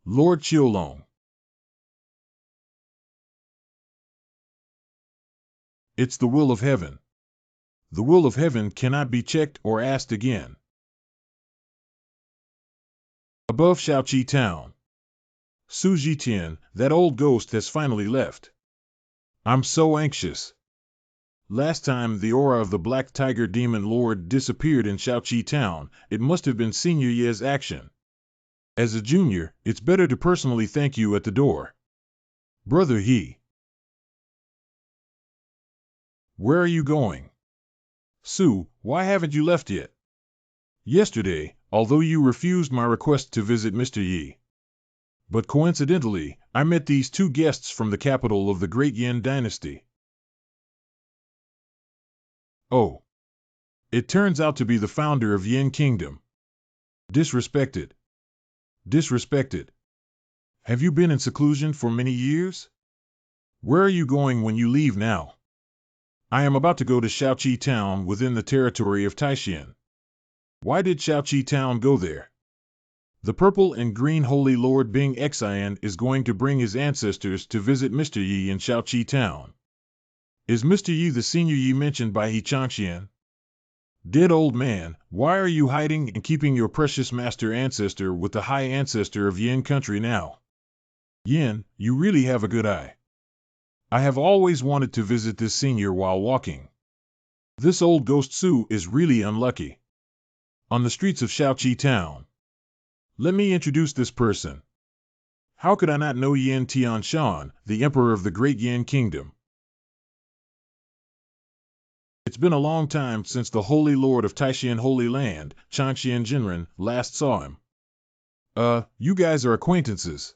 Lord Qiulong. It's the will of heaven. The will of heaven cannot be checked or asked again. Above Shaoqi Town. Su Jitian, that old ghost has finally left. I'm so anxious. Last time the aura of the Black Tiger Demon Lord disappeared in Shaoqi Town, it must have been Senior Ye's action. As a junior, it's better to personally thank you at the door. Brother He. Where are you going? Su, why haven't you left yet? Yesterday, although you refused my request to visit Mr. Yi. But coincidentally, I met these 2 guests from the capital of the Great Yin Dynasty. Oh. It turns out to be the founder of Yin Kingdom. Disrespected. Disrespected. Have you been in seclusion for many years? Where are you going when you leave now? I am about to go to Shaoqi Town within the territory of Taishan. Why did Shaoqi Town go there? The purple and green Holy Lord Bing Xian is going to bring his ancestors to visit Mr. Yi in Shaoqi Town. Is Mr. Yi the Senior Yi mentioned by He Changxian? Dead old man, why are you hiding and keeping your precious master ancestor with the high ancestor of Yin country now? Yin, you really have a good eye. I have always wanted to visit this senior while walking. This old ghost Su is really unlucky. On the streets of Shaoqi Town. Let me introduce this person. How could I not know Yin Tianshan, the emperor of the Great Yin Kingdom? It's been a long time since the Holy Lord of Taishan Holy Land, Changxian Jinren, last saw him. You guys are acquaintances.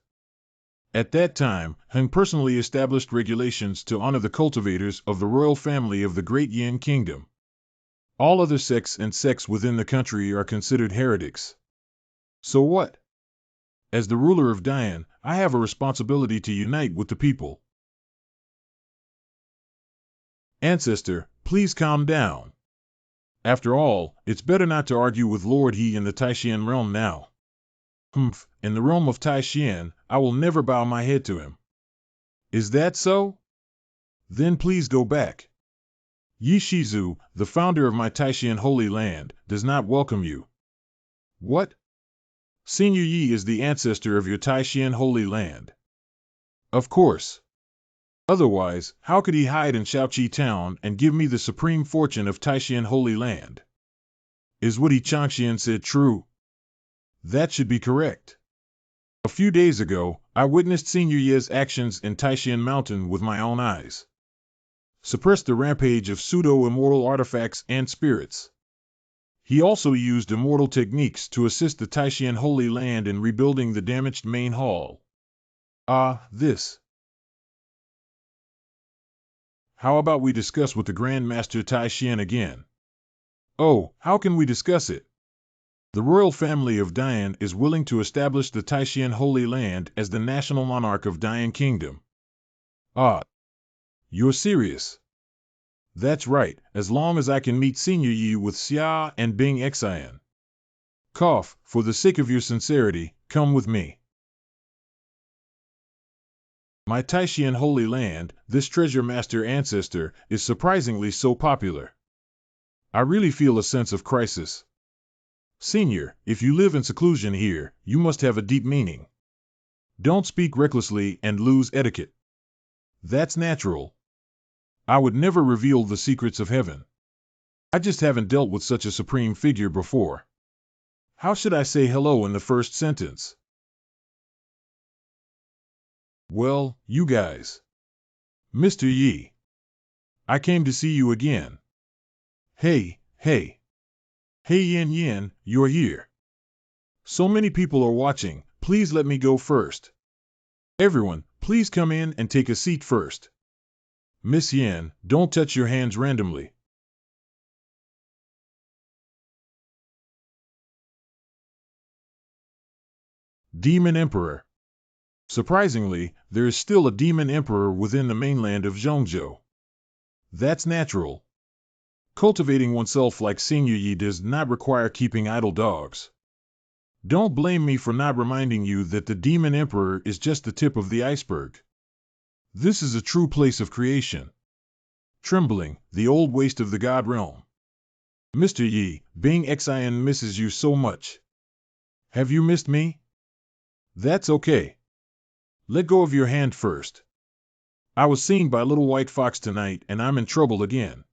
At that time, Heng personally established regulations to honor the cultivators of the royal family of the Great Yin Kingdom. All other sects and sects within the country are considered heretics. So what? As the ruler of Dian, I have a responsibility to unite with the people. Ancestor, please calm down. After all, it's better not to argue with Lord He in the Taishan realm now. In the realm of Taishan, I will never bow my head to him. Is that so? Then please go back. Yi Shizu, the founder of my Taishan Holy Land, does not welcome you. What? Senior Yi is the ancestor of your Taishan Holy Land. Of course. Otherwise, how could he hide in Shaoqi Town and give me the supreme fortune of Taishan Holy Land? Is what Yi Changxian said true? That should be correct. A few days ago, I witnessed Senior Yi's actions in Taishan Mountain with my own eyes. Suppressed the rampage of pseudo-immortal artifacts and spirits. He also used immortal techniques to assist the Taishan Holy Land in rebuilding the damaged main hall. This. How about we discuss with the Grand Master Taishan again? Oh, how can we discuss it? The royal family of Dian is willing to establish the Taishan Holy Land as the national monarch of Dian Kingdom. You're serious? That's right, as long as I can meet Senior Yi with Xia and Bing Xian. Cough, for the sake of your sincerity, come with me. My Taishan Holy Land, this treasure master ancestor, is surprisingly so popular. I really feel a sense of crisis. Senior, if you live in seclusion here, you must have a deep meaning. Don't speak recklessly and lose etiquette. That's natural. I would never reveal the secrets of heaven. I just haven't dealt with such a supreme figure before. How should I say hello in the first sentence? Well, you guys. Mr. Yi. I came to see you again. Hey. Hey Yin, you're here. So many people are watching, please let me go first. Everyone, please come in and take a seat first. Miss Yin, don't touch your hands randomly. Demon Emperor. Surprisingly, there is still a Demon Emperor within the mainland of Zhongzhou. That's natural. Cultivating oneself like Senior Yi does not require keeping idle dogs. Don't blame me for not reminding you that the Demon Emperor is just the tip of the iceberg. This is a true place of creation. Trembling, the old waste of the God realm. Mr. Yi, Bing Xian misses you so much. Have you missed me? That's okay. Let go of your hand first. I was seen by Little White Fox tonight and I'm in trouble again.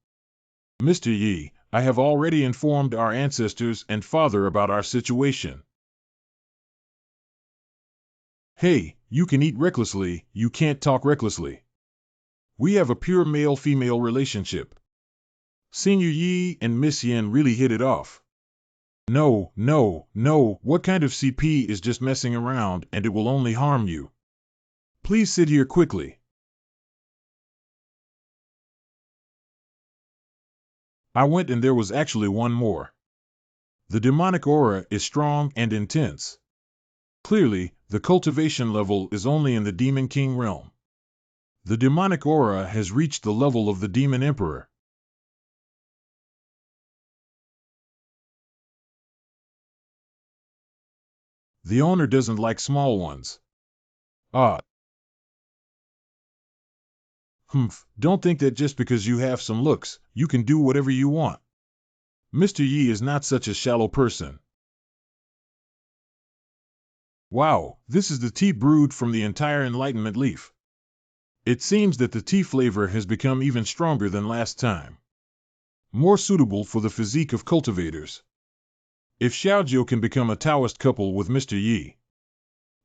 Mr. Yi, I have already informed our ancestors and father about our situation. Hey, you can eat recklessly, you can't talk recklessly. We have a pure male-female relationship. Senior Yi and Miss Yin really hit it off. No, what kind of CP is just messing around and it will only harm you. Please sit here quickly. I went and there was actually one more. The demonic aura is strong and intense. Clearly, the cultivation level is only in the Demon King realm. The demonic aura has reached the level of the Demon Emperor. The owner doesn't like small ones. Don't think that just because you have some looks, you can do whatever you want. Mr. Yi is not such a shallow person. Wow, this is the tea brewed from the entire enlightenment leaf. It seems that the tea flavor has become even stronger than last time. More suitable for the physique of cultivators. If Xiaojiu can become a Taoist couple with Mr. Yi,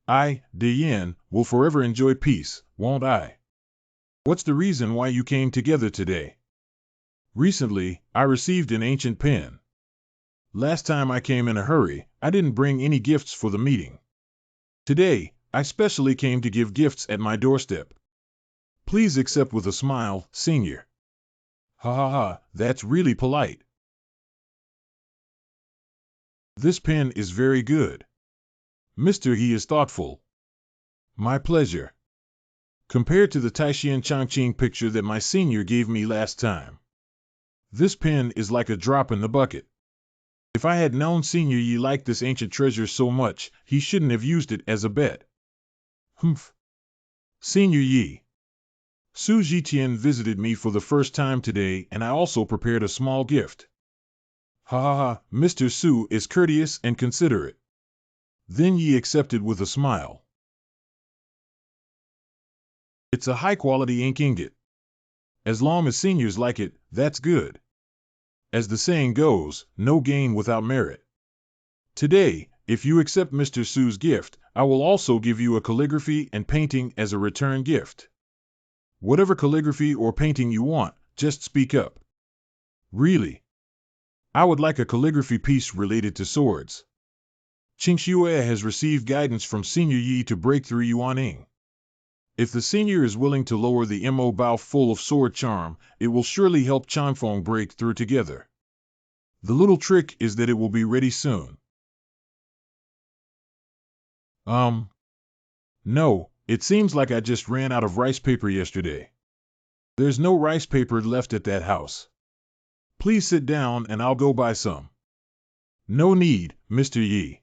I, De Yin, will forever enjoy peace, won't I? What's the reason why you came together today? Recently, I received an ancient pen. Last time I came in a hurry, I didn't bring any gifts for the meeting. Today, I specially came to give gifts at my doorstep. Please accept with a smile, Senior. That's really polite. This pen is very good. Mr. He is thoughtful. My pleasure. Compared to the Taishan Changqing picture that my senior gave me last time. This pen is like a drop in the bucket. If I had known Senior Yi liked this ancient treasure so much, he shouldn't have used it as a bet. Senior Yi. Su Zhitian visited me for the first time today and I also prepared a small gift. Mr. Su is courteous and considerate. Then Yi accepted with a smile. It's a high-quality ink ingot. As long as seniors like it, that's good. As the saying goes, no gain without merit. Today, if you accept Mr. Su's gift, I will also give you a calligraphy and painting as a return gift. Whatever calligraphy or painting you want, just speak up. Really? I would like a calligraphy piece related to swords. Qingxue has received guidance from Senior Yi to break through Yuan Ying. If the senior is willing to lower the Mo Bao full of sword charm, it will surely help Chanfeng break through together. The little trick is that it will be ready soon. No, it seems like I just ran out of rice paper yesterday. There's no rice paper left at that house. Please sit down and I'll go buy some. No need, Mr. Yi.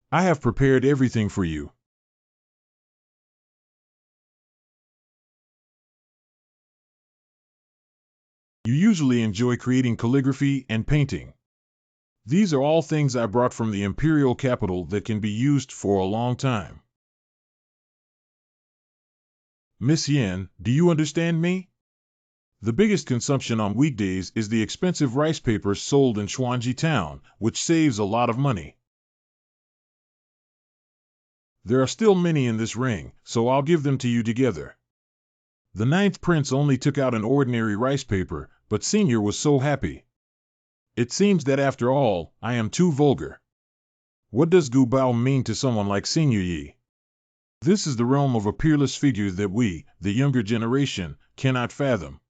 I have prepared everything for you. You usually enjoy creating calligraphy and painting. These are all things I brought from the imperial capital that can be used for a long time. Miss Yen, do you understand me? The biggest consumption on weekdays is the expensive rice paper sold in Xuanji town, which saves a lot of money. There are still many in this ring, so I'll give them to you together. The 9th prince only took out an ordinary rice paper, but Senior was so happy. It seems that after all, I am too vulgar. What does Gu Bao mean to someone like Senior Yi? This is the realm of a peerless figure that we, the younger generation, cannot fathom.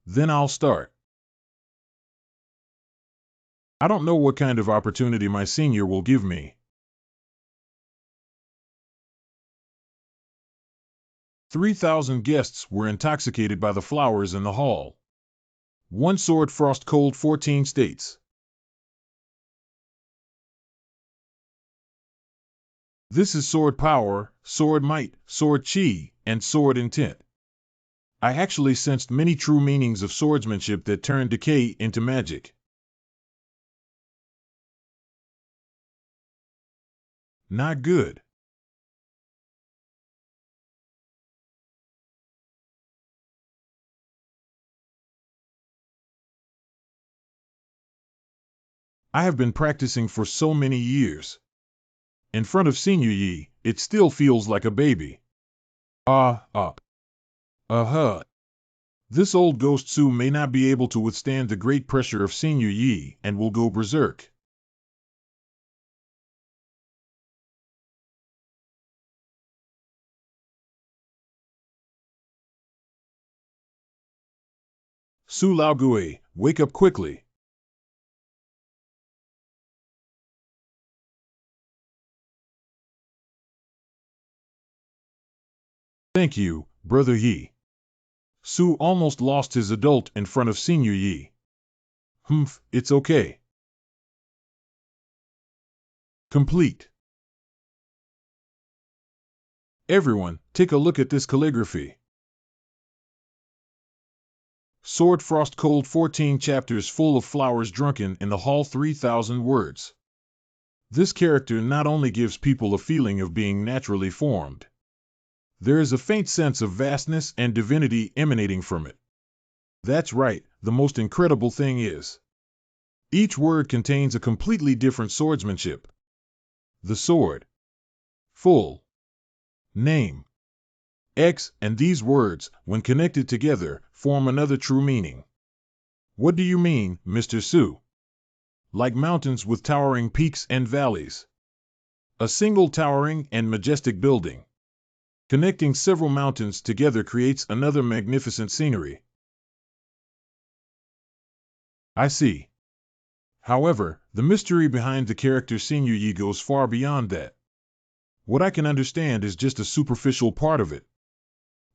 Then I'll start. I don't know what kind of opportunity my senior will give me. 3,000 guests were intoxicated by the flowers in the hall. One sword frost cold 14 states. This is sword power, sword might, sword chi, and sword intent. I actually sensed many true meanings of swordsmanship that turned decay into magic. Not good. I have been practicing for so many years. In front of Senior Yi, it still feels like a baby. Uh-huh. This old ghost Su may not be able to withstand the great pressure of Senior Yi and will go berserk. Su Laogui, wake up quickly. Thank you, Brother Yi. Su almost lost his adult in front of Senior Yi. Humph, it's okay. Complete. Everyone, take a look at this calligraphy. Sword Frost Cold 14 chapters full of flowers drunken in the hall 3,000 words. This character not only gives people a feeling of being naturally formed. There is a faint sense of vastness and divinity emanating from it. That's right, the most incredible thing is, each word contains a completely different swordsmanship. The sword, full, name, X, and these words, when connected together, form another true meaning. What do you mean, Mr. Su? Like mountains with towering peaks and valleys. A single towering and majestic building, connecting several mountains together, creates another magnificent scenery. I see. However, the mystery behind the character Senior Yi goes far beyond that. What I can understand is just a superficial part of it.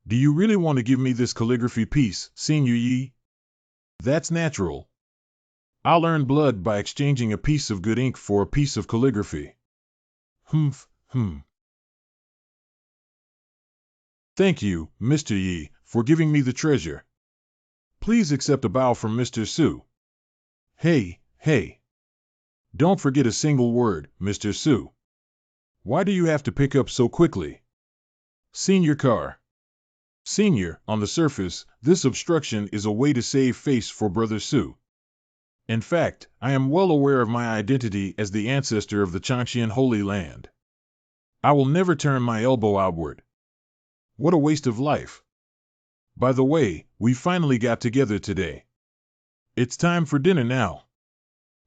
Do you really want to give me this calligraphy piece, Senior Yi? That's natural. I'll earn blood by exchanging a piece of good ink for a piece of calligraphy. Thank you, Mr. Yi, for giving me the treasure. Please accept a bow from Mr. Su. Hey, hey. Don't forget a single word, Mr. Su. Why do you have to pick up so quickly? Senior car. Senior, on the surface, this obstruction is a way to save face for Brother Su. In fact, I am well aware of my identity as the ancestor of the Changxian Holy Land. I will never turn my elbow outward. What a waste of life. By the way, we finally got together today. It's time for dinner now.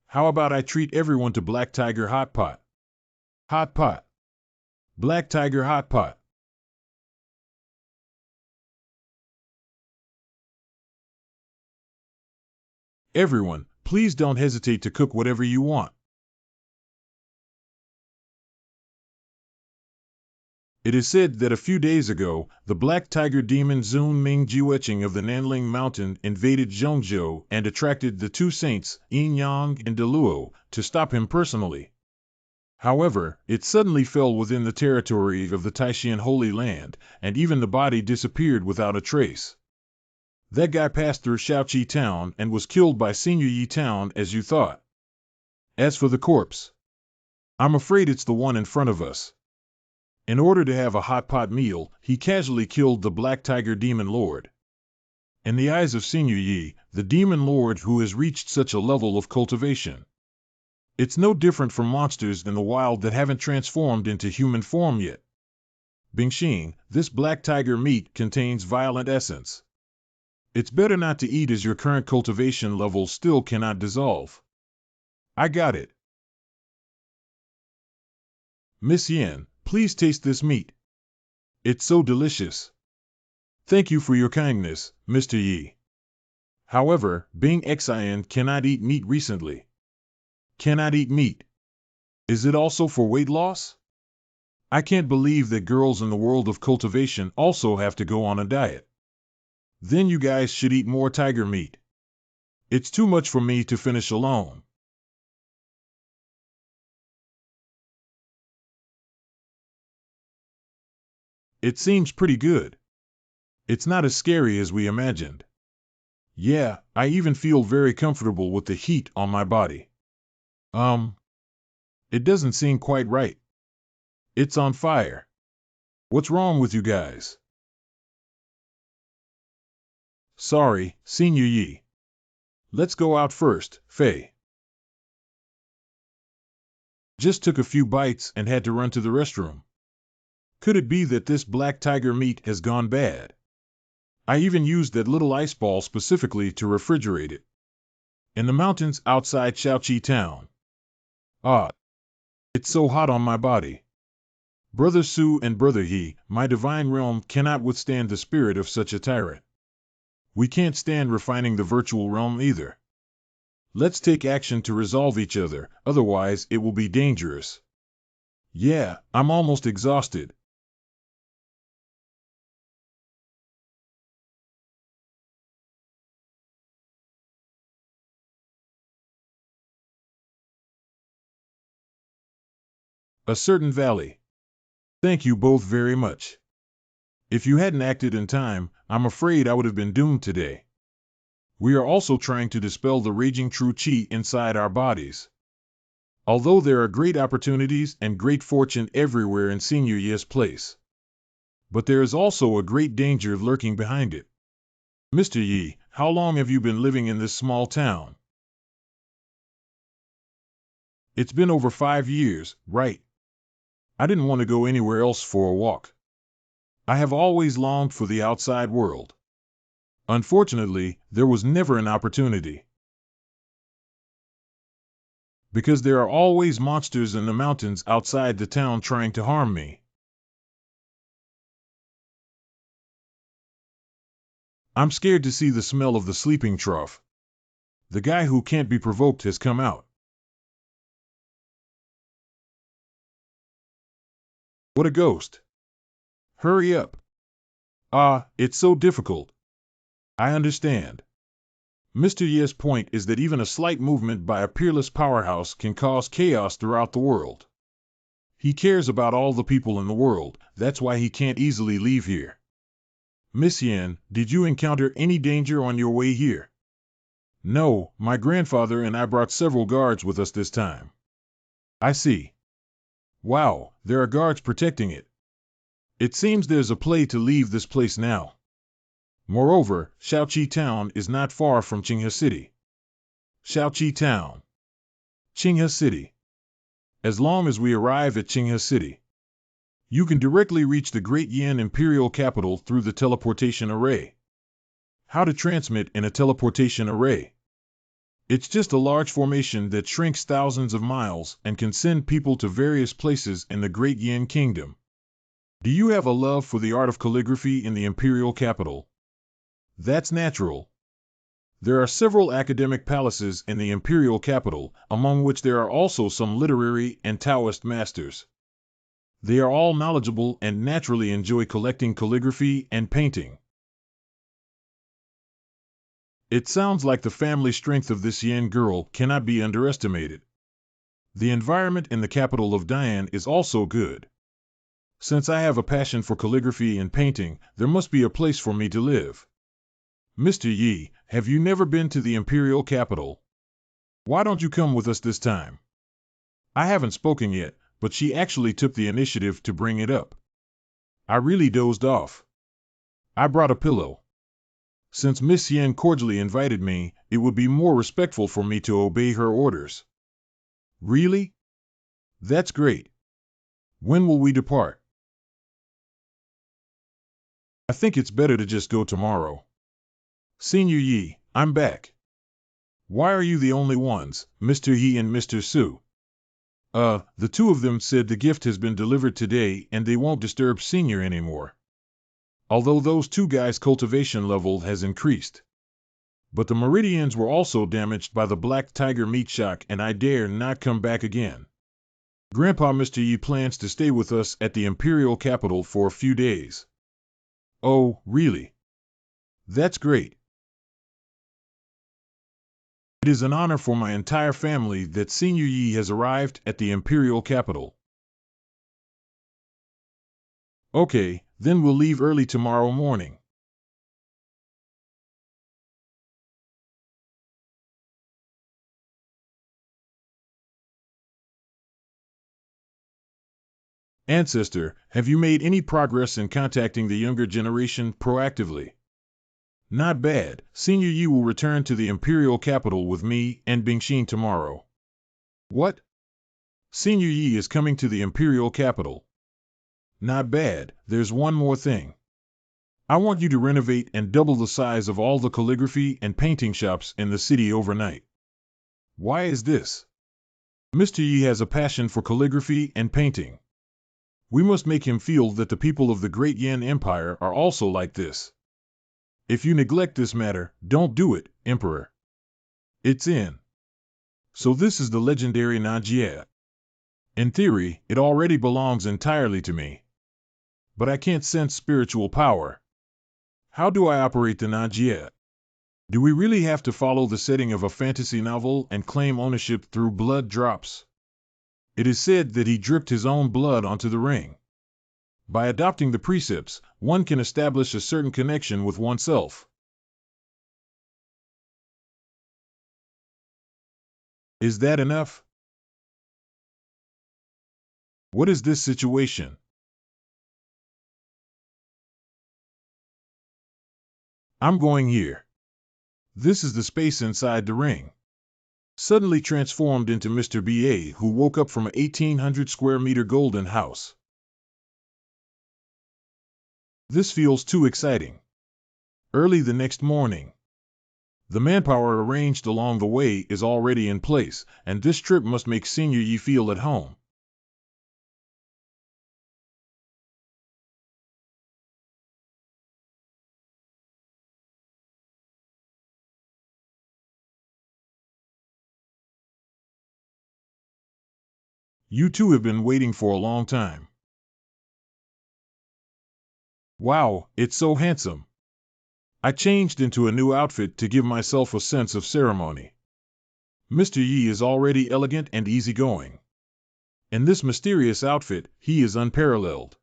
How about I treat everyone to Black Tiger Hot Pot? Hot Pot. Black Tiger Hot Pot. Everyone, please don't hesitate to cook whatever you want. It is said that a few days ago, the Black Tiger demon Zun Ming Jiueching of the Nanling Mountain invaded Zhongzhou and attracted the two saints, Yin Yang and Deluo, to stop him personally. However, it suddenly fell within the territory of the Taishan Holy Land, and even the body disappeared without a trace. That guy passed through Shaoqi Town and was killed by Senior Yi Town as you thought. As for the corpse, I'm afraid it's the one in front of us. In order to have a hot pot meal, he casually killed the Black Tiger Demon Lord. In the eyes of Senior Yi, the Demon Lord who has reached such a level of cultivation. It's no different from monsters in the wild that haven't transformed into human form yet. Bingxing, this Black Tiger meat contains violent essence. It's better not to eat as your current cultivation level still cannot dissolve. I got it. Miss Yin, please taste this meat. It's so delicious. Thank you for your kindness, Mr. Yi. However, Bing Xian cannot eat meat recently. Cannot eat meat. Is it also for weight loss? I can't believe that girls in the world of cultivation also have to go on a diet. Then you guys should eat more tiger meat. It's too much for me to finish alone. It seems pretty good. It's not as scary as we imagined. Yeah, I even feel very comfortable with the heat on my body. It doesn't seem quite right. It's on fire. What's wrong with you guys? Sorry, Senior Yi. Let's go out first, Fei. Just took a few bites and had to run to the restroom. Could it be that this Black Tiger meat has gone bad? I even used that little ice ball specifically to refrigerate it. In the mountains outside Shaoqi Town. Ah, it's so hot on my body. Brother Su and Brother He, my divine realm cannot withstand the spirit of such a tyrant. We can't stand refining the virtual realm either. Let's take action to resolve each other, otherwise it will be dangerous. Yeah, I'm almost exhausted. A certain valley. Thank you both very much. If you hadn't acted in time, I'm afraid I would have been doomed today. We are also trying to dispel the raging true qi inside our bodies. Although there are great opportunities and great fortune everywhere in Senior Yi's place. But there is also a great danger lurking behind it. Mr. Yi, how long have you been living in this small town? It's been over 5 years, right? I didn't want to go anywhere else for a walk. I have always longed for the outside world. Unfortunately, there was never an opportunity. Because there are always monsters in the mountains outside the town trying to harm me. I'm scared to see the smell of the sleeping trough. The guy who can't be provoked has come out. What a ghost. Hurry up. Ah, it's so difficult. I understand. Mr. Ye's point is that even a slight movement by a peerless powerhouse can cause chaos throughout the world. He cares about all the people in the world, that's why he can't easily leave here. Miss Yen, did you encounter any danger on your way here? No, my grandfather and I brought several guards with us this time. I see. Wow, there are guards protecting it. It seems there's a play to leave this place now. Moreover, Shaoqi Town is not far from Qinghe City. Shaoqi Town. Qinghe City. As long as we arrive at Qinghe City, you can directly reach the Great Yin Imperial Capital through the teleportation array. How to transmit in a teleportation array? It's just a large formation that shrinks thousands of miles and can send people to various places in the Great Yin Kingdom. Do you have a love for the art of calligraphy in the Imperial Capital? That's natural. There are several academic palaces in the Imperial Capital, among which there are also some literary and Taoist masters. They are all knowledgeable and naturally enjoy collecting calligraphy and painting. It sounds like the family strength of this Yen girl cannot be underestimated. The environment in the capital of Dian is also good. Since I have a passion for calligraphy and painting, there must be a place for me to live. Mr. Yi, have you never been to the Imperial Capital? Why don't you come with us this time? I haven't spoken yet, but she actually took the initiative to bring it up. I really dozed off. I brought a pillow. Since Miss Yen cordially invited me, it would be more respectful for me to obey her orders. Really? That's great. When will we depart? I think it's better to just go tomorrow. Senior Yi, I'm back. Why are you the only ones, Mr. Yi and Mr. Su? The two of them said the gift has been delivered today and they won't disturb Senior anymore. Although those two guys' cultivation level has increased. But the meridians were also damaged by the black tiger meat shock and I dare not come back again. Grandpa Mr. Yi plans to stay with us at the Imperial Capital for a few days. Oh, really? That's great. It is an honor for my entire family that Senior Yi has arrived at the Imperial Capital. Okay, then we'll leave early tomorrow morning. Ancestor, have you made any progress in contacting the younger generation proactively? Not bad. Senior Yi will return to the Imperial Capital with me and Bingxin tomorrow. What? Senior Yi is coming to the Imperial Capital. Not bad. There's one more thing. I want you to renovate and double the size of all the calligraphy and painting shops in the city overnight. Why is this? Mr. Yi has a passion for calligraphy and painting. We must make him feel that the people of the Great Yin Empire are also like this. If you neglect this matter, don't do it, Emperor. It's in. So this is the legendary Nanjie. In theory, it already belongs entirely to me. But I can't sense spiritual power. How do I operate the Nanjie? Do we really have to follow the setting of a fantasy novel and claim ownership through blood drops? It is said that he dripped his own blood onto the ring. By adopting the precepts, one can establish a certain connection with oneself. Is that enough? What is this situation? I'm going here. This is the space inside the ring. Suddenly transformed into Mr. B.A., who woke up from a 1,800 square meter golden house. This feels too exciting. Early the next morning. The manpower arranged along the way is already in place, and this trip must make Senior Yi feel at home. You two have been waiting for a long time. Wow, it's so handsome. I changed into a new outfit to give myself a sense of ceremony. Mr. Yi is already elegant and easygoing. In this mysterious outfit, he is unparalleled.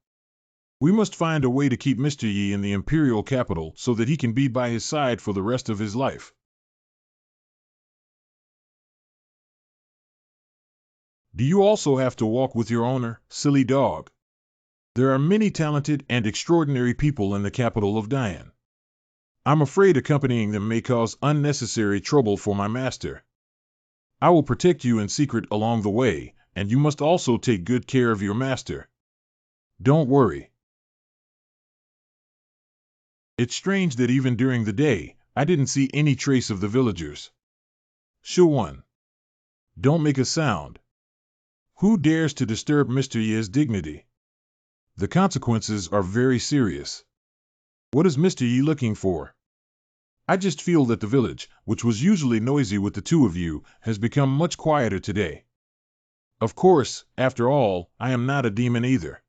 We must find a way to keep Mr. Yi in the imperial capital so that he can be by his side for the rest of his life. Do you also have to walk with your owner, silly dog? There are many talented and extraordinary people in the capital of Dian. I'm afraid accompanying them may cause unnecessary trouble for my master. I will protect you in secret along the way, and you must also take good care of your master. Don't worry. It's strange that even during the day, I didn't see any trace of the villagers. Shu-1. Don't make a sound. Who dares to disturb Mr. Ye's dignity? The consequences are very serious. What is Mr. Yi looking for? I just feel that the village, which was usually noisy with the two of you, has become much quieter today. Of course, after all, I am not a demon either.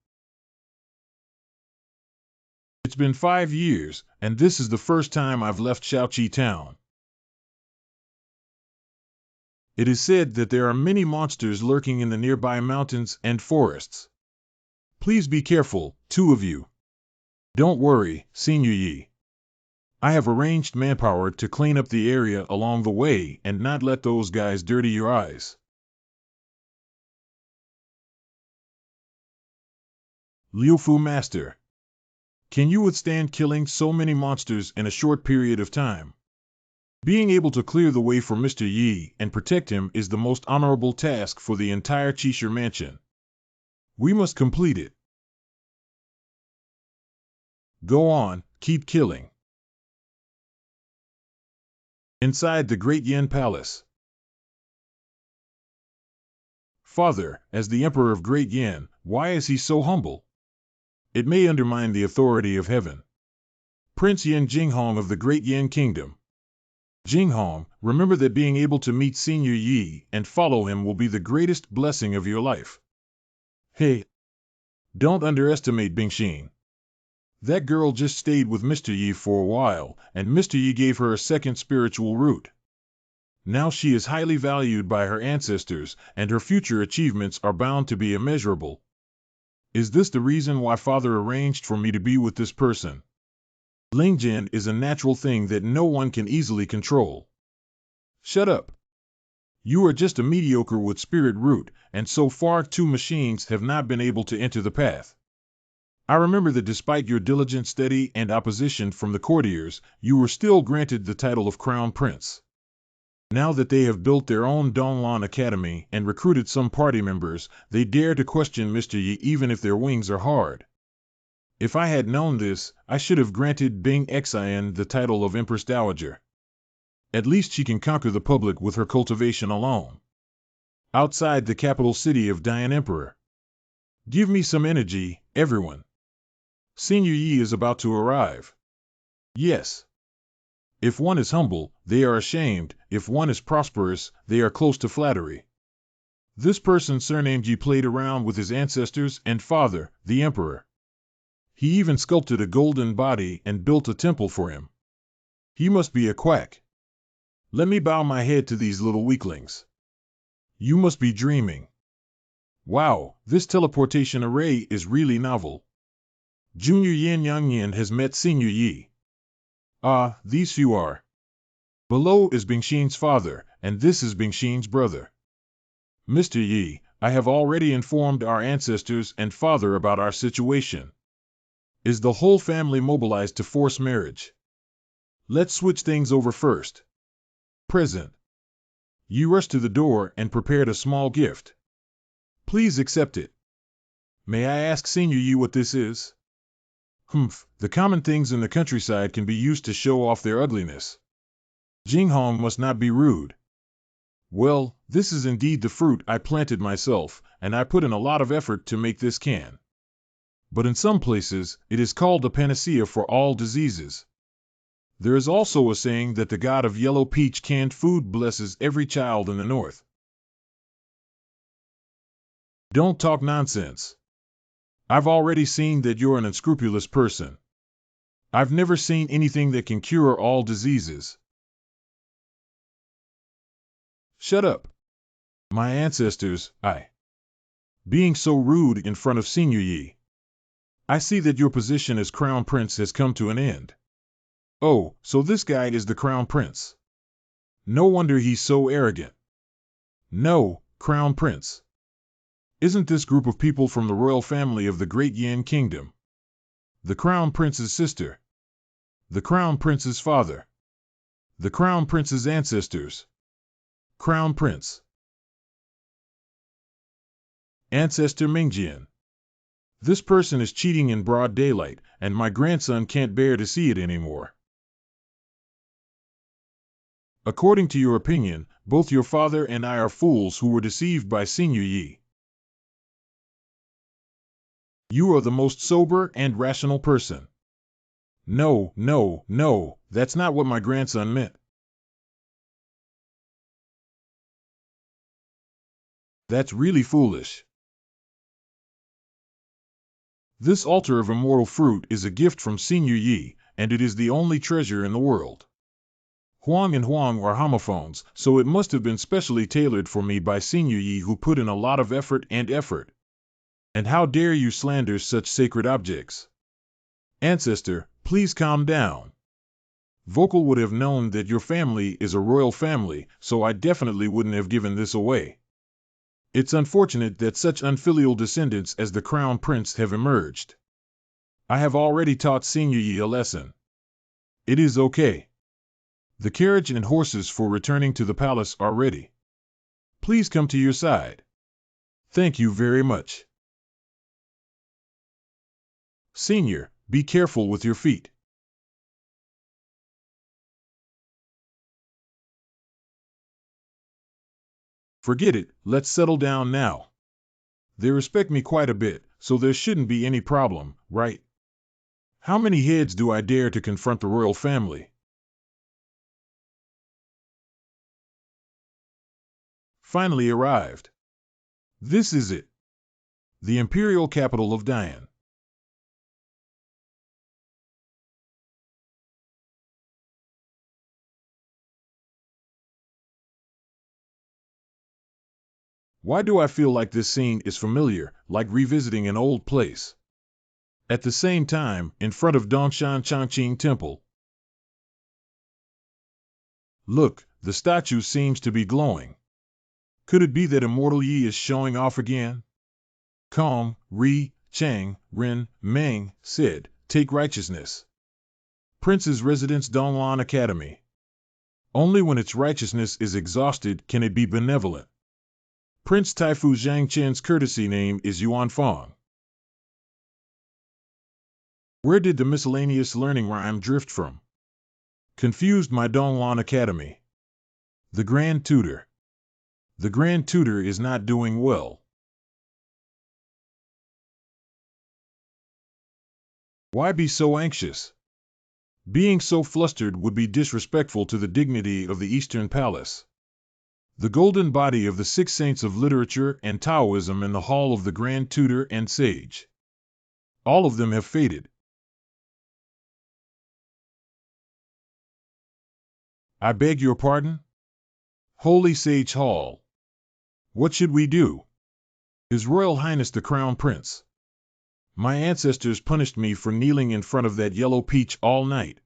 It's been 5 years, and this is the first time I've left Shaoqi town. It is said that there are many monsters lurking in the nearby mountains and forests. Please be careful, two of you. Don't worry, Senior Yi. I have arranged manpower to clean up the area along the way and not let those guys dirty your eyes. Liu Fu Master. Can you withstand killing so many monsters in a short period of time? Being able to clear the way for Mr. Yi and protect him is the most honorable task for the entire Qixia mansion. We must complete it. Go on, keep killing. Inside the Great Yin Palace. Father, as the Emperor of Great Yin, why is he so humble? It may undermine the authority of heaven. Prince Yin Jinghong of the Great Yin Kingdom. Jinghong, remember that being able to meet Senior Yi and follow him will be the greatest blessing of your life. Hey, don't underestimate Bingxin. That girl just stayed with Mr. Yi for a while, and Mr. Yi gave her a second spiritual root. Now she is highly valued by her ancestors, and her future achievements are bound to be immeasurable. Is this the reason why Father arranged for me to be with this person? Lingjian is a natural thing that no one can easily control. Shut up. You are just a mediocre with spirit root, and so far 2 machines have not been able to enter the path. I remember that despite your diligent study and opposition from the courtiers, you were still granted the title of Crown Prince. Now that they have built their own Donglan Academy and recruited some party members, they dare to question Mr. Yi even if their wings are hard. If I had known this, I should have granted Bing Xian the title of Empress Dowager. At least she can conquer the public with her cultivation alone. Outside the capital city of Dian Emperor. Give me some energy, everyone. Senior Yi is about to arrive. Yes. If one is humble, they are ashamed. If one is prosperous, they are close to flattery. This person surnamed Yi played around with his ancestors and father, the emperor. He even sculpted a golden body and built a temple for him. He must be a quack. Let me bow my head to these little weaklings. You must be dreaming. Wow, this teleportation array is really novel. Junior Yin Yang has met Senior Yi. Ah, these few are. Below is Bingxin's father, and this is Bingxin's brother. Mr. Yi, I have already informed our ancestors and father about our situation. Is the whole family mobilized to force marriage? Let's switch things over first. Present. You rushed to the door and prepared a small gift. Please accept it. May I ask Senior Yi what this is? Humph, the common things in the countryside can be used to show off their ugliness. Jinghong must not be rude. Well, this is indeed the fruit I planted myself, and I put in a lot of effort to make this can. But in some places, it is called a panacea for all diseases. There is also a saying that the god of yellow peach canned food blesses every child in the north. Don't talk nonsense. I've already seen that you're an unscrupulous person. I've never seen anything that can cure all diseases. Shut up. My ancestors, being so rude in front of Senior Yi. I see that your position as Crown Prince has come to an end. Oh, so this guy is the Crown Prince. No wonder he's so arrogant. No, Crown Prince. Isn't this group of people from the royal family of the Great Yin Kingdom? The Crown Prince's sister. The Crown Prince's father. The Crown Prince's ancestors. Crown Prince. Ancestor Mingjian. This person is cheating in broad daylight, and my grandson can't bear to see it anymore. According to your opinion, both your father and I are fools who were deceived by Senior Yi. You are the most sober and rational person. No, no, no, that's not what my grandson meant. That's really foolish. This altar of immortal fruit is a gift from Senior Yi, and it is the only treasure in the world. Huang and Huang are homophones, so it must have been specially tailored for me by Senior Yi, who put in a lot of effort. And how dare you slander such sacred objects? Ancestor, please calm down. Vocal would have known that your family is a royal family, so I definitely wouldn't have given this away. It's unfortunate that such unfilial descendants as the Crown Prince have emerged. I have already taught Senior Yi a lesson. It is okay. The carriage and horses for returning to the palace are ready. Please come to your side. Thank you very much. Senior, be careful with your feet. Forget it, let's settle down now. They respect me quite a bit, so there shouldn't be any problem, right? How many heads do I dare to confront the royal family? Finally arrived. This is it. The imperial capital of Dian. Why do I feel like this scene is familiar, like revisiting an old place? At the same time, in front of Dongshan Changqing Temple. Look, the statue seems to be glowing. Could it be that Immortal Yi is showing off again? Kong, Ri, Chang, Ren, Meng said, take righteousness. Prince's residence Donglan Academy. Only when its righteousness is exhausted can it be benevolent. Prince Taifu Zhangchen's courtesy name is Yuan Fong. Where did the miscellaneous learning rhyme drift from? Confused my Donglan Academy. The Grand Tutor. The Grand Tutor is not doing well. Why be so anxious? Being so flustered would be disrespectful to the dignity of the Eastern Palace. The golden body of the 6 saints of literature and Taoism in the hall of the Grand Tutor and Sage. All of them have faded. I beg your pardon? Holy Sage Hall. What should we do? His Royal Highness the Crown Prince. My ancestors punished me for kneeling in front of that yellow peach all night.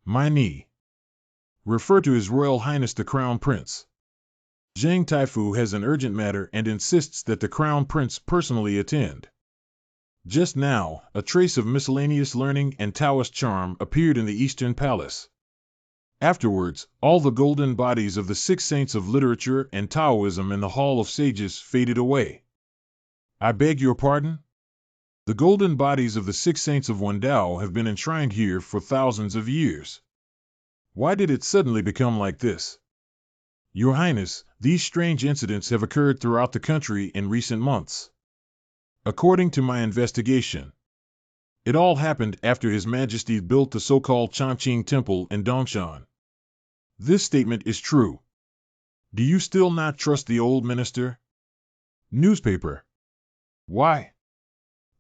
My knee. Refer to His Royal Highness the Crown Prince. Zhang Taifu has an urgent matter and insists that the Crown Prince personally attend. Just now, a trace of miscellaneous learning and Taoist charm appeared in the Eastern Palace. Afterwards, all the golden bodies of the 6 saints of literature and Taoism in the Hall of Sages faded away. I beg your pardon? The golden bodies of the 6 saints of Wendao have been enshrined here for thousands of years. Why did it suddenly become like this? Your Highness, these strange incidents have occurred throughout the country in recent months. According to my investigation, it all happened after His Majesty built the so-called Changqing Temple in Dongshan. This statement is true. Do you still not trust the old minister? Newspaper. Why?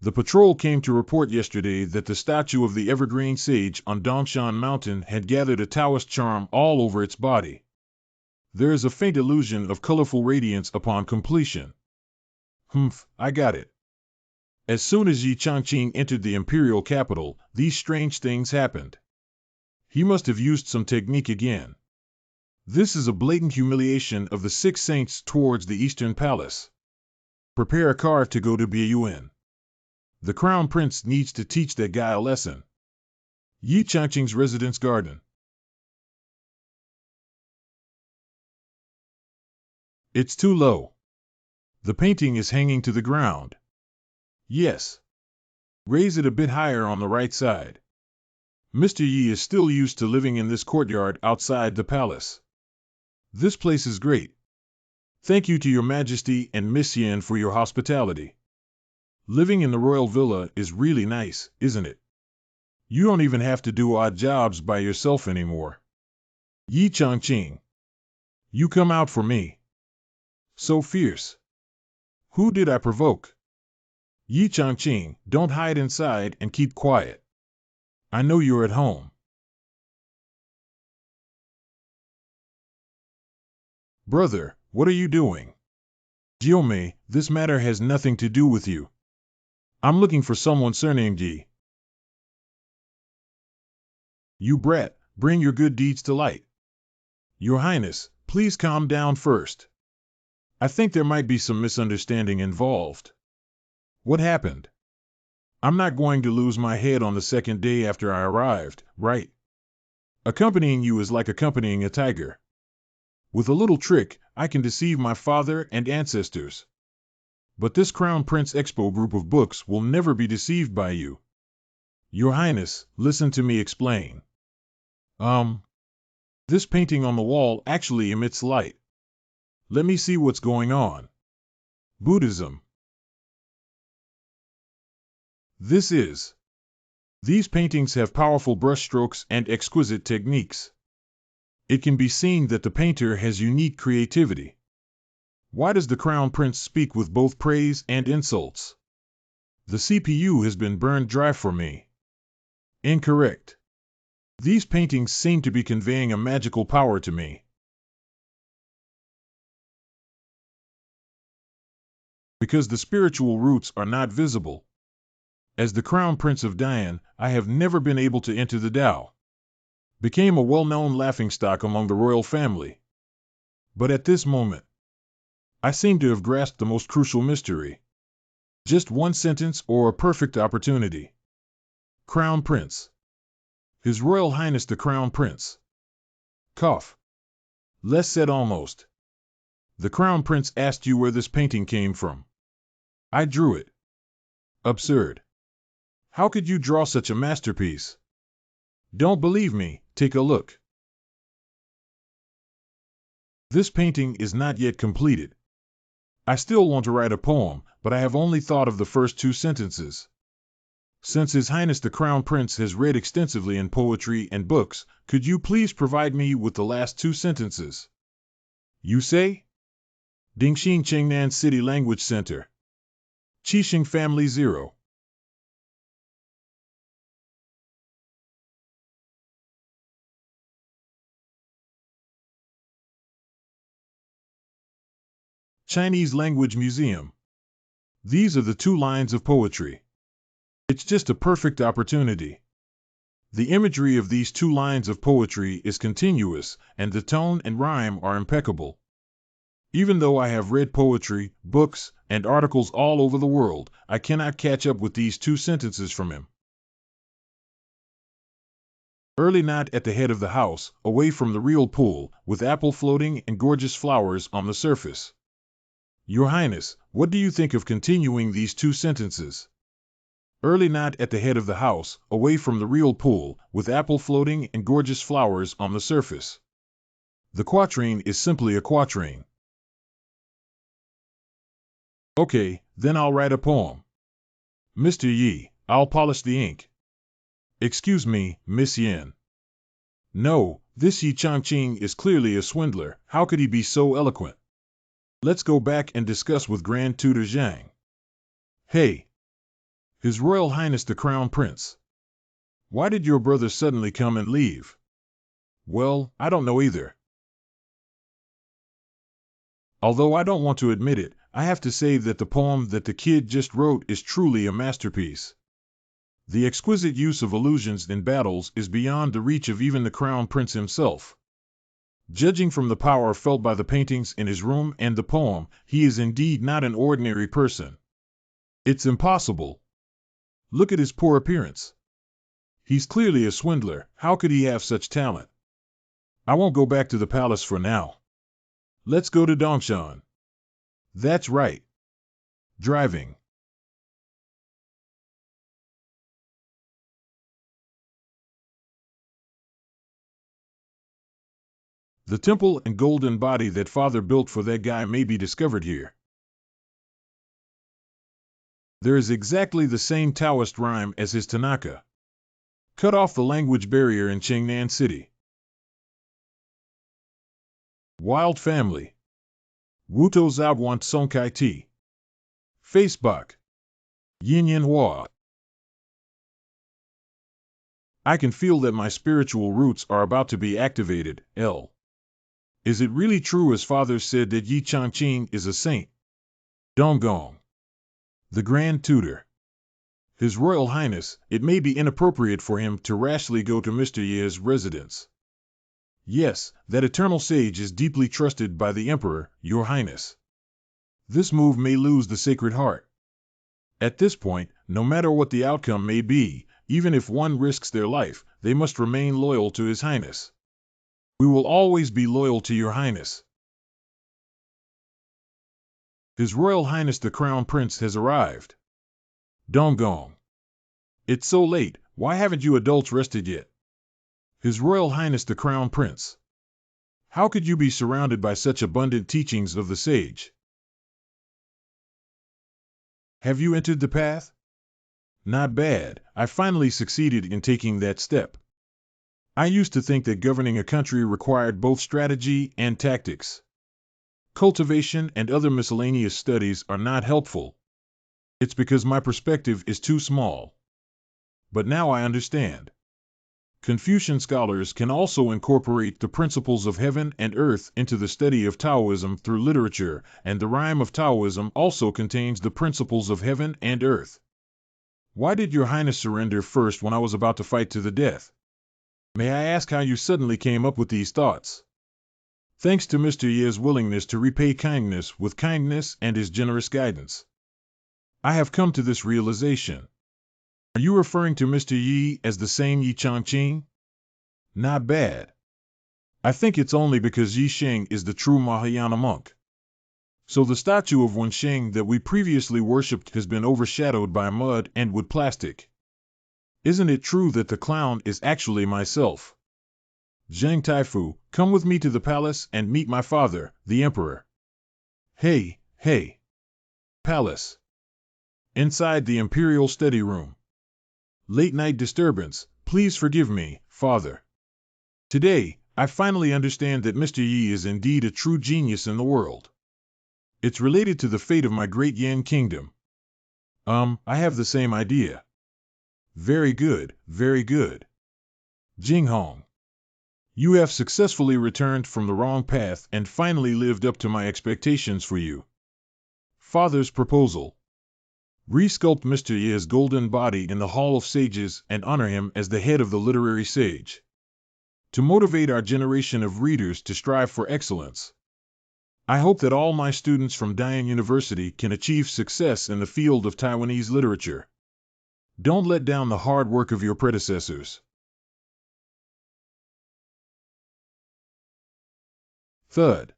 The patrol came to report yesterday that the statue of the Evergreen Sage on Dongshan Mountain had gathered a Taoist charm all over its body. There is a faint illusion of colorful radiance upon completion. I got it. As soon as Yi Changqing entered the imperial capital, these strange things happened. He must have used some technique again. This is a blatant humiliation of the six saints towards the Eastern Palace. Prepare a car to go to Biyun. The Crown Prince needs to teach that guy a lesson. Yi Changqing's residence garden. It's too low. The painting is hanging to the ground. Yes. Raise it a bit higher on the right side. Mr. Yi is still used to living in this courtyard outside the palace. This place is great. Thank you to Your Majesty and Miss Yin for your hospitality. Living in the royal villa is really nice, isn't it? You don't even have to do odd jobs by yourself anymore. Yi Changqing. You come out for me. So fierce. Who did I provoke? Yi Changqing, don't hide inside and keep quiet. I know you're at home. Brother, what are you doing? Jiomei, this matter has nothing to do with you. I'm looking for someone surnamed Yi. You brat, bring your good deeds to light. Your Highness, please calm down first. I think there might be some misunderstanding involved. What happened? I'm not going to lose my head on the second day after I arrived, right? Accompanying you is like accompanying a tiger. With a little trick, I can deceive my father and ancestors. But this Crown Prince Expo group of books will never be deceived by you. Your Highness, listen to me explain. This painting on the wall actually emits light. Let me see what's going on. Buddhism. These paintings have powerful brushstrokes and exquisite techniques. It can be seen that the painter has unique creativity. Why does the Crown Prince speak with both praise and insults? The CPU has been burned dry for me. Incorrect. These paintings seem to be conveying a magical power to me. Because the spiritual roots are not visible. As the Crown Prince of Dian, I have never been able to enter the Tao. Became a well-known laughingstock among the royal family. But at this moment, I seem to have grasped the most crucial mystery. Just one sentence or a perfect opportunity. Crown Prince. His Royal Highness the Crown Prince. Cough. Less said almost. The Crown Prince asked you where this painting came from. I drew it. Absurd. How could you draw such a masterpiece? Don't believe me, take a look. This painting is not yet completed. I still want to write a poem, but I have only thought of the first two sentences. Since His Highness the Crown Prince has read extensively in poetry and books, could you please provide me with the last two sentences? You say? Dingxing Chengnan City Language Center. Qixing Family 0. Chinese Language Museum. These are the two lines of poetry. It's just a perfect opportunity. The imagery of these two lines of poetry is continuous, and the tone and rhyme are impeccable. Even though I have read poetry, books, and articles all over the world, I cannot catch up with these two sentences from him. Early night at the head of the house, away from the real pool, with apple floating and gorgeous flowers on the surface. Your Highness, what do you think of continuing these two sentences? Early night at the head of the house, away from the real pool, with apple floating and gorgeous flowers on the surface. The quatrain is simply a quatrain. Okay, then I'll write a poem. Mr. Yi, I'll polish the ink. Excuse me, Miss Yin. No, this Yi Changqing is clearly a swindler. How could he be so eloquent? Let's go back and discuss with Grand Tutor Zhang. Hey! His Royal Highness the Crown Prince. Why did your brother suddenly come and leave? Well, I don't know either. Although I don't want to admit it, I have to say that the poem that the kid just wrote is truly a masterpiece. The exquisite use of illusions in battles is beyond the reach of even the Crown Prince himself. Judging from the power felt by the paintings in his room and the poem, he is indeed not an ordinary person. It's impossible. Look at his poor appearance. He's clearly a swindler. How could he have such talent? I won't go back to the palace for now. Let's go to Dongshan. That's right. Driving. The temple and golden body that father built for that guy may be discovered here. There is exactly the same Taoist rhyme as his Tanaka. Cut off the language barrier in Chengnan City. Wild Family. Wuto Zaoguan Song Kai Ti. Facebook. Yin Yin Hua. I can feel that my spiritual roots are about to be activated. L. Is it really true as father said that Yi Changqing is a saint? Donggong. The Grand Tutor. His Royal Highness, it may be inappropriate for him to rashly go to Mr. Ye's residence. Yes, that eternal sage is deeply trusted by the Emperor, Your Highness. This move may lose the Sacred Heart. At this point, no matter what the outcome may be, even if one risks their life, they must remain loyal to His Highness. We will always be loyal to Your Highness. His Royal Highness the Crown Prince has arrived. Donggong. It's so late, why haven't you adults rested yet? His Royal Highness the Crown Prince. How could you be surrounded by such abundant teachings of the sage? Have you entered the path? Not bad, I finally succeeded in taking that step. I used to think that governing a country required both strategy and tactics. Cultivation and other miscellaneous studies are not helpful. It's because my perspective is too small. But now I understand. Confucian scholars can also incorporate the principles of heaven and earth into the study of Taoism through literature, and the rhyme of Taoism also contains the principles of heaven and earth. Why did Your Highness surrender first when I was about to fight to the death? May I ask how you suddenly came up with these thoughts? Thanks to Mr. Ye's willingness to repay kindness with kindness and his generous guidance. I have come to this realization. Are you referring to Mr. Yi as the same Yi Changqing? Not bad. I think it's only because Yi Sheng is the true Mahayana monk. So the statue of Wensheng that we previously worshipped has been overshadowed by mud and wood plastic. Isn't it true that the clown is actually myself? Zheng Taifu, come with me to the palace and meet my father, the emperor. Hey, hey. Palace. Inside the imperial study room. Late night disturbance, please forgive me, father. Today, I finally understand that Mr. Yi is indeed a true genius in the world. It's related to the fate of my great Yan kingdom. I have the same idea. Very good, very good. Jinghong. You have successfully returned from the wrong path and finally lived up to my expectations for you. Father's proposal. Resculpt Mr. Ye's golden body in the Hall of Sages and honor him as the head of the literary sage. To motivate our generation of readers to strive for excellence. I hope that all my students from Dayan University can achieve success in the field of Taiwanese literature. Don't let down the hard work of your predecessors. Thud.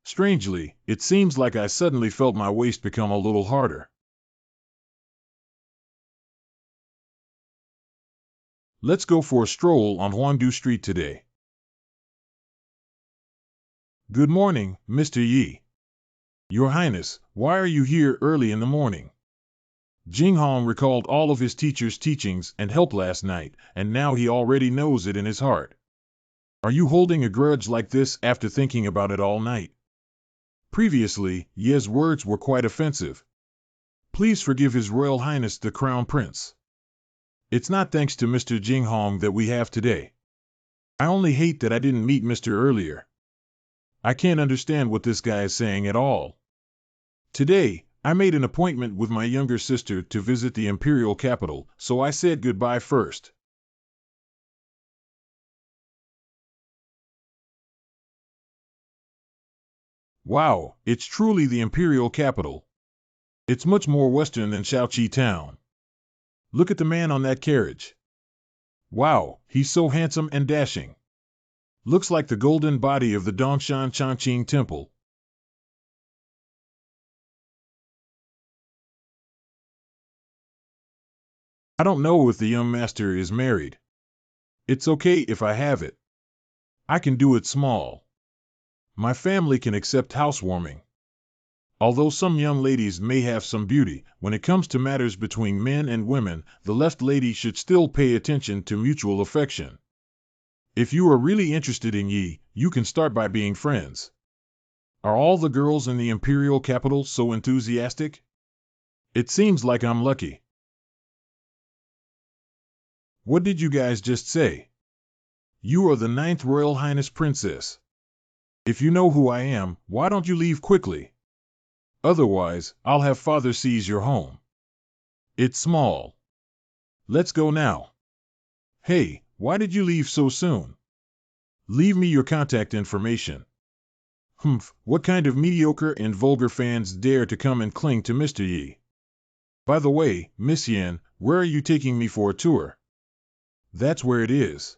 Strangely, it seems like I suddenly felt my waist become a little harder. Let's go for a stroll on Huangdu Street today. Good morning, Mr. Yi. Your Highness, why are you here early in the morning? Jinghong recalled all of his teacher's teachings and help last night, and now he already knows it in his heart. Are you holding a grudge like this after thinking about it all night? Previously, Ye's words were quite offensive. Please forgive His Royal Highness the Crown Prince. It's not thanks to Mr. Jinghong that we have today. I only hate that I didn't meet Mr. earlier. I can't understand what this guy is saying at all. Today, I made an appointment with my younger sister to visit the imperial capital, so I said goodbye first. Wow, it's truly the imperial capital. It's much more western than Shaoqi town. Look at the man on that carriage. Wow, he's so handsome and dashing. Looks like the golden body of the Dongshan Changqing temple. I don't know if the young master is married. It's okay if I have it. I can do it small. My family can accept housewarming. Although some young ladies may have some beauty, when it comes to matters between men and women, the left lady should still pay attention to mutual affection. If you are really interested in Yi, you can start by being friends. Are all the girls in the imperial capital so enthusiastic? It seems like I'm lucky. What did you guys just say? You are the 9th Royal Highness Princess. If you know who I am, why don't you leave quickly? Otherwise, I'll have father seize your home. It's small. Let's go now. Hey, why did you leave so soon? Leave me your contact information. Humph, what kind of mediocre and vulgar fans dare to come and cling to Mr. Yi? By the way, Miss Yan, where are you taking me for a tour? That's where it is.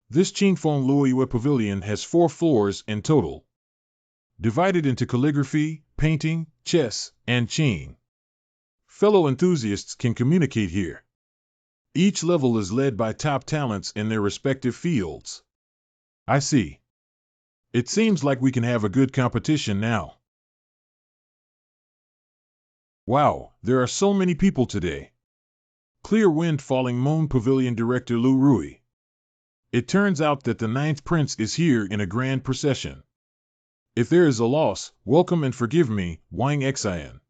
This Qingfeng Luoyue Pavilion has 4 floors in total, divided into calligraphy, painting, chess, and qing. Fellow enthusiasts can communicate here. Each level is led by top talents in their respective fields. I see. It seems like we can have a good competition now. Wow, there are so many people today. Clear wind falling moan Pavilion Director Lu Rui. It turns out that the 9th Prince is here in a grand procession. If there is a loss, welcome and forgive me, Wang Xian.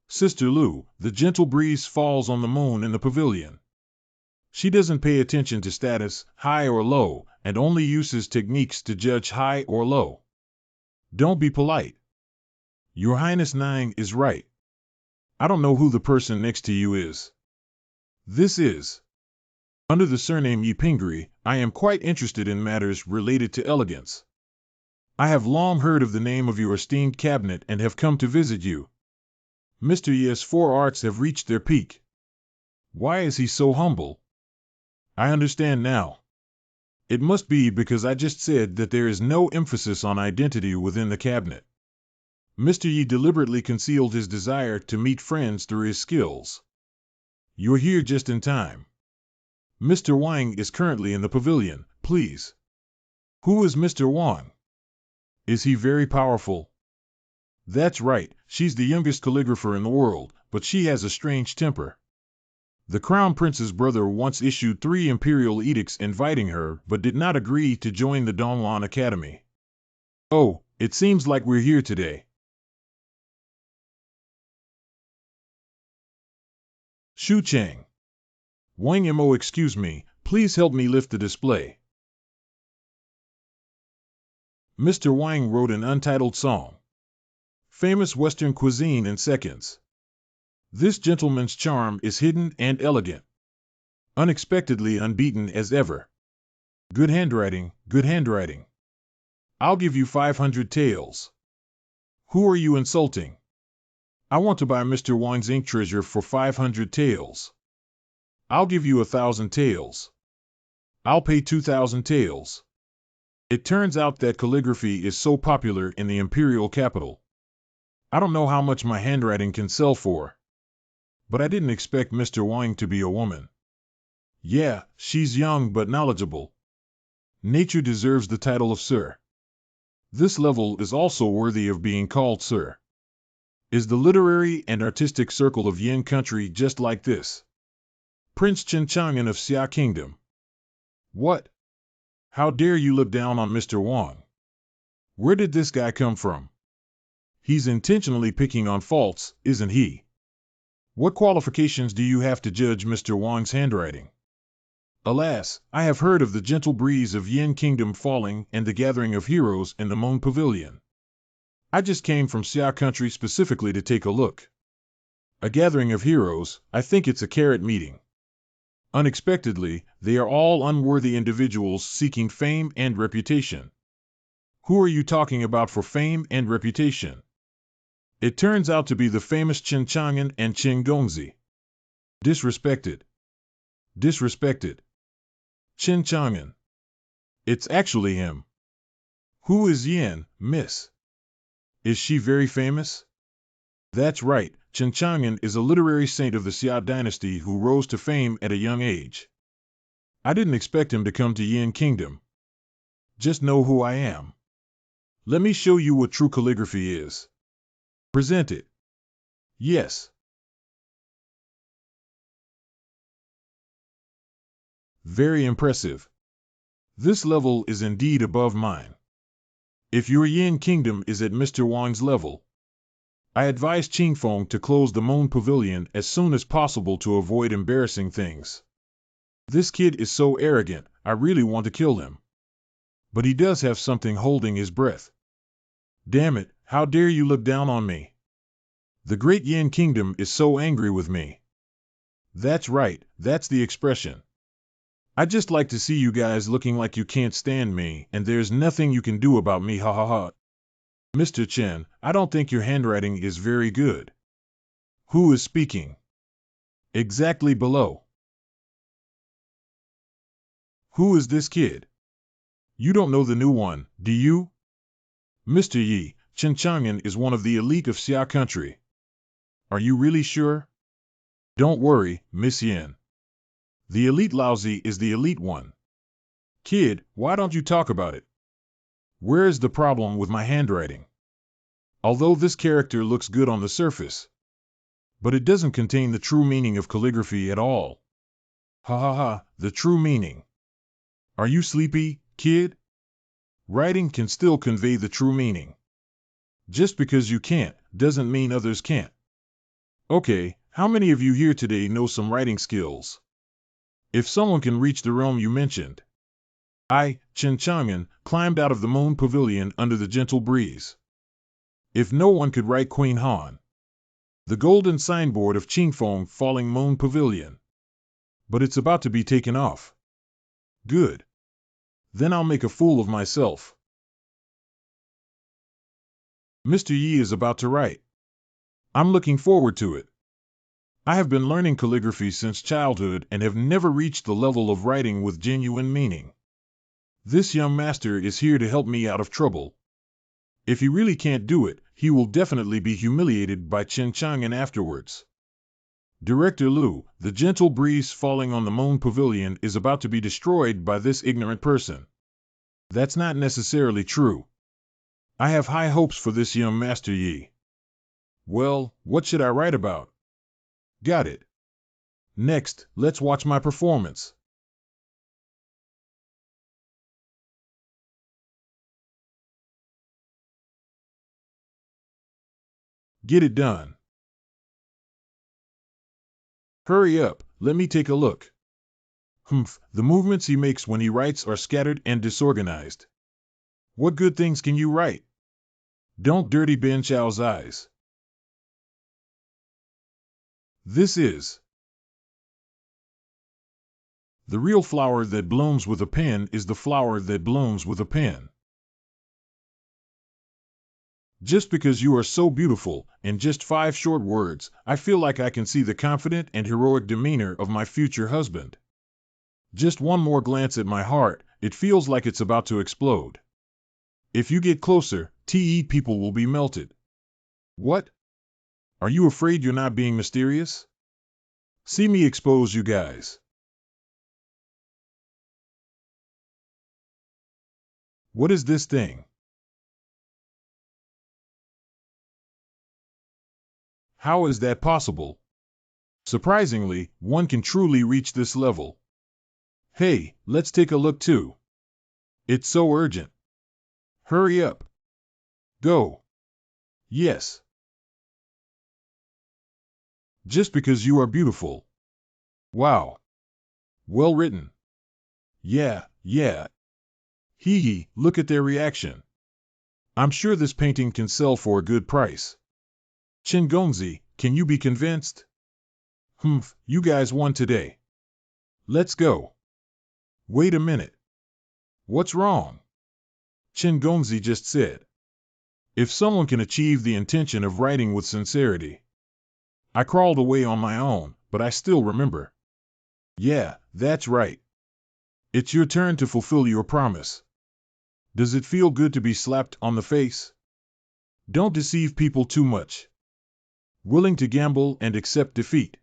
Sister Lu, the gentle breeze falls on the moon in the pavilion. She doesn't pay attention to status, high or low, and only uses techniques to judge high or low. Don't be polite. Your Highness Nine is right. I don't know who the person next to you is. This is. Under the surname Yipingri, I am quite interested in matters related to elegance. I have long heard of the name of your esteemed cabinet and have come to visit you. Mr. Yi's 4 arts have reached their peak. Why is he so humble? I understand now. It must be because I just said that there is no emphasis on identity within the cabinet. Mr. Yi deliberately concealed his desire to meet friends through his skills. You're here just in time. Mr. Wang is currently in the pavilion, please. Who is Mr. Wang? Is he very powerful? That's right, she's the youngest calligrapher in the world, but she has a strange temper. The Crown Prince's brother once issued 3 imperial edicts inviting her, but did not agree to join the Donglan Academy. Oh, it seems like we're here today. Shu Chang. Wang Mo, excuse me, please help me lift the display. Mr. Wang wrote an untitled song. Famous Western cuisine in seconds. This gentleman's charm is hidden and elegant. Unexpectedly unbeaten as ever. Good handwriting, good handwriting. I'll give you 500 taels. Who are you insulting? I want to buy Mr. Wang's ink treasure for 500 taels. I'll give you 1,000 taels. I'll pay 2,000 taels. It turns out that calligraphy is so popular in the imperial capital. I don't know how much my handwriting can sell for. But I didn't expect Mr. Wang to be a woman. Yeah, she's young but knowledgeable. Nature deserves the title of Sir. This level is also worthy of being called Sir. Is the literary and artistic circle of Yin country just like this? Prince Chen Chang'an of Xia Kingdom. What? How dare you look down on Mr. Wang? Where did this guy come from? He's intentionally picking on faults, isn't he? What qualifications do you have to judge Mr. Wang's handwriting? Alas, I have heard of the gentle breeze of Yin Kingdom falling and the gathering of heroes in the Moon Pavilion. I just came from Xia Country specifically to take a look. A gathering of heroes, I think it's a carrot meeting. Unexpectedly, they are all unworthy individuals seeking fame and reputation. Who are you talking about for fame and reputation? It turns out to be the famous Qin Chang'an and Qin Gongzi. Disrespected. Disrespected. Qin Chang'an. It's actually him. Who is Yin, miss? Is she very famous? That's right, Qin Chang'an is a literary saint of the Xia dynasty who rose to fame at a young age. I didn't expect him to come to Yin Kingdom. Just know who I am. Let me show you what true calligraphy is. Present it. Yes. Very impressive. This level is indeed above mine. If your Yin Kingdom is at Mr. Wang's level, I advise Qingfeng to close the Moon Pavilion as soon as possible to avoid embarrassing things. This kid is so arrogant, I really want to kill him. But he does have something holding his breath. Damn it, how dare you look down on me? The great Yin Kingdom is so angry with me. That's right, that's the expression. I'd just like to see you guys looking like you can't stand me, and there's nothing you can do about me, ha ha ha. Mr. Chen, I don't think your handwriting is very good. Who is speaking? Exactly below. Who is this kid? You don't know the new one, do you? Mr. Yi, Qin Chang'an is one of the elite of Xia Country. Are you really sure? Don't worry, Miss Yin. The elite Laozi is the elite one. Kid, why don't you talk about it? Where is the problem with my handwriting? Although this character looks good on the surface, but it doesn't contain the true meaning of calligraphy at all. Ha ha ha, the true meaning. Are you sleepy, kid? Writing can still convey the true meaning. Just because you can't, doesn't mean others can't. Okay, how many of you here today know some writing skills? If someone can reach the realm you mentioned. I, Qin Chang'an, climbed out of the Moon Pavilion under the gentle breeze. If no one could write Queen Han. The golden signboard of Qingfeng falling Moon Pavilion. But it's about to be taken off. Good. Then I'll make a fool of myself. Mr. Yi is about to write. I'm looking forward to it. I have been learning calligraphy since childhood and have never reached the level of writing with genuine meaning. This young master is here to help me out of trouble. If he really can't do it, he will definitely be humiliated by Qin Chang'an afterwards. Director Liu, the gentle breeze falling on the Moon Pavilion is about to be destroyed by this ignorant person. That's not necessarily true. I have high hopes for this young Master Yi. Well, what should I write about? Got it. Next, let's watch my performance. Get it done. Hurry up, let me take a look. Humph, the movements he makes when he writes are scattered and disorganized. What good things can you write? Don't dirty Ben Chao's eyes. This is. The real flower that blooms with a pen is the flower that blooms with a pen. Just because you are so beautiful, in just 5 short words, I feel like I can see the confident and heroic demeanor of my future husband. Just one more glance at my heart, it feels like it's about to explode. If you get closer, TE people will be melted. What? Are you afraid you're not being mysterious? See me expose you guys. What is this thing? How is that possible? Surprisingly, one can truly reach this level. Hey, let's take a look too. It's so urgent. Hurry up. Go. Yes. Just because you are beautiful. Wow. Well written. Yeah, yeah. Hee hee, look at their reaction. I'm sure this painting can sell for a good price. Shingonzi, can you be convinced? Humph, you guys won today. Let's go. Wait a minute. What's wrong? Shingonzi just said. If someone can achieve the intention of writing with sincerity. I crawled away on my own, but I still remember. Yeah, that's right. It's your turn to fulfill your promise. Does it feel good to be slapped on the face? Don't deceive people too much. Willing to gamble and accept defeat.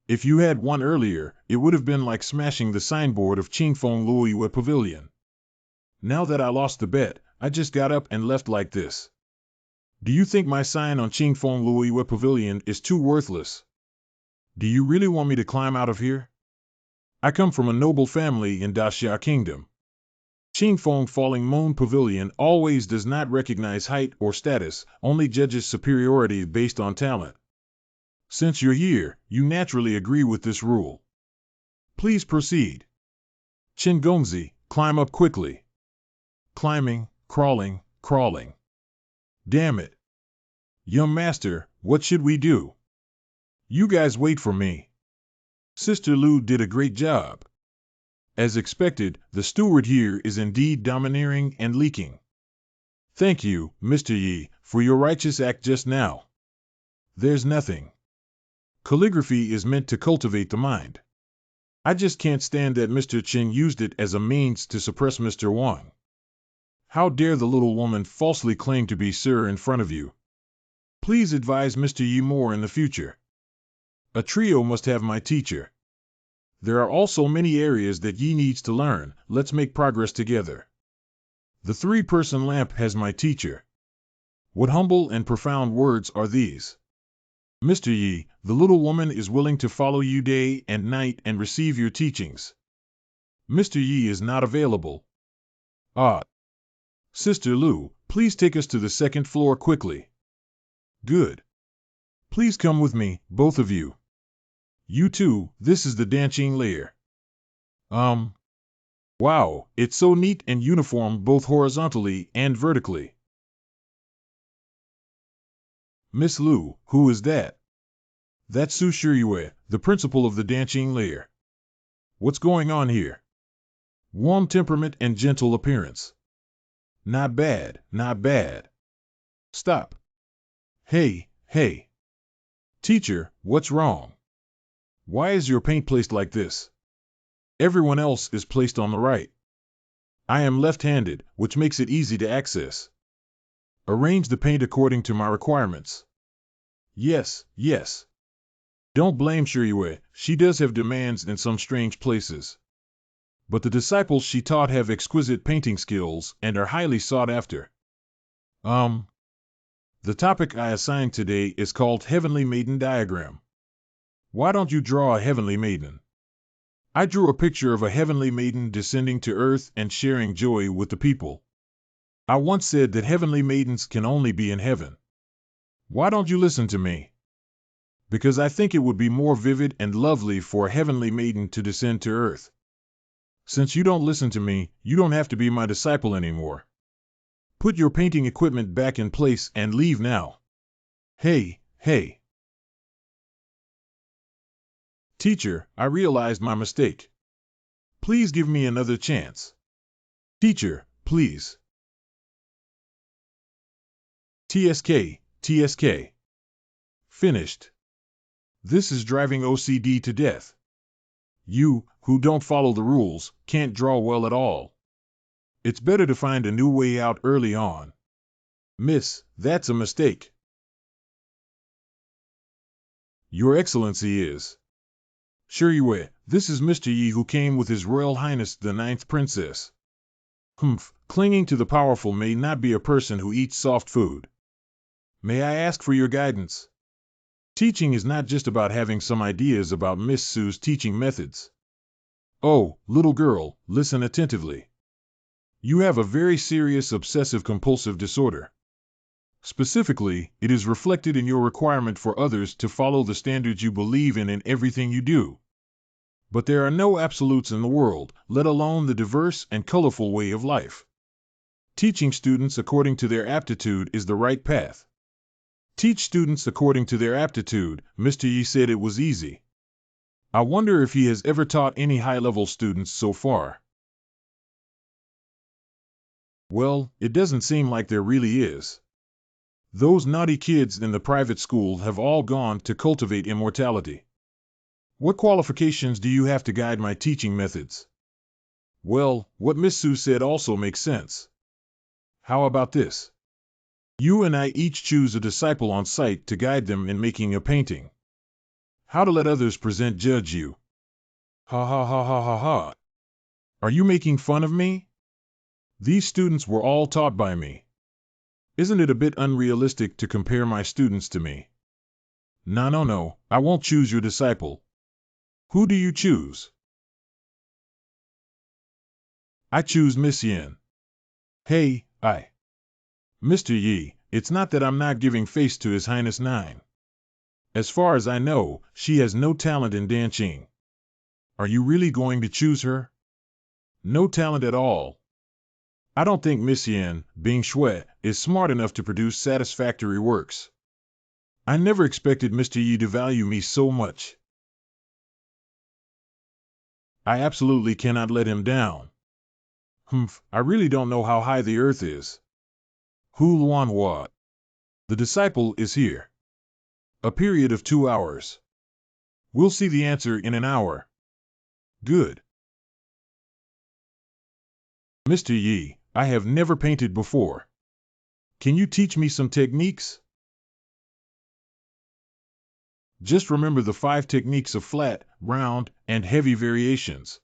If you had won earlier, it would have been like smashing the signboard of Qingfeng Luoyue Pavilion. Now that I lost the bet, I just got up and left like this. Do you think my sign on Qingfeng Luoyue Pavilion is too worthless? Do you really want me to climb out of here? I come from a noble family in Daxia Kingdom. Qingfeng Falling Moon Pavilion always does not recognize height or status, only judges superiority based on talent. Since you're here, you naturally agree with this rule. Please proceed. Shingonzi, climb up quickly. Climbing, crawling, crawling. Damn it. Young master, what should we do? You guys wait for me. Sister Lu did a great job. As expected, the steward here is indeed domineering and leaking. Thank you, Mr. Yi, for your righteous act just now. There's nothing. Calligraphy is meant to cultivate the mind. I just can't stand that Mr. Chen used it as a means to suppress Mr. Wang. How dare the little woman falsely claim to be sir in front of you? Please advise Mr. Yi more in the future. A trio must have my teacher. There are also many areas that Yi needs to learn. Let's make progress together. The three-person lamp has my teacher. What humble and profound words are these? Mr. Yi, the little woman is willing to follow you day and night and receive your teachings. Mr. Yi is not available. Ah. Sister Lu, please take us to the second floor quickly. Good. Please come with me, both of you. You too, this is the dancing layer. Wow, it's so neat and uniform both horizontally and vertically. Miss Lu, who is that? That's Su Shiyue, the principal of the dancing layer. What's going on here? Warm temperament and gentle appearance. Not bad, not bad. Stop. Hey, hey. Teacher, what's wrong? Why is your paint placed like this? Everyone else is placed on the right. I am left-handed, which makes it easy to access. Arrange the paint according to my requirements. Yes, yes. Don't blame Shiyue, she does have demands in some strange places. But the disciples she taught have exquisite painting skills and are highly sought after. The topic I assigned today is called Heavenly Maiden Diagram. Why don't you draw a heavenly maiden? I drew a picture of a heavenly maiden descending to earth and sharing joy with the people. I once said that heavenly maidens can only be in heaven. Why don't you listen to me? Because I think it would be more vivid and lovely for a heavenly maiden to descend to earth. Since you don't listen to me, you don't have to be my disciple anymore. Put your painting equipment back in place and leave now. Hey, hey. Teacher, I realized my mistake. Please give me another chance. Teacher, please. TSK, TSK. Finished. This is driving OCD to death. You, who don't follow the rules, can't draw well at all. It's better to find a new way out early on. Miss, that's a mistake. Your Excellency is. Shiyue, this is Mr. Yi who came with His Royal Highness the Ninth Princess. Humph, clinging to the powerful may not be a person who eats soft food. May I ask for your guidance? Teaching is not just about having some ideas about Miss Su's teaching methods. Oh, little girl, listen attentively. You have a very serious obsessive-compulsive disorder. Specifically, it is reflected in your requirement for others to follow the standards you believe in everything you do. But there are no absolutes in the world, let alone the diverse and colorful way of life. Teaching students according to their aptitude is the right path. Teach students according to their aptitude. Mr. Yi said it was easy. I wonder if he has ever taught any high-level students so far. Well, it doesn't seem like there really is. Those naughty kids in the private school have all gone to cultivate immortality. What qualifications do you have to guide my teaching methods? Well, what Miss Su said also makes sense. How about this? You and I each choose a disciple on site to guide them in making a painting. How to let others present judge you. Ha ha ha ha ha ha. Are you making fun of me? These students were all taught by me. Isn't it a bit unrealistic to compare my students to me? No, I won't choose your disciple. Who do you choose? I choose Miss Yin. Hey, Mr. Yi, it's not that I'm not giving face to His Highness Nine. As far as I know, she has no talent in dancing. Are you really going to choose her? No talent at all. I don't think Miss Yin, Bing Shui, is smart enough to produce satisfactory works. I never expected Mr. Yi to value me so much. I absolutely cannot let him down. I really don't know how high the earth is. Hu Luanhua. The disciple is here. A period of 2 hours. We'll see the answer in an hour. Good. Mr. Yi, I have never painted before. Can you teach me some techniques? Just remember the 5 techniques of flat, round, and heavy variations.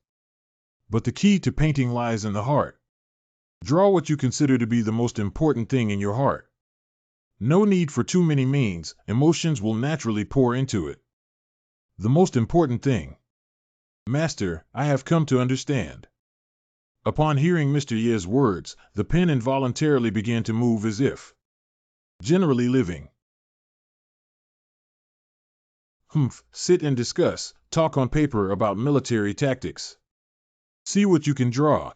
But the key to painting lies in the heart. Draw what you consider to be the most important thing in your heart. No need for too many means, emotions will naturally pour into it. The most important thing. Master, I have come to understand. Upon hearing Mr. Ye's words, the pen involuntarily began to move as if generally living. Sit and discuss, talk on paper about military tactics. See what you can draw.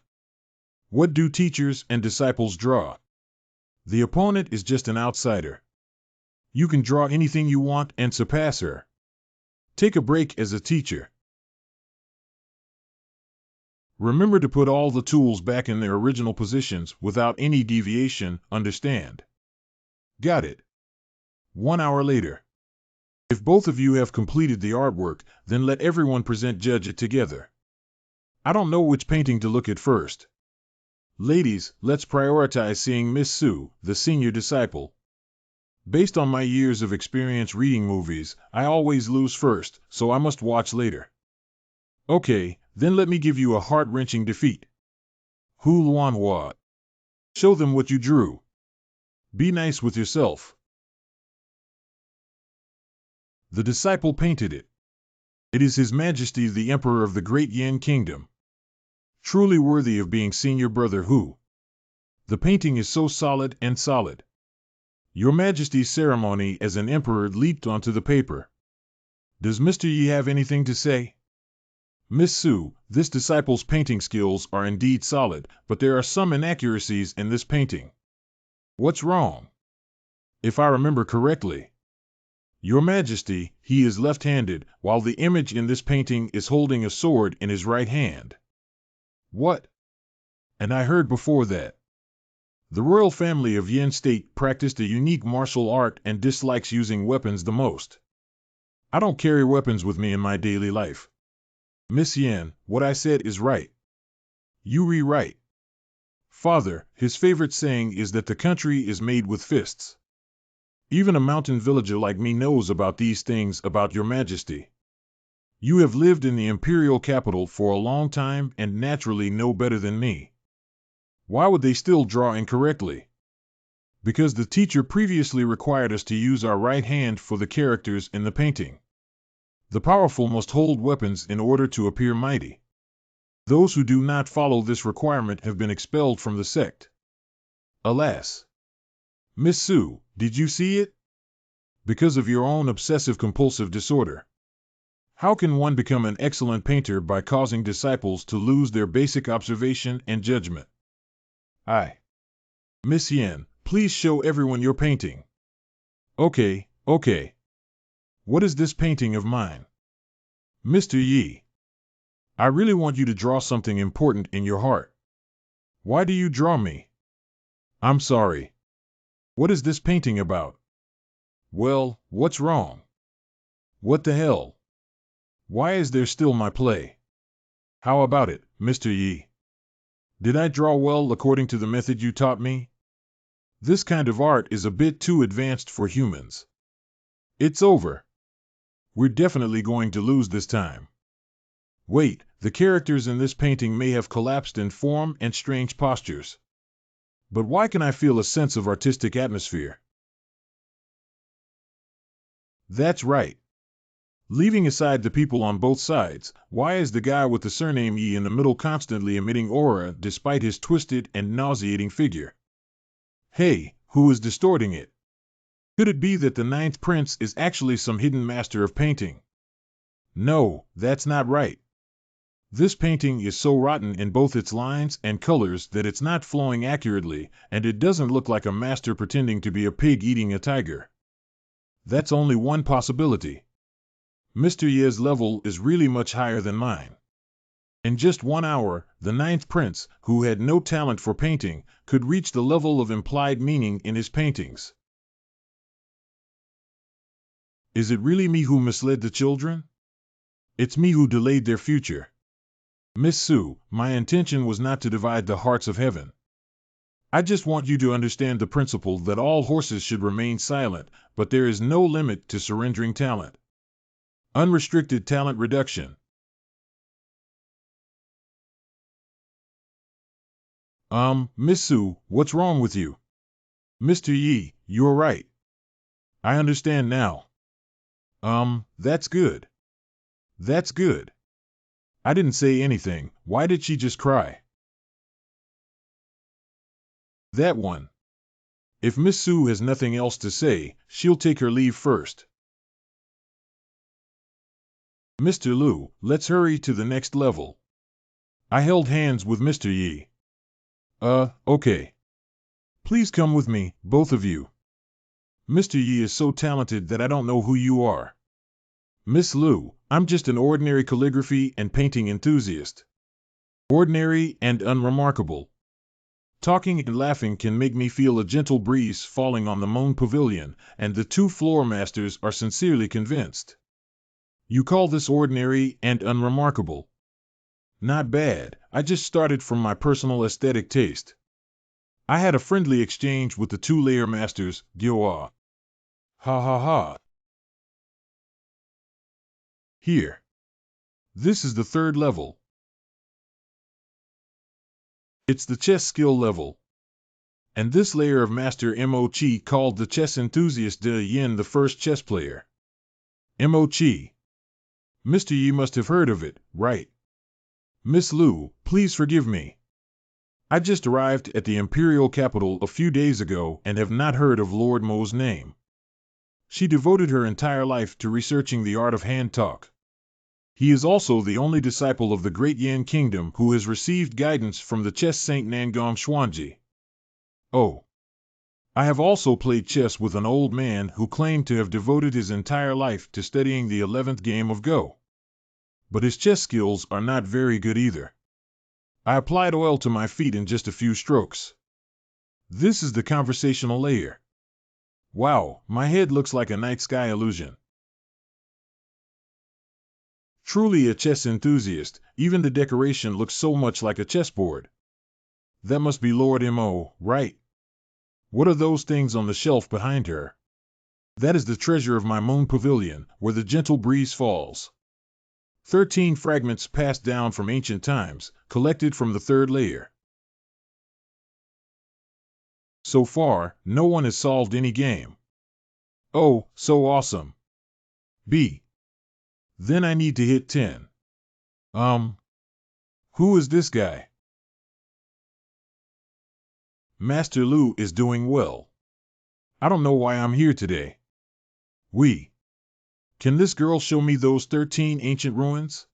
What do teachers and disciples draw? The opponent is just an outsider. You can draw anything you want and surpass her. Take a break as a teacher. Remember to put all the tools back in their original positions without any deviation, understand? Got it. 1 hour later. If both of you have completed the artwork, then let everyone judge it together. I don't know which painting to look at first. Ladies, let's prioritize seeing Miss Su, the senior disciple. Based on my years of experience reading movies, I always lose first, so I must watch later. Okay, then let me give you a heart-wrenching defeat. Hu Luanhua. Show them what you drew. Be nice with yourself. The disciple painted it. It is His Majesty the Emperor of the Great Yin Kingdom. Truly worthy of being senior brother Hu. The painting is so solid and solid. Your Majesty's ceremony as an emperor leaped onto the paper. Does Mr. Yi have anything to say? Miss Su, this disciple's painting skills are indeed solid, but there are some inaccuracies in this painting. What's wrong? If I remember correctly. Your Majesty, he is left-handed, while the image in this painting is holding a sword in his right hand. What? And I heard before that. The royal family of Yin State practiced a unique martial art and dislikes using weapons the most. I don't carry weapons with me in my daily life. Miss Yin, what I said is right. You rewrite. Father, his favorite saying is that the country is made with fists. Even a mountain villager like me knows about these things about your Majesty. You have lived in the imperial capital for a long time and naturally know better than me. Why would they still draw incorrectly? Because the teacher previously required us to use our right hand for the characters in the painting. The powerful must hold weapons in order to appear mighty. Those who do not follow this requirement have been expelled from the sect. Alas. Miss Su, did you see it? Because of your own obsessive-compulsive disorder. How can one become an excellent painter by causing disciples to lose their basic observation and judgment? Miss Yen, please show everyone your painting. Okay. What is this painting of mine? Mr. Yi, I really want you to draw something important in your heart. Why do you draw me? I'm sorry. What is this painting about? Well, what's wrong? What the hell? Why is there still my play? How about it, Mr. Yi? Did I draw well according to the method you taught me? This kind of art is a bit too advanced for humans. It's over. We're definitely going to lose this time. Wait, the characters in this painting may have collapsed in form and strange postures. But why can I feel a sense of artistic atmosphere? That's right. Leaving aside the people on both sides, why is the guy with the surname Yi in the middle constantly emitting aura despite his twisted and nauseating figure? Hey, who is distorting it? Could it be that the ninth prince is actually some hidden master of painting? No, that's not right. This painting is so rotten in both its lines and colors that it's not flowing accurately, and it doesn't look like a master pretending to be a pig eating a tiger. That's only one possibility. Mr. Ye's level is really much higher than mine. In just 1 hour, the ninth prince, who had no talent for painting, could reach the level of implied meaning in his paintings. Is it really me who misled the children? It's me who delayed their future. Miss Su, my intention was not to divide the hearts of heaven. I just want you to understand the principle that all horses should remain silent, but there is no limit to surrendering talent. Unrestricted talent reduction. Miss Su, what's wrong with you? Mr. Yi, you're right. I understand now. That's good. That's good. I didn't say anything. Why did she just cry? That one. If Miss Su has nothing else to say, she'll take her leave first. Mr. Lu, let's hurry to the next level. I held hands with Mr. Yi. Okay. Please come with me, both of you. Mr. Yi is so talented that I don't know who you are. Miss Lu, I'm just an ordinary calligraphy and painting enthusiast. Ordinary and unremarkable. Talking and laughing can make me feel a gentle breeze falling on the Moon Pavilion, and the two floor masters are sincerely convinced. You call this ordinary and unremarkable? Not bad, I just started from my personal aesthetic taste. I had a friendly exchange with the two-layer masters, Gyoa. Ha ha ha. Here. This is the third level. It's the chess skill level. And this layer of Master Mo-Chi called the chess enthusiast De Yin the first chess player. Mo-Chi. Mr. Yi must have heard of it, right? Miss Lu, please forgive me. I just arrived at the imperial capital a few days ago and have not heard of Lord Mo's name. She devoted her entire life to researching the art of hand talk. He is also the only disciple of the great Yan kingdom who has received guidance from the chess saint Nangong Xuanji. Oh. I have also played chess with an old man who claimed to have devoted his entire life to studying the 11th game of Go. But his chess skills are not very good either. I applied oil to my feet in just a few strokes. This is the conversational layer. Wow, my head looks like a night sky illusion. Truly a chess enthusiast, even the decoration looks so much like a chessboard. That must be Lord Mo, right? What are those things on the shelf behind her? That is the treasure of my Moon Pavilion, where the gentle breeze falls. 13 fragments passed down from ancient times, collected from the third layer. So far, no one has solved any game. Oh, so awesome. B. Then I need to hit 10. Who is this guy? Master Lu is doing well. I don't know why I'm here today. Can this girl show me those 13 ancient ruins?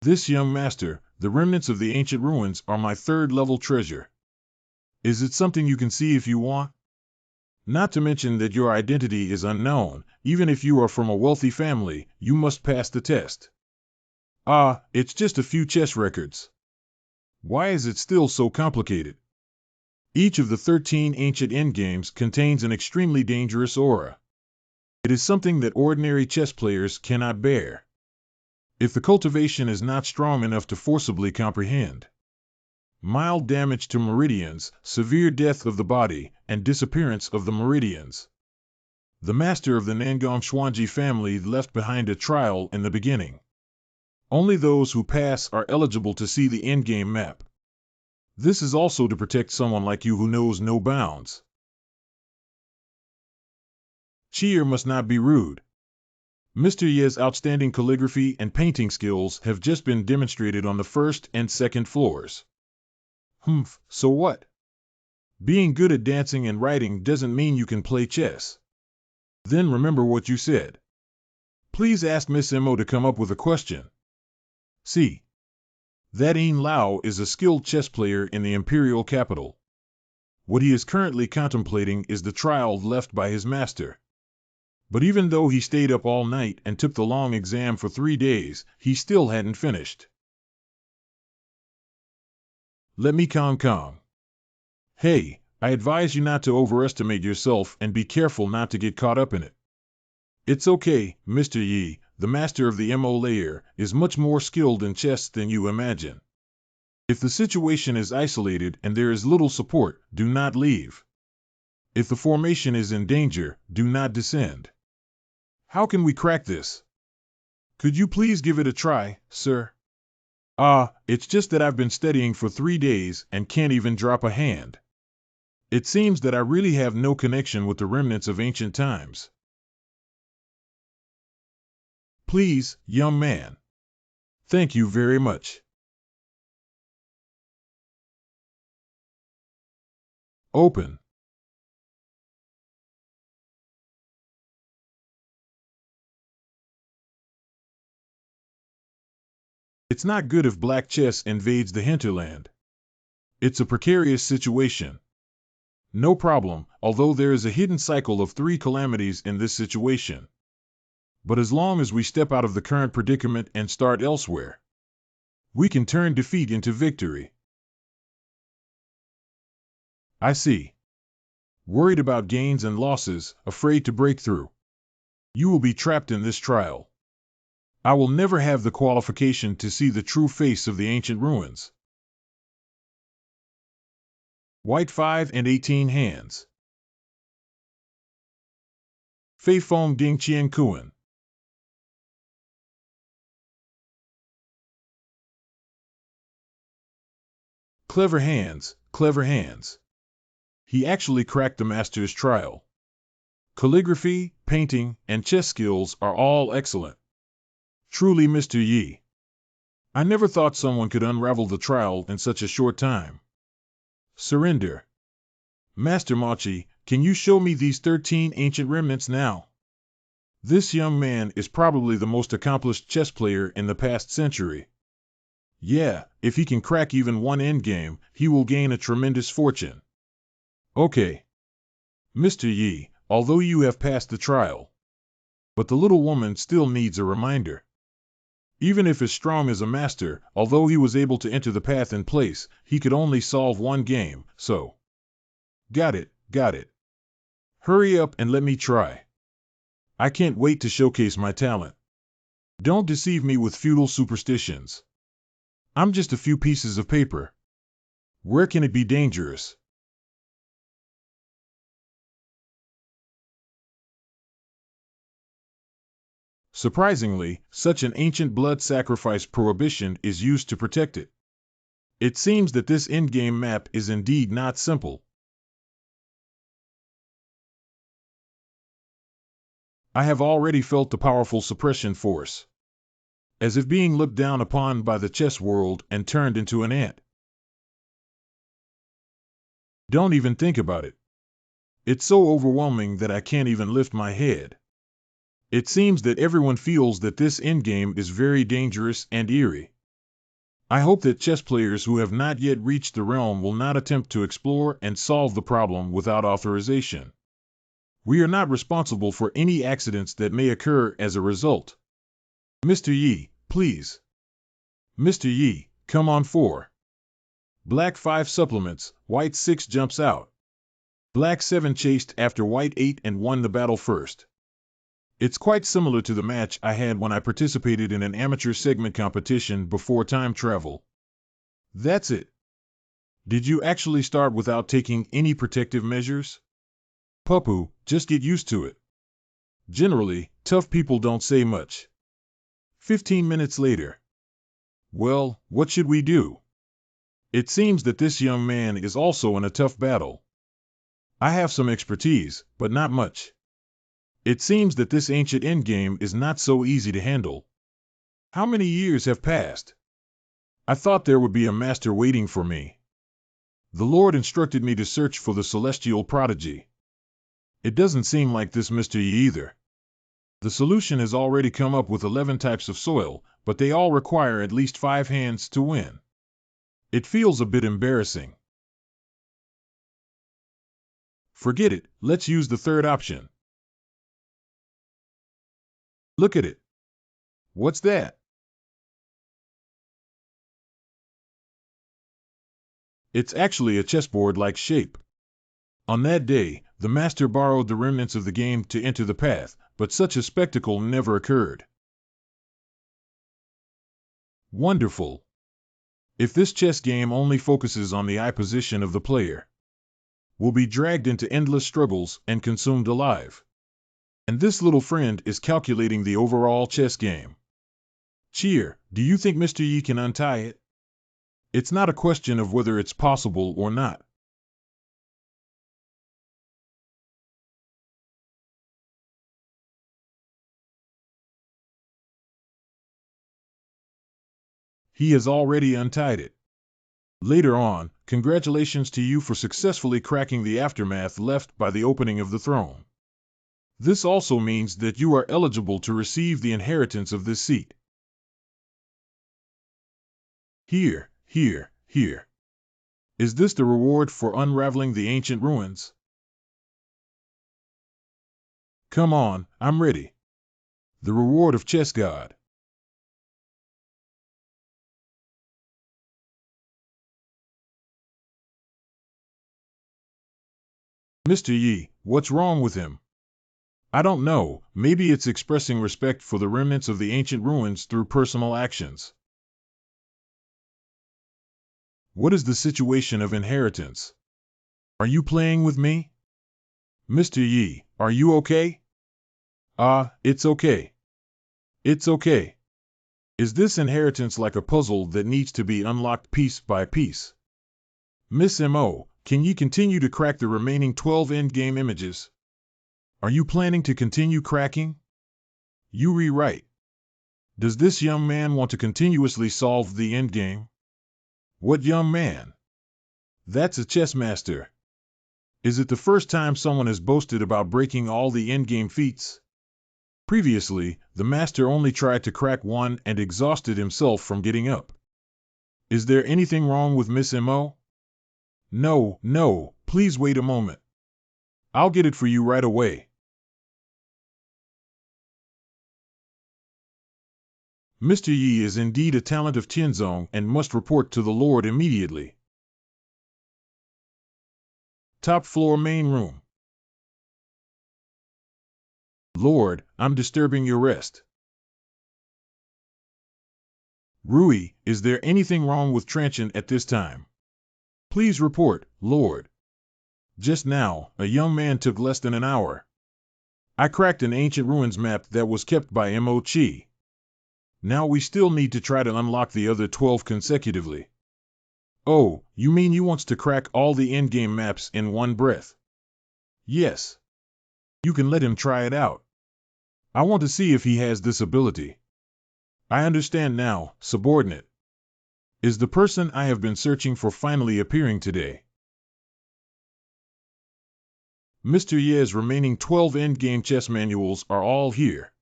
This young master, the remnants of the ancient ruins are my third-level treasure. Is it something you can see if you want? Not to mention that your identity is unknown. Even if you are from a wealthy family, you must pass the test. Ah, it's just a few chess records. Why is it still so complicated? Each of the 13 ancient endgames contains an extremely dangerous aura. It is something that ordinary chess players cannot bear. If the cultivation is not strong enough to forcibly comprehend. Mild damage to meridians, severe death of the body, and disappearance of the meridians. The master of the Nangong Xuanji family left behind a trial in the beginning. Only those who pass are eligible to see the endgame map. This is also to protect someone like you who knows no bounds. Cheer must not be rude. Mr. Ye's outstanding calligraphy and painting skills have just been demonstrated on the first and second floors. So what? Being good at dancing and writing doesn't mean you can play chess. Then remember what you said. Please ask Miss Mo to come up with a question. See. That Yin Lao is a skilled chess player in the imperial capital. What he is currently contemplating is the trial left by his master. But even though he stayed up all night and took the long exam for 3 days, he still hadn't finished. Let me calm. Hey, I advise you not to overestimate yourself and be careful not to get caught up in it. It's okay, Mr. Yi, the master of the MO layer, is much more skilled in chess than you imagine. If the situation is isolated and there is little support, do not leave. If the formation is in danger, do not descend. How can we crack this? Could you please give it a try, sir? It's just that I've been studying for 3 days and can't even drop a hand. It seems that I really have no connection with the remnants of ancient times. Please, young man. Thank you very much. Open. It's not good if black chess invades the hinterland. It's a precarious situation. No problem, although there is a hidden cycle of 3 calamities in this situation. But as long as we step out of the current predicament and start elsewhere, we can turn defeat into victory. I see. Worried about gains and losses, afraid to break through. You will be trapped in this trial. I will never have the qualification to see the true face of the ancient ruins. White 5 and 18 hands. Fei Fong Ding Qian Kuan. Clever hands, clever hands. He actually cracked the master's trial. Calligraphy, painting, and chess skills are all excellent. Truly, Mr. Yi. I never thought someone could unravel the trial in such a short time. Surrender. Master Machi, can you show me these 13 ancient remnants now? This young man is probably the most accomplished chess player in the past century. Yeah, if he can crack even one endgame, he will gain a tremendous fortune. Okay. Mr. Yi, although you have passed the trial, but the little woman still needs a reminder. Even if as strong as a master, although he was able to enter the path in place, he could only solve one game, so. Got it. Hurry up and let me try. I can't wait to showcase my talent. Don't deceive me with feudal superstitions. I'm just a few pieces of paper. Where can it be dangerous? Surprisingly, such an ancient blood sacrifice prohibition is used to protect it. It seems that this endgame map is indeed not simple. I have already felt the powerful suppression force. As if being looked down upon by the chess world and turned into an ant. Don't even think about it. It's so overwhelming that I can't even lift my head. It seems that everyone feels that this endgame is very dangerous and eerie. I hope that chess players who have not yet reached the realm will not attempt to explore and solve the problem without authorization. We are not responsible for any accidents that may occur as a result. Mr. Yi, please. Mr. Yi, come on 4. Black 5 supplements, White 6 jumps out. Black 7 chased after White 8 and won the battle first. It's quite similar to the match I had when I participated in an amateur segment competition before time travel. That's it. Did you actually start without taking any protective measures? Papu, just get used to it. Generally, tough people don't say much. 15 minutes later. Well, what should we do? It seems that this young man is also in a tough battle. I have some expertise, but not much. It seems that this ancient endgame is not so easy to handle. How many years have passed? I thought there would be a master waiting for me. The Lord instructed me to search for the celestial prodigy. It doesn't seem like this Mr. Yi either. The solution has already come up with 11 types of soil, but they all require at least 5 hands to win. It feels a bit embarrassing. Forget it, let's use the third option. Look at it. What's that? It's actually a chessboard-like shape. On that day, the master borrowed the remnants of the game to enter the path, but such a spectacle never occurred. Wonderful. If this chess game only focuses on the eye position of the player, we'll be dragged into endless struggles and consumed alive. And this little friend is calculating the overall chess game. Cheer, do you think Mr. Yi can untie it? It's not a question of whether it's possible or not. He has already untied it. Later on, congratulations to you for successfully cracking the aftermath left by the opening of the throne. This also means that you are eligible to receive the inheritance of this seat. Here. Is this the reward for unraveling the ancient ruins? Come on, I'm ready. The reward of Chess God. Mr. Yi, what's wrong with him? I don't know, maybe it's expressing respect for the remnants of the ancient ruins through personal actions. What is the situation of inheritance? Are you playing with me? Mr. Yi, are you okay? It's okay. It's okay. Is this inheritance like a puzzle that needs to be unlocked piece by piece? Miss M.O., can you continue to crack the remaining 12 endgame images? Are you planning to continue cracking? You rewrite. Does this young man want to continuously solve the endgame? What young man? That's a chess master. Is it the first time someone has boasted about breaking all the endgame feats? Previously, the master only tried to crack one and exhausted himself from getting up. Is there anything wrong with Miss M.O.? No, please wait a moment. I'll get it for you right away. Mr. Yi is indeed a talent of Tianzong and must report to the Lord immediately. Top floor main room. Lord, I'm disturbing your rest. Rui, is there anything wrong with Tranchant at this time? Please report, Lord. Just now, a young man took less than an hour. I cracked an ancient ruins map that was kept by M.O. Chi. Now we still need to try to unlock the other 12 consecutively. Oh, you mean you wants to crack all the endgame maps in one breath? Yes. You can let him try it out. I want to see if he has this ability. I understand now, subordinate. Is the person I have been searching for finally appearing today? Mr. Ye's remaining 12 endgame chess manuals are all here.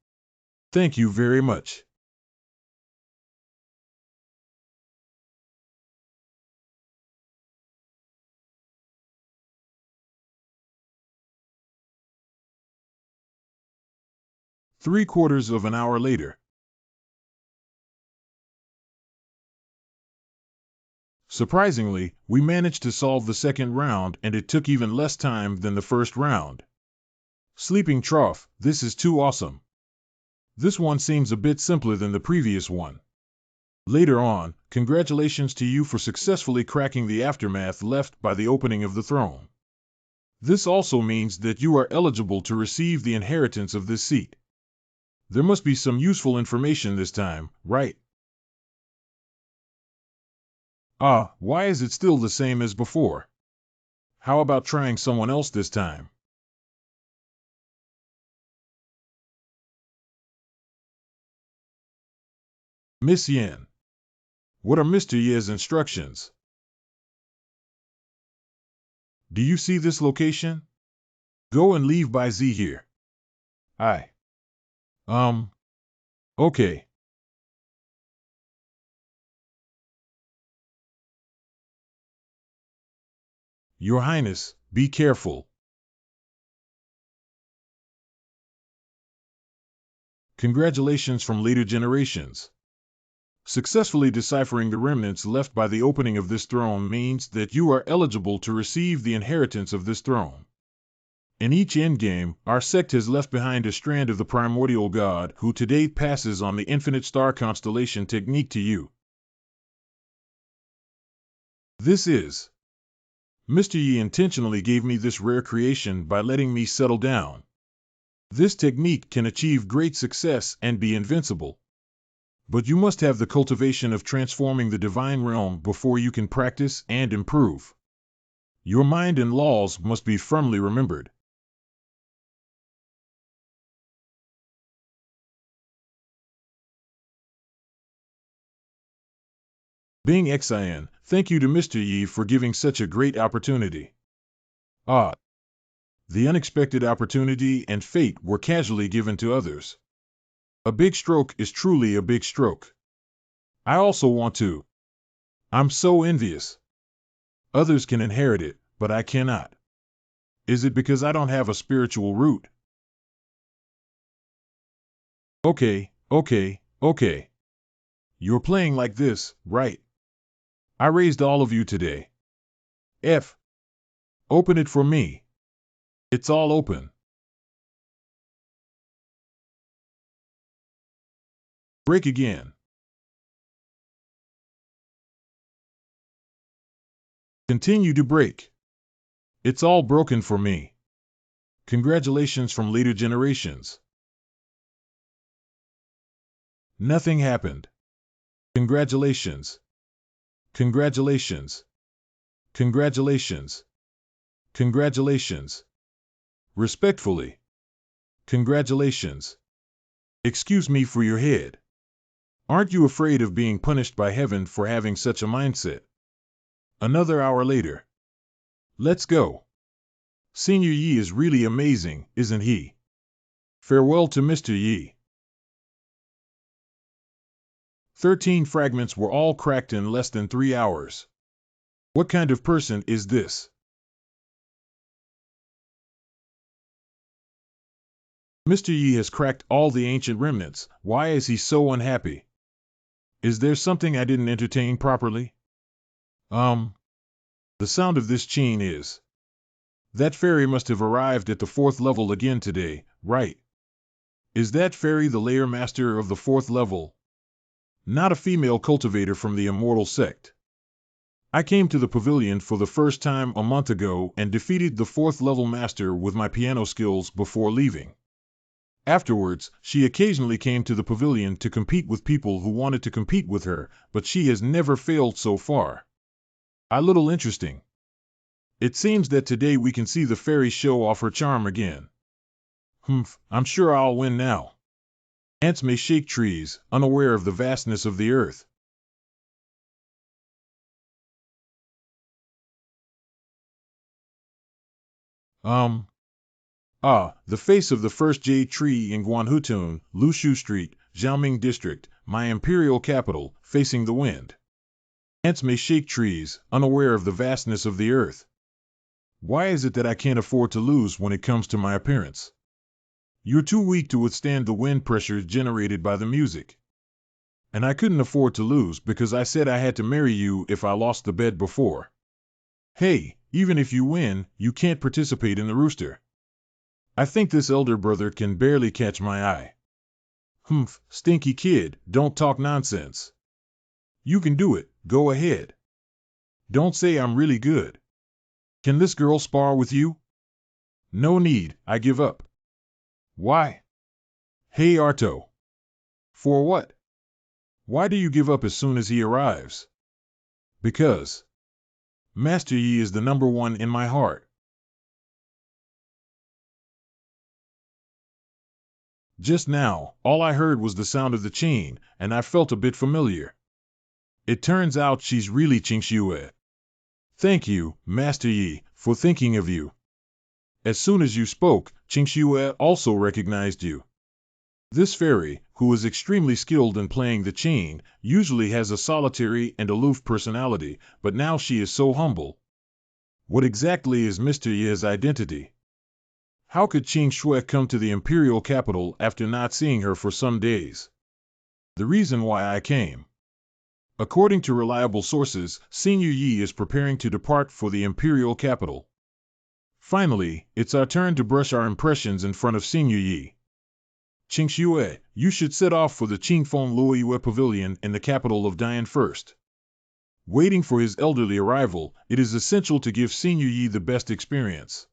Thank you very much. Three-quarters of an hour later. Surprisingly, we managed to solve the second round, and it took even less time than the first round. Sleeping trough, this is too awesome. This one seems a bit simpler than the previous one. Later on, congratulations to you for successfully cracking the aftermath left by the opening of the throne. This also means that you are eligible to receive the inheritance of this seat. There must be some useful information this time, right? Ah, why is it still the same as before? How about trying someone else this time? Miss Yen. What are Mr. Ye's instructions? Do you see this location? Go and leave by Z here. I. Okay. Your Highness, be careful. Congratulations from later generations. Successfully deciphering the remnants left by the opening of this throne means that you are eligible to receive the inheritance of this throne. In each endgame, our sect has left behind a strand of the primordial god who to date passes on the infinite star constellation technique to you. This is. Mr. Yi intentionally gave me this rare creation by letting me settle down. This technique can achieve great success and be invincible. But you must have the cultivation of transforming the divine realm before you can practice and improve. Your mind and laws must be firmly remembered. Being Xian, thank you to Mr. Yi for giving such a great opportunity. Ah, the unexpected opportunity and fate were casually given to others. A big stroke is truly a big stroke. I also want to. I'm so envious. Others can inherit it, but I cannot. Is it because I don't have a spiritual root? Okay. You're playing like this, right? I raised all of you today. F. Open it for me. It's all open. Break again. Continue to break. It's all broken for me. Congratulations from later generations. Nothing happened. Congratulations. Congratulations. Congratulations. Congratulations. Respectfully. Congratulations. Excuse me for your head. Aren't you afraid of being punished by heaven for having such a mindset? Another hour later. Let's go. Senior Yi is really amazing, isn't he? Farewell to Mr. Yi. 13 fragments were all cracked in less than 3 hours. What kind of person is this? Mr. Yi has cracked all the ancient remnants. Why is he so unhappy? Is there something I didn't entertain properly? The sound of this chain is. That fairy must have arrived at the 4th level again today, right? Is that fairy the layer master of the 4th level? Not a female cultivator from the immortal sect. I came to the pavilion for the first time a month ago and defeated the 4th level master with my piano skills before leaving. Afterwards, she occasionally came to the pavilion to compete with people who wanted to compete with her, but she has never failed so far. A little interesting. It seems that today we can see the fairy show off her charm again. I'm sure I'll win now. Ants may shake trees, unaware of the vastness of the earth. Ah, the face of the first jade tree in Guanhutun, Lushu Street, Xiaoming District, my imperial capital, facing the wind. Ants may shake trees, unaware of the vastness of the earth. Why is it that I can't afford to lose when it comes to my appearance? You're too weak to withstand the wind pressure generated by the music. And I couldn't afford to lose because I said I had to marry you if I lost the bet before. Hey, even if you win, you can't participate in the rooster. I think this elder brother can barely catch my eye. Humph, stinky kid, don't talk nonsense. You can do it, go ahead. Don't say I'm really good. Can this girl spar with you? No need, I give up. Why? Hey Arto. For what? Why do you give up as soon as he arrives? Because Master Yi is the number one in my heart. Just now, all I heard was the sound of the chain, and I felt a bit familiar. It turns out she's really Qingxue. Thank you, Master Yi, for thinking of you. As soon as you spoke, Qingxue also recognized you. This fairy, who is extremely skilled in playing the chain, usually has a solitary and aloof personality, but now she is so humble. What exactly is Mr. Yi's identity? How could Qingxue come to the imperial capital after not seeing her for some days? The reason why I came. According to reliable sources, Senior Yi is preparing to depart for the imperial capital. Finally, it's our turn to brush our impressions in front of Senior Yi. Qingxue, you should set off for the Qingfeng Luoyue Pavilion in the capital of Dian first. Waiting for his elderly arrival, it is essential to give Senior Yi the best experience.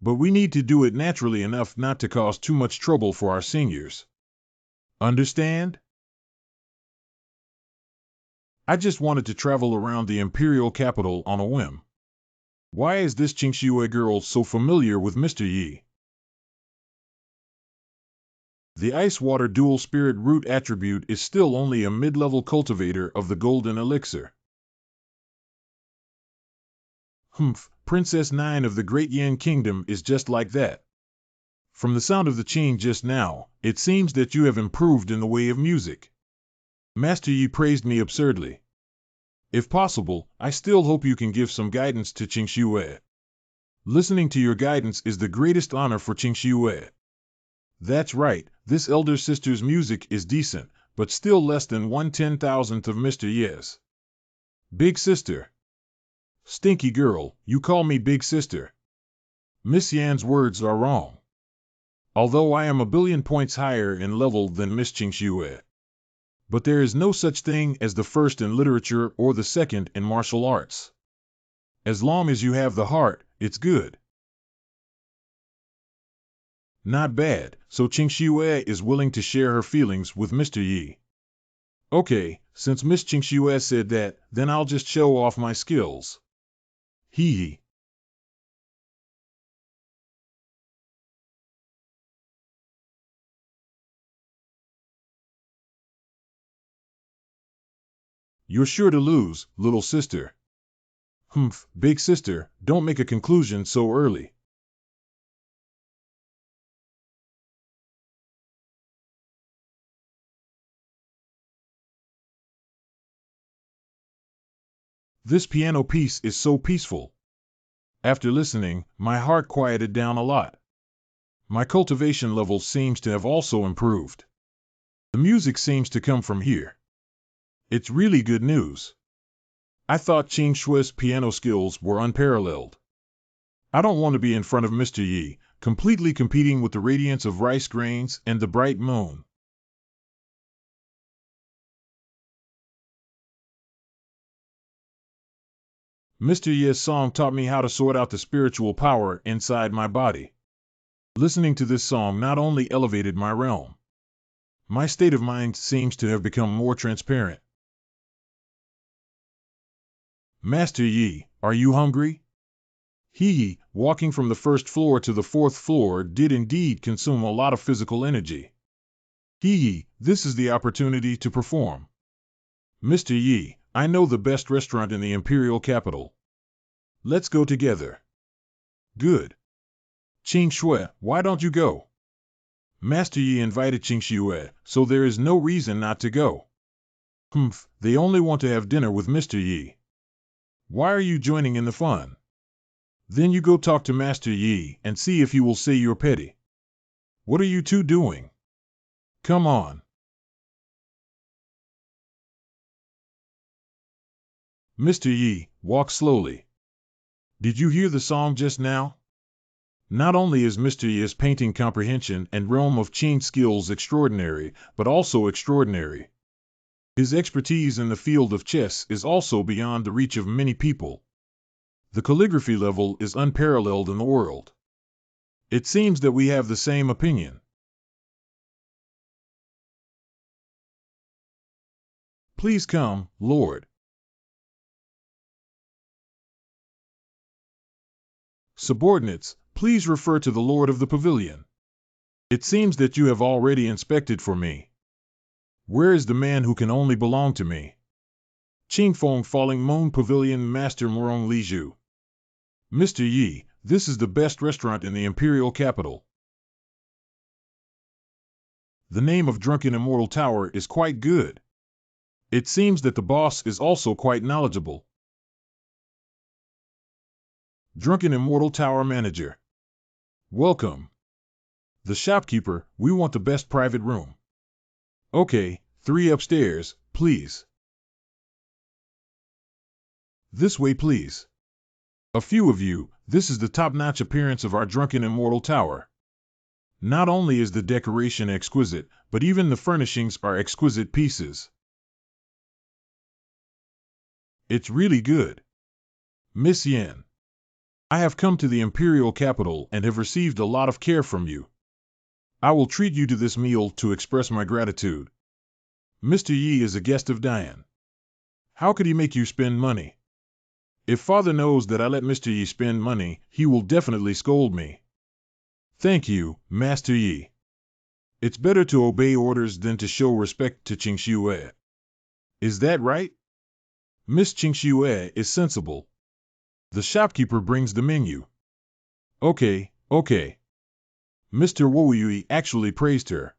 But we need to do it naturally enough not to cause too much trouble for our seniors. Understand? I just wanted to travel around the imperial capital on a whim. Why is this Qingxue girl so familiar with Mr. Yi? The Ice-Water Dual Spirit Root attribute is still only a mid-level cultivator of the Golden Elixir. Humph, Princess 9 of the Great Yin Kingdom is just like that. From the sound of the chain just now, it seems that you have improved in the way of music. Master Yi praised me absurdly. If possible, I still hope you can give some guidance to Qingxue. Listening to your guidance is the greatest honor for Qingxue. That's right, this elder sister's music is decent, but still less than 1/10,000th of Mr. Yi's. Big sister. Stinky girl, you call me big sister. Miss Yan's words are wrong. Although I am a billion points higher in level than Miss Qingxue. But there is no such thing as the first in literature or the second in martial arts. As long as you have the heart, it's good. Not bad, so Qingxue is willing to share her feelings with Mr. Yi. Okay, since Miss Qingxue said that, then I'll just show off my skills. Hee hee. You're sure to lose, little sister. Humph, big sister, don't make a conclusion so early. This piano piece is so peaceful. After listening, my heart quieted down a lot. My cultivation level seems to have also improved. The music seems to come from here. It's really good news. I thought Qingxue's piano skills were unparalleled. I don't want to be in front of Mr. Yi, completely competing with the radiance of rice grains and the bright moon. Mr. Yi's song taught me how to sort out the spiritual power inside my body. Listening to this song not only elevated my realm. My state of mind seems to have become more transparent. Master Yi, are you hungry? He, walking from the first floor to the fourth floor, did indeed consume a lot of physical energy. This is the opportunity to perform. Mr. Yi, I know the best restaurant in the imperial capital. Let's go together. Good. Qing Shui, why don't you go? Master Yi invited Qing Shui, so there is no reason not to go. Humph, they only want to have dinner with Mr. Yi. Why are you joining in the fun? Then you go talk to Master Yi and see if he will say you're petty. What are you two doing? Come on. Mr. Yi, walk slowly. Did you hear the song just now? Not only is Mr. Yi's painting comprehension and realm of Qing skills extraordinary, but also extraordinary. His expertise in the field of chess is also beyond the reach of many people. The calligraphy level is unparalleled in the world. It seems that we have the same opinion. Please come, Lord. Subordinates, please refer to the Lord of the Pavilion. It seems that you have already inspected for me. Where is the man who can only belong to me? Qingfeng Falling Moon Pavilion Master Murong Liju. Mr. Yi, this is the best restaurant in the imperial capital. The name of Drunken Immortal Tower is quite good. It seems that the boss is also quite knowledgeable. Drunken Immortal Tower Manager. Welcome. The shopkeeper, we want the best private room. Okay, 3 upstairs, please. This way, please. A few of you, this is the top-notch appearance of our Drunken Immortal Tower. Not only is the decoration exquisite, but even the furnishings are exquisite pieces. It's really good. Miss Yen. I have come to the imperial capital and have received a lot of care from you. I will treat you to this meal to express my gratitude. Mr. Yi is a guest of Diane. How could he make you spend money? If father knows that I let Mr. Yi spend money, he will definitely scold me. Thank you, Master Yi. It's better to obey orders than to show respect to Qing Shui. Is that right? Miss Qing Shui is sensible. The shopkeeper brings the menu. Okay. Mr. Wu Yui actually praised her.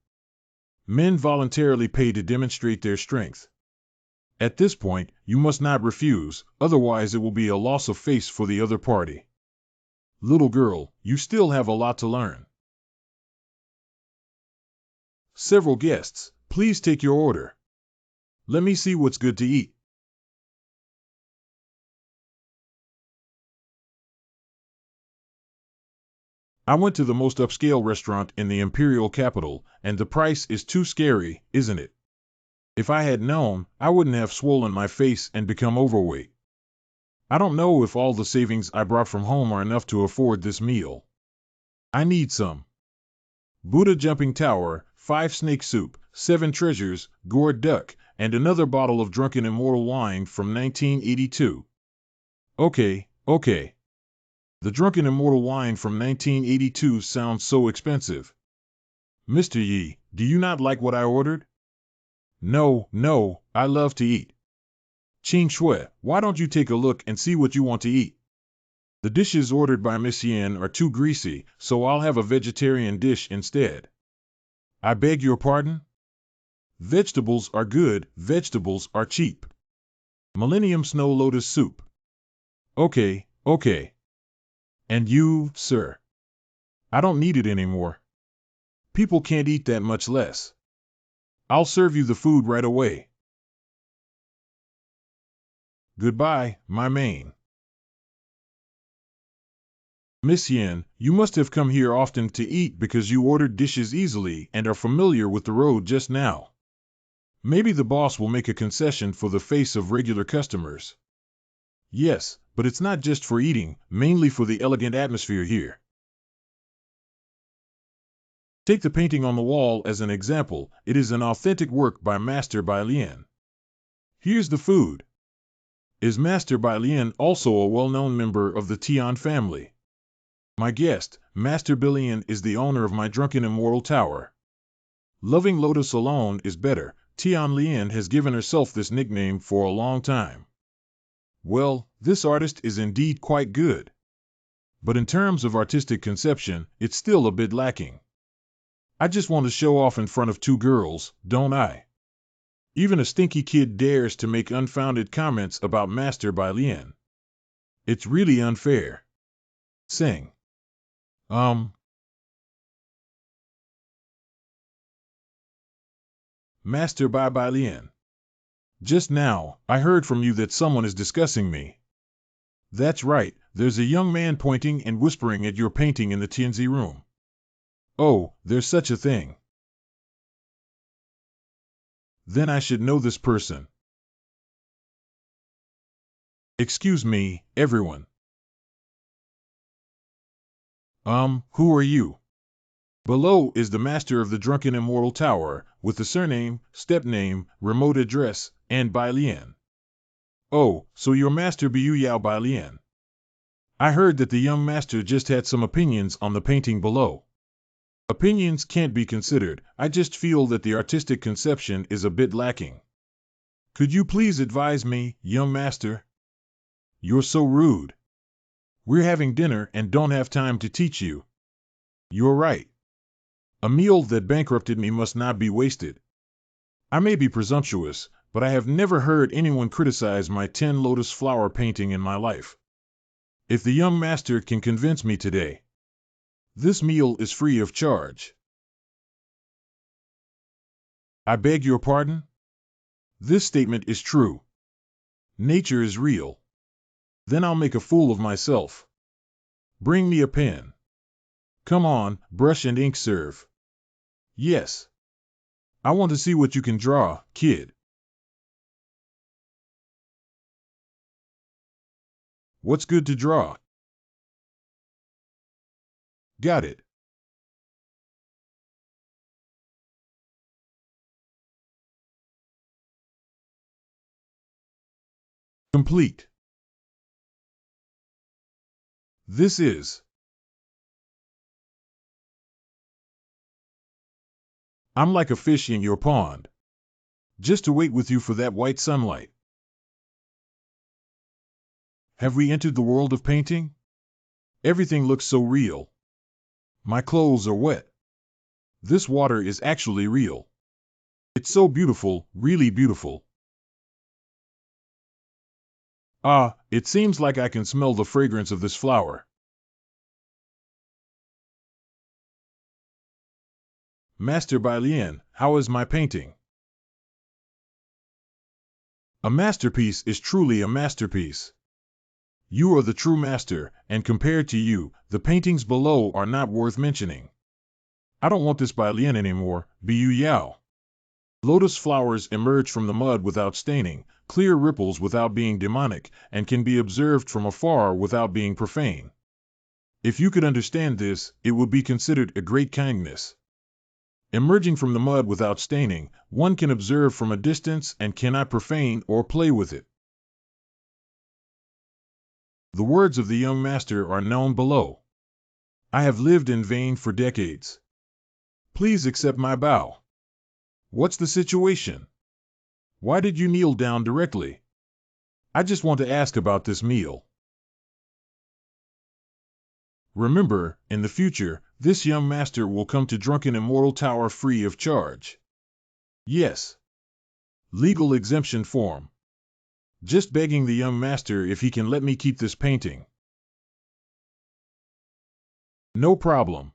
Men voluntarily pay to demonstrate their strength. At this point, you must not refuse, otherwise it will be a loss of face for the other party. Little girl, you still have a lot to learn. Several guests, please take your order. Let me see what's good to eat. I went to the most upscale restaurant in the imperial capital, and the price is too scary, isn't it? If I had known, I wouldn't have swollen my face and become overweight. I don't know if all the savings I brought from home are enough to afford this meal. I need some. Buddha Jumping Tower, 5 snake soup, 7 treasures, gourd duck, and another bottle of Drunken Immortal wine from 1982. Okay. The Drunken Immortal wine from 1982 sounds so expensive. Mr. Yi, do you not like what I ordered? No, I love to eat. Qing Shui, why don't you take a look and see what you want to eat? The dishes ordered by Miss Yen are too greasy, so I'll have a vegetarian dish instead. I beg your pardon? Vegetables are good, vegetables are cheap. Millennium Snow Lotus Soup. Okay. And you, sir? I don't need it anymore. People can't eat that much less. I'll serve you the food right away. Goodbye, my main. Miss Yen, you must have come here often to eat because you ordered dishes easily and are familiar with the road just now. Maybe the boss will make a concession for the face of regular customers. Yes, but it's not just for eating, mainly for the elegant atmosphere here. Take the painting on the wall as an example. It is an authentic work by Master Bai Lian. Here's the food. Is Master Bai Lian also a well-known member of the Tian family? My guest, Master Bilian, is the owner of my Drunken Immortal Tower. Loving Lotus alone is better. Tian Lian has given herself this nickname for a long time. Well, this artist is indeed quite good. but in terms of artistic conception, it's still a bit lacking. I just want to show off in front of two girls, don't I? Even a stinky kid dares to make unfounded comments about Master Bai Lian. It's really unfair. Sing. Master Bai Lian. Just now, I heard from you that someone is discussing me. That's right, there's a young man pointing and whispering at your painting in the Tianzi room. Oh, there's such a thing. Then I should know this person. Excuse me, everyone. Who are you? Below is the master of the Drunken Immortal Tower, with the surname, step name, remote address, and Bai Lian. Oh, so you're Master Biu Yao Bai Lian. I heard that the young master just had some opinions on the painting below. Opinions can't be considered, I just feel that the artistic conception is a bit lacking. Could you please advise me, young master? You're so rude. We're having dinner and don't have time to teach you. You're right. A meal that bankrupted me must not be wasted. I may be presumptuous, but I have never heard anyone criticize my 10 lotus flower painting in my life. If the young master can convince me today, this meal is free of charge. I beg your pardon? This statement is true. Nature is real. Then I'll make a fool of myself. Bring me a pen. Come on, brush and ink serve. Yes. I want to see what you can draw, kid. What's good to draw? Got it. Complete. This is. I'm like a fish in your pond. Just to wait with you for that white sunlight. Have we entered the world of painting? Everything looks so real. My clothes are wet. This water is actually real. It's so beautiful, really beautiful. Ah, it seems like I can smell the fragrance of this flower. Master Bai Lian, how is my painting? A masterpiece is truly a masterpiece. You are the true master, and compared to you, the paintings below are not worth mentioning. I don't want this Bai Lian anymore, Biu Yao. Lotus flowers emerge from the mud without staining, clear ripples without being demonic, and can be observed from afar without being profane. If you could understand this, it would be considered a great kindness. Emerging from the mud without staining, one can observe from a distance and cannot profane or play with it. The words of the young master are known below. I have lived in vain for decades. Please accept my bow. What's the situation? Why did you kneel down directly? I just want to ask about this meal. Remember, in the future, this young master will come to Drunken Immortal Tower free of charge. Yes. Legal exemption form. Just begging the young master if he can let me keep this painting. No problem.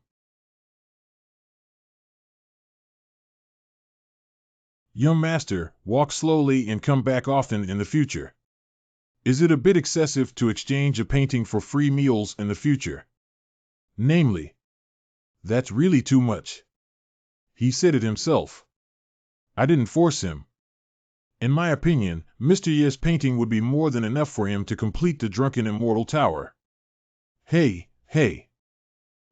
Young master, walk slowly and come back often in the future. Is it a bit excessive to exchange a painting for free meals in the future? Namely. That's really too much. He said it himself. I didn't force him. In my opinion, Mr. Ye's painting would be more than enough for him to complete the Drunken Immortal Tower. Hey, hey.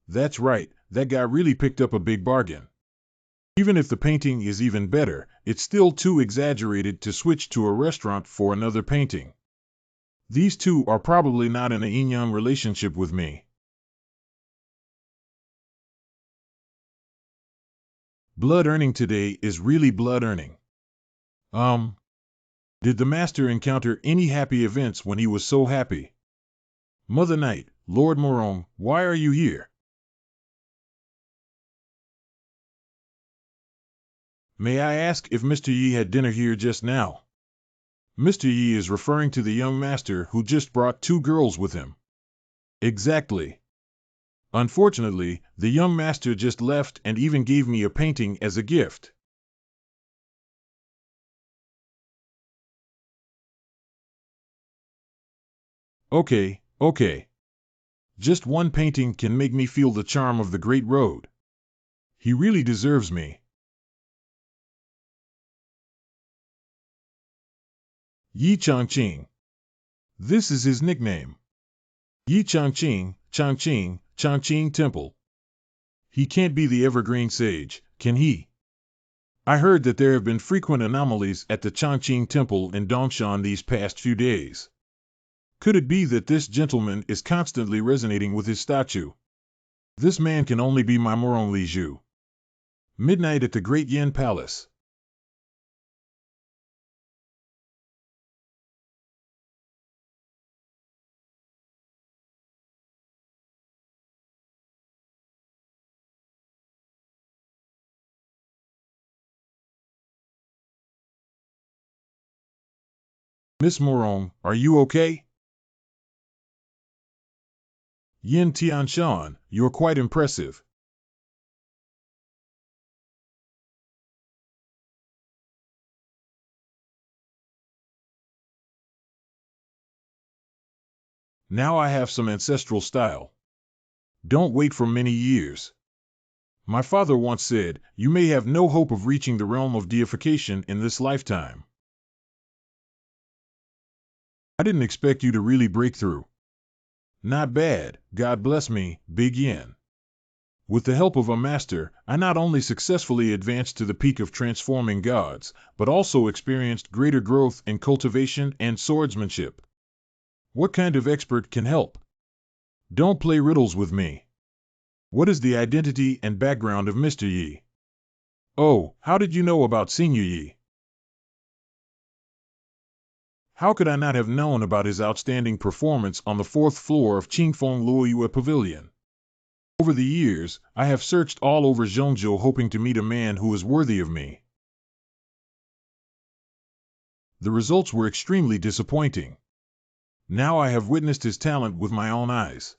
That's right, that guy really picked up a big bargain. Even if the painting is even better, it's still too exaggerated to switch to a restaurant for another painting. These two are probably not in a yin-yang relationship with me. Blood earning today is really blood earning. Did the master encounter any happy events when he was so happy? Mother Night, Lord Morong, why are you here? May I ask if Mr. Yi had dinner here just now? Mr. Yi is referring to the young master who just brought 2 girls with him. Exactly. Unfortunately, the young master just left and even gave me a painting as a gift. Okay, okay. Just one painting can make me feel the charm of the Great Road. He really deserves me. Yi Changqing. This is his nickname. Yi Changqing, Changqing, Changqing Temple. He can't be the evergreen sage, can he? I heard that there have been frequent anomalies at the Changqing Temple in Dongshan these past few days. Could it be that this gentleman is constantly resonating with his statue? This man can only be my Morong Li Zhu. Midnight at the Great Yin Palace. Miss Morong, are you okay? Yin Tianshan, you're quite impressive. Now I have some ancestral style. Don't wait for many years. My father once said, you may have no hope of reaching the realm of deification in this lifetime. I didn't expect you to really break through. Not bad, God bless me, Big Yin. With the help of a master, I not only successfully advanced to the peak of transforming gods, but also experienced greater growth in cultivation and swordsmanship. What kind of expert can help? Don't play riddles with me. What is the identity and background of Mr. Yi? Oh, how did you know about Senior Yi? How could I not have known about his outstanding performance on the 4th floor of Qingfeng Luoyue Pavilion? Over the years, I have searched all over Zhongzhou hoping to meet a man who is worthy of me. The results were extremely disappointing. Now I have witnessed his talent with my own eyes.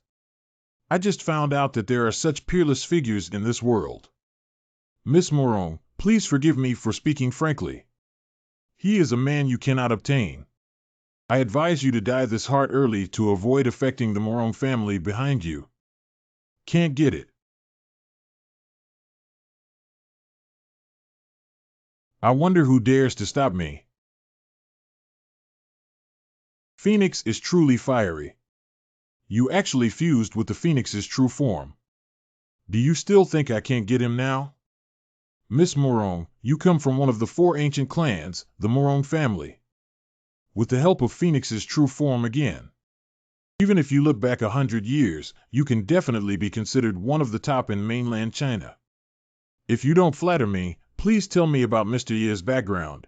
I just found out that there are such peerless figures in this world. Miss Morong, please forgive me for speaking frankly. He is a man you cannot obtain. I advise you to dye this heart early to avoid affecting the Morong family behind you. Can't get it. I wonder who dares to stop me. Phoenix is truly fiery. You actually fused with the Phoenix's true form. Do you still think I can't get him now? Miss Morong, you come from one of the 4 ancient clans, the Morong family. With the help of Phoenix's true form again. Even if you look back 100 years, you can definitely be considered one of the top in mainland China. If you don't flatter me, please tell me about Mr. Ye's background.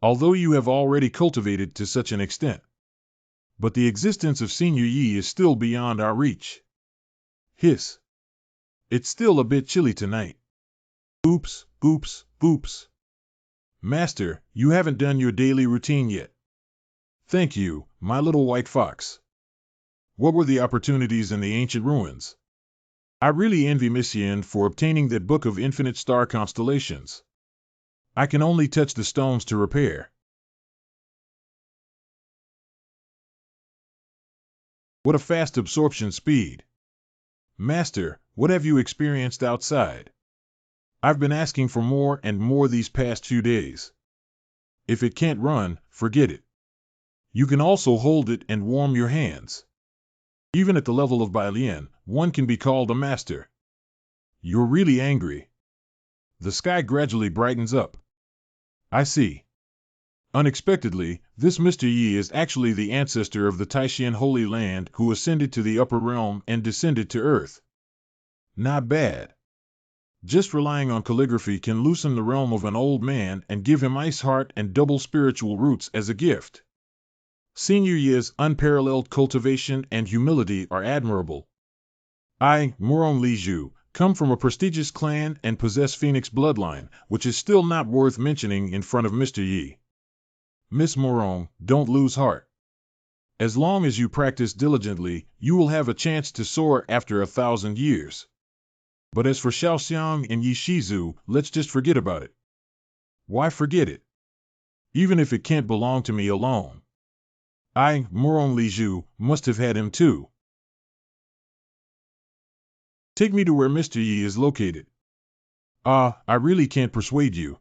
Although you have already cultivated to such an extent. But the existence of Senior Yi is still beyond our reach. Hiss. It's still a bit chilly tonight. Oops, oops, oops. Master, you haven't done your daily routine yet. Thank you, my little white fox. What were the opportunities in the ancient ruins? I really envy Miss Yin for obtaining that book of infinite star constellations. I can only touch the stones to repair. What a fast absorption speed. Master, what have you experienced outside? I've been asking for more and more these past few days. If it can't run, forget it. You can also hold it and warm your hands. Even at the level of Bailian, one can be called a master. You're really angry. The sky gradually brightens up. I see. Unexpectedly, this Mr. Yi is actually the ancestor of the Taishan Holy Land who ascended to the upper realm and descended to earth. Not bad. Just relying on calligraphy can loosen the realm of an old man and give him ice heart and double spiritual roots as a gift. Senior Ye's unparalleled cultivation and humility are admirable. I, Morong Liju, come from a prestigious clan and possess Phoenix bloodline, which is still not worth mentioning in front of Mr. Yi. Miss Morong, don't lose heart. As long as you practice diligently, you will have a chance to soar after 1,000 years. But as for Xiaoxiang and Yi Shizu, let's just forget about it. Why forget it? Even if it can't belong to me alone. I, Morong Liju, must have had him too. Take me to where Mr. Yi is located. I really can't persuade you.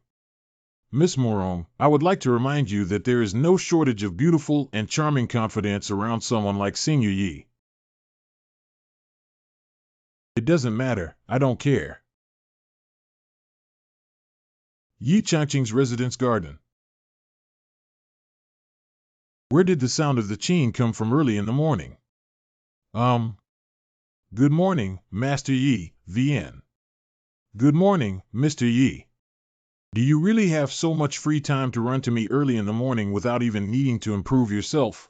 Miss Morong, I would like to remind you that there is no shortage of beautiful and charming confidants around someone like Senior Yi. It doesn't matter, I don't care. Yi Changqing's residence garden. Where did the sound of the qing come from early in the morning? Good morning, Master Yi, VN. Good morning, Mr. Yi. Do you really have so much free time to run to me early in the morning without even needing to improve yourself?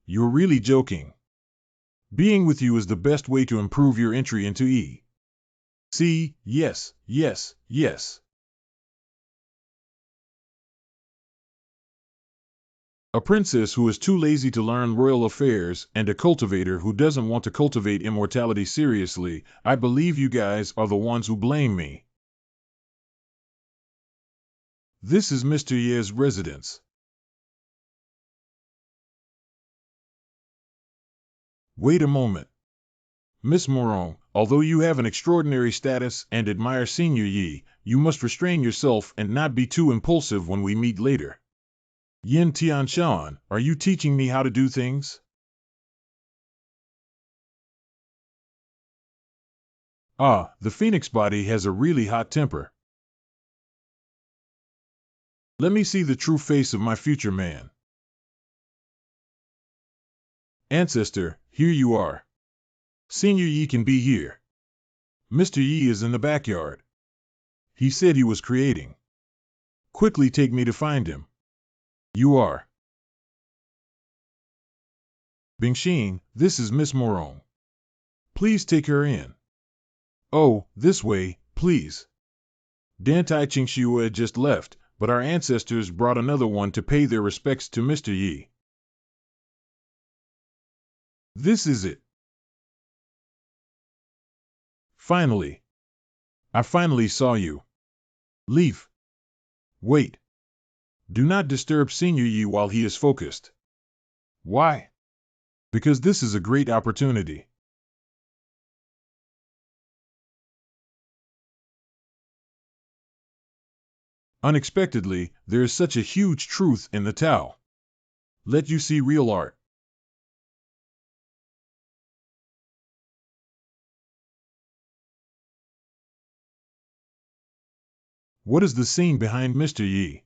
You're really joking. Being with you is the best way to improve your entry into E. See, yes, yes, yes. A princess who is too lazy to learn royal affairs and a cultivator who doesn't want to cultivate immortality seriously, I believe you guys are the ones who blame me. This is Mr. Ye's residence. Wait a moment. Miss Morong, although you have an extraordinary status and admire Senior Yi, you must restrain yourself and not be too impulsive when we meet later. Yin Tianshan, are you teaching me how to do things? The phoenix body has a really hot temper. Let me see the true face of my future man. Ancestor, here you are. Senior Yi can be here. Mr. Yi is in the backyard. He said he was creating. Quickly take me to find him. You are. Bingxing, this is Miss Morong. Please take her in. Oh, this way, please. Dantai Qingxiua just left, but our ancestors brought another one to pay their respects to Mr. Yi. This is it. Finally. I finally saw you. Leaf. Wait. Do not disturb Senior Yi while he is focused. Why? Because this is a great opportunity. Unexpectedly, there is such a huge truth in the Tao. Let you see real art. What is the scene behind Mr. Yi?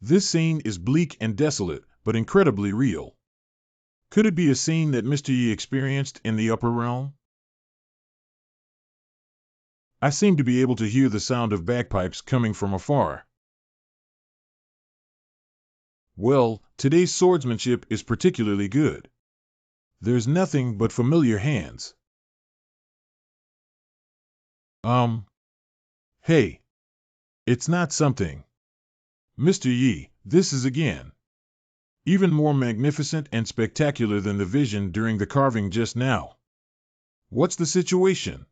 This scene is bleak and desolate, but incredibly real. Could it be a scene that Mr. Yi experienced in the upper realm? I seem to be able to hear the sound of bagpipes coming from afar. Well, today's swordsmanship is particularly good. There's nothing but familiar hands. Hey. It's not something. Mr. Yi, this is again. Even more magnificent and spectacular than the vision during the carving just now. What's the situation?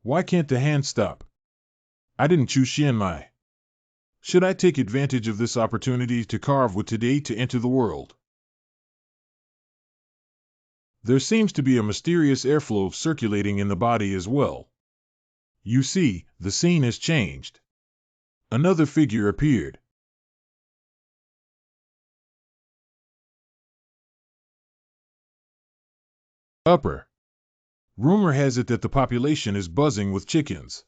Why can't the hand stop? I didn't choose Xianmai. Should I take advantage of this opportunity to carve with today to enter the world? There seems to be a mysterious airflow circulating in the body as well. You see, the scene has changed. Another figure appeared. Upper. Rumor has it that the population is buzzing with chickens.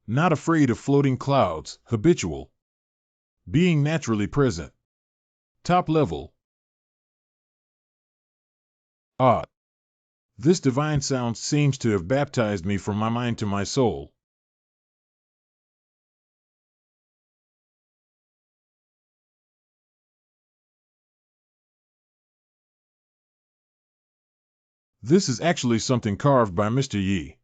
Not afraid of floating clouds, habitual. Being naturally present. Top level. This divine sound seems to have baptized me from my mind to my soul. This is actually something carved by Mr. Yi.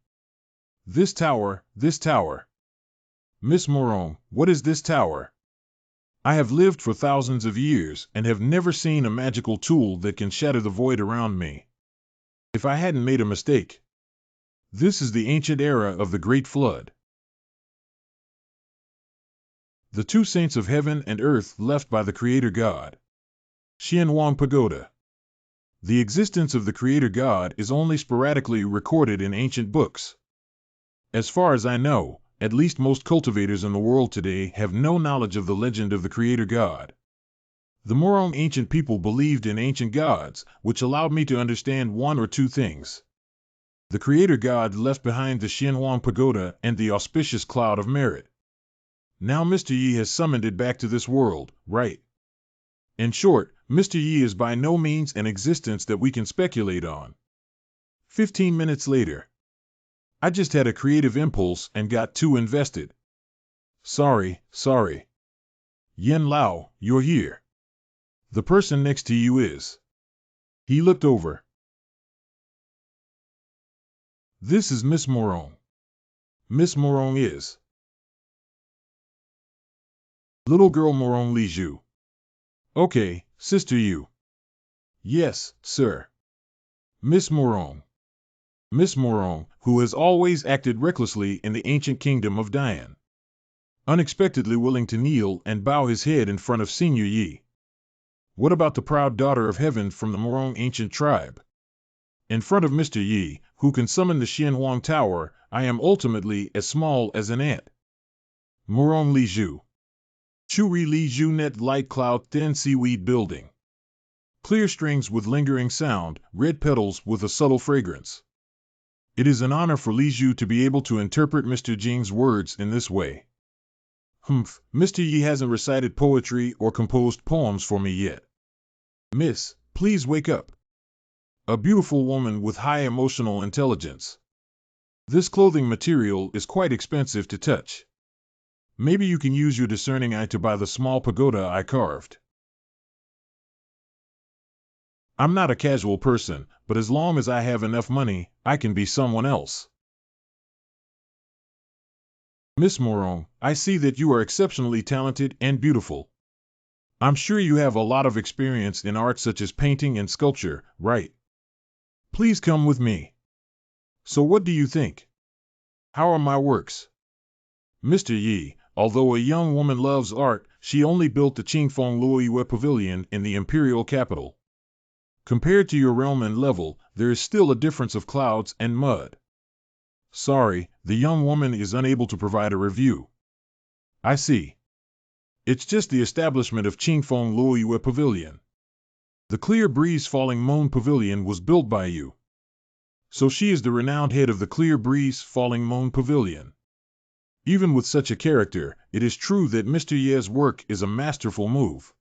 This tower. Miss Morong, what is this tower? I have lived for thousands of years and have never seen a magical tool that can shatter the void around me. If I hadn't made a mistake. This is the ancient era of the Great Flood. The two saints of heaven and earth left by the Creator God. Xianwang Pagoda. The existence of the Creator God is only sporadically recorded in ancient books. As far as I know, at least most cultivators in the world today have no knowledge of the legend of the Creator God. The Morong ancient people believed in ancient gods, which allowed me to understand one or two things. The Creator God left behind the Xianwang Pagoda and the auspicious cloud of merit. Now Mr. Yi has summoned it back to this world, right? In short, Mr. Yi is by no means an existence that we can speculate on. 15 minutes later. I just had a creative impulse and got too invested. Sorry. Yen Lao, you're here. The person next to you is. He looked over. This is Miss Morong. Miss Morong is. Little girl Morong Li Zhu. Okay, Sister Yu. Yes, sir. Miss Morong. Miss Morong, who has always acted recklessly in the ancient kingdom of Dian. Unexpectedly willing to kneel and bow his head in front of Senior Yi. What about the proud daughter of heaven from the Morong ancient tribe? In front of Mr. Yi, who can summon the Xianwang Tower, I am ultimately as small as an ant. Morong Li Zhu. Churi Li Zhu Net Light Cloud Thin Seaweed Building. Clear strings with lingering sound, red petals with a subtle fragrance. It is an honor for Li Zhu to be able to interpret Mr. Jing's words in this way. Mr. Yi hasn't recited poetry or composed poems for me yet. Miss, please wake up. A beautiful woman with high emotional intelligence. This clothing material is quite expensive to touch. Maybe you can use your discerning eye to buy the small pagoda I carved. I'm not a casual person, but as long as I have enough money, I can be someone else. Miss Morong, I see that you are exceptionally talented and beautiful. I'm sure you have a lot of experience in art such as painting and sculpture, right? Please come with me. So what do you think? How are my works? Mr. Yi, although a young woman loves art, she only built the Qingfeng Luoyue Pavilion in the imperial capital. Compared to your realm and level, there is still a difference of clouds and mud. Sorry, the young woman is unable to provide a review. I see. It's just the establishment of Qingfeng Luoyue Pavilion. The Clear Breeze Falling Moon Pavilion was built by you. So she is the renowned head of the Clear Breeze Falling Moon Pavilion. Even with such a character, it is true that Mr. Ye's work is a masterful move.